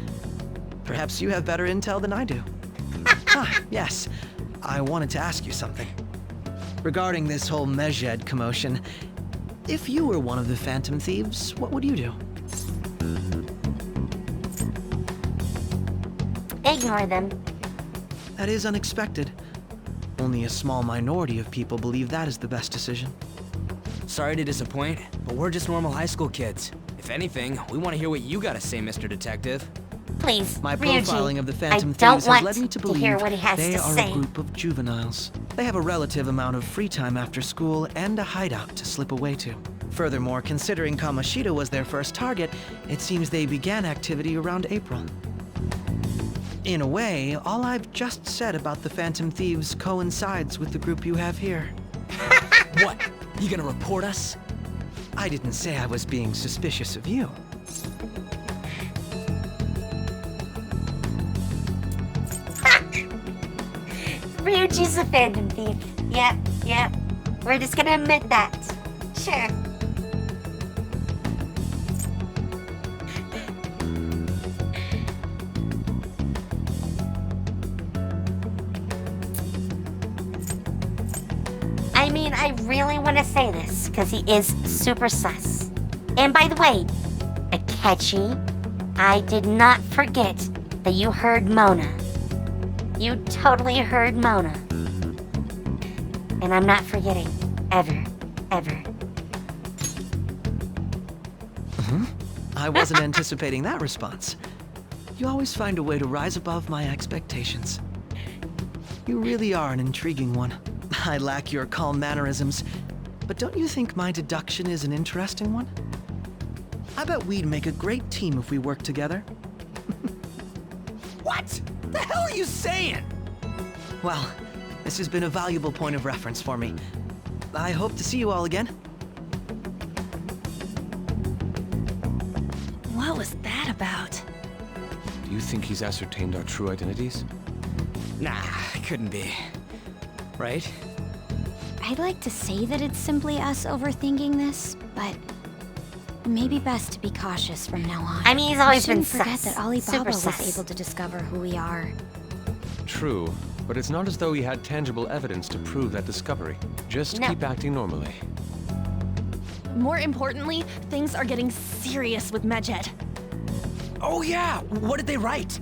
Perhaps you have better intel than I do. Yes. I wanted to ask you something. Regarding this whole Medjed commotion, if you were one of the Phantom Thieves, what would you do? Ignore them. That is unexpected. Only a small minority of people believe that is the best decision. Sorry to disappoint, but we're just normal high school kids. If anything, we want to hear what you gotta say, Mr. Detective. Please, My Ryuji, profiling of the Phantom I don't Thieves has want led me to believe hear what he has they to are say. a group of juveniles. They have a relative amount of free time after school and a hideout to slip away to. Furthermore, considering Kamoshida was their first target, it seems they began activity around April. In a way, all I've just said about the Phantom Thieves coincides with the group you have here. What? You gonna report us? I didn't say I was being suspicious of you. Ryuji's a Phantom Thief. Yep. We're just gonna admit that. Sure. I mean, I really want to say this, because he is super sus. And by the way, Akechi, I did not forget that you heard Mona. You totally heard Mona. And I'm not forgetting. Ever. I wasn't anticipating that response. You always find a way to rise above my expectations. You really are an intriguing one. I lack your calm mannerisms, but don't you think my deduction is an interesting one? I bet we'd make a great team if we worked together. What? The hell are you saying? Well, this has been a valuable point of reference for me. I hope to see you all again. What was that about? Do you think he's ascertained our true identities? Nah, couldn't be. Right? I'd like to say that it's simply us overthinking this, but maybe best to be cautious from now on. I mean, he's always We been shouldn't forget sus. that Alibaba was Super sus. able to discover who we are. True, but it's not as though he had tangible evidence to prove that discovery. Just No. keep acting normally. More importantly, things are getting serious with Medjed. Oh yeah, what did they write?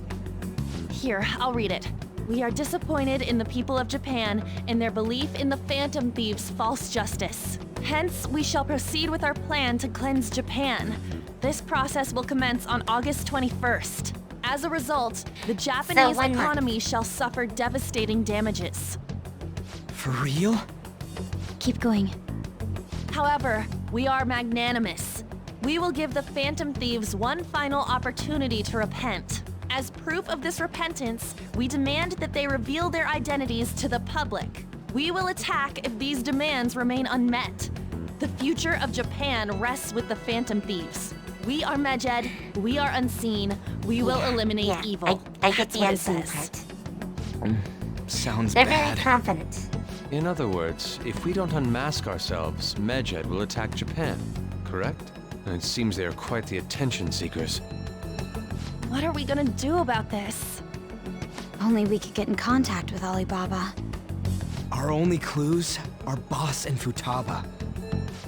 Here, I'll read it. We are disappointed in the people of Japan in their belief in the Phantom Thieves' false justice. Hence, we shall proceed with our plan to cleanse Japan. This process will commence on August 21st. As a result, the Japanese economy shall suffer devastating damages. For real? Keep going. However, we are magnanimous. We will give the Phantom Thieves one final opportunity to repent. As proof of this repentance, we demand that they reveal their identities to the public. We will attack if these demands remain unmet. The future of Japan rests with the Phantom Thieves. We are Medjed, we are unseen, we will eliminate evil. I get That's the what it unseen says. part. Sounds They're bad. very confident. In other words, if we don't unmask ourselves, Medjed will attack Japan, correct? And it seems they are quite the attention seekers. What are we gonna do about this? Only we could get in contact with Alibaba. Our only clues are Boss and Futaba.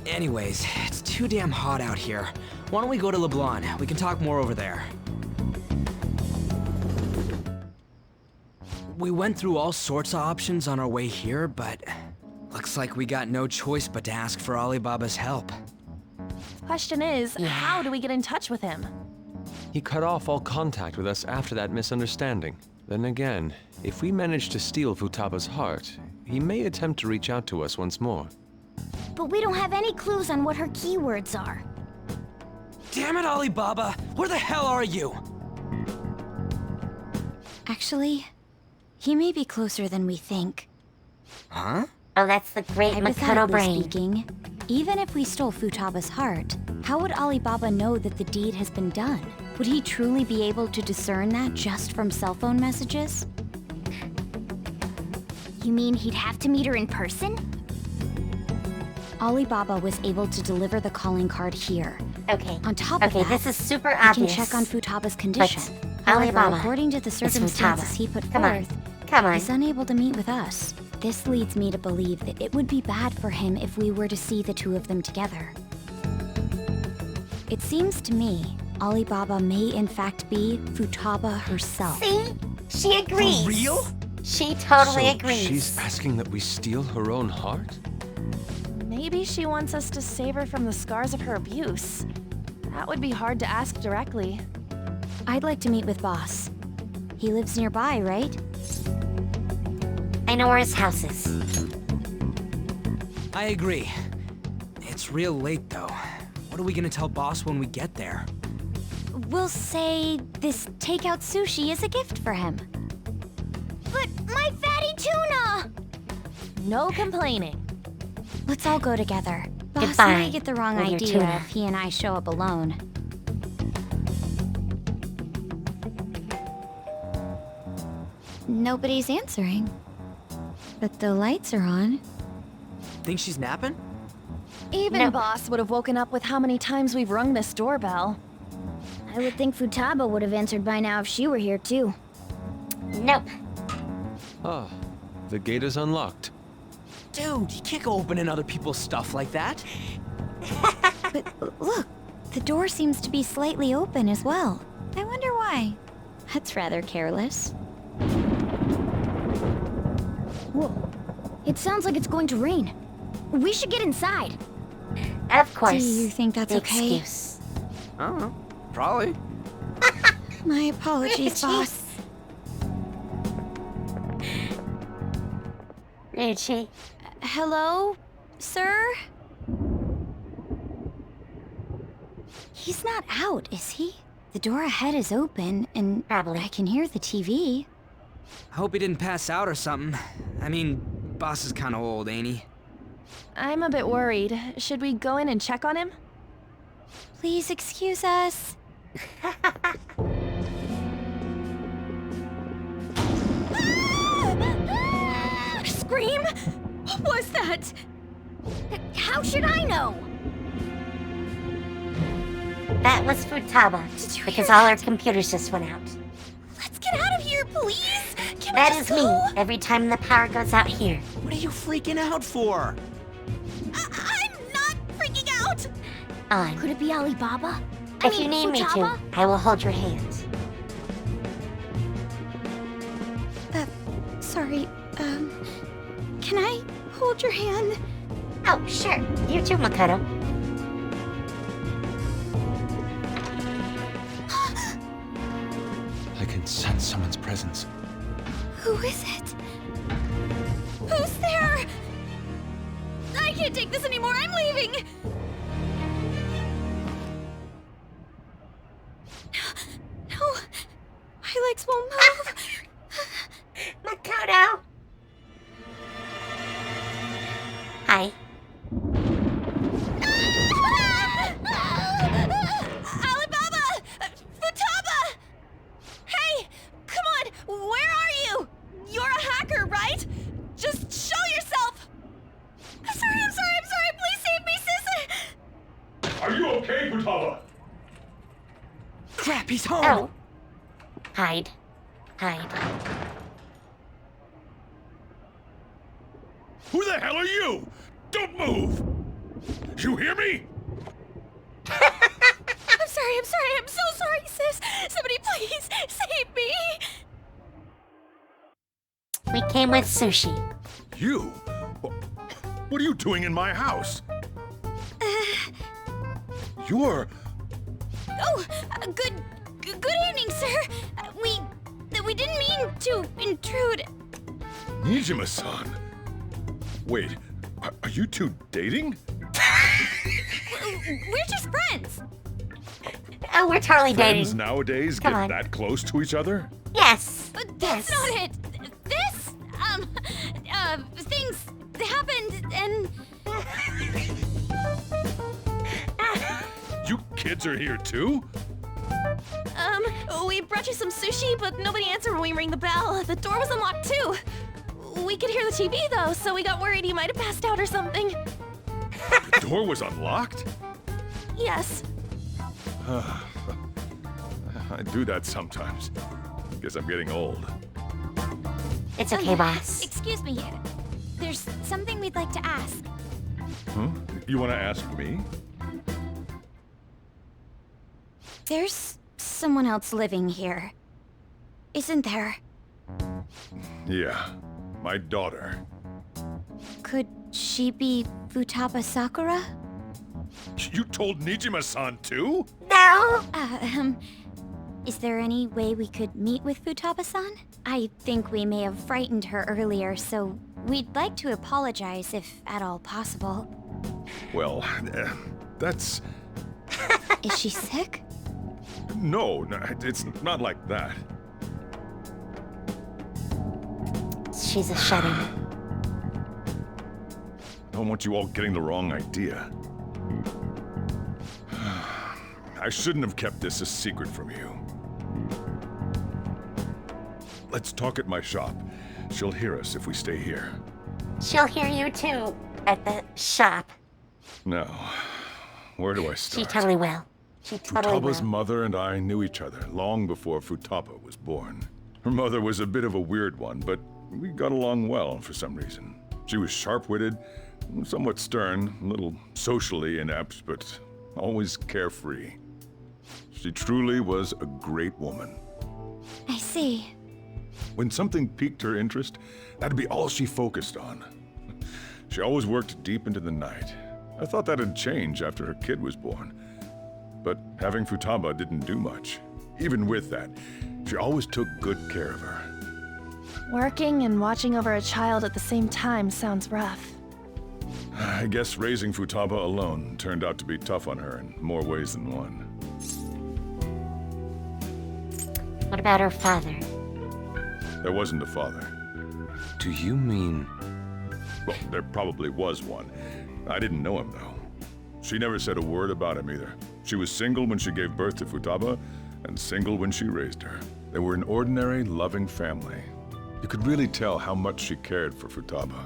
Anyways, it's too damn hot out here. Why don't we go to Leblon? We can talk more over there. We went through all sorts of options on our way here, but looks like we got no choice but to ask for Alibaba's help. Question is, how do we get in touch with him? He cut off all contact with us after that misunderstanding. Then again, if we manage to steal Futaba's heart, he may attempt to reach out to us once more. But we don't have any clues on what her keywords are. Damn it, Alibaba! Where the hell are you? Actually, he may be closer than we think. Huh? Oh, that's the great Makoto Hypothetically brain. speaking, even if we stole Futaba's heart, how would Alibaba know that the deed has been done? Would he truly be able to discern that just from cell phone messages? You mean he'd have to meet her in person? Alibaba was able to deliver the calling card here. Okay. On top of that, this is super we obvious. can check on Futaba's condition. But However, Alibaba according to the is circumstances Futaba. he put Come on. forth, Come on. is unable to meet with us. This leads me to believe that it would be bad for him if we were to see the two of them together. It seems to me Alibaba may in fact be Futaba herself. See? She agrees. For real? She totally agrees. She's asking that we steal her own heart? Maybe she wants us to save her from the scars of her abuse. That would be hard to ask directly. I'd like to meet with Boss. He lives nearby, right? I know where his house is. I agree. It's real late, though. What are we gonna tell Boss when we get there? We'll say this takeout sushi is a gift for him. But my fatty tuna! No complaining. Let's all go together. Boss Goodbye, might get the wrong with your idea tuna. if he and I show up alone. Nobody's answering. But the lights are on. Think she's napping? Even Boss would have woken up with how many times we've rung this doorbell. I would think Futaba would have answered by now if she were here too. Nope. Ah, the gate is unlocked. Dude, you can't go opening other people's stuff like that. But look, the door seems to be slightly open as well. I wonder why. That's rather careless. Whoa. It sounds like it's going to rain. We should get inside. Of course. Do you think that's The okay? excuse. I don't know. Probably. My apologies, Boss. Richie. Hello, sir? He's not out, is he? The door ahead is open, and Probably. I can hear the TV. I hope he didn't pass out or something. I mean, Boss is kinda old, ain't he? I'm a bit worried. Should we go in and check on him? Please excuse us. Scream? What was that? How should I know? That was Futaba, because all our computers just went out. Let's get out of here, please. Can we That just is me, go? every time the power goes out here. What are you freaking out for? I'm not freaking out. On. Could it be Alibaba? If you need me to, Futaba? I will hold your hand. Sorry, can I hold your hand? Oh, sure. You too, Makoto. I can sense someone's presence. Who is it? Who's there? I can't take this anymore. I'm leaving. No, my legs won't move. Makoto! Hi. Alibaba! Futaba! Hey, come on. Where are you? You're a hacker, right? Just show yourself. I'm sorry. Please save me, sis. Are you okay, Futaba? Crap, he's home! Oh. Hide. Hide. Who the hell are you? Don't move! You hear me? I'm sorry. I'm so sorry, sis. Somebody please save me. We came with sushi. You? What are you doing in my house? You're... Oh, good evening, sir. We didn't mean to intrude. Nijima-san. Wait, are you two dating? We're just friends. Oh, we're totally Friends dating. nowadays Come get on. that close to each other? Yes. But that's not it. This, things happened and... You kids are here too? We brought you some sushi, but nobody answered when we rang the bell. The door was unlocked too. We could hear the TV though, so we got worried he might have passed out or something. The door was unlocked? Yes. I do that sometimes. Guess I'm getting old. It's okay, boss. Excuse me. There's something we'd like to ask. Huh? You want to ask me? There's someone else living here, isn't there? Yeah, my daughter. Could she be Futaba Sakura? You told Nijima-san too? No! Is there any way we could meet with Futaba-san? I think we may have frightened her earlier, so we'd like to apologize if at all possible. Well, that's... Is she sick? No, it's not like that. She's a shut-in. I don't want you all getting the wrong idea. I shouldn't have kept this a secret from you. Let's talk at my shop. She'll hear us if we stay here. She'll hear you too, at the shop. Now, where do I start? She totally will. She totally Futaba's will. mother and I knew each other long before Futaba was born. Her mother was a bit of a weird one, but we got along well for some reason. She was sharp-witted, somewhat stern, a little socially inept, but always carefree. She truly was a great woman. I see. When something piqued her interest, that'd be all she focused on. She always worked deep into the night. I thought that'd change after her kid was born. But having Futaba didn't do much. Even with that, she always took good care of her. Working and watching over a child at the same time sounds rough. I guess raising Futaba alone turned out to be tough on her in more ways than one. What about her father? There wasn't a father. Do you mean... Well, there probably was one. I didn't know him, though. She never said a word about him either. She was single when she gave birth to Futaba, and single when she raised her. They were an ordinary, loving family. You could really tell how much she cared for Futaba.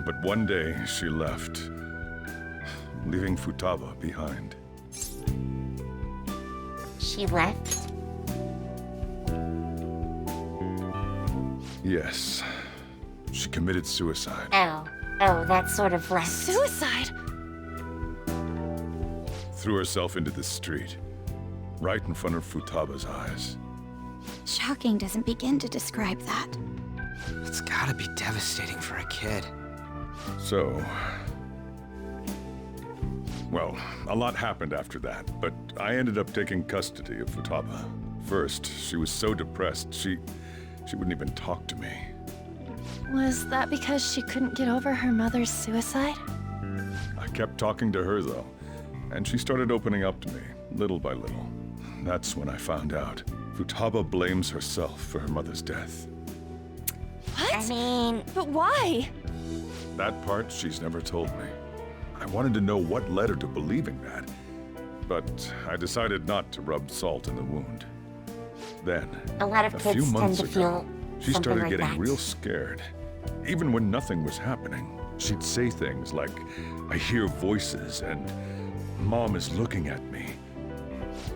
But one day, she left, leaving Futaba behind. She left? Yes. She committed suicide. Oh, that sort of left. Suicide? Threw herself into the street, right in front of Futaba's eyes. Shocking doesn't begin to describe that. It's gotta be devastating for a kid. So... Well, a lot happened after that, but I ended up taking custody of Futaba. First, she was so depressed, she wouldn't even talk to me. Was that because she couldn't get over her mother's suicide? I kept talking to her, though, and she started opening up to me, little by little. That's when I found out. Futaba blames herself for her mother's death. What? I mean... But why? That part she's never told me. I wanted to know what led her to believing that, but I decided not to rub salt in the wound. Then, a lot of a kids few tend months to ago, feel she something started like getting that. real scared. Even when nothing was happening, she'd say things like, "I hear voices," and "Mom is looking at me."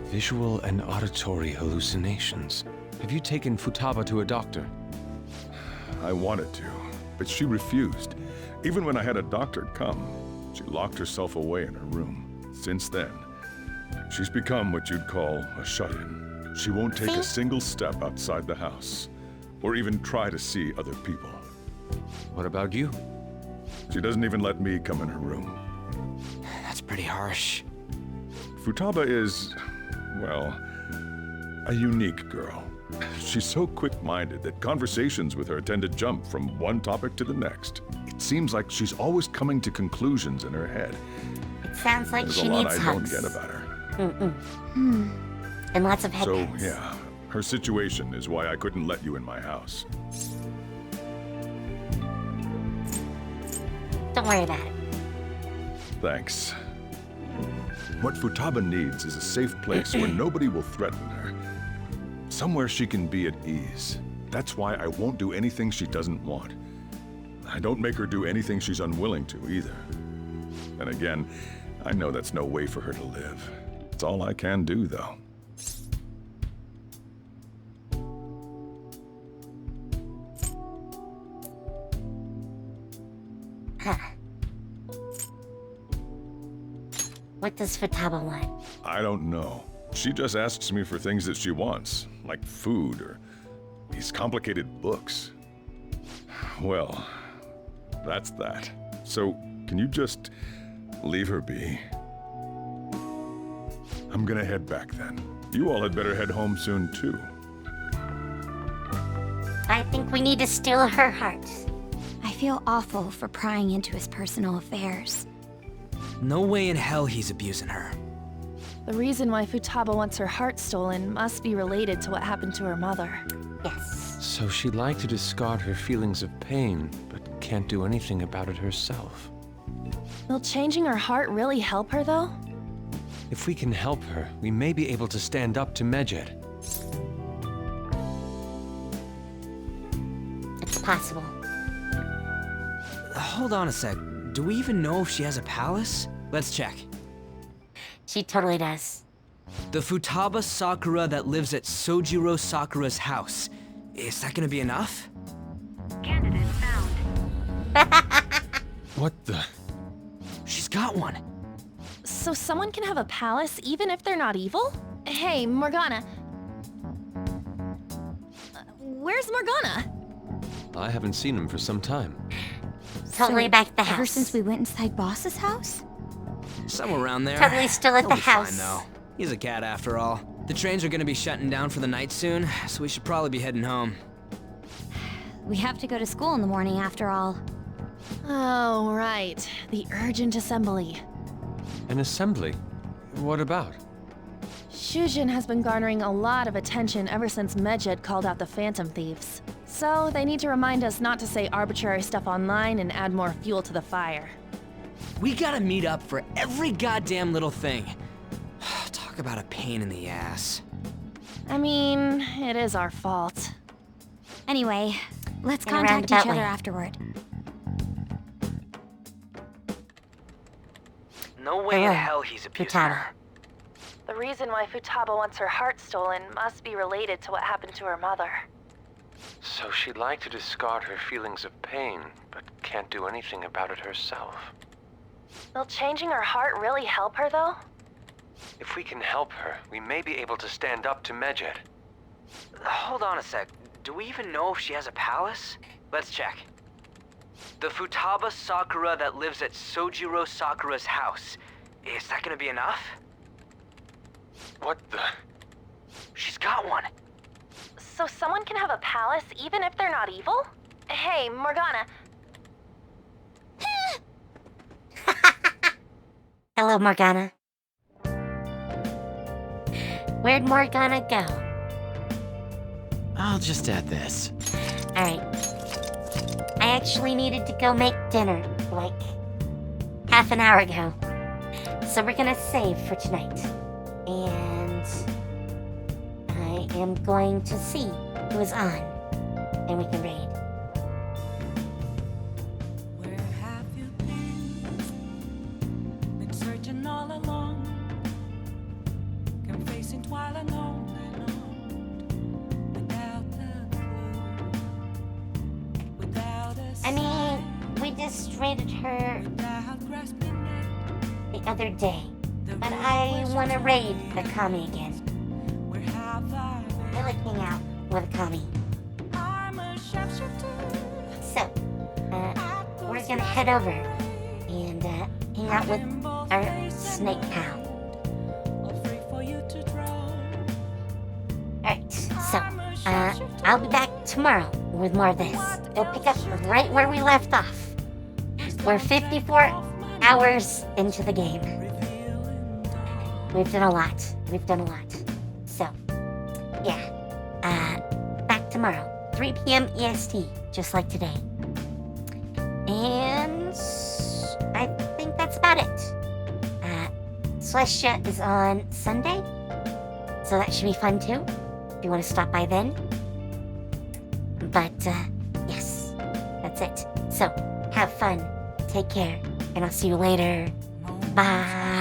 Visual and auditory hallucinations. Have you taken Futaba to a doctor? I wanted to, but she refused. Even when I had a doctor come, she locked herself away in her room. Since then, she's become what you'd call a shut-in. She won't take a single step outside the house, or even try to see other people. What about you? She doesn't even let me come in her room. That's pretty harsh. Futaba is, well, a unique girl. She's so quick-minded that conversations with her tend to jump from one topic to the next. It seems like she's always coming to conclusions in her head. It sounds like There's she a lot needs I hugs. don't get about her. And lots of head So, pats. yeah, her situation is why I couldn't let you in my house. Don't worry about it. Thanks. What Futaba needs is a safe place where nobody will threaten her. Somewhere she can be at ease. That's why I won't do anything she doesn't want. I don't make her do anything she's unwilling to, either. And again, I know that's no way for her to live. It's all I can do, though. Huh. What does Futaba want? I don't know. She just asks me for things that she wants, like food or these complicated books. Well, that's that. So, can you just leave her be? I'm gonna head back then. You all had better head home soon, too. I think we need to steal her heart. I feel awful for prying into his personal affairs. No way in hell he's abusing her. The reason why Futaba wants her heart stolen must be related to what happened to her mother. Yes. So she'd like to discard her feelings of pain, but can't do anything about it herself. Will changing her heart really help her, though? If we can help her, we may be able to stand up to Medjed. It's possible. Hold on a sec. Do we even know if she has a palace? Let's check. She totally does. The Futaba Sakura that lives at Sojiro Sakura's house. Is that gonna be enough? Candidate found. What the? She's got one. So someone can have a palace even if they're not evil? Hey, Morgana. Where's Morgana? I haven't seen him for some time. Totally back at the house. Ever since we went inside Boss's house? Somewhere around there. Totally still at He'll the be house. Fine, though. He's a cat after all. The trains are gonna be shutting down for the night soon, so we should probably be heading home. We have to go to school in the morning after all. Oh, right. The urgent assembly. An assembly? What about? Shujin has been garnering a lot of attention ever since Medjed called out the Phantom Thieves. So they need to remind us not to say arbitrary stuff online and add more fuel to the fire. We gotta meet up for every goddamn little thing. Talk about a pain in the ass. I mean, it is our fault. Anyway, let's Gonna contact round each that other way. afterward. No way in hell he's abusing Futaba. her. The reason why Futaba wants her heart stolen must be related to what happened to her mother. So she'd like to discard her feelings of pain, but can't do anything about it herself. Will changing her heart really help her, though? If we can help her, we may be able to stand up to Medjed. Hold on a sec. Do we even know if she has a palace? Let's check. The Futaba Sakura that lives at Sojiro Sakura's house. Is that gonna be enough? What the? She's got one. So someone can have a palace even if they're not evil? Hey, Morgana. Hello, Morgana. Where'd Morgana go? I'll just add this. Alright. I actually needed to go make dinner, like, half an hour ago. So we're gonna save for tonight. And I am going to see who is on, and we can raid. I mean, we just raided her the other day, but I want to raid the Kami again. I like hanging out with a Kami. So, we're gonna head over and hang out with our snake pal. Alright, so, I'll be back tomorrow with more of this. We'll pick up right where we left off. We're 54 hours into the game. We've done a lot. So, yeah. Back tomorrow, 3 p.m. EST, just like today. And I think that's about it. Celestia is on Sunday, so that should be fun too, if you want to stop by then. But, yes, that's it. So, have fun, take care, and I'll see you later. Bye.